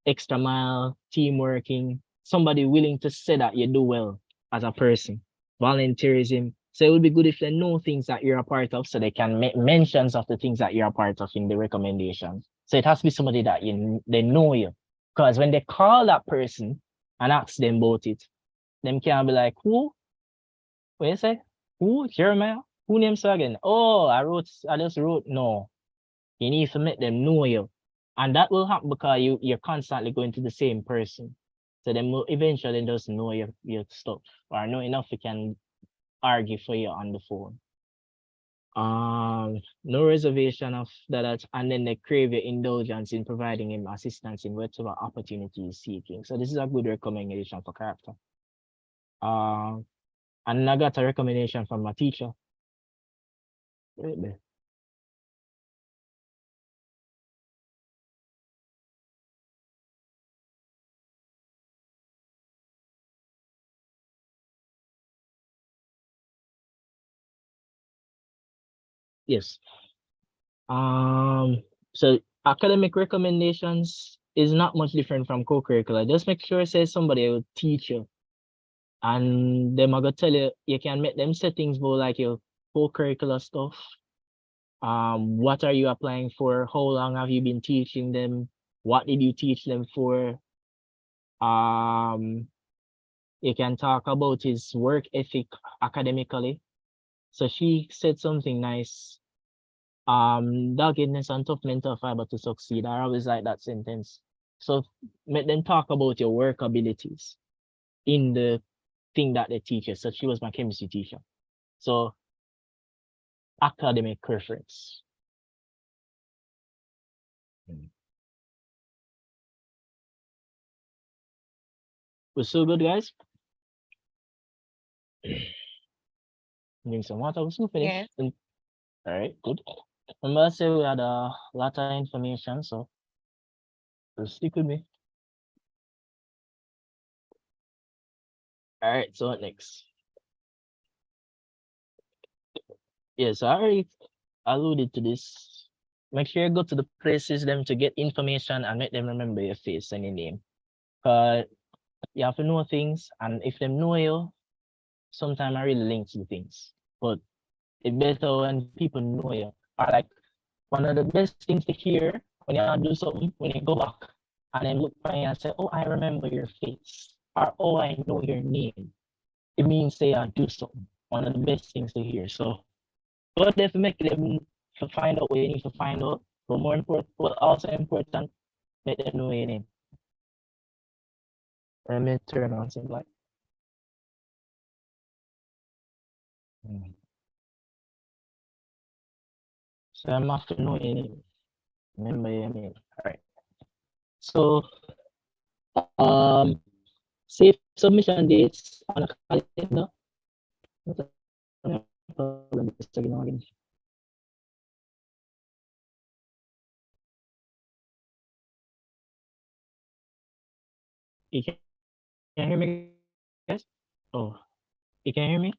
Extra mile, team working. Somebody willing to say that you do well as a person. Volunteerism. So it would be good if they know things that you're a part of so they can make mentions of the things that you're a part of in the recommendation. So it has to be somebody that they know you. Because when they call that person and ask them about it, them can be like, who? What you say? Who? Jeremiah? Who names so again? Oh, I just wrote. No. You need to make them know you. And that will happen because you're constantly going to the same person. So then eventually just know your stuff or know enough you can argue for you on the phone. No reservation of that, and then they crave your indulgence in providing him assistance in whatever opportunity he's seeking. So this is a good recommendation for character. And I got a recommendation from my teacher. Right there. Yes. So academic recommendations is not much different from co-curricular. Just make sure it says somebody will teach you. And them are gonna tell you, you can make them settings about like your co-curricular stuff. What are you applying for? How long have you been teaching them? What did you teach them for? You can talk about his work ethic academically. So she said something nice. Doggedness and tough mental fiber to succeed. I always like that sentence. So make them talk about your work abilities in the thing that they teach you. So she was my chemistry teacher. So academic reference. We're so good, guys. Drink some water. We're so finished. All right, good. Remember, I said we had a lot of information, so just stick with me. All right, so what next? Yeah, so I already alluded to this. Make sure you go to the places them to get information and make them remember your face and your name. But you have to know things, and if them know you, sometimes I really link to things. But it's better when people know you. Or like one of the best things to hear when you do something, when you go back and then look for you and say, oh, I remember your face, or oh, I know your name. It means say I do something. One of the best things to hear. So but they have to make them to find out what you need to find out. But more important, but also important, make them know your name. Let me turn on some light. So I'm have to know your name. Remember your name. All right. So save submission dates on a calendar. You can hear me, guys? Oh, you can hear me?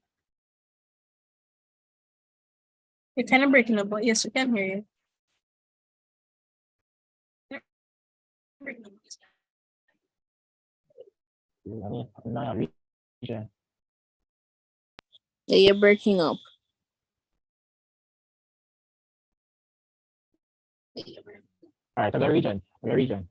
You're kind of breaking up, but yes, we can hear you. I'm not region. Yeah, you're breaking up. All right, I got a region. I got a region.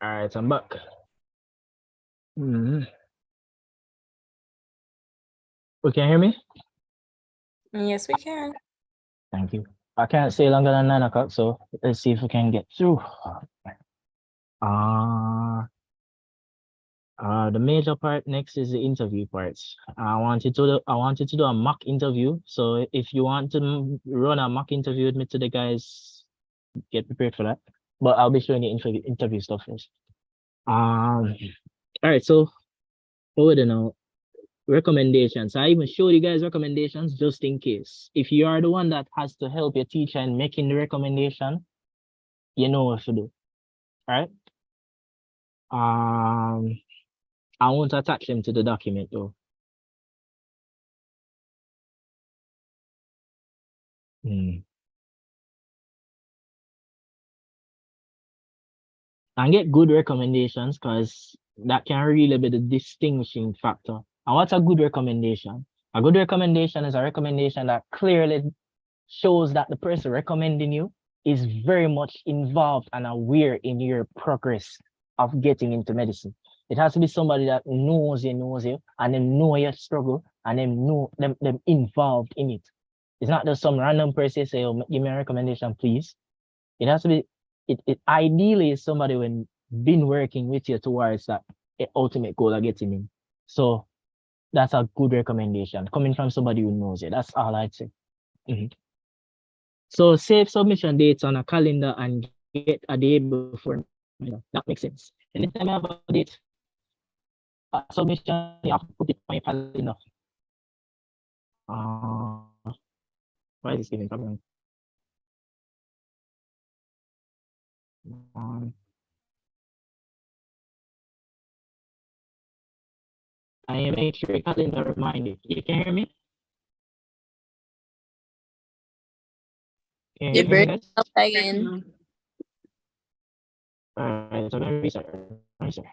All right, I'm back. Mhm. You can hear me? Yes, we can. Thank you. I can't stay longer than 9 o'clock, so let's see if we can get through. Uh, the major part next is the interview parts. I wanted to do a mock interview. So if you want to run a mock interview with me today, guys, get prepared for that. But I'll be showing you interview stuff first. All right, so over there now. Recommendations. I even showed you guys recommendations just in case. If you are the one that has to help your teacher in making the recommendation, you know what to do. All right. I won't attach them to the document though. And get good recommendations because that can really be the distinguishing factor. And what's a good recommendation? A good recommendation is a recommendation that clearly shows that the person recommending you is very much involved and aware in your progress of getting into medicine. It has to be somebody that knows you, and them know your struggle, and them know them involved in it. It's not just some random person say, "Oh, give me a recommendation, please." It has to be. It ideally is somebody when been working with you towards that ultimate goal of getting in. So that's a good recommendation coming from somebody who knows it. That's all I'd say. Mhm. So save submission dates on a calendar and get a day before. That makes sense. Anytime you have a date, a submission, you have to put it on your calendar. Why is this giving problem? I make sure your calendar remind you. You can hear me? Can You you hear me, break guys? up again. Alright, so let me restart. Restart.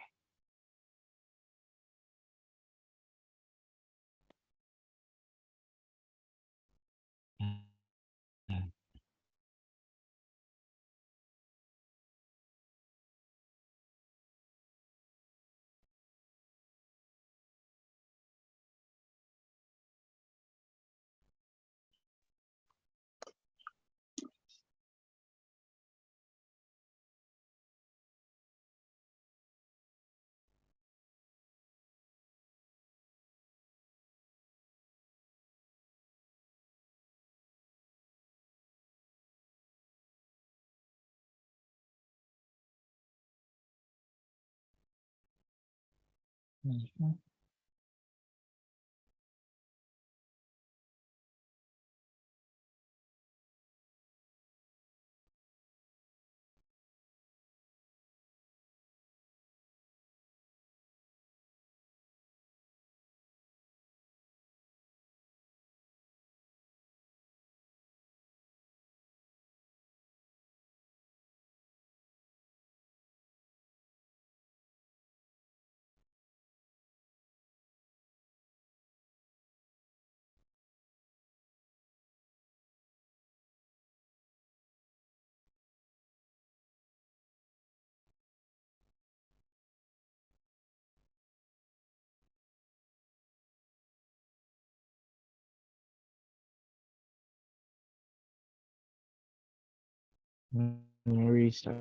Mhm. Restart.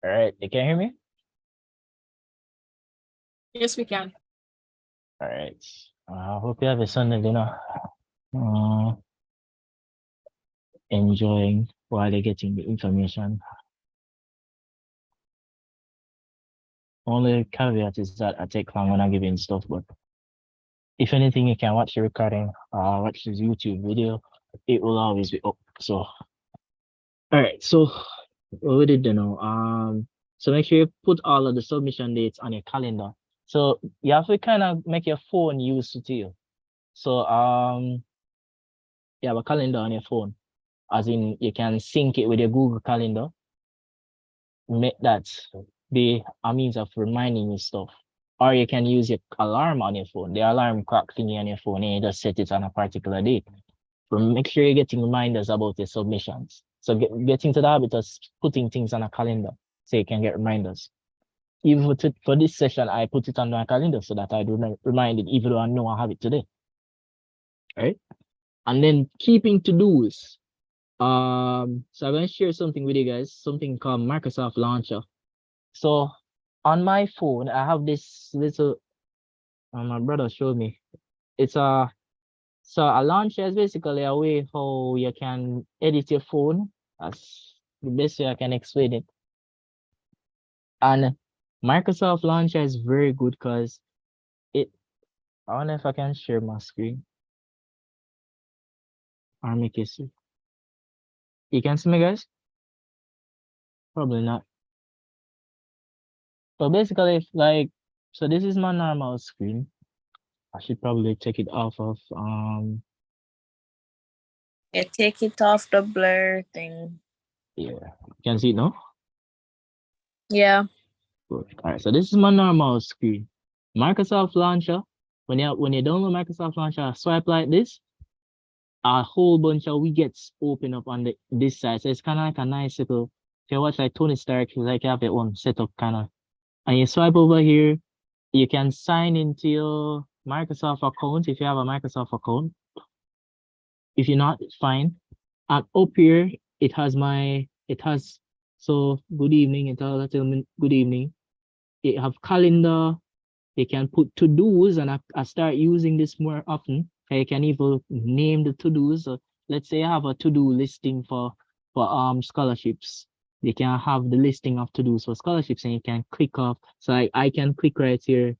All right, you can hear me? Yes, we can. All right. I hope you have a Sunday dinner. Enjoying while you're getting the information. Only caveat is that I take long when I'm giving stuff, but if anything, you can watch the recording, watch this YouTube video. It will always be up. So, all right. So, what we did, so make sure you put all of the submission dates on your calendar. So you have to kind of make your phone used to you. So, you have a calendar on your phone, as in you can sync it with your Google Calendar. Make that be a means of reminding you stuff. Or you can use your alarm on your phone, the alarm clock thingy on your phone, and you just set it on a particular date. But make sure you're getting reminders about your submissions. So get into the habit of putting things on a calendar so you can get reminders. Even for this session, I put it on my calendar so that I do reminded, even though I know I have it today. Right? And then keeping to-dos. So I'm going to share something with you guys, something called Microsoft Launcher. So on my phone, I have this little, my brother showed me. It's a launcher is basically a way how you can edit your phone. That's the best way I can explain it. And Microsoft Launcher is very good because I don't know if I can share my screen or make it see. You can see me, guys? Probably not. So basically, so this is my normal screen. I should probably take it off of, Yeah, take it off the blur thing. yeah, you can see it now? Yeah. Good. All right, so this is my normal screen. Microsoft Launcher, when you download Microsoft Launcher, swipe like this, a whole bunch of widgets open up on this side. So it's kind of like a nice little, if you watch like Tony Stark, it's like you have your own setup kind of. And you swipe over here, you can sign into your Microsoft account if you have a Microsoft account. If you're not, it's fine. And up here, so good evening, it tells good evening. You have calendar, you can put to-dos, and I start using this more often. You can even name the to-dos. So let's say I have a to-do listing for scholarships. You can have the listing of to-dos for scholarships, and you can click off. So I can click right here,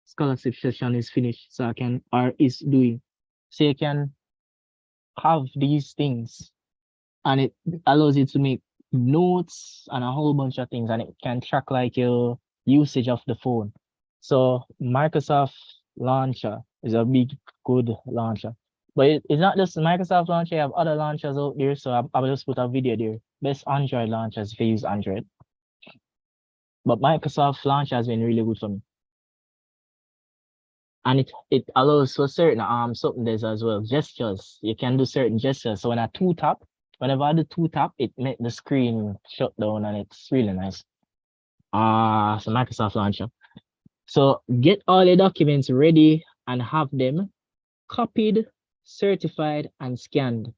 scholarship session is finished, so I can, or is doing. So you can have these things, and it allows you to make notes and a whole bunch of things, and it can track like your usage of the phone. So Microsoft Launcher is a big, good launcher. But it's not just Microsoft Launcher, you have other launchers out there, so I'll just put a video there. Best Android launchers if you use Android. But Microsoft Launcher has been really good for me. And it allows for certain something there's as well, gestures. You can do certain gestures. So when I two-tap, whenever I do two-tap, it makes the screen shut down, and it's really nice. So Microsoft Launcher. So get all your documents ready and have them copied, certified, and scanned.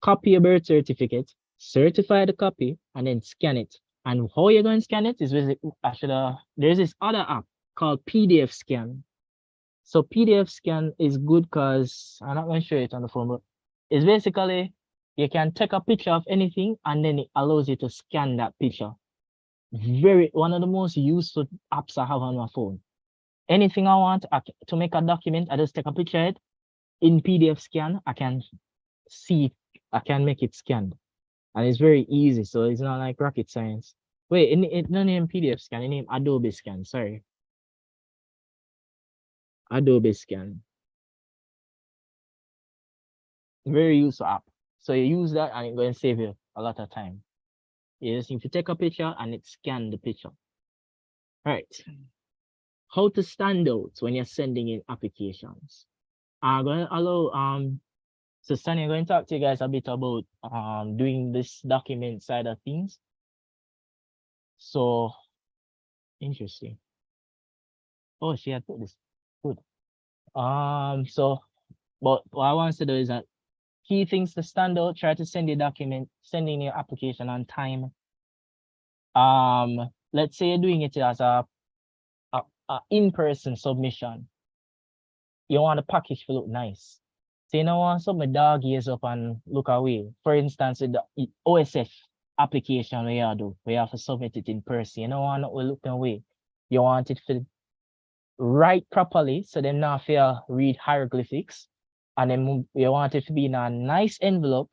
Copy your birth certificate, certify the copy, and then scan it. And how you're going to scan it is there's this other app called PDF Scan. So PDF Scan is good because I'm not going to show it on the phone, but it's basically you can take a picture of anything and then it allows you to scan that picture. One of the most useful apps I have on my phone. Anything I want to make a document, I just take a picture of it. In PDF Scan, I can make it scanned. And it's very easy, so it's not like rocket science. Wait, it don't name PDF Scan, it name Adobe Scan, sorry. Adobe Scan. Very useful app. So you use that and it's going to save you a lot of time. You just need to take a picture and it scan the picture. All right. How to stand out when you're sending in applications. I'm going to allow so Sunny, I'm going to talk to you guys a bit about doing this document side of things. So interesting. Oh, she had put this. Good. So but what I want to do is that key things to stand out, try to send your document, send in your application on time. let's say you're doing it as a in-person submission. You want the package to look nice. So you don't want some dog ears up and look away. For instance, with the OSF application where you do, where you have to submit it in person. You don't want it to look away. You want it to write properly, so them not feel read hieroglyphics. And then you want it to be in a nice envelope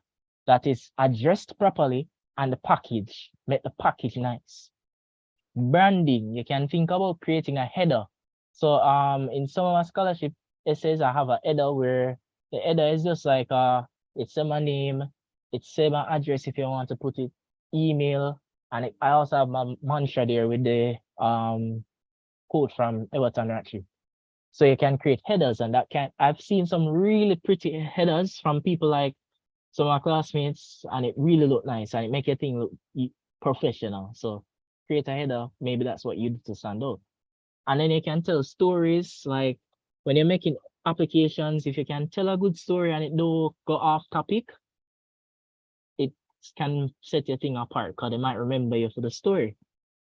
that is addressed properly, and the package, make the package nice. Branding, you can think about creating a header. So in some of my scholarship essays, I have a header where the header is just like it's my name, it's say my address if you want to put it, email, and I also have my mantra there with the quote from Everton actually. So you can create headers, and I've seen some really pretty headers from people like some of my classmates, and it really look nice and it make your thing look professional. So create a header, maybe that's what you do to stand out. And then you can tell stories, like when you're making applications, if you can tell a good story and it don't go off topic, it can set your thing apart because they might remember you for the story.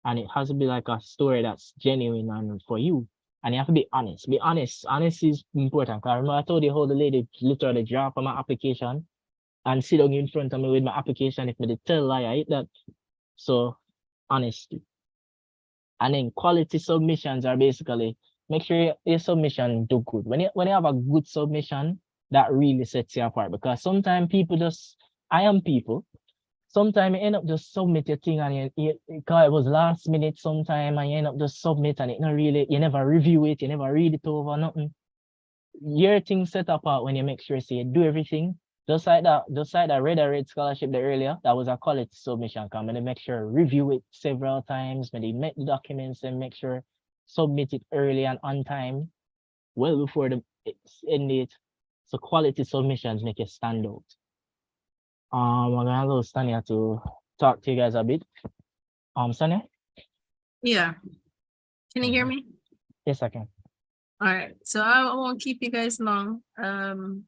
And it has to be like a story that's genuine and for you. And you have to be honest. Be honest. Honesty is important. Because I remember I told you how the lady literally dropped on my application and sit down in front of me with my application. If me did tell lie, I hate that. So honesty. And then quality submissions are basically make sure your submission do good. When you have a good submission, that really sets you apart, because sometimes people just people. Sometimes you end up just submit your thing and because it was last minute sometime, and you end up just submit and it not really, you never review it, you never read it over, nothing. Your thing set apart when you make sure you do everything. Just like that red scholarship there earlier, that was a quality submission. Come and make sure review it several times, maybe make the documents and make sure submit it early and on time, well before the end date. So quality submissions make you stand out. I'm gonna go Stania to talk to you guys a bit. Stania? Yeah. Can you hear me? Yes, I can. All right, so I won't keep you guys long.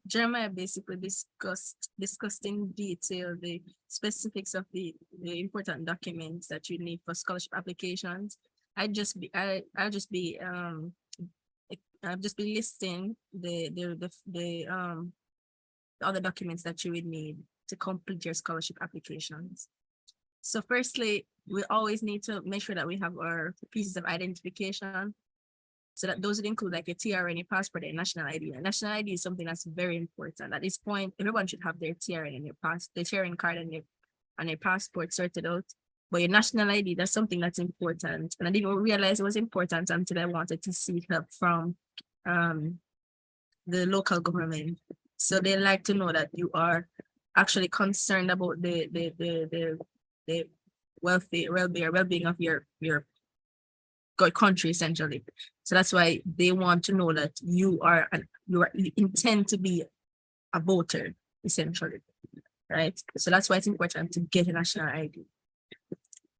Jeremiah basically discussed in detail the specifics of the important documents that you need for scholarship applications. I'll just be listing the other documents that you would need to complete your scholarship applications. So firstly, we always need to make sure that we have our pieces of identification. So that those would include like your TRN, your passport, and national ID. And national ID is something that's very important. At this point, everyone should have their TRN and the TRN card and your passport sorted out. But your national ID, that's something that's important. And I didn't realize it was important until I wanted to seek help from the local government. So they like to know that you are actually concerned about the well-being of your country, essentially. So that's why they want to know that you intend to be a voter, essentially, right? So that's why it's important to get a national ID.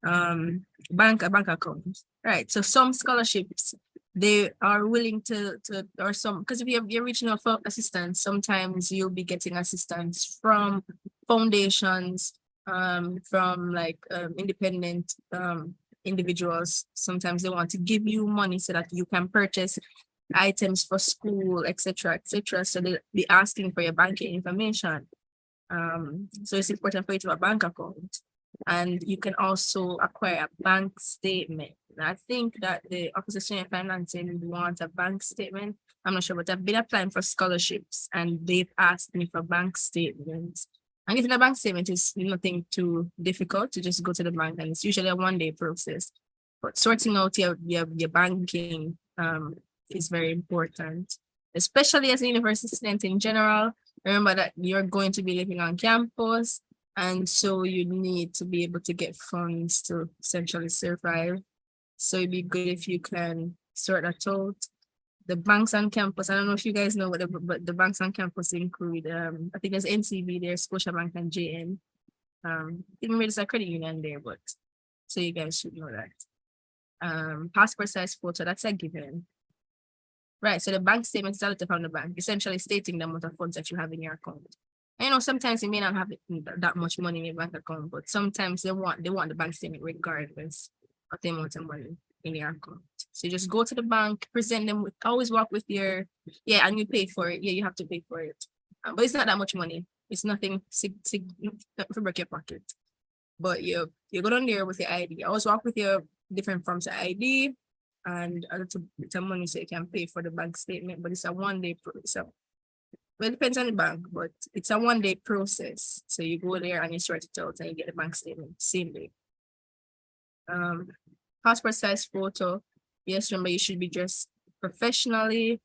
Bank account, right? So some scholarships, they are willing to or some, because if you're reaching out for assistance, sometimes you'll be getting assistance from foundations, from like independent individuals. Sometimes they want to give you money so that you can purchase items for school, etc., etc. So they'll be asking for your banking information. So it's important for you to have a bank account, and you can also acquire a bank statement. And I think that the Office of Student Financing wants a bank statement. I'm not sure, but I've been applying for scholarships and they've asked me for bank statements. And getting a bank statement is nothing too difficult. To just go to the bank, and it's usually a one-day process. But sorting out your banking is very important, especially as a university student in general. Remember that you're going to be living on campus, and so you need to be able to get funds to essentially survive. So it'd be good if you can sort that out. The banks on campus, I don't know if you guys know what the banks on campus include. I think there's NCB there, Scotiabank, and JN. Even there's a credit union there, but so you guys should know that. Passport size photo, that's a given. Right, so the bank statement is a letter from the bank, essentially stating the amount of funds that you have in your account. I know sometimes you may not have that much money in your bank account, but sometimes they want the bank statement regardless of the amount of money in your account. So you just go to the bank, present them with, always walk with your, and you pay for it. Yeah, you have to pay for it. But it's not that much money. It's nothing to break your pocket. But you go down there with your ID. Always walk with your different forms of ID and a little bit of money so you can pay for the bank statement. But it's a 1 day process. Well, it depends on the bank, but it's a 1 day process. So you go there and you sort it out and you get the bank statement same day. Passport size photo. Yes, remember you should be dressed professionally,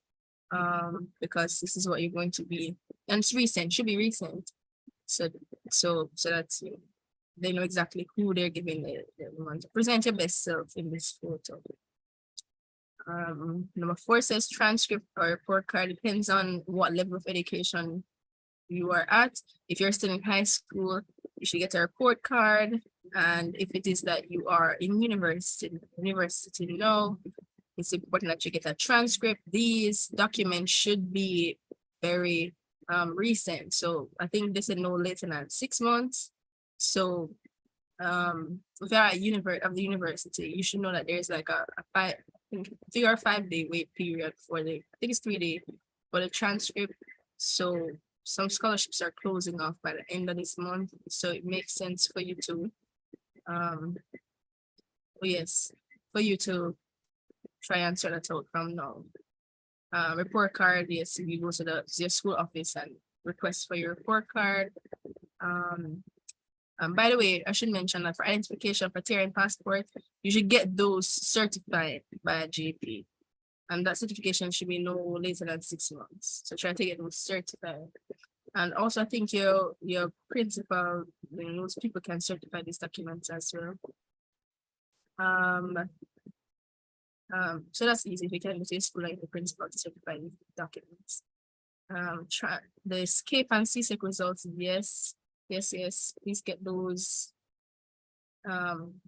because this is what you're going to be. And it's recent, should be recent. So that's they know exactly who they're giving the one. Present your best self in this photo. Number 4 says transcript or report card. Depends on what level of education you are at. If you're still in high school, you should get a report card. And if it is that you are in university, no, it's important that you get a transcript. These documents should be very recent. So I think they said no later than 6 months. So if you're at the university, you should know that there's like a 3 or 5 day wait period for I think it's 3 days for the transcript. So some scholarships are closing off by the end of this month. So it makes sense for you to try and sort that out from now. Report card, yes, you go to your school office and request for your report card. By the way, I should mention that for identification for Terran passport, you should get those certified by a GP. And that certification should be no later than 6 months. So try to get those certified. And also I think your principal, those people can certify these documents as well. So that's easy. If you can go to your school like the principal to certify these documents. The escape and CSEC results, yes. Please get those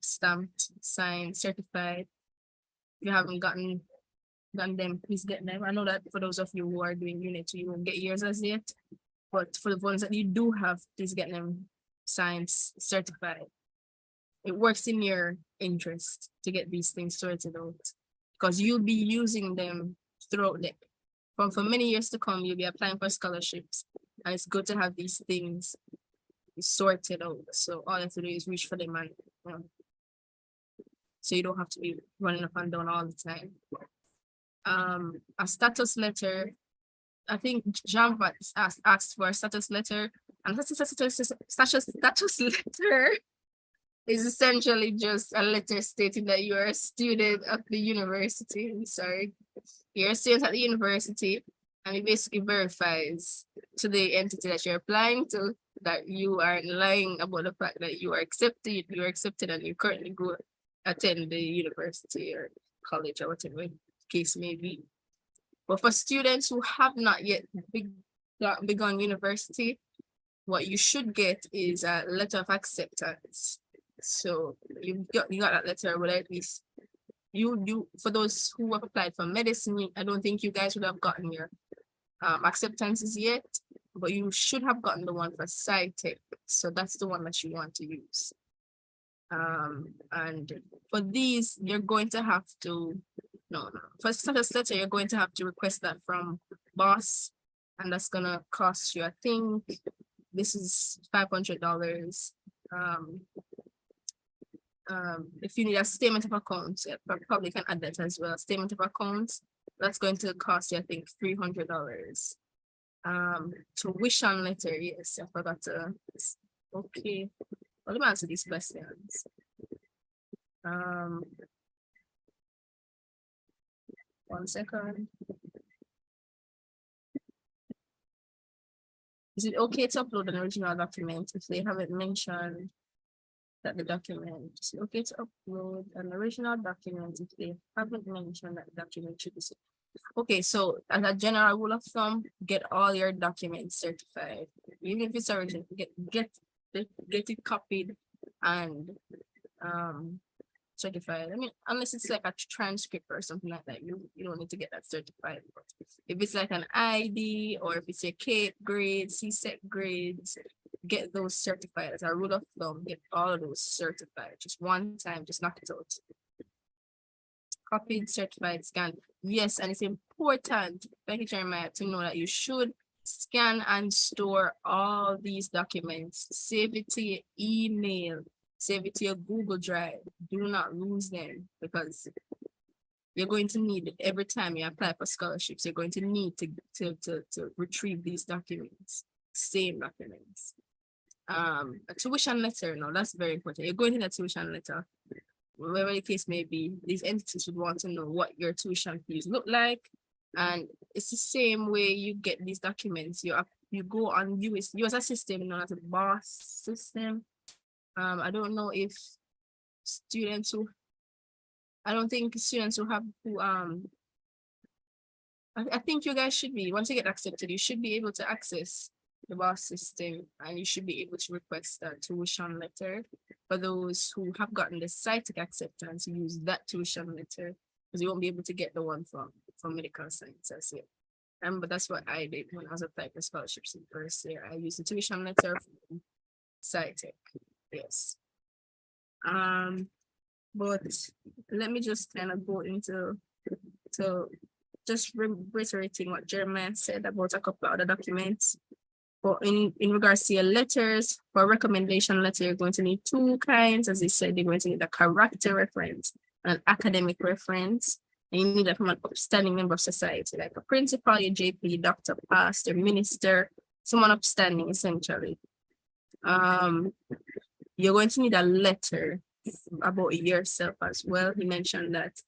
stamped, signed, certified. If you haven't gotten them, please get them. I know that for those of you who are doing unit 2, you won't get yours as yet. But for the ones that you do have, please get them signed, certified. It works in your interest to get these things sorted out because you'll be using them throughout for many years to come. You'll be applying for scholarships, and it's good to have these things sorted out. So all you have to do is reach for them, and so you don't have to be running up and down all the time. A status letter. I think Jean asked for a status letter, and status letter is essentially just a letter stating that you are a student at the university. I'm sorry, you're a student at the university, and it basically verifies to the entity that you're applying to that you are lying about the fact that you are accepted, and you currently go attend the university or college or whatever the case may be. But for students who have not yet begun university, what you should get is a letter of acceptance. So you got that letter, but at least you for those who have applied for medicine, I don't think you guys would have gotten your acceptances yet, but you should have gotten the one for SciTech. So that's the one that you want to use. And for these, you're going to have to for status letter, you're going to have to request that from boss, and that's gonna cost you, I think this is $500. If you need a statement of accounts, probably can add that as well. Statement of accounts, that's going to cost you, I think, $300. Tuition letter, yes, I forgot to. Okay, well, let me answer these questions. One second. Is it okay to upload an original document if they haven't mentioned that the document? Is it okay to upload an original document if they haven't mentioned that the document should be? Okay, so as a general rule of thumb, get all your documents certified. Even if it's original, get it copied and certified. I mean, unless it's like a transcript or something like that, you don't need to get that certified. But if it's like an ID or if it's your CAPE grades, CSEC grades, get those certified as a rule of thumb. Get all of those certified just one time, just knock it out. Copied, certified, scanned. Yes, and it's important, thank you, Jeremiah, to know that you should scan and store all these documents. Save it to your email, save it to your Google Drive. Do not lose them because you're going to need it every time you apply for scholarships. You're going to need to retrieve these documents, same documents. A tuition letter, no, that's very important. You're going to need a tuition letter. Whatever the case may be, these entities would want to know what your tuition fees look like. And it's the same way you get these documents. You go on US system known as a BOSS system. I don't know if students who, I don't think students who have who I think you guys should be, once you get accepted, you should be able to access the BOSS system and you should be able to request a tuition letter. For those who have gotten the CITIC acceptance, use that tuition letter because you won't be able to get the one from medical sciences yet. But that's what I did when I was applying for scholarships in first year. I used the tuition letter from CITIC. Yes. But let me just kind of go into just reiterating what Jeremiah said about a couple of other documents. But in regards to your letters, for a recommendation letter, you're going to need two kinds. As I said, you're going to need a character reference and an academic reference. And you need that from an upstanding member of society, like a principal, your JP, doctor, pastor, minister, someone upstanding, essentially. You're going to need a letter about yourself as well. He mentioned that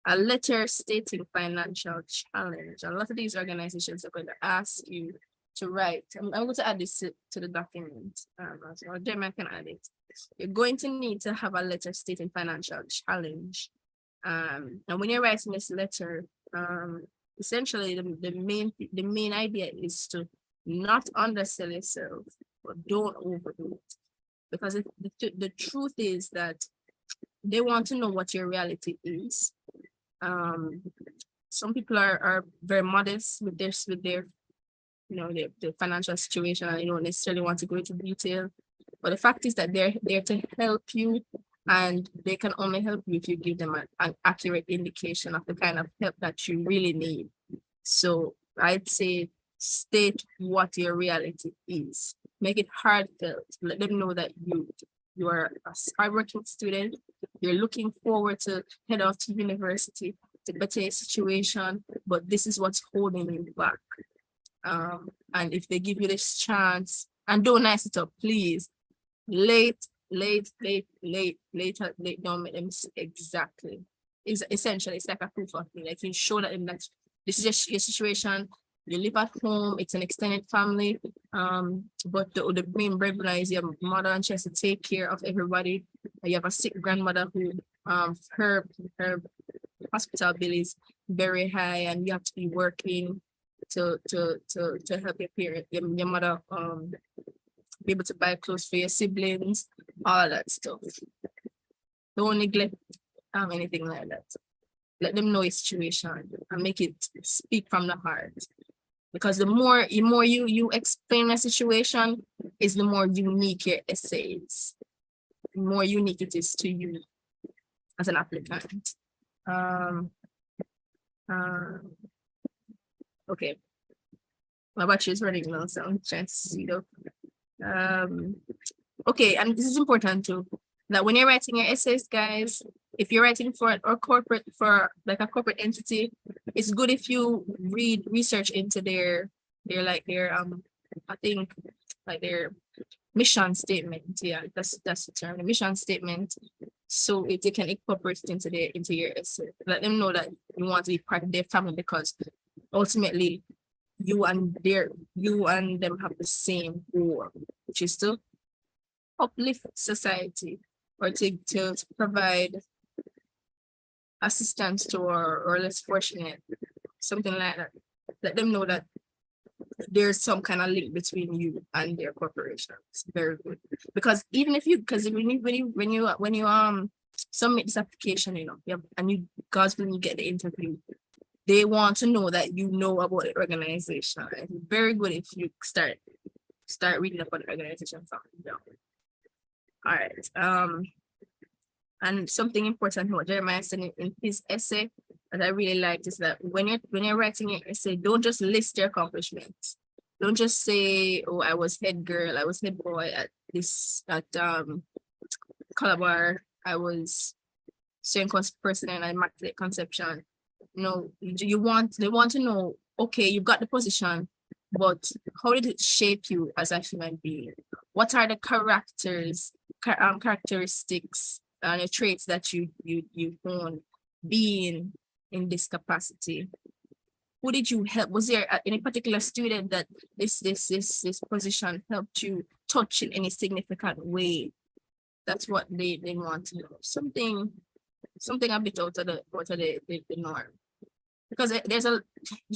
a letter stating financial challenge. A lot of these organizations are going to ask you to write. I'm going to add this to the document as well. Jeremiah can add it. You're going to need to have a letter stating financial challenge. And when you're writing this letter, essentially the main idea is to not undersell yourself, but don't overdo it. Because the truth is that they want to know what your reality is. Some people are very modest with their the financial situation, and you don't necessarily want to go into detail. But the fact is that they're there to help you, and they can only help you if you give them an accurate indication of the kind of help that you really need. So I'd say state what your reality is. Make it heartfelt. Let them know that you are a hardworking student. You're looking forward to head off to university to better your situation, but this is what's holding you back. And if they give you this chance, and don't nice it up, please. Late, don't make them exactly. It's essentially, it's like a proof of me. Like you show that this is your situation. You live at home, it's an extended family, but the main breadwinner is your mother, and she has to take care of everybody. You have a sick grandmother who her hospital bill is very high, and you have to be working to help your mother be able to buy clothes for your siblings, all that stuff. Don't neglect anything like that. Let them know your situation and make it speak from the heart. Because the more you explain the situation, is the more unique your essay is. The more unique it is to you as an applicant. Okay. My battery is running low, so I'm trying to see though. Okay, and this is important too, that when you're writing your essays, guys, if you're writing for a corporate entity, it's good if you research into their I think like their mission statement. Yeah, that's the term, the mission statement. So if they can incorporate it into your essay, let them know that you want to be part of their family, because ultimately you and them have the same goal, which is to uplift society or to provide assistance to or less fortunate, something like that. Let them know that there's some kind of link between you and their corporation. It's very good, because even if when you submit this application, and you, God's willing, you get the interview. They want to know that you know about the organization. It's very good if you start reading up on the organization. All right. And something important what Jeremiah said in his essay that I really liked is that when you're writing your essay, don't just list your accomplishments. Don't just say, oh, I was head girl, I was head boy at Calabar, I was student person and immaculate conception. No, they want to know, okay, you got the position, but how did it shape you as a human being? What are the characteristics and the traits that you own being in this capacity? Who did you help? Was there any particular student that this position helped you touch in any significant way? That's what they want to know. Something a bit out of the norm. Because there's the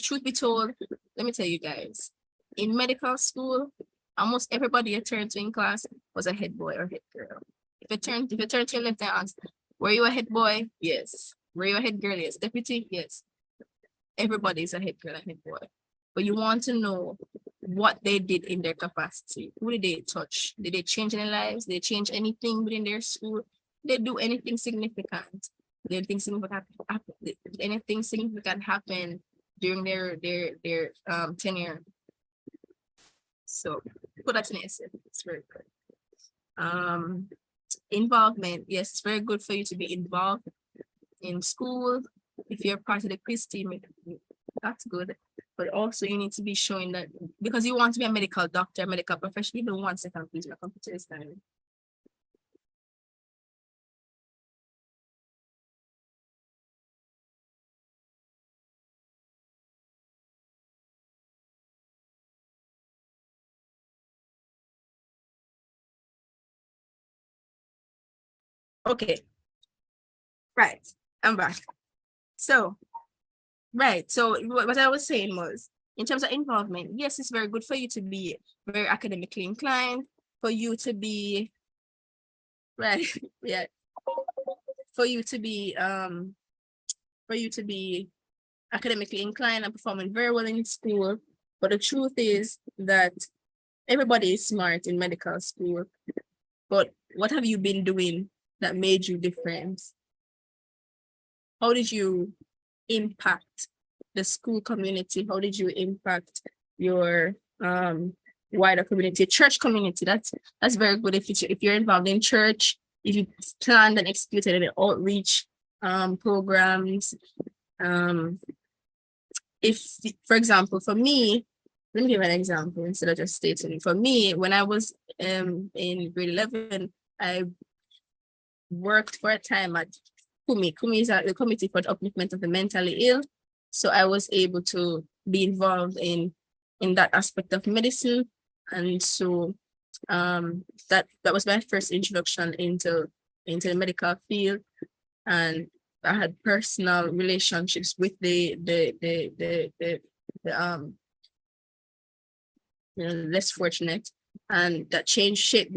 truth be told, let me tell you guys, in medical school, almost everybody you turned to in class was a head boy or head girl. If you turn to your left and ask, were you a head boy? Yes. Were you a head girl? Yes. Deputy? Yes. Everybody's a head girl and head boy. But you want to know what they did in their capacity. Who did they touch? Did they change any lives? Did they change anything within their school? Did they do anything significant? Did anything significant happen during their tenure? So put that in the essay. It's very good. Involvement. Yes, it's very good for you to be involved in school. If you're part of the quiz team, that's good. But also you need to be showing that because you want to be a medical doctor, medical professional. Even 1 second, please, my computer is dying. Okay. Right. I'm back. So what I was saying was, in terms of involvement, yes, it's very good for you to be very academically inclined, for you to be, right, yeah, for you to be academically inclined and performing very well in school. But the truth is that everybody is smart in medical school. But what have you been doing that made you different? How did you impact the school community? How did you impact your wider community, church community? That's very good if you're involved in church, if you planned and executed any outreach programs. If, for example, for me, let me give an example instead of just stating. For me, when I was in grade 11, I worked for a time at CUMI. CUMI is the Committee for the Upliftment of the Mentally Ill. So I was able to be involved in that aspect of medicine. And so that was my first introduction into the medical field. And I had personal relationships with the less fortunate, and that shaped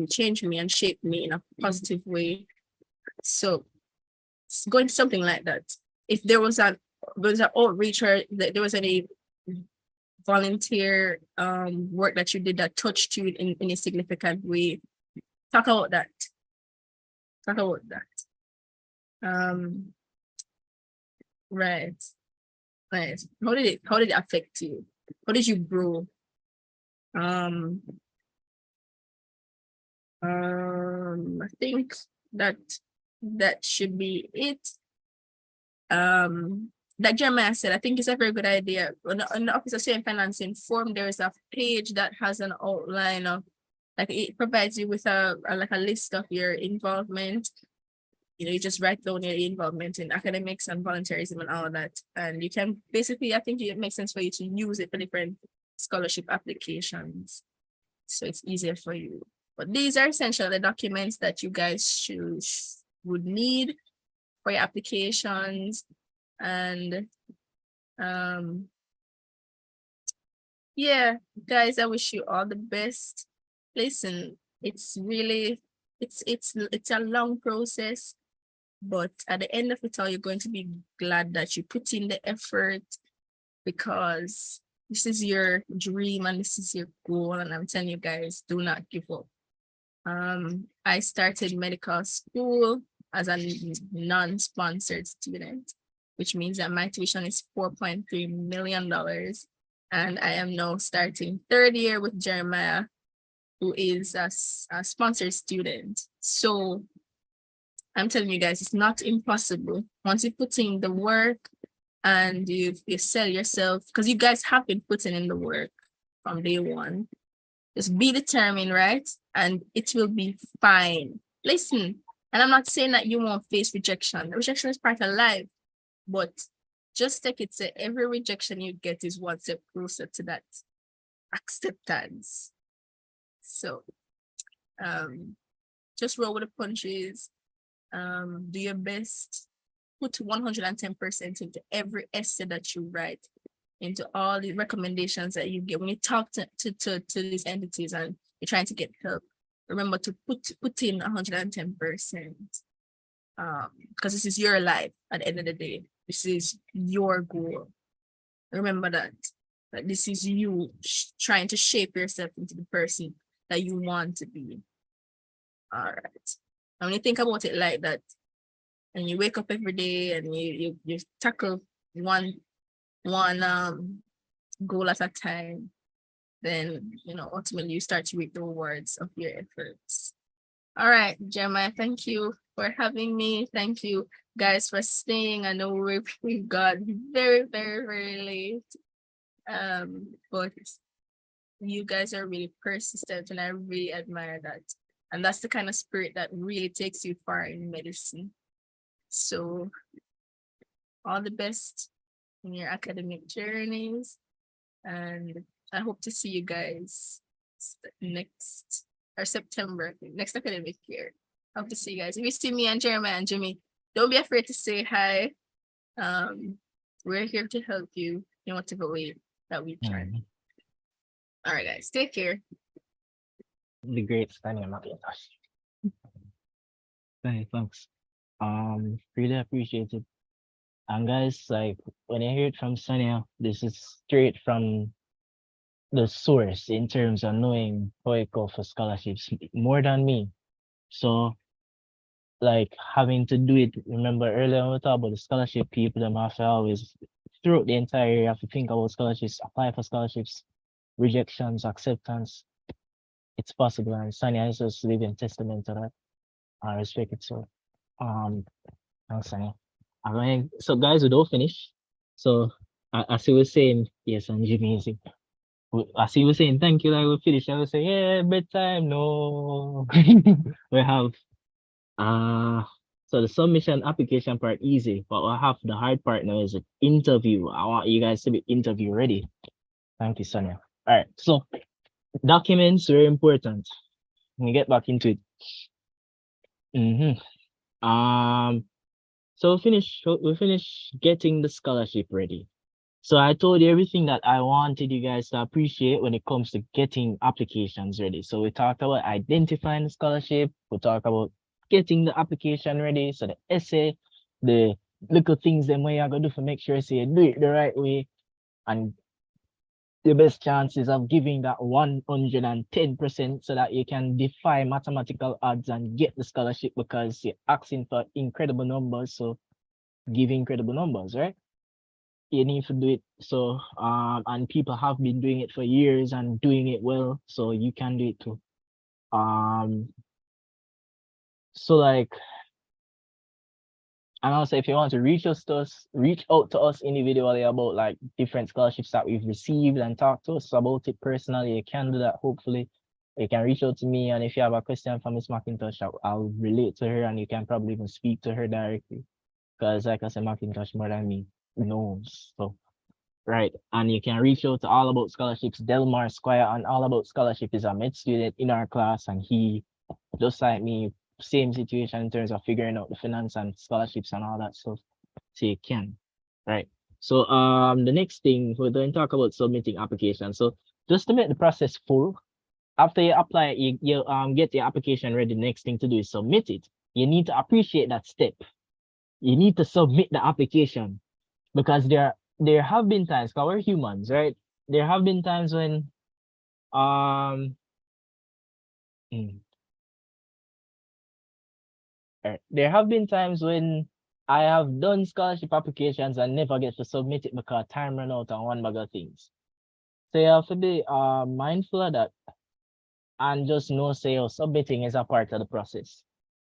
me in a positive way. So it's going to something like that. If there was an outreach or there was any volunteer work that you did that touched you in a significant way, talk about that. Right. How did it affect you? How did you grow? I think that should be it. Like Jeremiah said, I think it's a very good idea. On the Office of Student Financing form, there is a page that has an outline of, like, it provides you with a list of your involvement. You just write down your involvement in academics and volunteerism and all that. And you can basically, I think it makes sense for you to use it for different scholarship applications. So it's easier for you. But these are essentially the documents that you guys would need for your applications. And yeah, guys, I wish you all the best. Listen, it's really, it's a long process. But at the end of it all, you're going to be glad that you put in the effort, because this is your dream and this is your goal. And I'm telling you guys, do not give up. I started medical school as a non-sponsored student, which means that my tuition is $4.3 million. And I am now starting third year with Jeremiah, who is a sponsored student. So I'm telling you guys, it's not impossible. Once you put in the work and you sell yourself, because you guys have been putting in the work from day one. Just be determined, right? And it will be fine. Listen, and I'm not saying that you won't face rejection. Rejection is part of life, but just take it to every rejection you get is one step closer to that acceptance. So just roll with the punches. Do your best. Put 110% into every essay that you write, into all the recommendations that you get. When you talk to these entities and you're trying to get help, remember to put in 110%. Because this is your life at the end of the day. This is your goal. Remember that this is you trying to shape yourself into the person that you want to be. All right. And when you think about it like that, and you wake up every day and you tackle one goal at a time, then ultimately you start to reap the rewards of your efforts. All right, Jeremiah, thank you for having me. Thank you guys for staying. I know we got very, very, very late. But you guys are really persistent and I really admire that. And that's the kind of spirit that really takes you far in medicine. So all the best in your academic journeys. And I hope to see you guys next September, next academic year. I hope to see you guys. If you see me and Jeremiah and Jimmy, don't be afraid to say hi. We're here to help you in whatever way that we can. All right, guys, take care. The great Stanley McIntosh. Hey, thanks. Really appreciate it. And guys, like when I hear it from Sonia, this is straight from the source in terms of knowing how it goes for scholarships more than me. So like having to do it, remember earlier when we talked about the scholarship people, them have to always throughout the entire year, you have to think about scholarships, apply for scholarships, rejections, acceptance. It's possible, and Sonia is just living testament to that. I respect it. So thanks, Sonia. So guys, we don't finish. So as you were saying, yes, and Jimmy is as you were saying, thank you, like we finish. I will say, yeah, bedtime. No. We have so the submission application part easy, but we have the hard part now is an interview. I want you guys to be interview ready. Thank you, Sonia. All right, so documents very important. Let me get back into it. So we finish getting the scholarship ready. So I told you everything that I wanted you guys to appreciate when it comes to getting applications ready. So we talked about identifying the scholarship. We talked about getting the application ready. So the essay, the little things them way I gotta do to make sure you do it the right way. And the best chances of giving that 110% so that you can defy mathematical odds and get the scholarship because you're asking for incredible numbers. So give incredible numbers, right? You need to do it. So and people have been doing it for years and doing it well, so you can do it too. So like, and also if you want to reach out to us individually about like different scholarships that we've received and talk to us about it personally, you can do that. Hopefully you can reach out to me, and if you have a question for Miss McIntosh, I'll relate to her and you can probably even speak to her directly, because like I said, McIntosh more than me knows. So right, and you can reach out to All About Scholarships, Delmar Squire, and All About Scholarship is a med student in our class, and he, just like me, same situation in terms of figuring out the finance and scholarships and all that stuff. So you can, right? So the next thing we're going to talk about submitting applications. So just to make the process full, after you apply, you get the application ready. The next thing to do is submit it. You need to appreciate that step. you need to submit the application, because there have been times, because we're humans, right? There have been times when mm, there have been times when I have done scholarship applications and never get to submit it because time run out on one bag of things. So you have to be mindful of that and just know, say, submitting is a part of the process.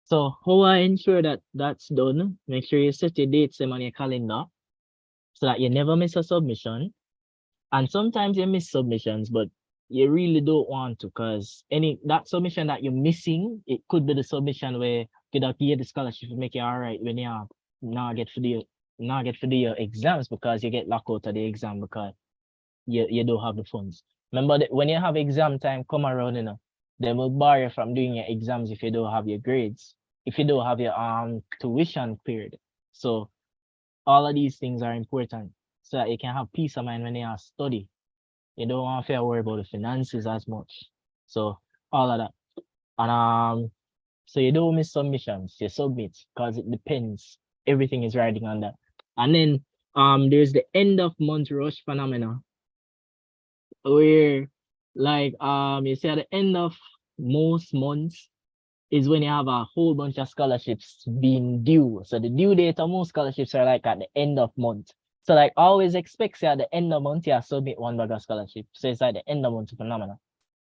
So how I ensure that that's done, make sure you set your dates on your calendar so that you never miss a submission. And sometimes you miss submissions, but you really don't want to, because that submission that you're missing, it could be the submission where could have get the scholarship to make you all right when you have not get for the exams, because you get locked out of the exam because you don't have the funds. Remember that when you have exam time come around, they will bar you from doing your exams if you don't have your grades, if you don't have your tuition cleared. So all of these things are important so that you can have peace of mind when you study. You don't want to worry about the finances as much. So all of that. And so you don't miss submissions, you submit, because it depends. Everything is riding on that. And then there's the end of month rush phenomena, where like you see at the end of most months is when you have a whole bunch of scholarships being due. So the due date of most scholarships are like at the end of month. So like always expect, say, at the end of month, you submit one bag of scholarship. So it's like the end of month phenomena.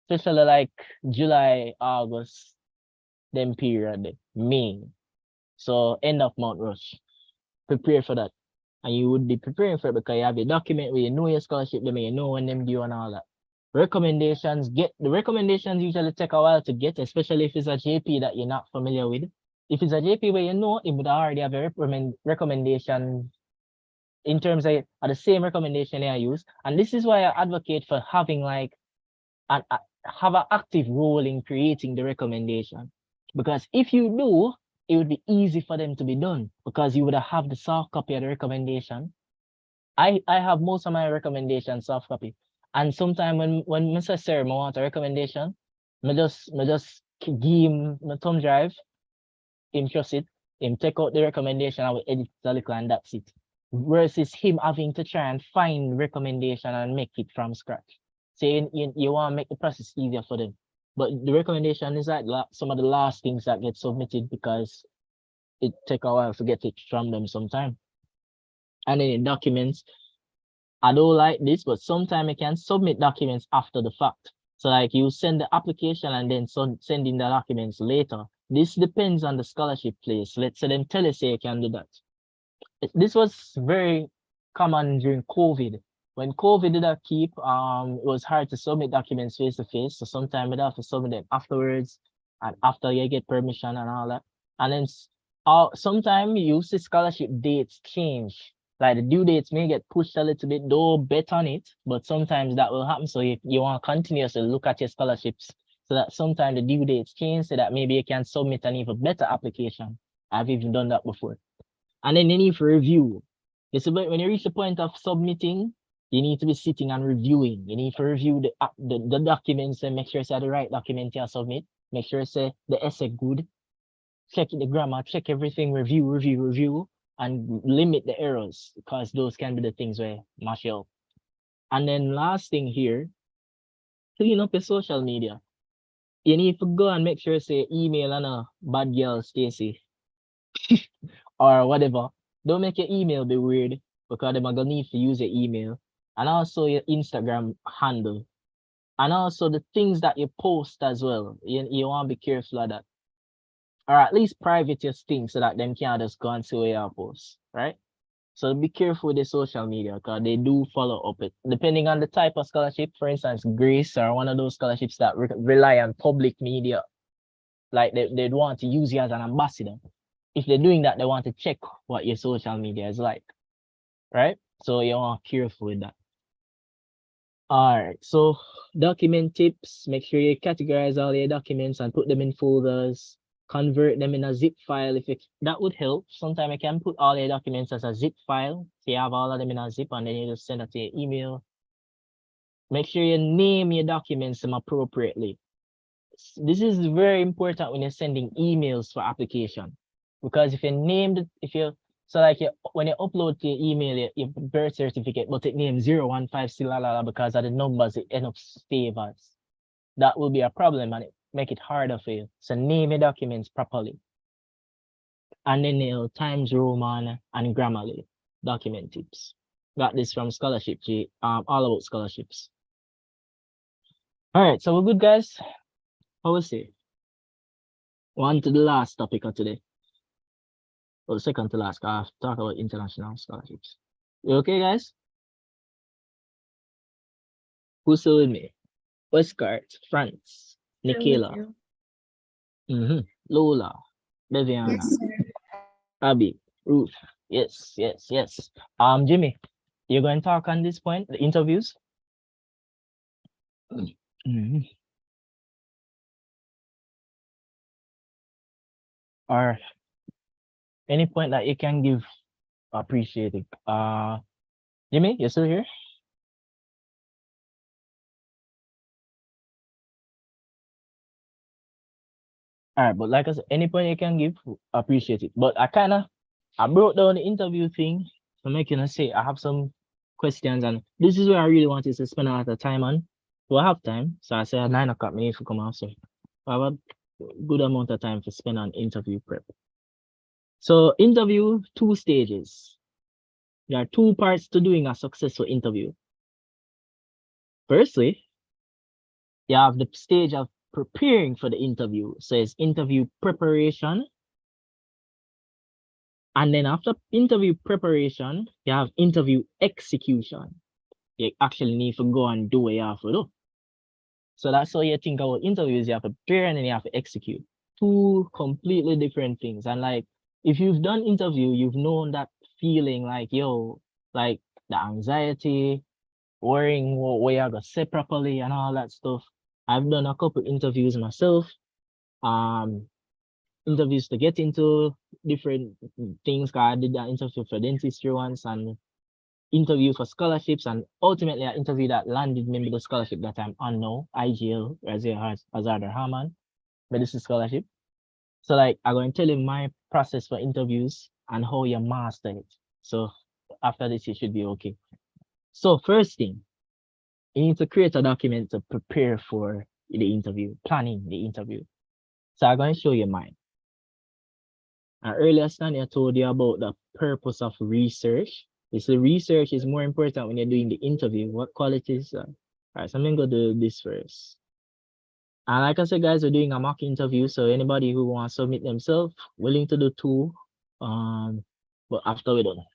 Especially like July, August, then period, May. So end of month rush. Prepare for that. And you would be preparing for it because you have a document where you know your scholarship, then you know when them due and all that. Recommendations, the recommendations usually take a while to get, especially if it's a JP that you're not familiar with. If it's a JP where you know, it would already have a recommendation in terms of the same recommendation I use. And this is why I advocate for having like have an active role in creating the recommendation. Because if you do, it would be easy for them to be done because you would have the soft copy of the recommendation. I have most of my recommendations soft copy. And sometimes when Mr. Sir want a recommendation, I just give him my thumb drive, him trust it, him take out the recommendation, I will edit it a little and that's it. Versus him having to try and find recommendation and make it from scratch. So you want to make the process easier for them. But the recommendation is like some of the last things that get submitted because it take a while to get it from them sometimes. And then in documents, I don't like this, but sometimes you can submit documents after the fact. So like you send the application and then send in the documents later. This depends on the scholarship place. Let's say them tell you say you can do that. This was very common during COVID. When COVID did not keep, it was hard to submit documents face to face. So sometimes you have to submit them afterwards and after you get permission and all that. And then sometimes you see scholarship dates change. Like the due dates may get pushed a little bit, though bet on it, but sometimes that will happen. So you want to continuously look at your scholarships so that sometimes the due dates change so that maybe you can submit an even better application. I've even done that before. And then you need to review. When you reach the point of submitting, you need to be sitting and reviewing. You need to review the documents and make sure it's the right document you submit. Make sure it's the essay good. Check the grammar, check everything, review, and limit the errors because those can be the things where mash you up. And then last thing here, clean up your social media. You need to go and make sure say email and a bad girl Stacy or whatever. Don't make your email be weird because they're gonna need to use your email. And also your Instagram handle. And also the things that you post as well. You want to be careful of that. Or at least private your things so that them can't just go and see where you post, right? So be careful with the social media because they do follow up it. Depending on the type of scholarship, for instance, Grace are one of those scholarships that rely on public media. Like they'd want to use you as an ambassador. If they're doing that, they want to check what your social media is like, right? So you want to be careful with that. All right, so document tips, make sure you categorize all your documents and put them in folders, convert them in a zip file. That would help. Sometimes you can put all your documents as a zip file. So you have all of them in a zip and then you just send it to your email. Make sure you name your documents appropriately. This is very important when you're sending emails for application. Because if you So like when you upload to your email your birth certificate, but it name 015 still because of the numbers it end up save as. That will be a problem and it make it harder for you. So name your documents properly. And then Times Roman and Grammarly document tips. Got this from Scholarship, all about scholarships. All right, so we're good, guys. How was it? On to the last topic of today. Well, second to last, I have to talk about international scholarships. You okay, guys? Who's still with me? Westcart, France, Nikela, Lola, Beviana, Yes, sir. Abby, Ruth. Yes, yes, yes. Jimmy, you're going to talk on this point, the interviews? Or any point that you can give, appreciate it. Jimmy, you still here? All right, but like I said, any point you can give, appreciate it. But I broke down the interview thing to make you say I have some questions, and this is where I really wanted to spend a lot of time on. So I have time, so I said at 9 o'clock, I need to come out. So I have a good amount of time to spend on interview prep. So interview, 2 stages. There are 2 parts to doing a successful interview. Firstly, you have the stage of preparing for the interview. So it's interview preparation. And then after interview preparation, you have interview execution. You actually need to go and do what you have to do. So that's how you think about interviews. You have to prepare and then you have to execute. 2 completely different things. And like, if you've done interview, you've known that feeling like, yo, like the anxiety, worrying what you're gonna say properly and all that stuff. I've done a couple interviews myself. Interviews to get into different things. I did that interview for dentistry once and interview for scholarships, and ultimately an interview that landed me with the scholarship that I'm on now, IGL, Azad Rahman, medicine scholarship. So like I'm going to tell you my process for interviews and how you master it. So after this, it should be okay. So first thing, you need to create a document to prepare for the interview, planning the interview. So I'm going to show you mine. Earlier, Stanley, I told you about the purpose of research. The research is more important when you're doing the interview. What qualities? All right, so I'm going to do this first. And like I said, guys, we're doing a mock interview. So anybody who wants to submit themselves, willing to do 2. But after we're done.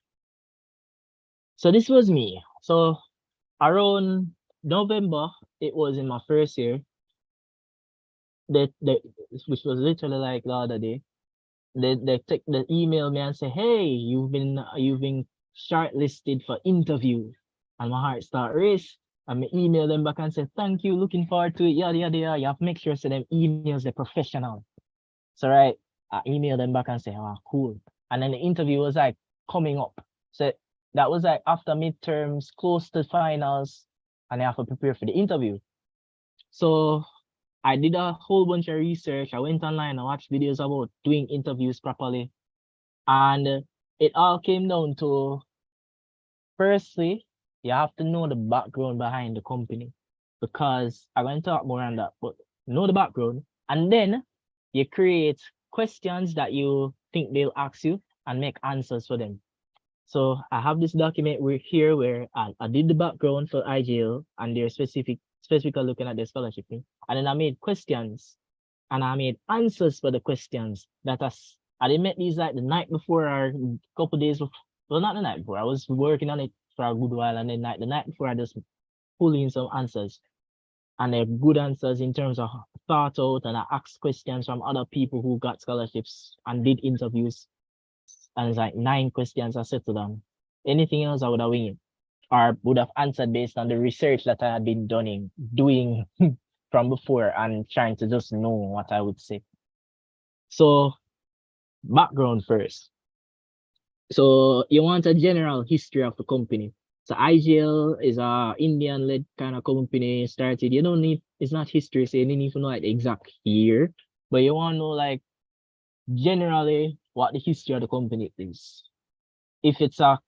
So this was me. So around November, it was in my first year. Which was literally like the other day. They email me and say, hey, you've been shortlisted for interview. And my heart start race. And I email them back and say, thank you, looking forward to it, yada, yada, yada. You have to make sure so them emails are professional. So right, I email them back and say, oh, cool. And then the interview was like coming up. So that was like after midterms, close to finals, and I have to prepare for the interview. So I did a whole bunch of research. I went online, I watched videos about doing interviews properly. And it all came down to, firstly, you have to know the background behind the company, because I'm going to talk more on that, but know the background. And then you create questions that you think they'll ask you and make answers for them. So I have this document here where I did the background for IGL and they're specifically looking at the scholarship thing. And then I made questions and I made answers for the questions that I didn't make these like the night before or a couple days before. Well, not the night before. I was working on it for a good while, and then the night before I just pull in some answers. And they're good answers in terms of thought out, and I asked questions from other people who got scholarships and did interviews. And it's like 9 questions I said to them. Anything else I would have winged or would have answered based on the research that I had been doing from before and trying to just know what I would say. So background first. So you want a general history of the company. So IGL is a Indian-led kind of company started. You don't need, it's not history, so you don't need to know like the exact year, but you want to know like generally what the history of the company is. if it's a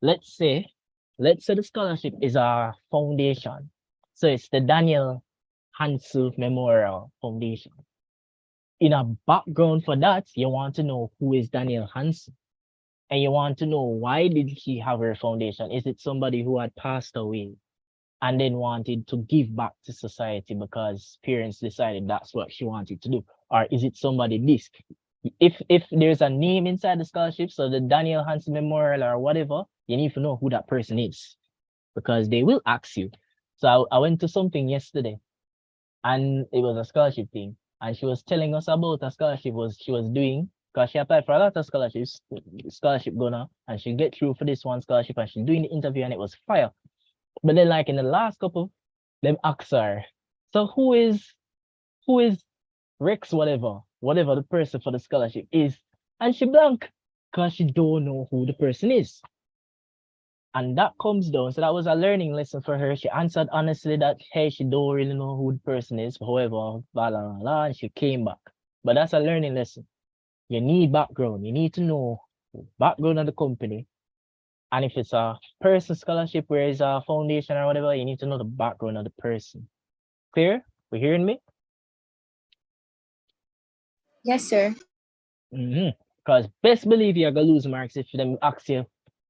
let's say the scholarship is a foundation. So it's the Daniel Hansel Memorial Foundation. In a background for that, you want to know who is Daniel Hansel. And you want to know why did he have her foundation? Is it somebody who had passed away and then wanted to give back to society because parents decided that's what she wanted to do? Or is it somebody this? If there's a name inside the scholarship, so the Daniel Hansel Memorial or whatever, you need to know who that person is because they will ask you. So I went to something yesterday and it was a scholarship thing. And she was telling us about a scholarship she was doing because she applied for a lot of scholarships, scholarship going on, and she get through for this one scholarship and she's doing the interview and it was fire. But then like in the last couple, them ask her, so who is Rex, whatever the person for the scholarship is, and she blank because she don't know who the person is. And that comes down. So that was a learning lesson for her. She answered honestly that, hey, she don't really know who the person is, however, blah, blah, blah, and she came back. But that's a learning lesson. You need background. You need to know background of the company. And if it's a person scholarship where it's a foundation or whatever, you need to know the background of the person. Clear? We hearing me? Yes, sir. Because best believe you're gonna lose marks if them ask you,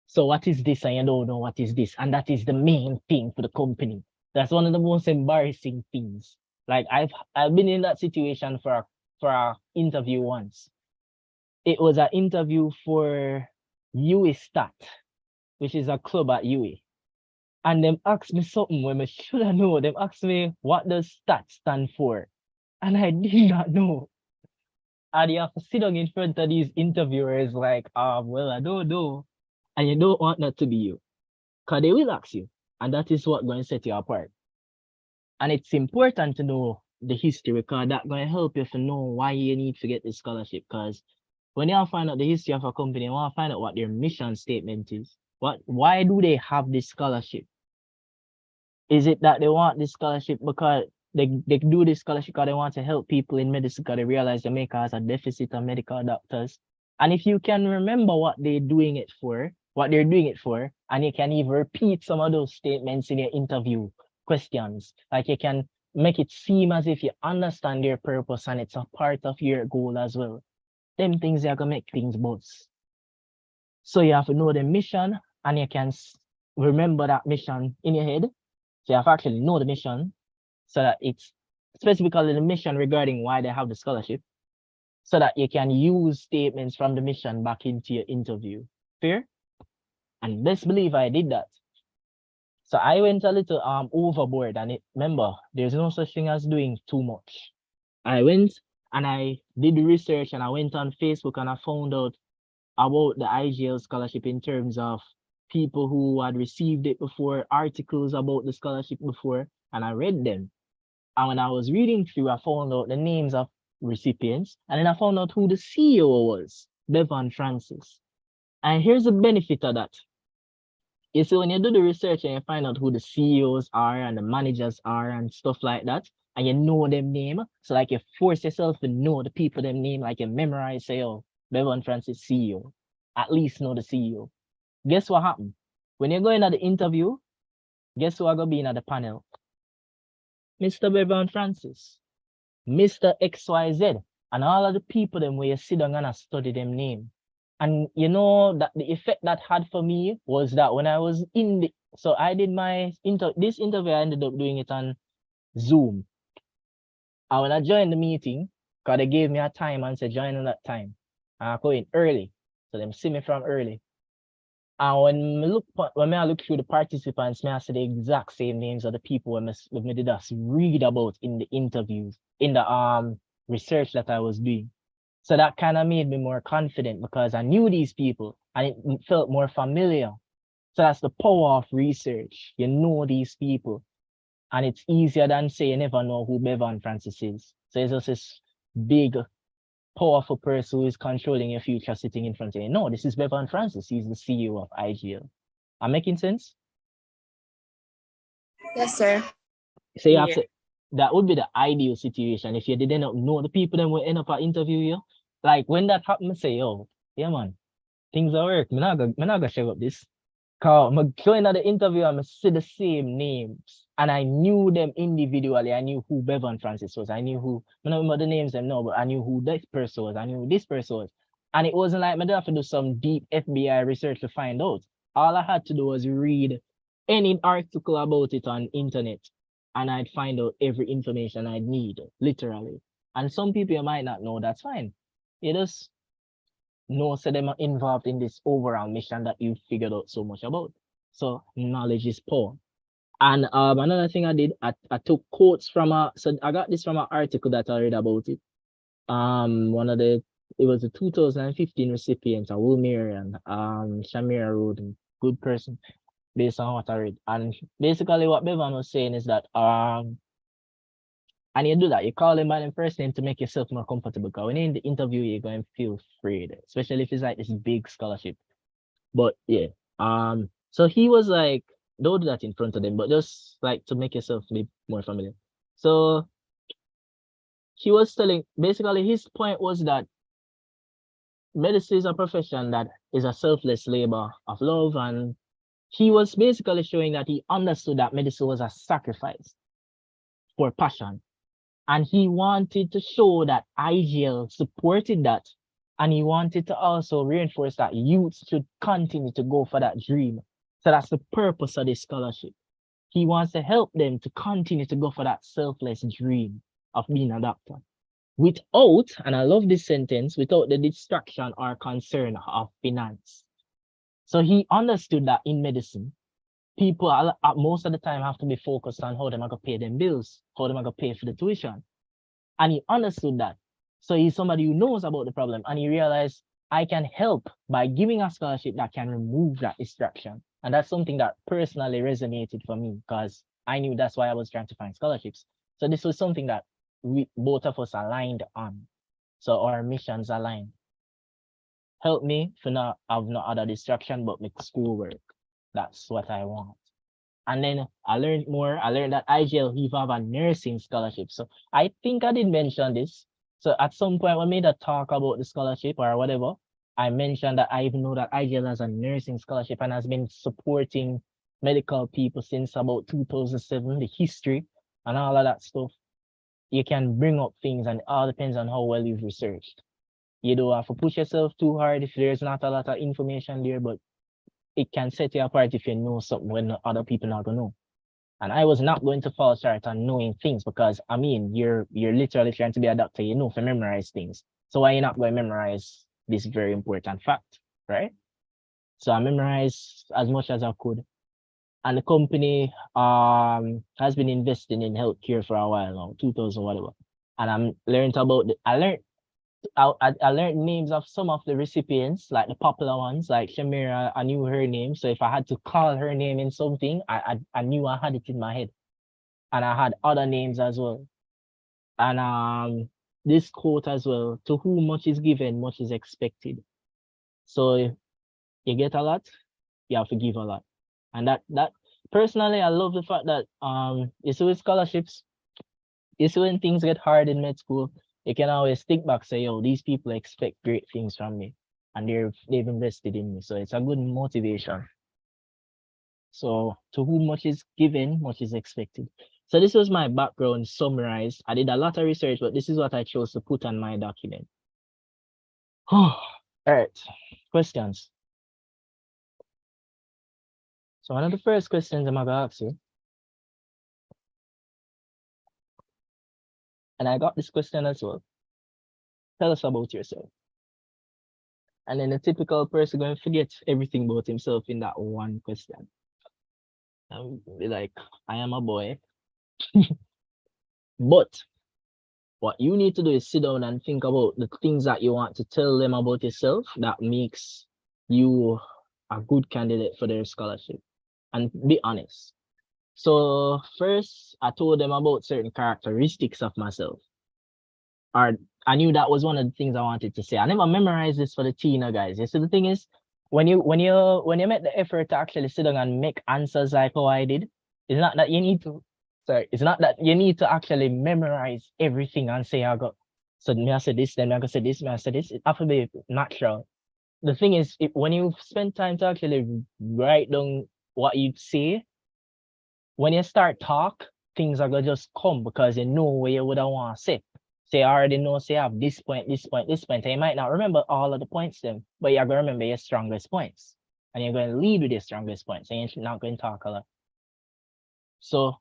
so what is this? And you don't know what is this. And that is the main thing for the company. That's one of the most embarrassing things. Like I've been in that situation for a interview once. It was an interview for UE Stat, which is a club at UE. And them asked me something when I should have known. Them asked me what does stat stand for. And I did not know. And you have to sit down in front of these interviewers like, well, I don't know. And you don't want that to be you. Because they will ask you. And that is what going to set you apart. And it's important to know the history because that's going to help you to know why you need to get this scholarship. Because when you find out the history of a company, you want to find out what their mission statement is. Why do they have this scholarship? Is it that they want this scholarship because they do this scholarship because they want to help people in medicine because they realize Jamaica has a deficit of medical doctors? And if you can remember what they're doing it for, and you can even repeat some of those statements in your interview questions, like you can make it seem as if you understand their purpose and it's a part of your goal as well. Them things are gonna make things buzz. So you have to know the mission and you can remember that mission in your head. So you have to actually know the mission so that it's specifically the mission regarding why they have the scholarship so that you can use statements from the mission back into your interview. Fair? And best believe I did that. So I went a little overboard and remember, there's no such thing as doing too much. I went and I did research and I went on Facebook and I found out about the IGL scholarship in terms of people who had received it before, articles about the scholarship before, and I read them. And when I was reading through, I found out the names of recipients, and then I found out who the CEO was, Bevan Francis. And here's the benefit of that. You see, when you do the research and you find out who the CEOs are and the managers are and stuff like that, and you know them name, so like you force yourself to know the people them name, like you memorize, say, oh, Bevan Francis CEO, at least know the CEO. Guess what happened? When you're going at the interview, guess who are going to be in at the panel? Mr. Bevan Francis, Mr. XYZ, and all of the people them where you sit down and study them name. And you know that the effect that had for me was that when I was so I did this interview, I ended up doing it on Zoom. And when I joined the meeting, because they gave me a time and said join at that time. And I go in early. So them see me from early. And when I look through the participants, I see the exact same names of the people when me did us read about in the interviews, in the research that I was doing. So that kind of made me more confident because I knew these people and it felt more familiar. So that's the power of research. You know these people. And it's easier than say you never know who Bevan Francis is. So it's just this big, powerful person who is controlling your future sitting in front of you. No, this is Bevan Francis. He's the CEO of IGL. Am I making sense? Yes, sir. So you have to, that would be the ideal situation. If you didn't know the people that will end up at interview you, like when that happened, say, oh, yeah, man, things are work. Me not gonna share up this. Cause I'm going at the interview and I see the same names. And I knew them individually. I knew who Bevan Francis was. I knew who, I don't remember the names them now, but I knew who this person was. I knew who this person was. And it wasn't like I didn't have to do some deep FBI research to find out. All I had to do was read any article about it on internet and I'd find out every information I'd need, literally. And some people you might not know, that's fine. You just know so them are involved in this overall mission that you figured out so much about. So knowledge is power. And another thing I did, I took quotes from so I got this from an article that I read about it. It was a 2015 recipient, a Wilmerian, Shamira Road, good person, based on what I read. And basically what Bevan was saying is that and you do that, you call him by the first name to make yourself more comfortable. Because when you're in the interview, you're going to feel afraid, especially if it's like this big scholarship. But yeah, so he was like, don't do that in front of them, but just like to make yourself be more familiar. So he was telling, basically his point was that medicine is a profession that is a selfless labor of love. And he was basically showing that he understood that medicine was a sacrifice for passion. And he wanted to show that IGL supported that. And he wanted to also reinforce that youths should continue to go for that dream. So that's the purpose of this scholarship. He wants to help them to continue to go for that selfless dream of being a doctor. Without, and I love this sentence, without the distraction or concern of finance. So he understood that in medicine, people most of the time have to be focused on how they're going to pay them bills, how they're going to pay for the tuition. And he understood that. So he's somebody who knows about the problem. And he realized, I can help by giving a scholarship that can remove that distraction. And that's something that personally resonated for me because I knew that's why I was trying to find scholarships. So this was something that we both of us aligned on. So our missions aligned. Help me to not have no other distraction but make schoolwork. That's what I want. And then I learned more. I learned that IGL he have a nursing scholarship. So I think I did mention this. So at some point when we made a talk about the scholarship or whatever, I mentioned that I even know that IGL has a nursing scholarship and has been supporting medical people since about 2007, the history and all of that stuff. You can bring up things and it all depends on how well you've researched. You don't have to push yourself too hard if there's not a lot of information there, but it can set you apart if you know something when other people not gonna know. And I was not going to fall short on knowing things because I mean you're literally trying to be a doctor, you know, to memorize things. So why you not going to memorize this very important fact, right? So I memorized as much as I could. And the company has been investing in healthcare for a while now, 2000 whatever. And I learned names of some of the recipients, like the popular ones, like Shamira, I knew her name. So if I had to call her name in something, I knew I had it in my head. And I had other names as well. And this quote as well, to whom much is given, much is expected. So if you get a lot, you have to give a lot. And that personally, I love the fact that you see with scholarships, you see when things get hard in med school, you can always think back, say, yo, these people expect great things from me and they've invested in me. So it's a good motivation. So to whom much is given, much is expected. So this was my background summarized. I did a lot of research, but this is what I chose to put on my document. All right, questions. So one of the first questions I'm gonna ask you, and I got this question as well. Tell us about yourself. And then the typical person going to forget everything about himself in that one question. And be like, I am a boy. But what you need to do is sit down and think about the things that you want to tell them about yourself that makes you a good candidate for their scholarship. And be honest. So first, I told them about certain characteristics of myself. Or I knew that was one of the things I wanted to say. I never memorized this for the Tina guys. You see, the thing is, when you make the effort to actually sit down and make answers like how I did, it's not that you need to. It's not that you need to actually memorize everything and say I got. So me I said this, then I said this, me I said this. It has to be natural. the thing is, when you spend time to actually write down what you say, when you start talk, things are gonna just come because you know where you would have want to say. So you already know, say, I have this point, this point, this point. And you might not remember all of the points then, but you're gonna remember your strongest points. And you're gonna lead with your strongest points, and you're not going to talk a lot. So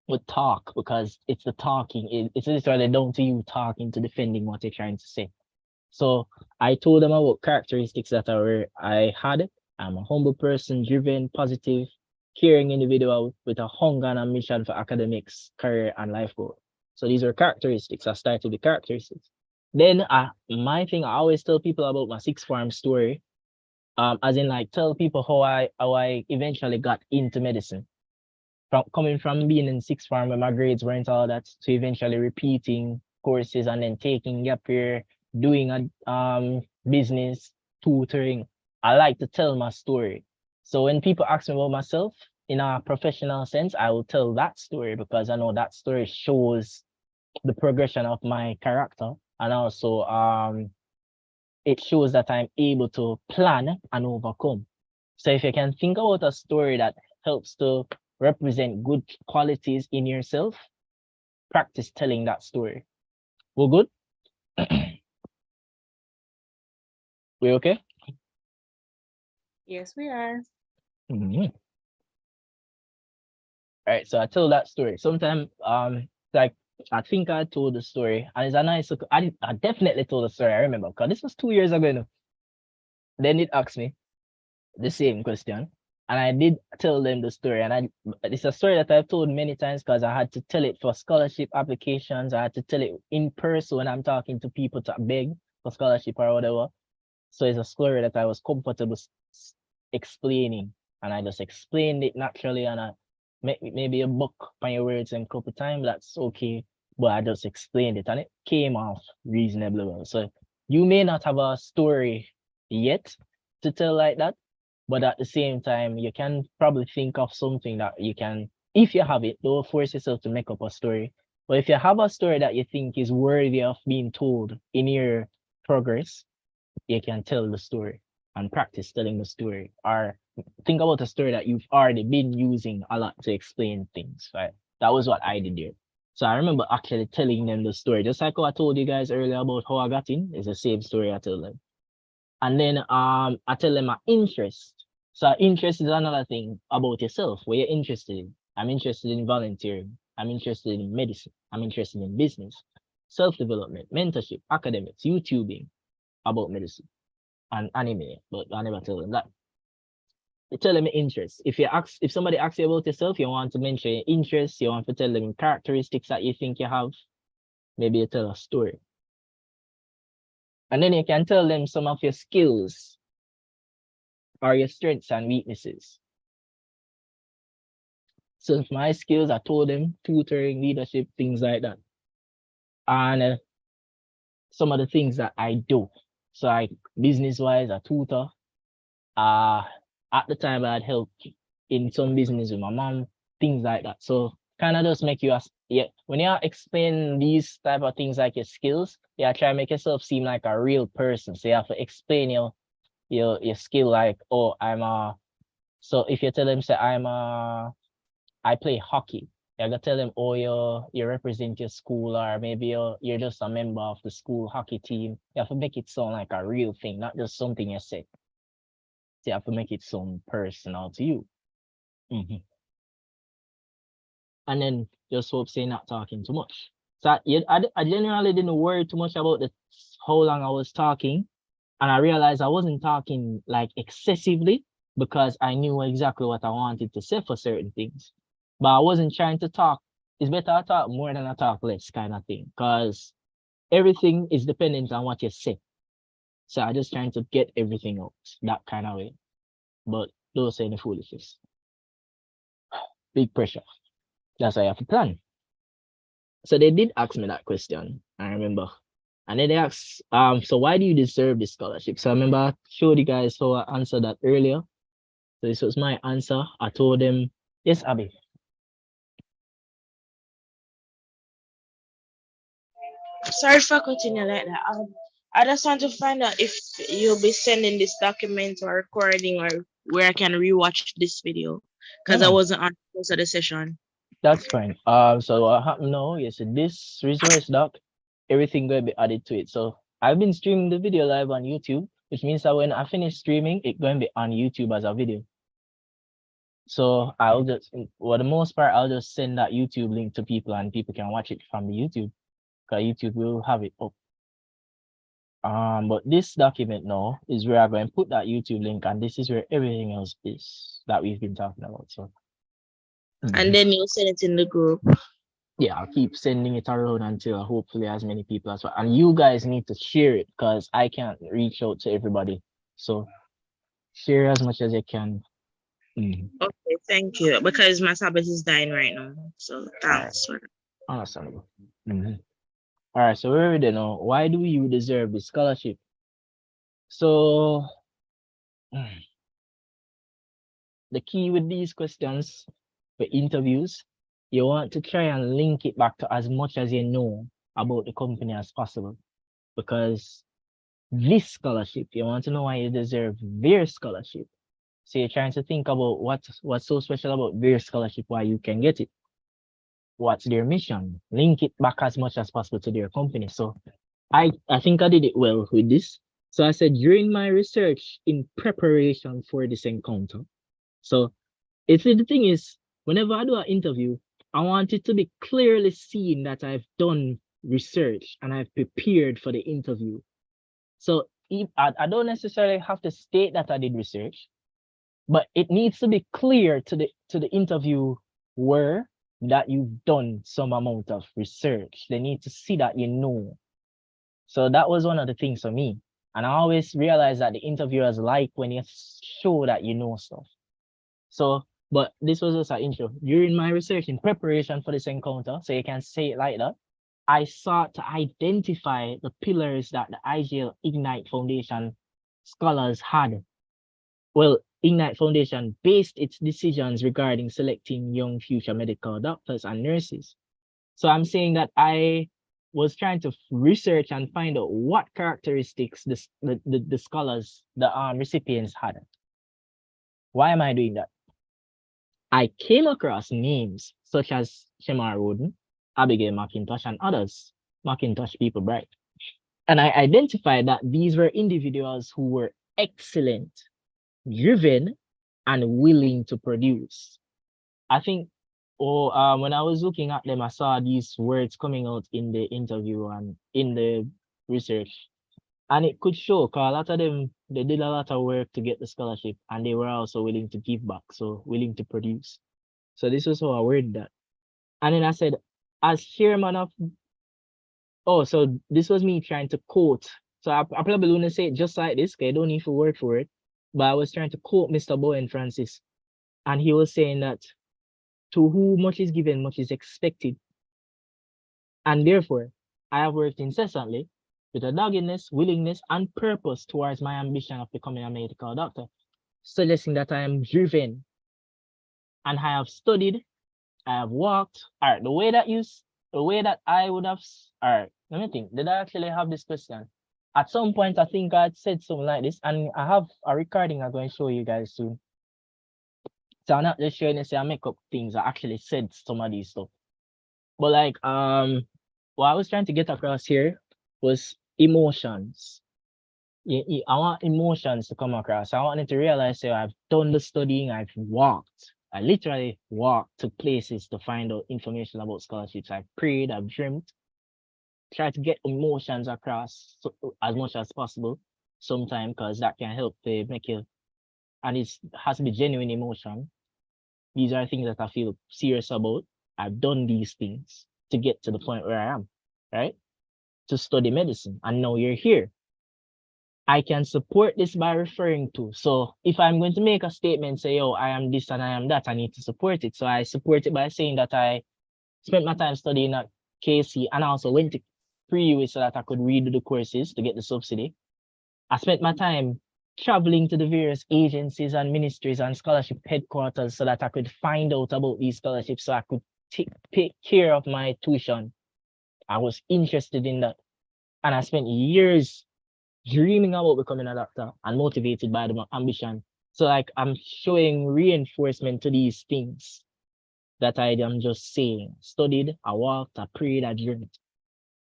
with talk, because it's the talking, it's literally down to you talking to defending what you're trying to say. So I told them about characteristics that I had. I'm a humble person, driven, positive, caring individual with a hunger and a mission for academics, career, and life goal. So these are characteristics. I started with characteristics. Then my thing, I always tell people about my sixth form story. As in like tell people how I eventually got into medicine. From coming from being in sixth form where my grades weren't all that, to eventually repeating courses and then taking gap year, doing a business, tutoring. I like to tell my story. So when people ask me about myself in a professional sense, I will tell that story because I know that story shows the progression of my character, and also it shows that I'm able to plan and overcome. So if you can think about a story that helps to represent good qualities in yourself, practice telling that story. We're good? We okay? Yes, we are. Mhm. All right, so I tell that story. Sometimes, like I think I told the story, and it's a nice. I definitely told the story. I remember because this was 2 years ago. Then it asked me the same question, and I did tell them the story. And it's a story that I've told many times because I had to tell it for scholarship applications. I had to tell it in person when I'm talking to people to beg for scholarship or whatever. So it's a story that I was comfortable explaining, and I just explained it naturally, and I maybe a book on your words and couple times, that's okay. But I just explained it and it came off reasonably well. So you may not have a story yet to tell like that, but at the same time, you can probably think of something that you can, if you have it, don't force yourself to make up a story. But if you have a story that you think is worthy of being told in your progress, you can tell the story and practice telling the story, or think about a story that you've already been using a lot to explain things, right? That was what I did there. So I remember actually telling them the story, just like how I told you guys earlier about how I got in. It's the same story I tell them. And then I tell them my interest. So interest is another thing about yourself, where you're interested in. I'm interested in volunteering. I'm interested in medicine. I'm interested in business, self-development, mentorship, academics, YouTubing about medicine and anime, but I never tell them that. You tell them interest. If somebody asks you about yourself, you want to mention your interests, you want to tell them characteristics that you think you have, maybe you tell a story. And then you can tell them some of your skills or your strengths and weaknesses. So my skills, I told them tutoring, leadership, things like that. And some of the things that I do. So business-wise, I tutor. At the time I had helped in some business with my mom, things like that. So kind of just make you when you explain these type of things like your skills, try to make yourself seem like a real person. So you have to explain your skill, like, oh, so if you tell them, say, I play hockey, you gotta tell them, oh, you represent your school, or maybe you're just a member of the school hockey team. You have to make it sound like a real thing, not just something you say. So you have to make it sound personal to you. And then just hope say not talking too much. So I generally didn't worry too much about how long I was talking. And I realized I wasn't talking like excessively because I knew exactly what I wanted to say for certain things. But I wasn't trying to talk. It's better I talk more than I talk less kind of thing. Because everything is dependent on what you say. So I just trying to get everything out that kind of way. But don't say any foolishness. Big pressure. That's why I have to plan. So they did ask me that question, I remember. And then they asked, so why do you deserve this scholarship? So I remember I showed you guys how I answered that earlier. So this was my answer. I told them, yes, Abby. Sorry for cutting you like that. I just want to find out if you'll be sending this document or recording or where I can rewatch this video because I Oh, wasn't on most of the session. that's fine. So what happened now is this resource doc, everything going to be added to it. So I've been streaming the video live on YouTube, which means that when I finish streaming, it's going to be on YouTube as a video. So I'll just, for the most part, I'll just send that YouTube link to people and people can watch it from the YouTube because YouTube will have it up. But this document now is where I'm going to put that YouTube link, and this is where everything else is that we've been talking about. So, And then you'll send it in the group. yeah, I'll keep sending it around until hopefully as many people as well. And you guys need to share it because I can't reach out to everybody. So share as much as you can. Okay, thank you. Because my tablet is dying right now. So thanks. Awesome. All right, so we're ready now. Why do you deserve the scholarship? So the key with these questions for interviews, you want to try and link it back to as much as you know about the company as possible. Because this scholarship, you want to know why you deserve their scholarship. So you're trying to think about what's so special about their scholarship, why you can get it. What's their mission? Link it back as much as possible to their company. So I think I did it well with this. So I said during my research in preparation for this encounter. So it's the thing is, whenever I do an interview, I want it to be clearly seen that I've done research and I've prepared for the interview. So if I don't necessarily have to state that I did research, but it needs to be clear to the interviewer that you've done some amount of research. They need to see that you know. So that was one of the things for me. And I always realize that the interviewers like when you show that you know stuff. So, but this was just an intro. During my research in preparation for this encounter, so you can say it like that, I sought to identify the pillars that the IGL Ignite Foundation scholars had. Well, Ignite Foundation based its decisions regarding selecting young future medical doctors and nurses. So I'm saying that I was trying to research and find out what characteristics the scholars, the recipients had. Why am I doing that? I came across names such as Shemar Roden, Abigail McIntosh, and others, McIntosh People Bright. And I identified that these were individuals who were excellent, driven, and willing to produce. I think when I was looking at them, I saw these words coming out in the interview and in the research. And it could show, because a lot of them, they did a lot of work to get the scholarship, and they were also willing to give back, so willing to produce. So this was how I worded that. And then I said, as chairman of, so this was me trying to quote. So I probably wouldn't say it just like this, because I don't need to word for it. But I was trying to quote Mr. Bowen Francis. And he was saying that, to whom much is given, much is expected. And therefore, I have worked incessantly with a doggedness, willingness, and purpose towards my ambition of becoming a medical doctor, suggesting that I am driven and I have studied, I have walked. All right, the way that I would have, all right, let me think. Did I actually have this question? At some point, I think I said something like this, and I have a recording I'm going to show you guys soon. So I'm not just showing this, I make up things. I actually said some of these stuff. But like, what I was trying to get across here was emotions. I want emotions to come across. I wanted to realize that I've done the studying, I've walked. I literally walked to places to find out information about scholarships. I've prayed, I've dreamt, try to get emotions across as much as possible sometimes, because that can help to make you, and it has to be genuine emotion. These are things that I feel serious about. I've done these things to get to the point where I am, right? To study medicine, and now you're here. I can support this by referring to. So if I'm going to make a statement, say, oh, I am this and I am that, I need to support it. So I support it by saying that I spent my time studying at KC and I also went to pre-U so that I could read the courses to get the subsidy. I spent my time traveling to the various agencies and ministries and scholarship headquarters so that I could find out about these scholarships so I could take care of my tuition. I was interested in that. And I spent years dreaming about becoming a doctor and motivated by the ambition. So like I'm showing reinforcement to these things that I am just saying. Studied, I walked, I prayed, I dreamed.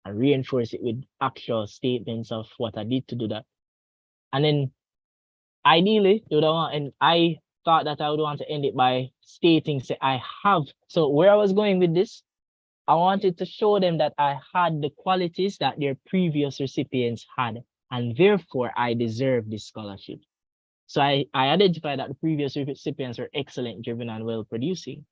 I reinforce it with actual statements of what I did to do that. And then ideally, you know, and I thought that I would want to end it by stating, say, I have. So where I was going with this, I wanted to show them that I had the qualities that their previous recipients had, and therefore I deserve this scholarship. So I identified that the previous recipients were excellent, driven, and well producing.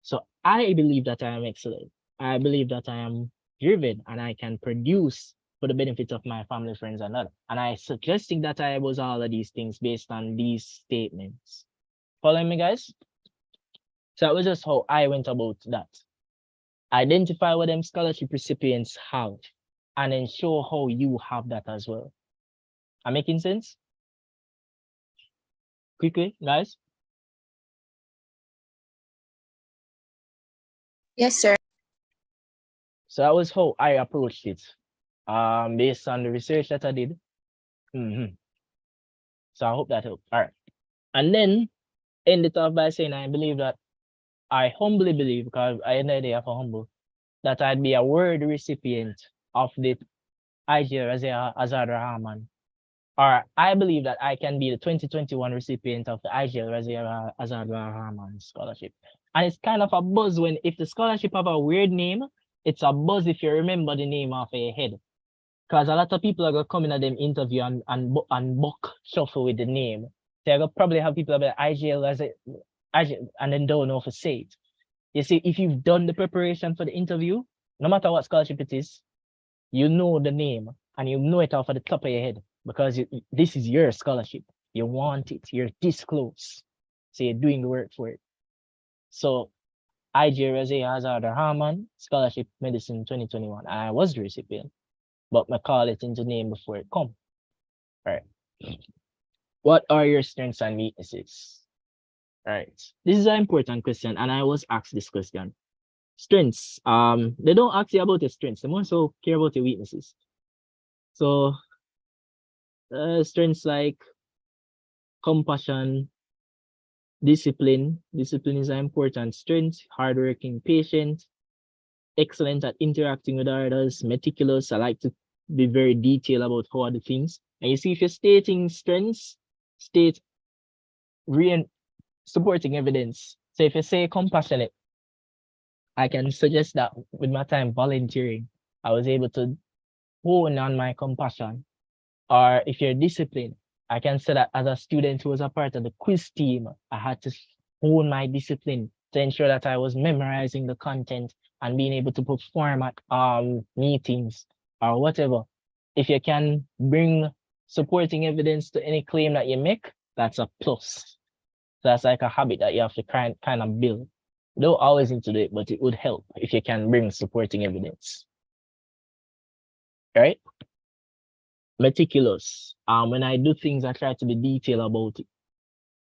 So I believe that I am excellent. I believe that I am driven and I can produce for the benefit of my family, friends, and others. And I suggesting that I was all of these things based on these statements. Following me, guys? So that was just how I went about that. Identify what them scholarship recipients have and then show how you have that as well. Am I making sense? Quickly, guys. Yes, sir. So that was how I approached it, based on the research that I did. So I hope that helped. All right. And then end it off by saying I believe that I humbly believe, because I had no idea for humble, that I'd be a word recipient of the IGL Azad Rahman. Or I believe that I can be the 2021 recipient of the IGL Azad Rahman scholarship. And it's kind of a buzz when, if the scholarship have a weird name, it's a buzz if you remember the name off your head. Because a lot of people are going to come in at them interview and buck shuffle with the name. They're going to probably have people about IGL as IGL and then don't know if to say it. You see, if you've done the preparation for the interview, no matter what scholarship it is, you know the name and you know it off at the top of your head because this is your scholarship. You want it. You're this close. So you're doing the work for it. So IGL Azad Rahman Scholarship Medicine 2021. I was the recipient, but I call it into name before it come. All right. What are your strengths and weaknesses? All right. This is an important question, and I was asked this question. Strengths. They don't ask you about your strengths. They more so care about your weaknesses. So, strengths like compassion, discipline. Discipline is an important strength. Hardworking, patient, excellent at interacting with others, meticulous. I like to be very detailed about how are the things. And you see, if you're stating strengths, state supporting evidence. So if you say compassionate, I can suggest that with my time volunteering, I was able to hone on my compassion. Or if you're disciplined, I can say that as a student who was a part of the quiz team, I had to hone my discipline to ensure that I was memorizing the content and being able to perform at meetings or whatever. If you can bring supporting evidence to any claim that you make, that's a plus. So that's like a habit that you have to kind of build. You don't always need to do it, but it would help if you can bring supporting evidence. All right? Meticulous. When I do things, I try to be detailed about it.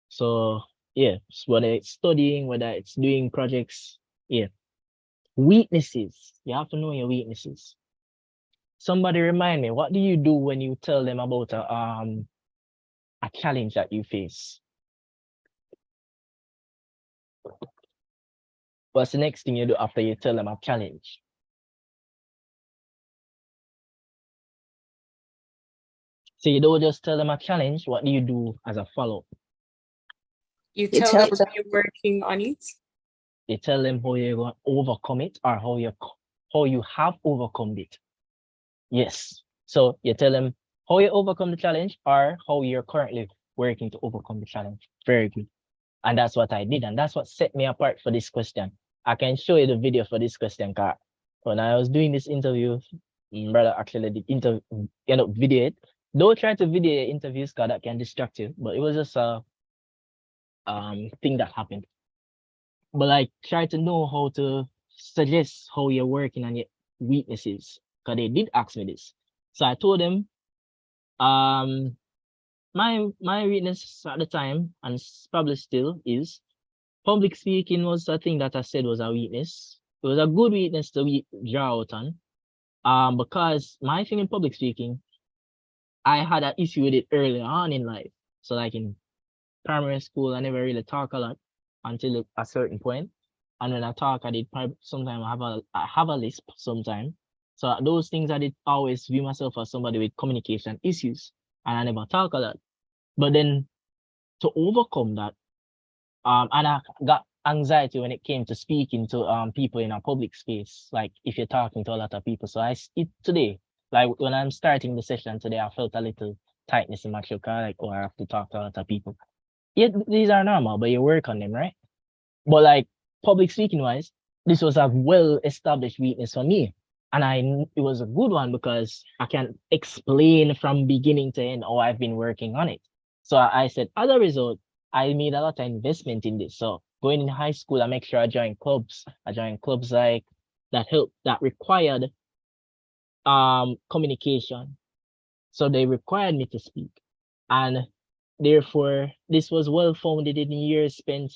So yeah, whether it's studying, whether it's doing projects, yeah. Weaknesses. You have to know your weaknesses. Somebody remind me, what do you do when you tell them about a challenge that you face? What's the next thing you do after you tell them a challenge? So you don't just tell them a challenge, what do you do as a follow-up? You tell them you're working on it. You tell them how you're going to overcome it or how you have overcome it. Yes. So you tell them how you overcome the challenge or how you're currently working to overcome the challenge. Very good. And that's what I did. And that's what set me apart for this question. I can show you the video for this question, Car. When I was doing this interview, brother actually did video it. Don't try to video your interviews, because that can distract you. But it was just a thing that happened. But like, try to know how to suggest how you're working on your weaknesses, because they did ask me this. So I told them, my weakness at the time, and probably still is, public speaking was a thing that I said was a weakness. It was a good weakness to draw out on. Because my thing in public speaking, I had an issue with it early on in life. So like in primary school, I never really talk a lot until a certain point. And when I talk, I did sometimes I have a lisp sometimes. So those things I did always view myself as somebody with communication issues, and I never talk a lot. But then to overcome that, and I got anxiety when it came to speaking to people in a public space, like if you're talking to a lot of people. So today, like when I'm starting the session today, I felt a little tightness in my throat, like, oh, I have to talk to a lot of people. Yeah, these are normal, but you work on them, right? But like public speaking wise, this was a well-established weakness for me. And it was a good one because I can explain from beginning to end how I've been working on it. So I said, as a result, I made a lot of investment in this. So going in high school, I make sure I join clubs. I joined clubs like that required communication. So they required me to speak. And therefore, this was well founded in years spent.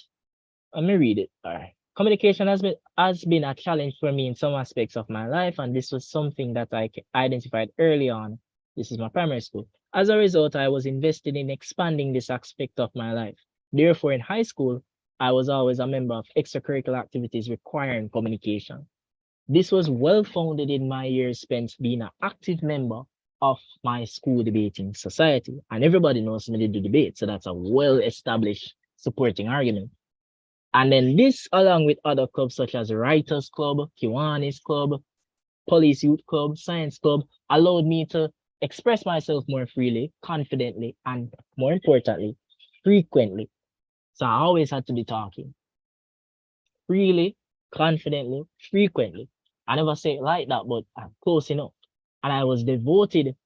Let me read it. All right. Communication has been a challenge for me in some aspects of my life, and this was something that I identified early on. This is my primary school. As a result, I was invested in expanding this aspect of my life. Therefore, in high school, I was always a member of extracurricular activities requiring communication. This was well founded in my years spent being an active member of my school debating society. And everybody knows me to do debate, so that's a well established supporting argument. And then this, along with other clubs such as Writers Club, Kiwanis Club, Police Youth Club, Science Club, allowed me to express myself more freely, confidently, and more importantly, frequently. So I always had to be talking freely, confidently, frequently. I never say it like that, but I'm close enough. And I was a devoted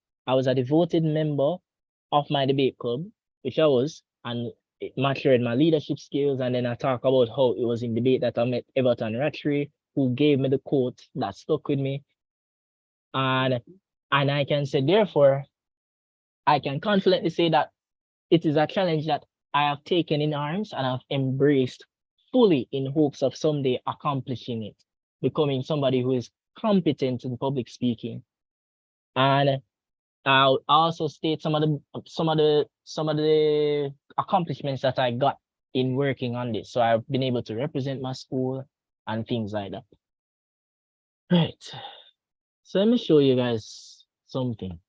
member of my debate club, which I was, and it matured my leadership skills. And then I talk about how it was in debate that I met Everton Rattray, who gave me the quote that stuck with me. And I can say, therefore, I can confidently say that it is a challenge that I have taken in arms and have embraced fully in hopes of someday accomplishing it, becoming somebody who is competent in public speaking. And I'll also state some of the accomplishments that I got in working on this. So I've been able to represent my school and things like that. Right. So let me show you guys something.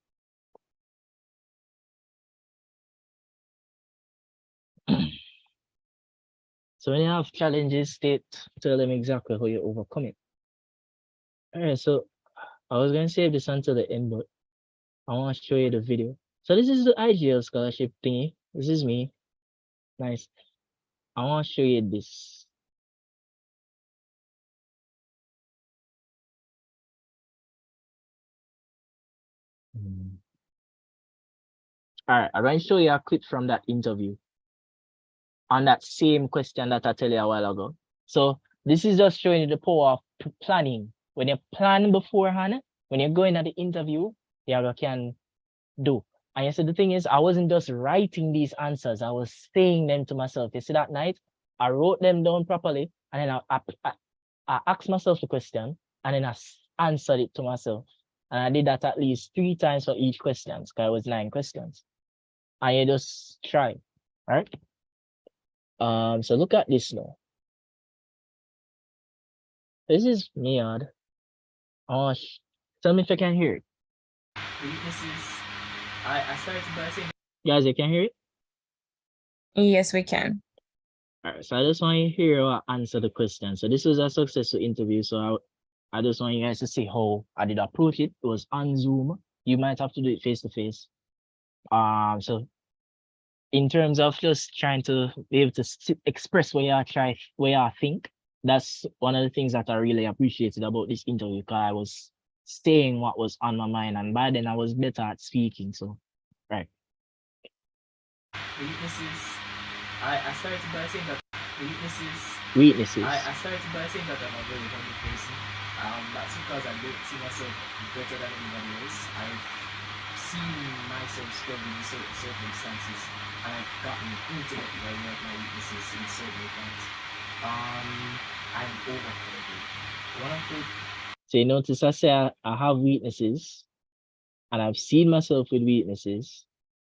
So when you have challenges, tell them exactly how you overcome it. All right, so I was going to save this until the end, but I want to show you the video. So this is the IGL scholarship thingy. This is me. Nice. I want to show you this. All right, I'm going to show you a clip from that interview on that same question that I tell you a while ago. So this is just showing you the power of planning. When you plan beforehand, when you're going at the interview, you can do. And you see, the thing is, I wasn't just writing these answers, I was saying them to myself. You see, that night, I wrote them down properly, and then I asked myself the question, and then I answered it to myself. And I did that at least 3 times for each question, because it was 9 questions. And you just try, right? So look at this now. This is Miad. Oh, tell me if you can hear it. I started by saying, guys, you can hear it? Yes, we can. All right, so I just want you to hear or answer the question. So this was a successful interview. So I just want you guys to see how I did approach it. It was on Zoom. You might have to do it face to face. So in terms of just trying to be able to express where you think, that's one of the things that I really appreciated about this interview, because I was saying what was on my mind, and by then I was better at speaking. So, right. Weaknesses. I started by saying that weaknesses. I started by saying that I'm a very humble person. That's because I don't see myself better than anybody else. I've seen myself struggling in certain circumstances, and I've gotten intimately by my weaknesses in certain points. I'm overconfident. So you notice I say I have weaknesses, and I've seen myself with weaknesses.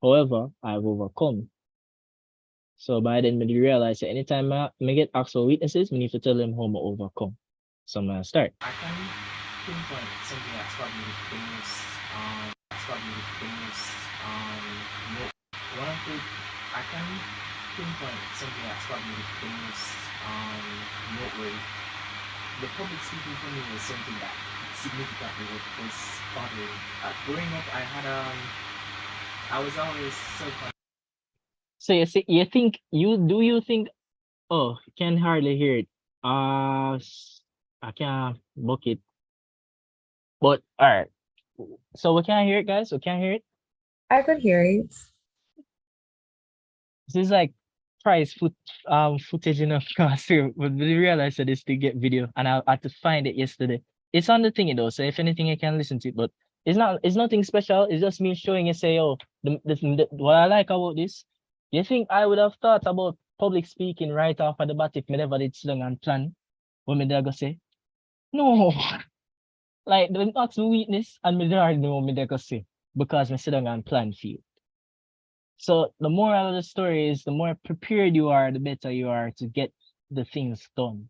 However, I've overcome. So by then, I realize that anytime I get asked for weaknesses, we need to tell them how I overcome. So I'm gonna start. I can pinpoint something that's probably the most, no, one of the, I can pinpoint something that's probably the most, noteworthy. The public speaking for me was something that significantly was bothering. Growing up, I was always self. So you think, oh, can hardly hear it. I can't book it. But all right. So we can't hear it, guys. We can't hear it. I could hear it. This is like footage enough because but we realized that this to get video and I had to find it yesterday. It's on the thingy though, so if anything you can listen to it, but it's nothing special. It's just me showing you say, oh, what I like about this. You think I would have thought about public speaking right off of the bat if me never did sit down and plan what me there go say? No. Like the ask me weakness and me already know what me there go say because me sit down and plan for you. So the moral of the story is the more prepared you are, the better you are to get the things done.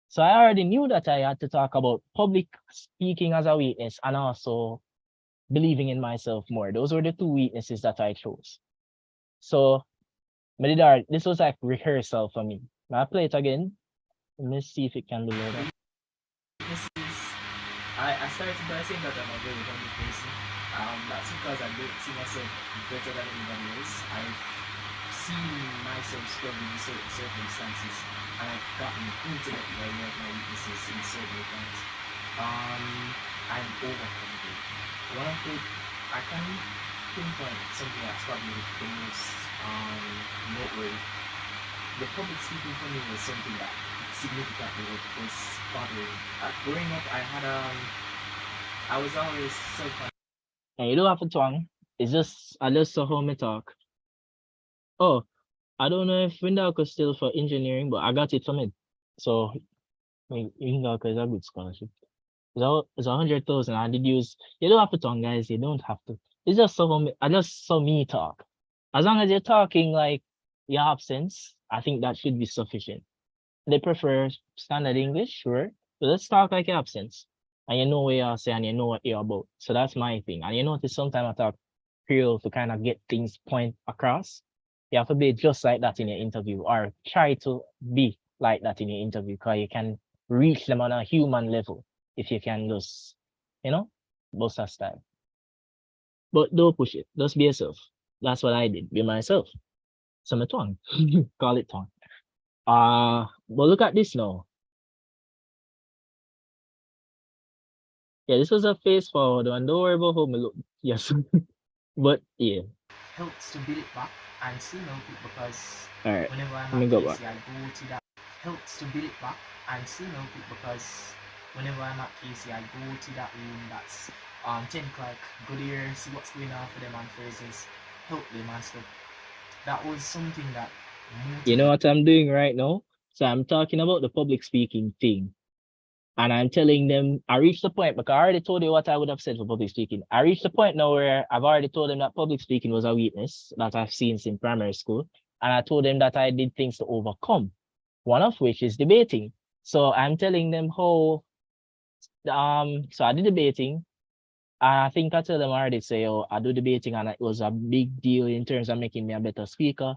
So I already knew that I had to talk about public speaking as a weakness and also believing in myself more. Those were the two weaknesses that I chose. So this was like rehearsal for me. Now I play it again. Let me see if it can do that. I started by saying that I'm a very humble person. That's because I don't see myself better than anybody else. I've seen myself struggling in certain circumstances, and I've gotten into that area of my weaknesses in certain times. I'm overcome it. One of the, I can pinpoint something that's probably the most noteworthy. The public speaking for me was something that significantly was bothering. Growing up, I was always self. And you don't have to twang. It's just I just saw how me talk. Oh, I don't know if Windhoek is still for engineering, but I got it from it. So Windhoek is a good scholarship. It's 100,000. I did use. You don't have to twang, guys. You don't have to. It's just so I just saw me talk. As long as you're talking like you have sense, I think that should be sufficient. They prefer standard English, sure. But let's talk like you have sense. And you know what you're saying, and you know what you're about. So that's my thing. And you notice sometimes I talk Creole to kind of get things point across. You have to be just like that in your interview, or try to be like that in your interview, because you can reach them on a human level if you can just, bust that style. But don't push it. Just be yourself. That's what I did. Be myself. So my tongue. Call it tongue. But look at this now. Yeah, this was a face forward one. Don't worry about how me look. Yes. But yeah. Helps to build it back and still help it because Alright. whenever I'm Let me at go KC, back. I go to that. Helps to build it back and still help it because whenever I'm at KC, I go to that room that's 10 o'clock, go there, see what's going on for them on Thursdays, help them and stuff. That was something that You know what I'm doing right now? So I'm talking about the public speaking thing. And I'm telling them, I reached the point, because I already told you what I would have said for public speaking. I reached the point now where I've already told them that public speaking was a weakness that I've seen since primary school. And I told them that I did things to overcome, one of which is debating. So I'm telling them how, so I did debating. And I think I told them already, say, oh, I do debating, and it was a big deal in terms of making me a better speaker.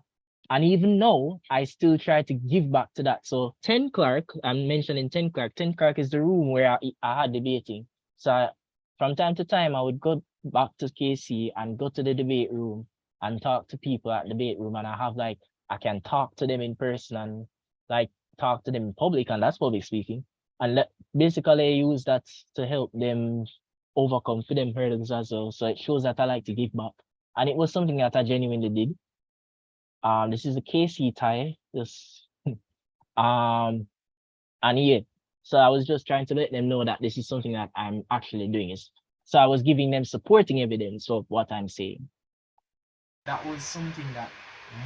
And even now, I still try to give back to that. So 10 Clark, I'm mentioning 10 Clark. 10 Clark is the room where I had debating. So from time to time, I would go back to KC and go to the debate room and talk to people at the debate room. And I can talk to them in person and talk to them in public, and that's public speaking. And basically use that to help them overcome for them hurdles as well. So it shows that I like to give back. And it was something that I genuinely did. This is a KC tie. And yeah. So I was just trying to let them know that this is something that I'm actually doing. So I was giving them supporting evidence of what I'm saying. That was something that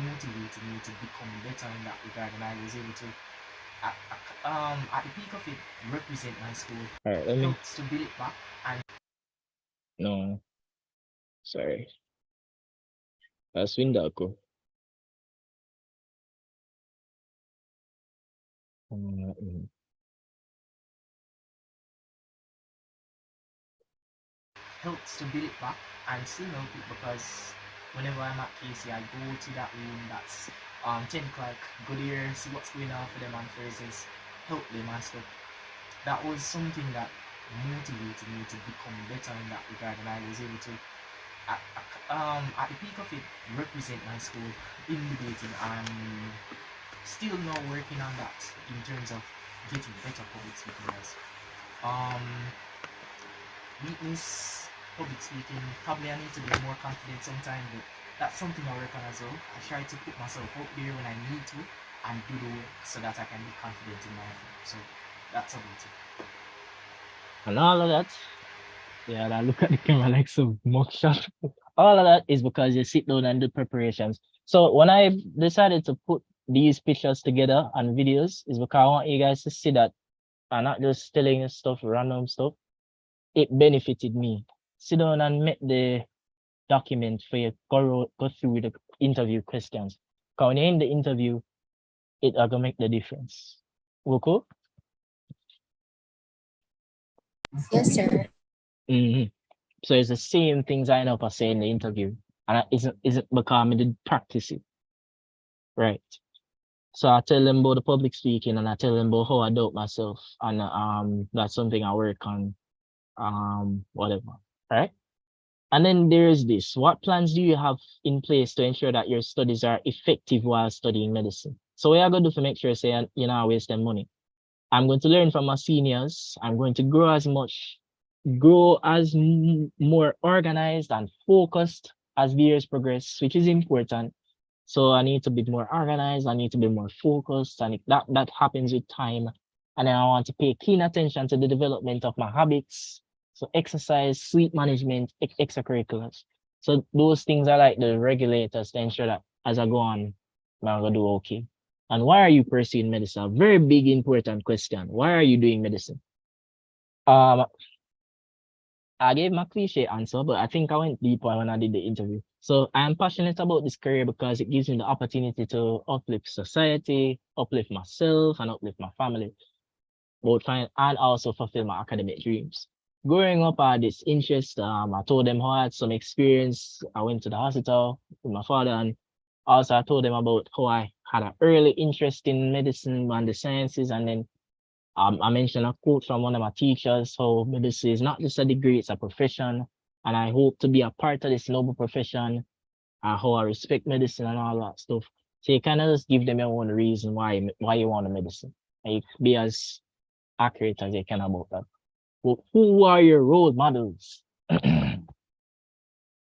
motivated me to become better in that regard, and I was able to, at the peak of it, represent my school. All right, let me. Helps to build it back and. No. Sorry. That's Windako. Helps to build it back and still help it because whenever I'm at KC, I go to that room that's 10 o'clock, go there, see what's going on for them on Thursdays, help them and stuff. That was something that motivated me to become better in that regard, and I was able to, at the peak of it, represent my school in debating. I'm still now working on that in terms of getting better public speaking guys. Weakness, public speaking, probably I need to be more confident sometime, but that's something I work on as well. I try to put myself out there when I need to and do the work so that I can be confident in my effort. So that's about it. And all of that, yeah, I look at the camera like some mugshot. All of that is because you sit down and do preparations. So when I decided to put these pictures together and videos, is because I want you guys to see that I'm not just telling you stuff, random stuff. It benefited me. Sit down and make the document for you go through the interview questions. Because when you're in the interview, it are gonna make the difference. Okay? Yes, sir. So it's the same things I know per se in the interview. And isn't because I did practice it. Right. So I tell them about the public speaking and I tell them about how I doubt myself. And that's something I work on. Whatever. Right. And then there's this. What plans do you have in place to ensure that your studies are effective while studying medicine? So what are going to do to make sure say you're not wasting money? I'm going to learn from my seniors. I'm going to grow as more organized and focused as the years progress, which is important. So I need to be more organized. I need to be more focused, and that happens with time. And then I want to pay keen attention to the development of my habits. So exercise, sleep management, extracurriculars. So those things are like the regulators to ensure that as I go on, I'm gonna do okay. And why are you pursuing medicine? A very big, important question. Why are you doing medicine? I gave my cliche answer, but I think I went deeper when I did the interview. So I am passionate about this career because it gives me the opportunity to uplift society, uplift myself, and uplift my family, both fine and also fulfill my academic dreams. Growing up, I had this interest. I told them how I had some experience. I went to the hospital with my father, and also I told them about how I had an early interest in medicine and the sciences, and then I mentioned a quote from one of my teachers, how medicine is not just a degree, it's a profession. And I hope to be a part of this noble profession, how I respect medicine and all that stuff. So you kind of just give them your own reason why you want a medicine. And you be as accurate as you can about that. Well, who are your role models?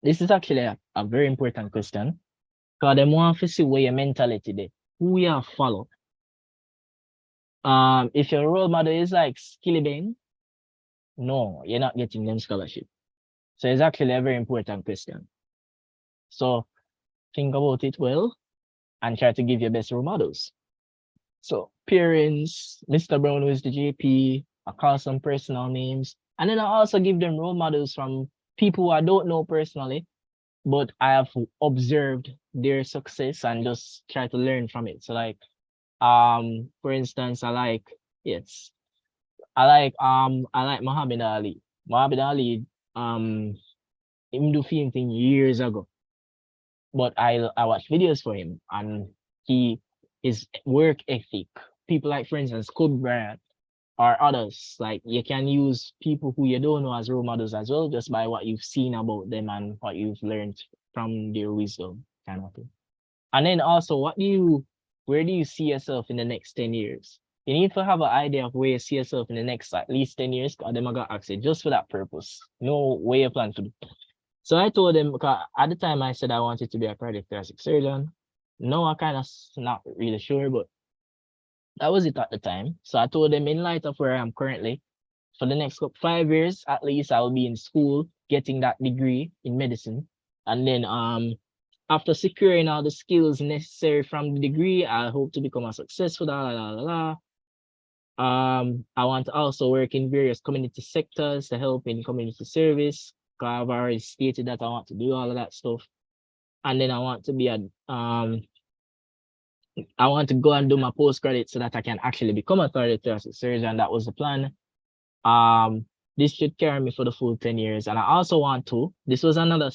This is actually a very important question. Because they want to see where your mentality is. Who you follow. If your role model is like Skillibane, no, you're not getting them scholarship. So it's actually a very important question. So think about it well and try to give your best role models. So parents, Mr. Brown, who is the JP, I call some personal names. And then I also give them role models from people who I don't know personally, but I have observed their success and just try to learn from it. So like, for instance, I like Muhammad Ali. Muhammad Ali, him do film thing years ago. But I watch videos for him and his work ethic. People like, for instance, Kobe Bryant or others. Like you can use people who you don't know as role models as well, just by what you've seen about them and what you've learned from their wisdom, kind of thing. And then also, where do you see yourself in the next 10 years? You need to have an idea of where you see yourself in the next at least 10 years, because them are gonna ask you just for that purpose. No way you plan to do. So I told them, because at the time I said I wanted to be a cardiac thoracic surgeon. No, I kind of not really sure, but that was it at the time. So I told them, in light of where I am currently, for the next 5 years, at least I will be in school getting that degree in medicine. And then after securing all the skills necessary from the degree, I hope to become a successful I want to also work in various community sectors to help in community service. 'cause I've already stated that I want to do all of that stuff. And then I want to be I want to go and do my postgraduate so that I can actually become a thoracic surgeon. That was the plan. This should carry me for the full 10 years. And I also want to, this was another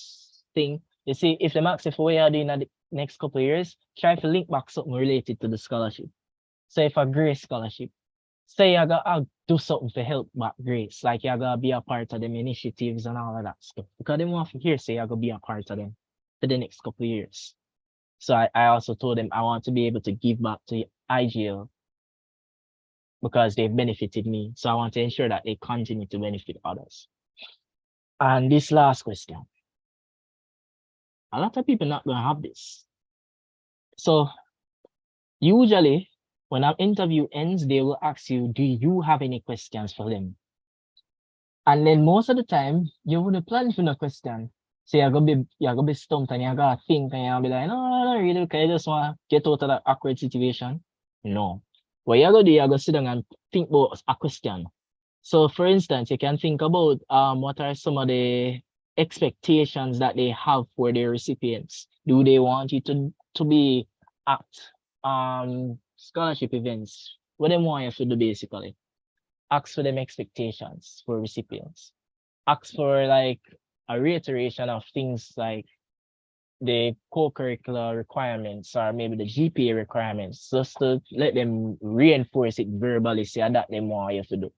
thing. You see, if the max if we are doing the next couple of years, try to link back something related to the scholarship. So if a Grace scholarship, say you're gonna do something to help back Grace, like you're gonna be a part of them initiatives and all of that stuff. Because they want to hear say you're gonna be a part of them for the next couple of years. So I also told them I want to be able to give back to IGL because they've benefited me. So I want to ensure that they continue to benefit others. And this last question. A lot of people not gonna have this. So usually when an interview ends, they will ask you, do you have any questions for them? And then most of the time, you wouldn't plan for no question. So you're gonna be stumped and you're gonna think and you're gonna be like, no, not really, because you just want to get out of that awkward situation. No. What you're gonna do, you're gonna sit down and think about a question. So for instance, you can think about what are some of the expectations that they have for their recipients. Do they want you to be at scholarship events? What they want you to do basically? Ask for them expectations for recipients. Ask for like a reiteration of things like the co-curricular requirements or maybe the GPA requirements, just to let them reinforce it verbally, say that they want you to do.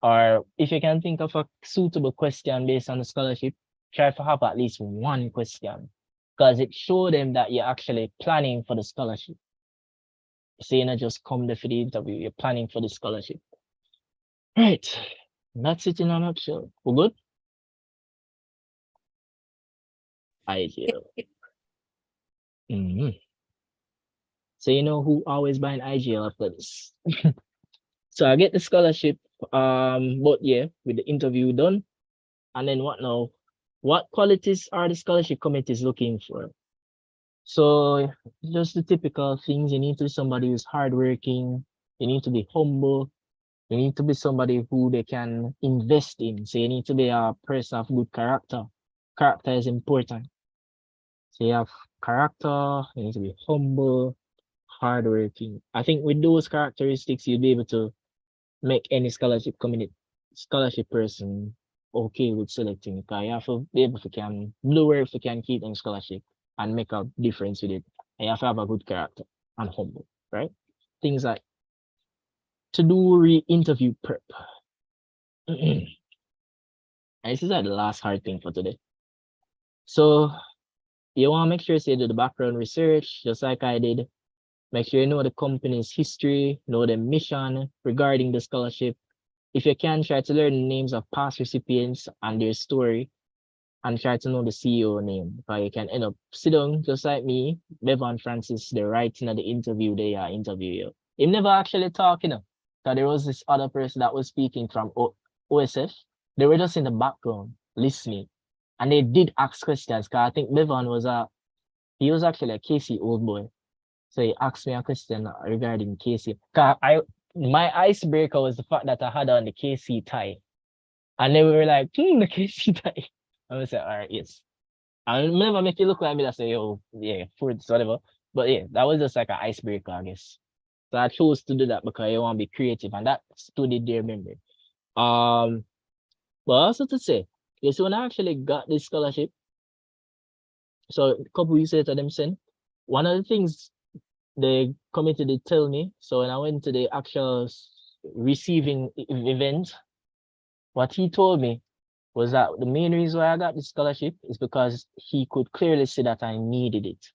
Or if you can think of a suitable question based on the scholarship, try to have at least one question because it shows them that you're actually planning for the scholarship. So you're not just come there for the interview, you're planning for the scholarship. Right, that's it in a nutshell. We're good? IGL. So you know who always buying IGL after this. So I get the scholarship, but yeah, with the interview done. And then what now? What qualities are the scholarship committees looking for? So just the typical things. You need to be somebody who's hardworking. You need to be humble. You need to be somebody who they can invest in. So you need to be a person of good character. Character is important. So you have character, you need to be humble, hardworking. I think with those characteristics, you'll be able to make any scholarship person okay with selecting. Because you have to be able to can do work if you can keep them scholarship and make a difference with it. And you have to have a good character and humble, right? Things like to do re-interview prep. And this is like the last hard thing for today. So you want to make sure you do the background research, just like I did. Make sure you know the company's history, know the mission regarding the scholarship. If you can, try to learn the names of past recipients and their story, and try to know the CEO name. Because you can end up sit down just like me, Bevan Francis, the writing of the interview they are interviewing you. He never actually talk, you know. Because there was this other person that was speaking from OSF. They were just in the background listening. And they did ask questions. Because I think Bevan was he was actually a KC old boy. So he asked me a question regarding KC. Cause my icebreaker was the fact that I had on the KC tie. And then we were like, the KC tie. I was like, all right, yes. I'll never make you look like me that say, yo, yeah, fruits, whatever. But yeah, that was just like an icebreaker, I guess. So I chose to do that because I want to be creative, and that stood in their memory. But also to say, yes, when I actually got this scholarship, so a couple weeks later, them saying, one of the things the committee did tell me, so when I went to the actual receiving event, what he told me was that the main reason why I got the scholarship is because he could clearly see that I needed it.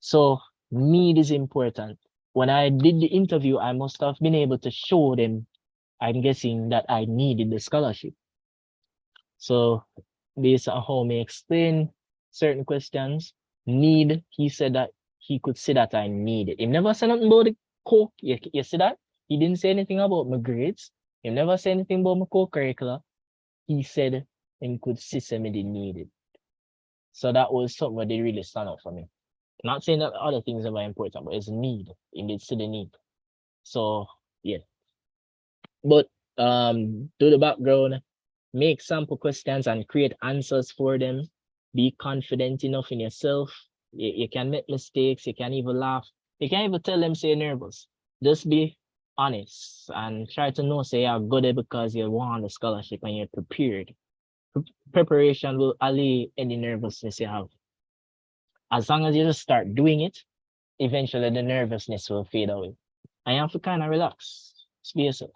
So need is important. When I did the interview, I must have been able to show them, I'm guessing, that I needed the scholarship. So based on how me explain certain questions, he said that he could see that I need it. He never said nothing about the coke. You see that? He didn't say anything about my grades. He never said anything about my co-curricular. He said he could see me didn't need it. So that was something that they really stand out for me. Not saying that other things are very important, but it's need. He did see the need. So yeah. But to the background, make sample questions and create answers for them. Be confident enough in yourself. You can make mistakes. You can even laugh. You can even tell them say you're nervous. Just be honest and try to know say you're good at because you want the scholarship and you're prepared. Preparation will allay any nervousness you have. As long as you just start doing it, eventually the nervousness will fade away. And you have to kind of relax. Just be yourself.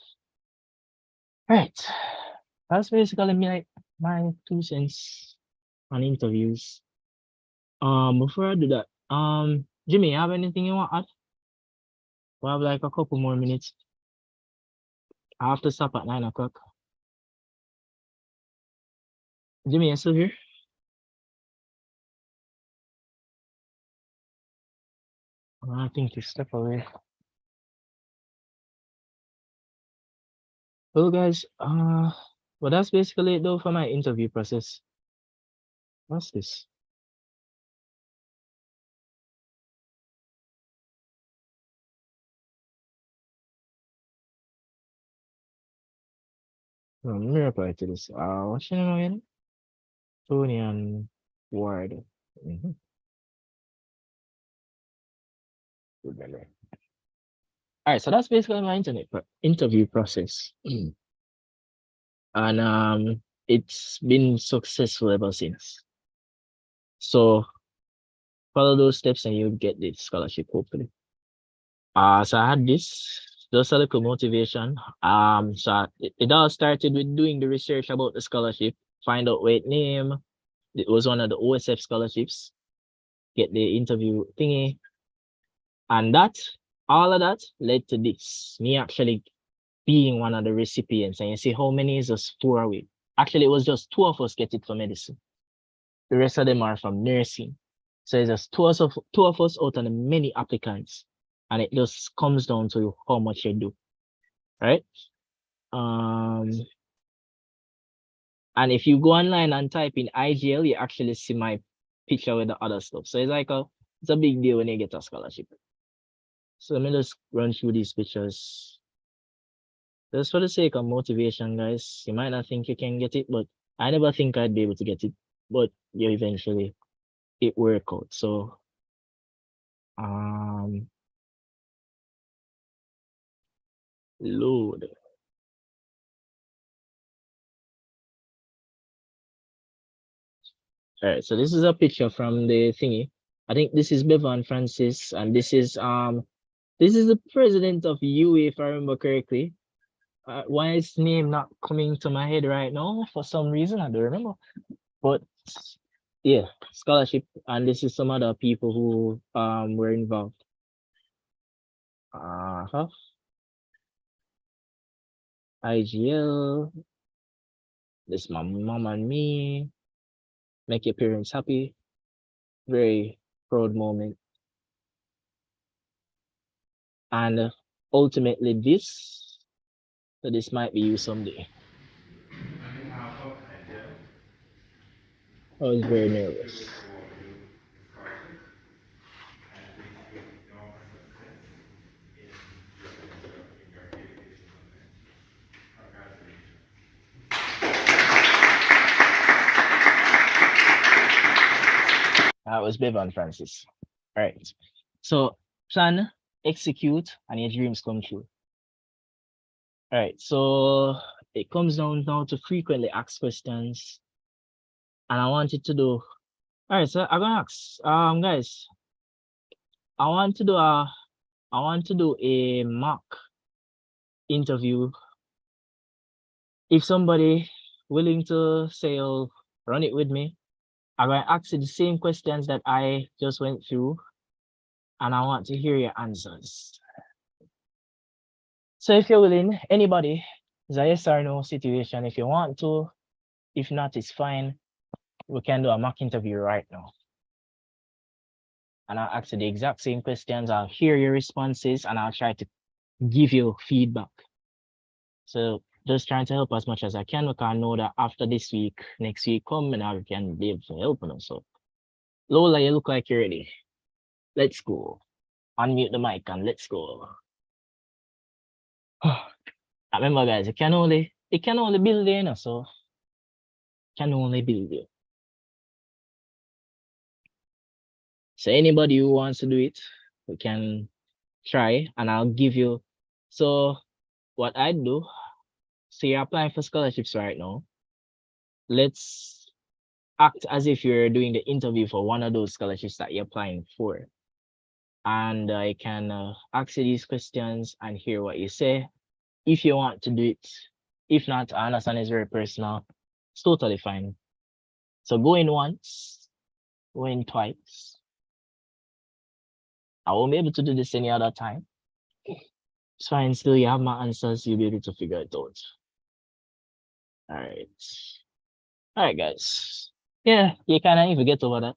Right. That's basically my 2 cents on interviews. Before I do that, Jimmy, you have anything you want to add? We have like a couple more minutes. I have to stop at 9 o'clock. Jimmy, you still here? I think you step away. Well, guys, well, that's basically it though for my interview process. What's this? Oh, let me reply to this. What's your name again? Tony and Ward. Mhm. Good memory. All right, so that's basically my interview process. And it's been successful ever since. So follow those steps and you'll get the scholarship, hopefully. So I had this, just a little motivation. So it all started with doing the research about the scholarship, find out what name. It was one of the OSF scholarships, get the interview thingy. And all of that led to this, me actually being one of the recipients. And you see how many is us 4 away. Actually, it was just 2 of us get it for medicine. The rest of them are from nursing. So it's just 2 of us out of the many applicants. And it just comes down to how much you do, right? And if you go online and type in IGL, you actually see my picture with the other stuff. So it's like it's a big deal when you get a scholarship. So let me just run through these pictures. Just for the sake of motivation, guys. You might not think you can get it, but I never think I'd be able to get it. But you eventually, it worked out. So load. All right, so this is a picture from the thingy. I think this is Bevan Francis, and this is the president of UA, if I remember correctly. Why is his name not coming to my head right now? For some reason, I don't remember. But yeah, scholarship, and this is some other people who were involved. IGL. This my mom and me. Make your parents happy. Very proud moment. And ultimately this, so this might be you someday. I was very nervous. That was Bevan Francis. All right. So plan, execute, and your dreams come true. All right. So it comes down now to frequently ask questions. And I wanted to do. All right. So I'm gonna ask, guys. I want to do a mock interview. If somebody willing to say, "Oh, run it with me," I'm going to ask you the same questions that I just went through, and I want to hear your answers. So if you're willing, anybody, it's a yes or no situation. If you want to, if not, it's fine. We can do a mock interview right now. And I'll ask you the exact same questions. I'll hear your responses, and I'll try to give you feedback. So just trying to help as much as I can, because I know that after this week, next week come, and I can be able to help them. So Lola, you look like you're ready. Let's go. Unmute the mic and let's go. Remember, guys, it can only build in, so can only build you. So anybody who wants to do it, we can try, and I'll give you. So what I do, so you're applying for scholarships right now. Let's act as if you're doing the interview for one of those scholarships that you're applying for. And I can ask you these questions and hear what you say. If you want to do it, if not, I understand it's very personal. It's totally fine. So go in once, go in twice. I won't be able to do this any other time. It's fine, still you have my answers, you'll be able to figure it out. All right. All right, guys. Yeah, you can't even get over that.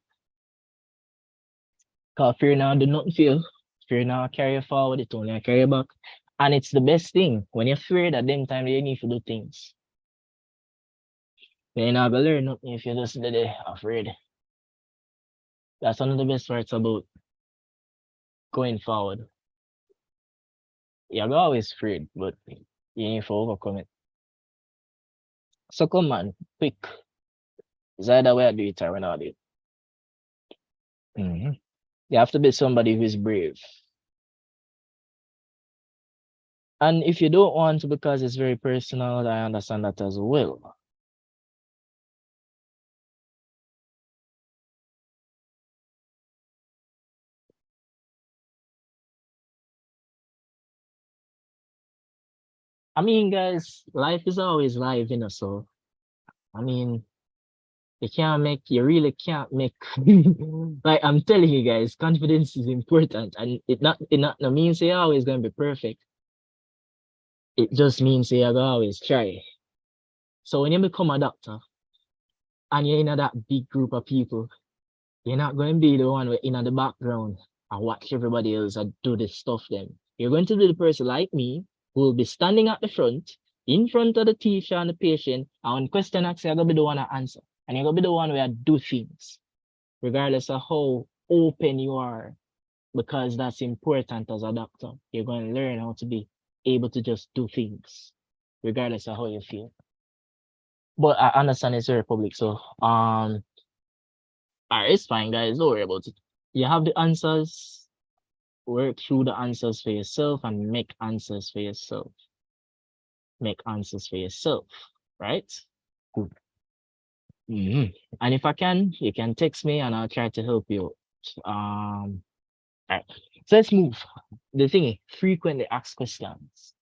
Cause fear now do not feel. Fear now carry you forward, it only carry you back. And it's the best thing. When you're afraid at them time, you need to do things. You're not gonna learn nothing if you just sit there afraid. That's one of the best parts about going forward. You're always afraid, but you need to overcome it. So come on, quick. It's either way I do it or when I do it. You have to be somebody who is brave. And if you don't want to because it's very personal, I understand that as well. I mean, guys, life is always life, you know, so I mean, you really can't make like I'm telling you guys, confidence is important, and it not means you're always gonna be perfect. It just means you're gonna always try. So when you become a doctor and you're in that big group of people, you're not going to be the one in the background and watch everybody else and do the stuff then. You're going to be the person like me who will be standing at the front, in front of the teacher and the patient, and when question asks, you're going to be the one to answer. And you're going to be the one where do things, regardless of how open you are, because that's important as a doctor. You're going to learn how to be able to just do things, regardless of how you feel. But I understand it's very public, so alright, it's fine, guys. Don't worry about it. You have the answers. Work through the answers for yourself and make answers for yourself. Make answers for yourself, right? Good. And if I can, you can text me and I'll try to help you. All right. So let's move. The thing is, frequently asked questions.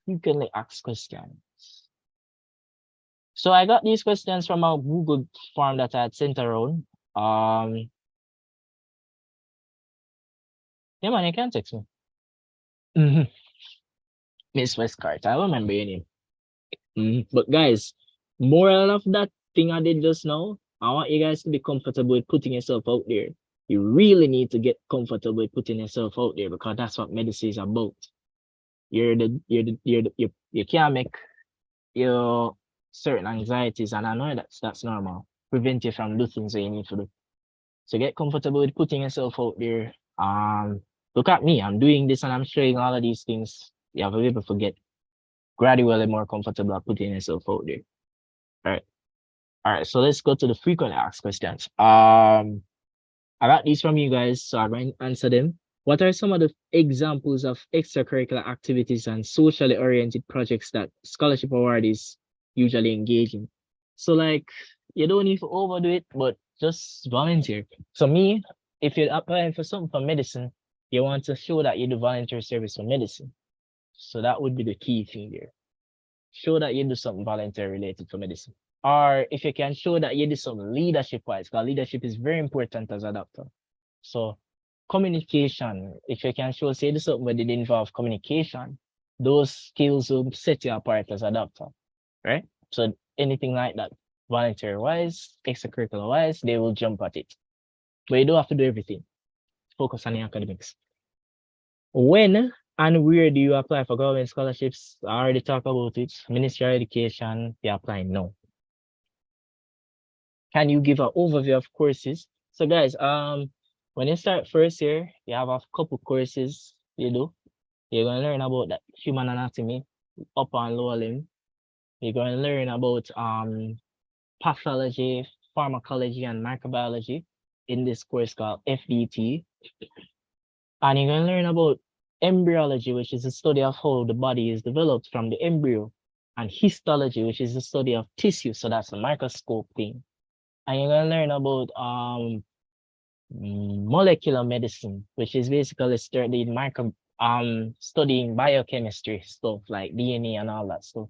Frequently asked questions. So I got these questions from a Google form that I had sent around. Yeah, man, you can text me. Miss Westcart, I remember your name. But guys, moral of that thing I did just now, I want you guys to be comfortable with putting yourself out there. You really need to get comfortable with putting yourself out there because that's what medicine is about. You can't make your certain anxieties, and I know that's normal. Prevent you from doing things that you need to do. So get comfortable with putting yourself out there. Look at me, I'm doing this and I'm showing all of these things. You have to be able to get gradually more comfortable at putting yourself out there. All right, so let's go to the frequently asked questions. I got these from you guys, so I'm going to answer them. What are some of the examples of extracurricular activities and socially oriented projects that scholarship awardees usually engage in? So like, you don't need to overdo it, but just volunteer. So me, if you're applying for something for medicine, you want to show that you do volunteer service for medicine. So that would be the key thing there. Show that you do something volunteer related for medicine. Or if you can show that you do some leadership wise, because leadership is very important as a doctor. So communication, if you can show, say, do something where it involve communication, those skills will set you apart as a doctor, right? So anything like that, volunteer wise, extracurricular wise, they will jump at it. But you don't have to do everything. Focus on the academics. When and where do you apply for government scholarships? I already talked about it. Ministry of Education, you're applying now. Can you give an overview of courses? So guys, when you start first year, you have a couple courses you do. You're gonna learn about that human anatomy, upper and lower limb. You're going to learn about pathology, pharmacology, and microbiology in this course called FDT. And you're going to learn about embryology, which is the study of how the body is developed from the embryo, and histology, which is the study of tissue. So that's the microscope thing. And you're going to learn about molecular medicine, which is basically studying biochemistry stuff like DNA and all that stuff.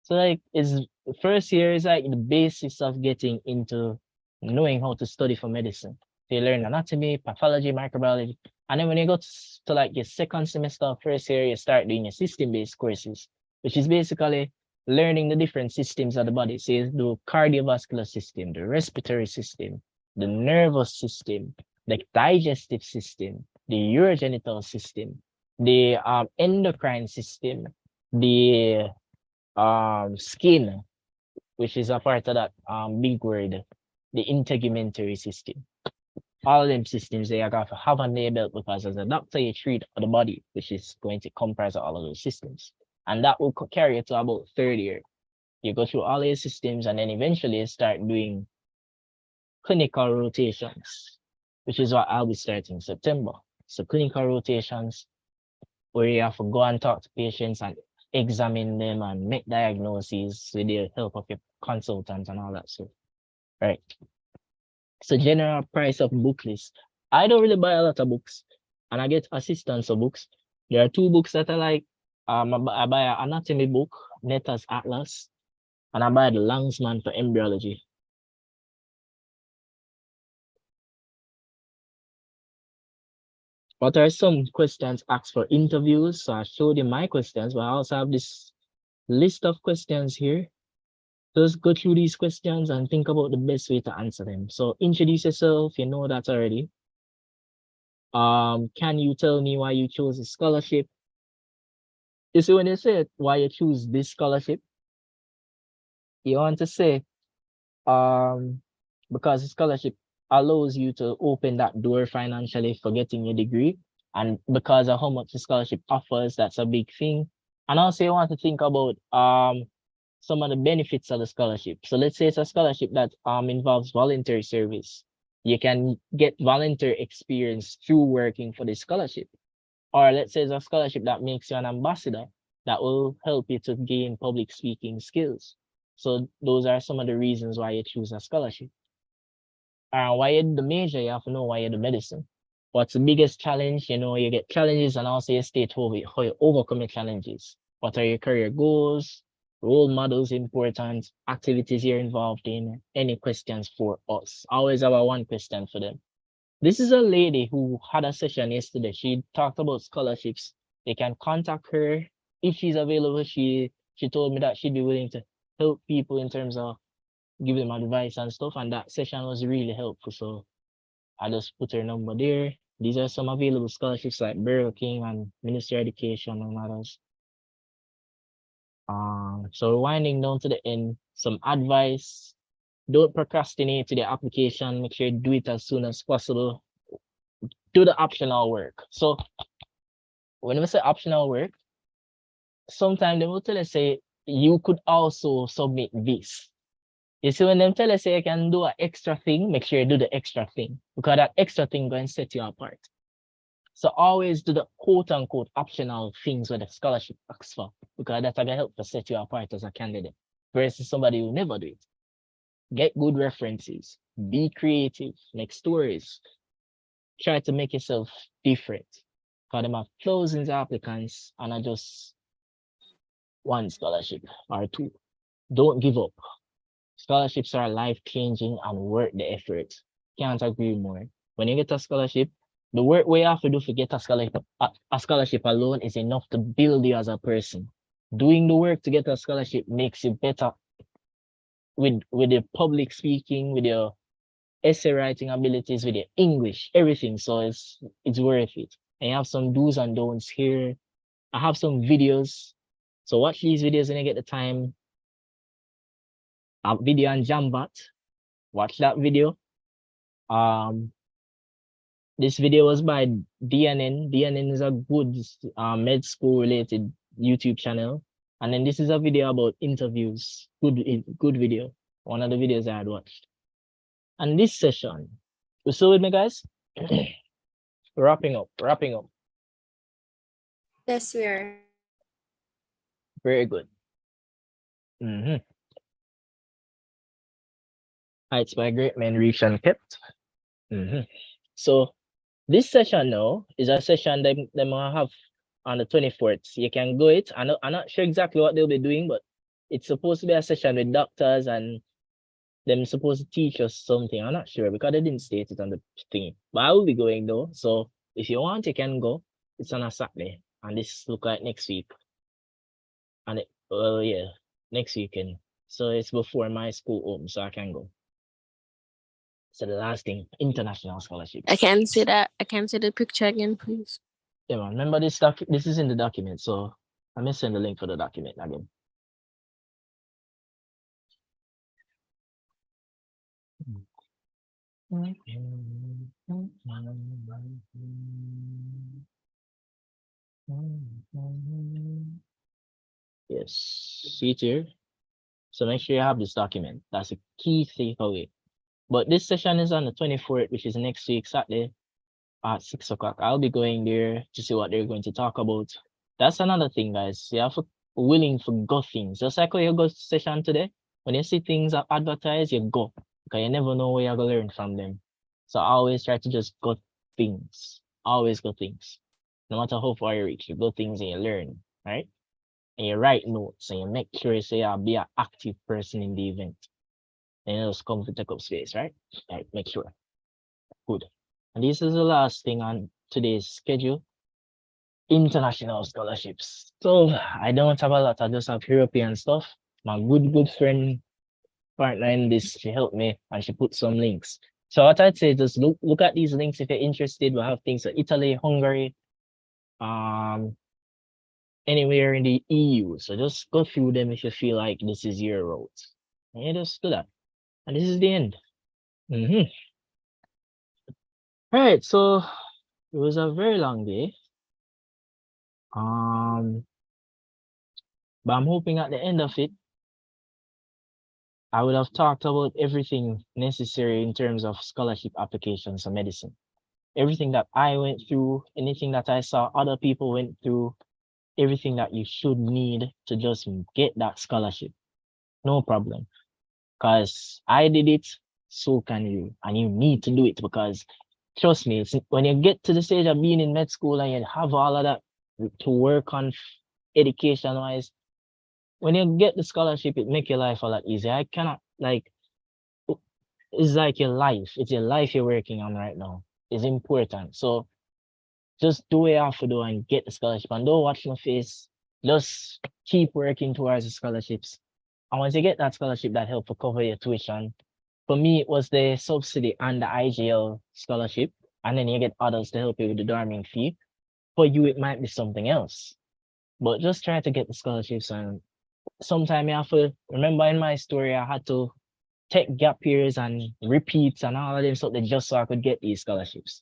So like the first year is like the basis of getting into knowing how to study for medicine. So you learn anatomy, pathology, microbiology. And then when you go to like your second semester of first year, you start doing your system-based courses, which is basically learning the different systems of the body. So you do cardiovascular system, the respiratory system, the nervous system, the digestive system, the urogenital system, the endocrine system, the skin, which is a part of that big word, the integumentary system. All them systems they are going to have on their belt, because as a doctor you treat the body, which is going to comprise of all of those systems. And that will carry you to about third year. You go through all these systems and then eventually you start doing clinical rotations, which is what I'll be starting in September. So clinical rotations where you have to go and talk to patients and examine them and make diagnoses with the help of your consultant and all that stuff. Right. So general price of book list. I don't really buy a lot of books and I get assistance of books. There are two books that I like. I buy an anatomy book, Netter's Atlas, and I buy the Langsman for embryology. What are some questions asked for interviews? So I showed you my questions, but I also have this list of questions here. Just go through these questions and think about the best way to answer them. So introduce yourself, you know that already. Can you tell me why you chose a scholarship? You see, when you say why you choose this scholarship, you want to say, because the scholarship allows you to open that door financially for getting your degree. And because of how much the scholarship offers, that's a big thing. And also you want to think about some of the benefits of the scholarship. So let's say it's a scholarship that involves voluntary service. You can get volunteer experience through working for the scholarship. Or let's say it's a scholarship that makes you an ambassador that will help you to gain public speaking skills. So those are some of the reasons why you choose a scholarship. Why you do the major, you have to know why you do medicine. What's the biggest challenge? You know, you get challenges and also you state how you overcome your challenges. What are your career goals? Role models important, activities you're involved in, any questions for us. I always have one question for them. This is a lady who had a session yesterday. She talked about scholarships. They can contact her if she's available. She told me that she'd be willing to help people in terms of give them advice and stuff. And that session was really helpful. So I just put her number there. These are some available scholarships like Burger King and Ministry of Education and others. So winding down to the end, some advice. Don't procrastinate to the application. Make sure you do it as soon as possible. Do the optional work. So when we say optional work, sometimes they will tell us, say, you could also submit this. You see, when them tell us, say, you can do an extra thing, make sure you do the extra thing, because that extra thing going to set you apart. So always do the quote unquote optional things where the scholarship asks for, because that's going to help to set you apart as a candidate versus somebody who never do it. Get good references, be creative, make stories, try to make yourself different. Because them have thousands of applicants and I just one scholarship or two. Don't give up. Scholarships are life-changing and worth the effort. Can't agree more. When you get a scholarship, the work we have to do to get a scholarship alone is enough to build you as a person. Doing the work to get a scholarship makes you better with your public speaking, with your essay writing abilities, with your English, everything. So it's worth it. And you have some do's and don'ts here. I have some videos. So watch these videos when you get the time. A video on Jambat. Watch that video. This video was by DNN. DNN is a good med school related YouTube channel. And then this is a video about interviews. Good video. One of the videos I had watched. And this session, you still with me, guys? Wrapping up. Yes, we are. Very good. Mm-hmm. Heights by great men reached and kept. Mm-hmm. So this session now is a session them will have on the 24th. You can go it. I'm not sure exactly what they'll be doing, but it's supposed to be a session with doctors and them supposed to teach us something. I'm not sure because they didn't state it on the thing. But I will be going though. So if you want, you can go. It's on a Saturday. And this look like next week. And yeah, next weekend. So it's before my school open, so I can go. So the last thing, international scholarship. I can see that. I can see the picture again, please. Yeah, man. Remember this this is in the document, so I'm gonna send the link for the document again. Yes, see it here. So make sure you have this document. That's a key takeaway. But this session is on the 24th, which is next week, Saturday at 6 o'clock. I'll be going there to see what they're going to talk about. That's another thing, guys. You have to be willing to go things. Just like when you go to session today, when you see things advertised, you go. Because you never know where you're going to learn from them. So I always try to just go things. Always go things. No matter how far you reach, you go things and you learn, right? And you write notes and you make sure you say you'll be an active person in the event. And you just come to take up space, right? Right, make sure. Good. And this is the last thing on today's schedule. International scholarships. So I don't have a lot, I just have European stuff. My good friend partner in this, she helped me and she put some links. So what I'd say is just look at these links if you're interested. We have things like Italy, Hungary, anywhere in the EU. So just go through them if you feel like this is your route. And you just do that. And this is the end. All right, so it was a very long day. But I'm hoping at the end of it, I would have talked about everything necessary in terms of scholarship applications for medicine. Everything that I went through, anything that I saw other people went through, everything that you should need to just get that scholarship. No problem. Because I did it, so can you. And you need to do it because trust me, when you get to the stage of being in med school and you have all of that to work on education-wise, when you get the scholarship, it make your life a lot easier. I cannot, like, it's like your life. It's your life you're working on right now. It's important. So just do what you have to do and get the scholarship. And don't watch my face. Just keep working towards the scholarships. And once you get that scholarship, that help to cover your tuition. For me, it was the subsidy and the IGL scholarship. And then you get others to help you with the dorming fee. For you, it might be something else. But just try to get the scholarships. And sometimes you have to remember in my story, I had to take gap years and repeats and all of them something just so I could get these scholarships.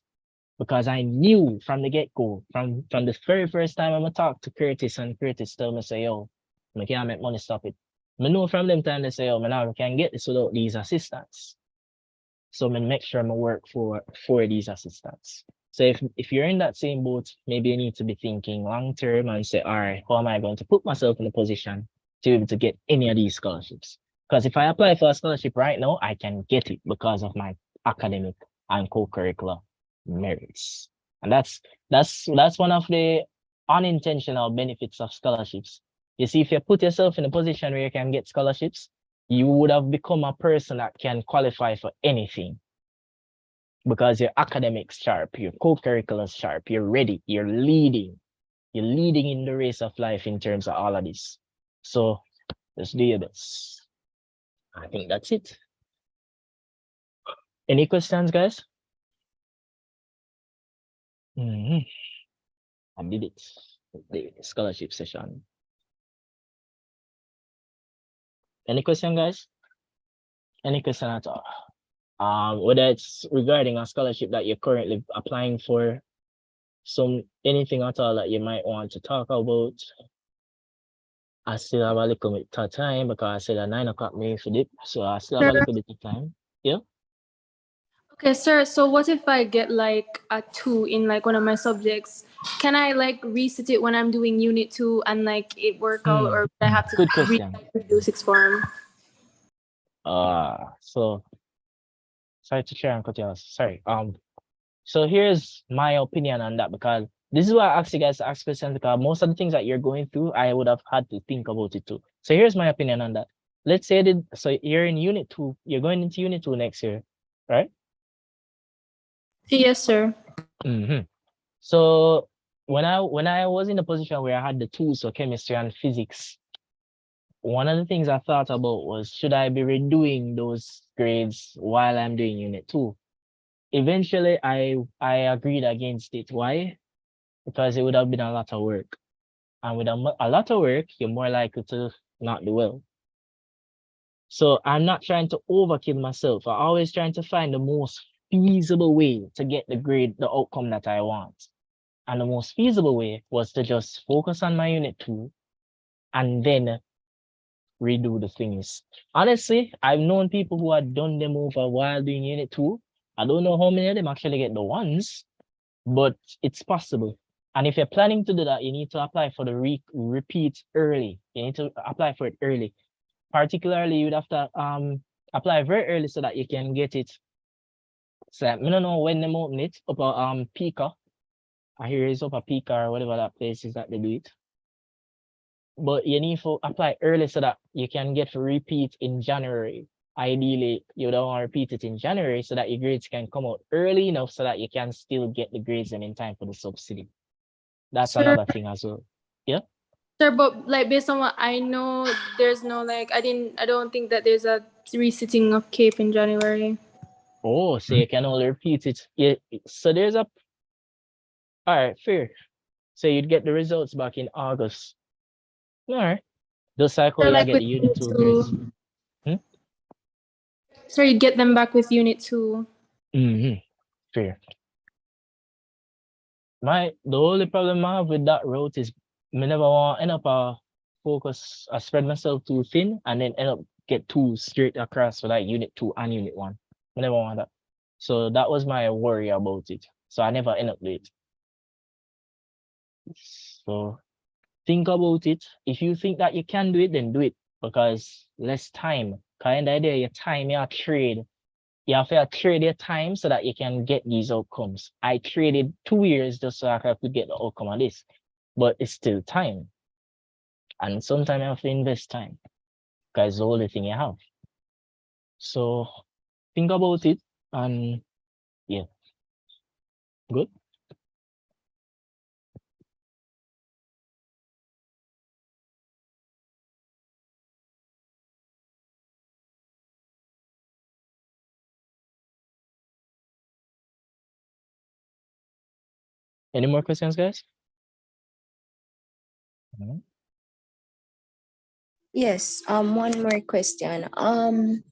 Because I knew from the get-go, from the very first time I'm talk to Curtis and Curtis told me, say, yo, I can't make money, stop it. I know from them time they say, oh, now I can get this without these assistants. So I make sure I work for these assistants. So if you're in that same boat, maybe you need to be thinking long-term and say, all right, how am I going to put myself in a position to be able to get any of these scholarships? Because if I apply for a scholarship right now, I can get it because of my academic and co-curricular merits. And that's one of the unintentional benefits of scholarships. You see, if you put yourself in a position where you can get scholarships, you would have become a person that can qualify for anything. Because your academics sharp, your co-curricular sharp, you're ready, you're leading in the race of life in terms of all of this. So let's do your best. I think that's it. Any questions, guys? I did it. The scholarship session. Any question, guys? Any question at all? Whether it's regarding a scholarship that you're currently applying for, anything at all that you might want to talk about. I still have a little bit of time because I said at 9 o'clock me for dip, so I still have a little bit of time. Yeah. Okay, sir. So what if I get like a 2 in like one of my subjects? Can I like resit it when I'm doing unit 2 and like it work out, or I have to Good question. do sixth form? So sorry to share and cut you off. Sorry. So here's my opinion on that, because this is why I asked you guys to ask questions, because most of the things that you're going through, I would have had to think about it too. So here's my opinion on that. Let's say that, so you're in unit 2, you're going into unit 2 next year, right? Yes, sir. So when I was in a position where I had the tools for chemistry and physics, one of the things I thought about was, should I be redoing those grades while I'm doing unit 2? Eventually, I agreed against it. Why? Because it would have been a lot of work. And with a lot of work, you're more likely to not do well. So I'm not trying to overkill myself. I'm always trying to find the most feasible way to get the grade, the outcome that I want. And the most feasible way was to just focus on my unit 2 and then redo the things. Honestly, I've known people who had done them over while doing unit 2. I don't know how many of them actually get the ones, but it's possible. And if you're planning to do that, you need to apply for the repeat early. You need to apply for it early. Particularly, you'd have to apply very early so that you can get it. So I don't know when they open it up at Pika. I hear it's up at Pika or whatever that place is that they do it. But you need to apply early so that you can get to repeat in January. Ideally, you don't want to repeat it in January so that your grades can come out early enough so that you can still get the grades in time for the subsidy. That's another thing as well. Yeah. Sir, but like based on what I know, there's no like I don't think that there's a resitting of CAPE in January. Oh, so you can only repeat it. Yeah. So there's a. All right, fair. So you'd get the results back in August. All right. The cycle, you like get with the unit 2 2. grades. So you get them back with unit 2. Fair. The only problem I have with that route is me never want to end up focus, I spread myself too thin and then end up get 2 straight across for like unit 2 and unit 1. I never want that. So that was my worry about it. So I never end up late. So think about it. If you think that you can do it, then do it, because less time. Kind of idea, your time, your trade. You have to trade your time so that you can get these outcomes. I traded 2 years just so I could get the outcome of this, but it's still time. And sometimes you have to invest time because it's the only thing you have. So think about it and yeah, good. Any more questions, guys? Yes, one more question. On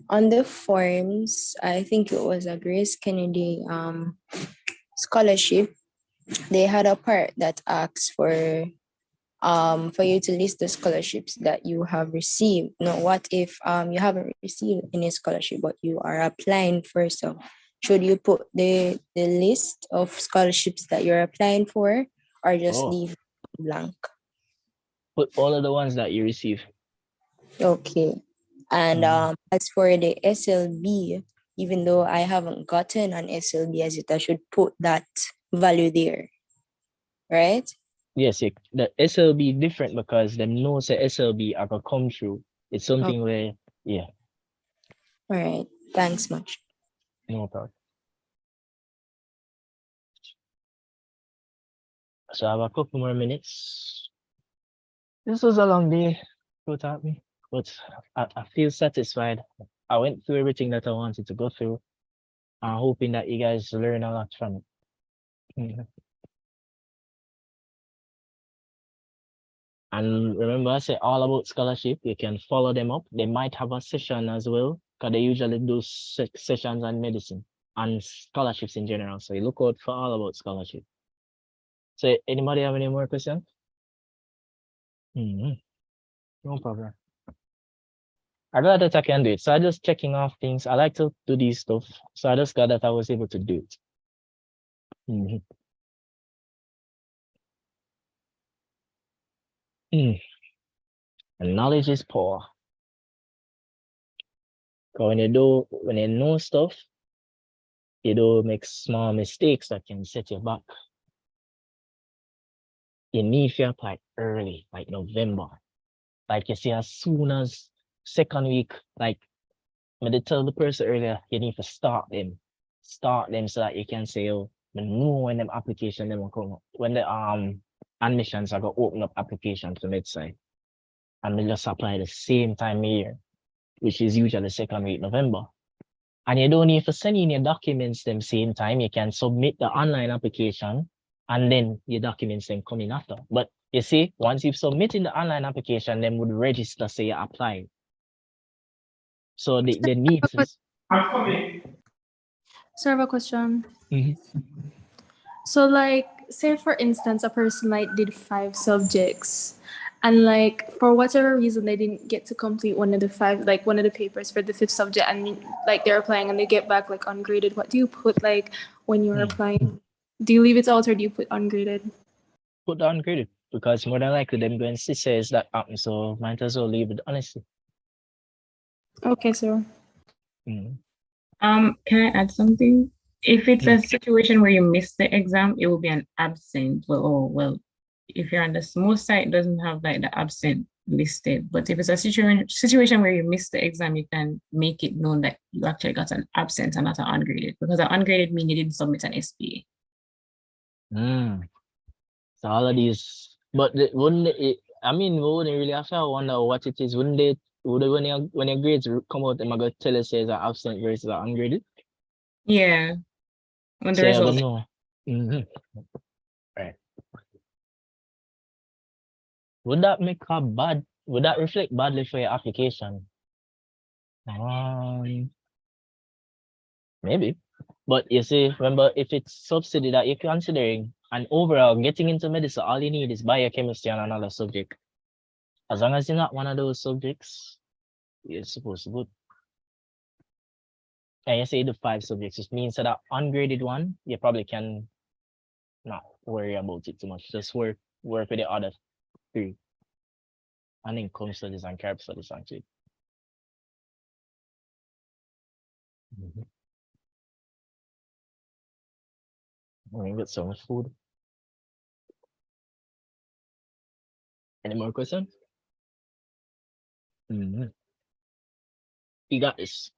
the forms, I think it was a Grace Kennedy scholarship. They had a part that asks for you to list the scholarships that you have received. Now, what if you haven't received any scholarship but you are applying for some? Should you put the list of scholarships that you're applying for, or just leave blank? Put all of the ones that you receive. Okay. And as for the SLB, even though I haven't gotten an SLB as it, I should put that value there, right? Yes, the SLB different because them know say SLB are gonna come through. It's something where, yeah. All right. Thanks much. No problem. So I have a couple more minutes. This was a long day without me, but I feel satisfied. I went through everything that I wanted to go through. I'm hoping that you guys learn a lot from it. And remember, I say all about scholarship. You can follow them up. They might have a session as well, because they usually do sessions on medicine and scholarships in general. So you look out for all about scholarship. So anybody have any more questions? No problem. I got that I can do it. So I just checking off things. I like to do these stuff. So I just got that I was able to do it. Mhm. And knowledge is power. Because when you know stuff, you don't make small mistakes that can set you back. You need to apply early, like November. Like you see, as soon as second week, like when they tell the person earlier, you need to start them so that you can say, oh, I know when them application them will come up. When the admissions are gonna open up application to MedSci, and they just apply the same time of year, which is usually second week November. And you don't need to send in your documents them same time. You can submit the online application and then your documents then come in after. But you see, once you've submitted the online application, then would register say you applied. So the need for this. I'm coming. So I have a question. Mhm. So like, say for instance, a person like did 5 subjects and like for whatever reason they didn't get to complete one of the 5, like one of the papers for the 5th subject, and like they're applying and they get back like ungraded. What do you put like when you're applying? Do you leave it out or do you put ungraded? Put the ungraded, because more than likely them going to say is that happen, so might as well leave it honestly. Okay, sir. Mhm. Can I add something? If it's a situation where you miss the exam, it will be an absent. Well, if you're on the most site, it doesn't have like the absent listed. But if it's a situation where you miss the exam, you can make it known that you actually got an absent and not an ungraded, because an ungraded means you didn't submit an SPA. So all of these, but wouldn't it? I mean, we wouldn't really have to wonder what it is. Wouldn't they? When your grades come out, am I gonna tell us is an absent versus an ungraded? Yeah. When the So I don't results. know. Right. Would that make a bad? Would that reflect badly for your application? Maybe. But you see, remember, if it's subsidy that you're considering, and overall getting into medicine, all you need is biochemistry and another subject. As long as you're not one of those subjects, you're supposed to go. And you say the 5 subjects, which means that ungraded one, you probably can not worry about it too much. Just work with the other 3. And then income studies and carb studies actually. Let me get some food. Any more questions? You got this.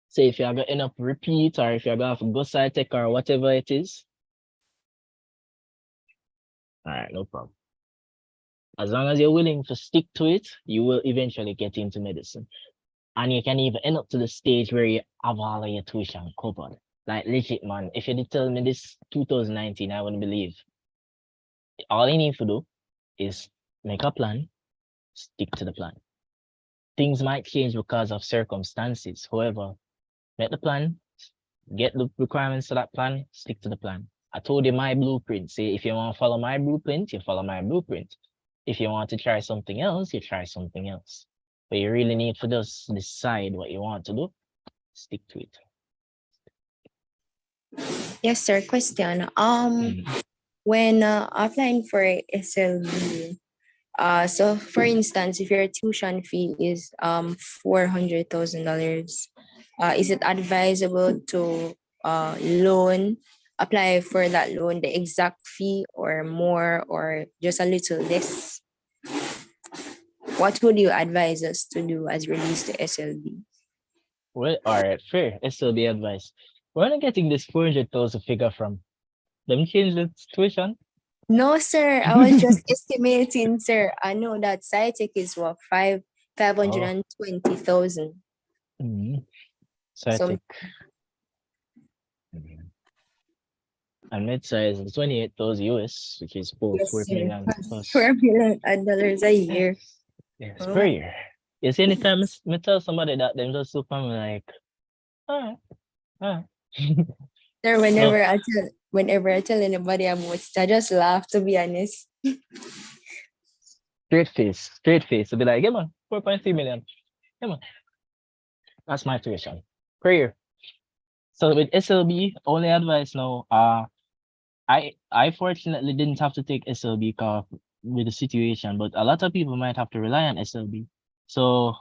Say if you're gonna end up repeat, or if you're gonna have to go side tech or whatever it is. All right, no problem. As long as you're willing to stick to it, you will eventually get into medicine. And you can even end up to the stage where you have all of your tuition covered. Like legit, man. If you did tell me this 2019, I wouldn't believe. All you need to do is make a plan, stick to the plan. Things might change because of circumstances. However, make the plan, get the requirements to that plan, stick to the plan. I told you my blueprint. Say, if you want to follow my blueprint, you follow my blueprint. If you want to try something else, you try something else. But you really need to just decide what you want to do, stick to it. Yes, sir. Question. When applying for SLB, so for instance, if your tuition fee is $400,000, is it advisable to apply for that loan, the exact fee or more, or just a little less? What would you advise us to do as released to SLB? Well, all right, fair. SLB advice. Where are you getting this 400,000 figure from? Them change the tuition? No, sir. I was just estimating, sir. I know that SciTech is what 520,000. SciTech. And MedSci is 28,000 US, which is $4 million plus. $4 million a year. Yes, per year. You see, anytime I tell somebody that, them just look at me like, all right. Sir, whenever I tell whenever I tell anybody about it, I just laugh, to be honest. Straight face. To be like, yeah, man, 4.3 million. Yeah, man. That's my tuition per year. So with SLB, only advice now, I fortunately didn't have to take SLB with the situation, but a lot of people might have to rely on SLB. So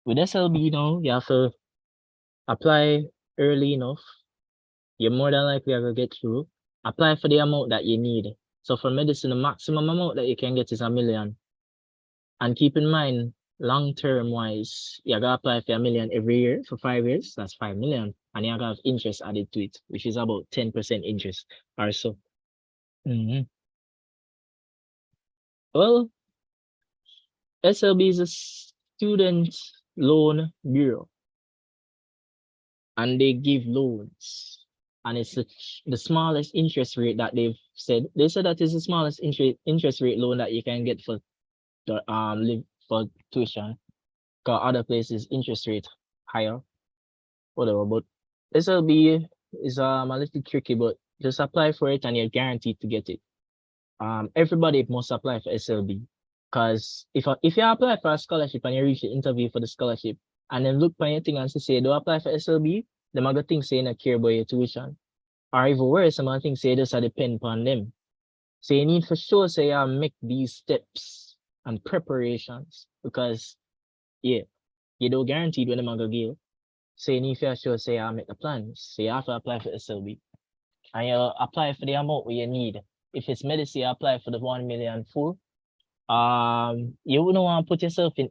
with SLB, you have to apply early enough. You're more than likely to get through. Apply for the amount that you need. So for medicine, the maximum amount that you can get is 1 million. And keep in mind, long-term wise, you gotta apply for 1 million every year for 5 years. That's 5 million. And you gotta have interest added to it, which is about 10% interest or so. Well, SLB is a student loan bureau, and they give loans, and it's the smallest interest rate that they've said. They said that is the smallest interest rate loan that you can get for live for tuition. Cause other places interest rate higher, whatever. But SLB is a little tricky, but just apply for it and you're guaranteed to get it. Everybody must apply for SLB, because if you apply for a scholarship and you reach the interview for the scholarship and then look for anything and say don't apply for SLB, them are gonna think say not care about your tuition. Or even worse, some other things say just depend upon them. So you need for sure say make these steps and preparations, because you don't guaranteed when them are gonna give. So you need for sure say make the plans. So you have to apply for SLB. And you apply for the amount where you need. If it's medicine, you apply for the 1 million full. You wouldn't want to put yourself in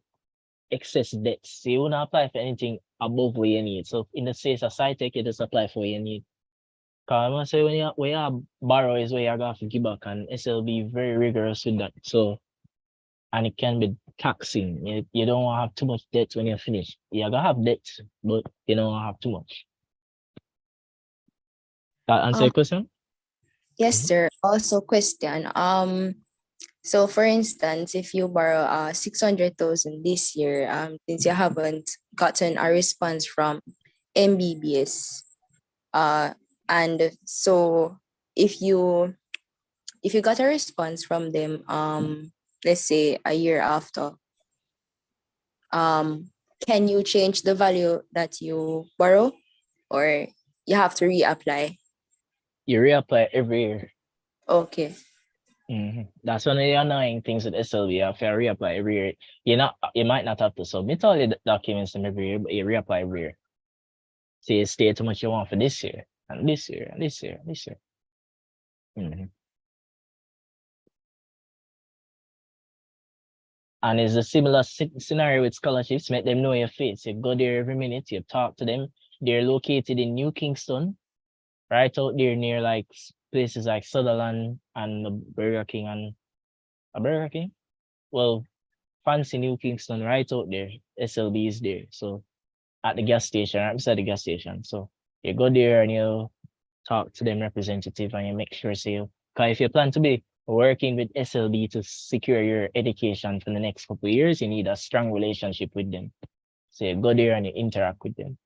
excess debts. So you wouldn't apply for anything above what you need. So in the case of SciTech, you just apply for what you need. Because I'm gonna say when you borrow is where you're gonna have to give back, and SLB very rigorous with that. So, and it can be taxing. You don't want to have too much debt when you're finished. You're gonna have debt, but you don't want to have too much. That answer your question? Yes, sir. Also question. So for instance, if you borrow 600,000 this year, since you haven't gotten a response from MBBS, and so if you got a response from them, let's say a year after, can you change the value that you borrow, or you have to reapply? You reapply every year. Okay. That's one of the annoying things with SLB. You have to reapply every year. You might not have to submit all the documents in every year, but you reapply every year. So you state how much you want for this year, and this year, and this year, and this year. And it's a similar scenario with scholarships. Make them know your face. You go there every minute, you talk to them. They're located in New Kingston, right out there near like places like Sutherland and the Burger King and a Burger King. Well, fancy New Kingston, right out there. SLB is there. So at the gas station, right beside the gas station. So you go there and you talk to them representative and you make sure because if you plan to be working with SLB to secure your education for the next couple of years, you need a strong relationship with them. So you go there and you interact with them.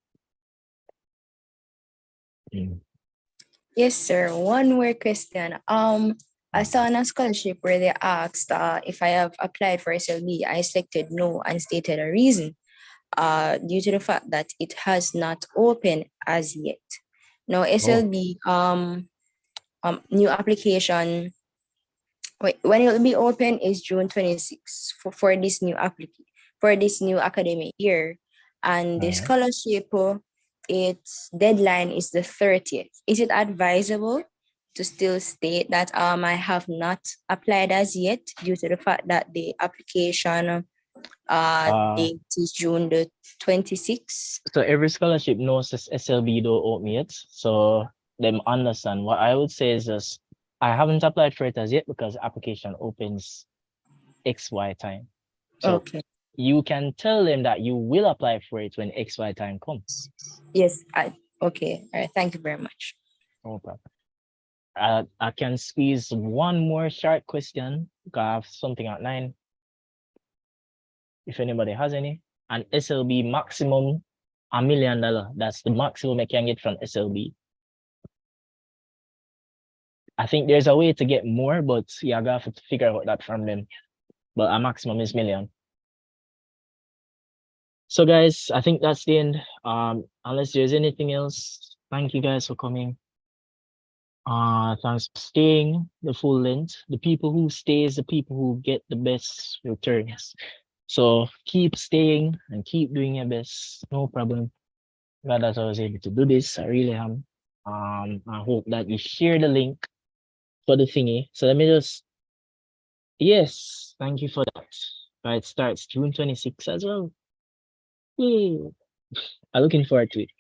Yes, sir. One more question. I saw on a scholarship where they asked if I have applied for SLB. I selected no and stated a reason. Due to the fact that it has not opened as yet. Now SLB new application, when it will be open is June 26th for this new for this new academic year, and the scholarship its deadline is the 30th. Is it advisable to still state that I have not applied as yet due to the fact that the application date is June the 26th? So every scholarship knows this SLB don't open yet, so them understand. What I would say is just I haven't applied for it as yet because application opens XY time. So okay, you can tell them that you will apply for it when XY time comes. Yes, okay. All right, thank you very much. No problem. I can squeeze one more short question because I have something at 9. If anybody has any. And SLB maximum $1 million. That's the maximum I can get from SLB. I think there's a way to get more, but yeah, I gotta have to figure out that from them. But a maximum is million. So guys, I think that's the end. Unless there's anything else, thank you guys for coming. Thanks for staying the full length. The people who stay is the people who get the best returns. So keep staying and keep doing your best. No problem. Glad that I was able to do this. I really am. I hope that you share the link for the thingy. So let me just, yes, thank you for that. It starts June 26th as well. Yay. I'm looking forward to it.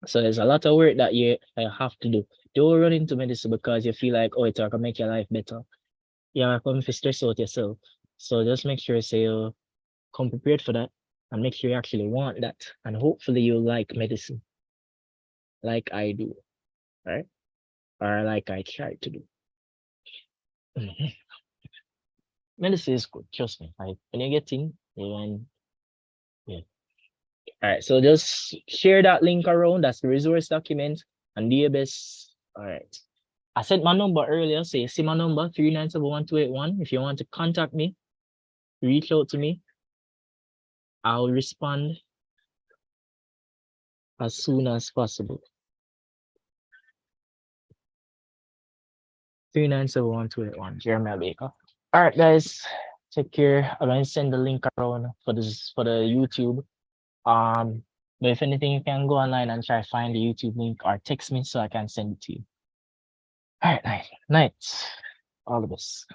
So there's a lot of work that you have to do. Don't run into medicine because you feel like, oh, it's gonna make your life better. You're coming to stress out yourself. So just make sure you come prepared for that and make sure you actually want that. And hopefully you like medicine like I do, right? Or like I try to do. Medicine is good, trust me. Like when you get in, yeah. All right, so just share that link around. That's the resource document and do your best. All right. I sent my number earlier, so you see my number 3971281. If you want to contact me, reach out to me. I'll respond as soon as possible. 3971281, Jeremiah Baker. All right, guys, take care. I'm gonna send the link around for the YouTube. But if anything, you can go online and try to find the YouTube link or text me so I can send it to you. All right, night. All the best.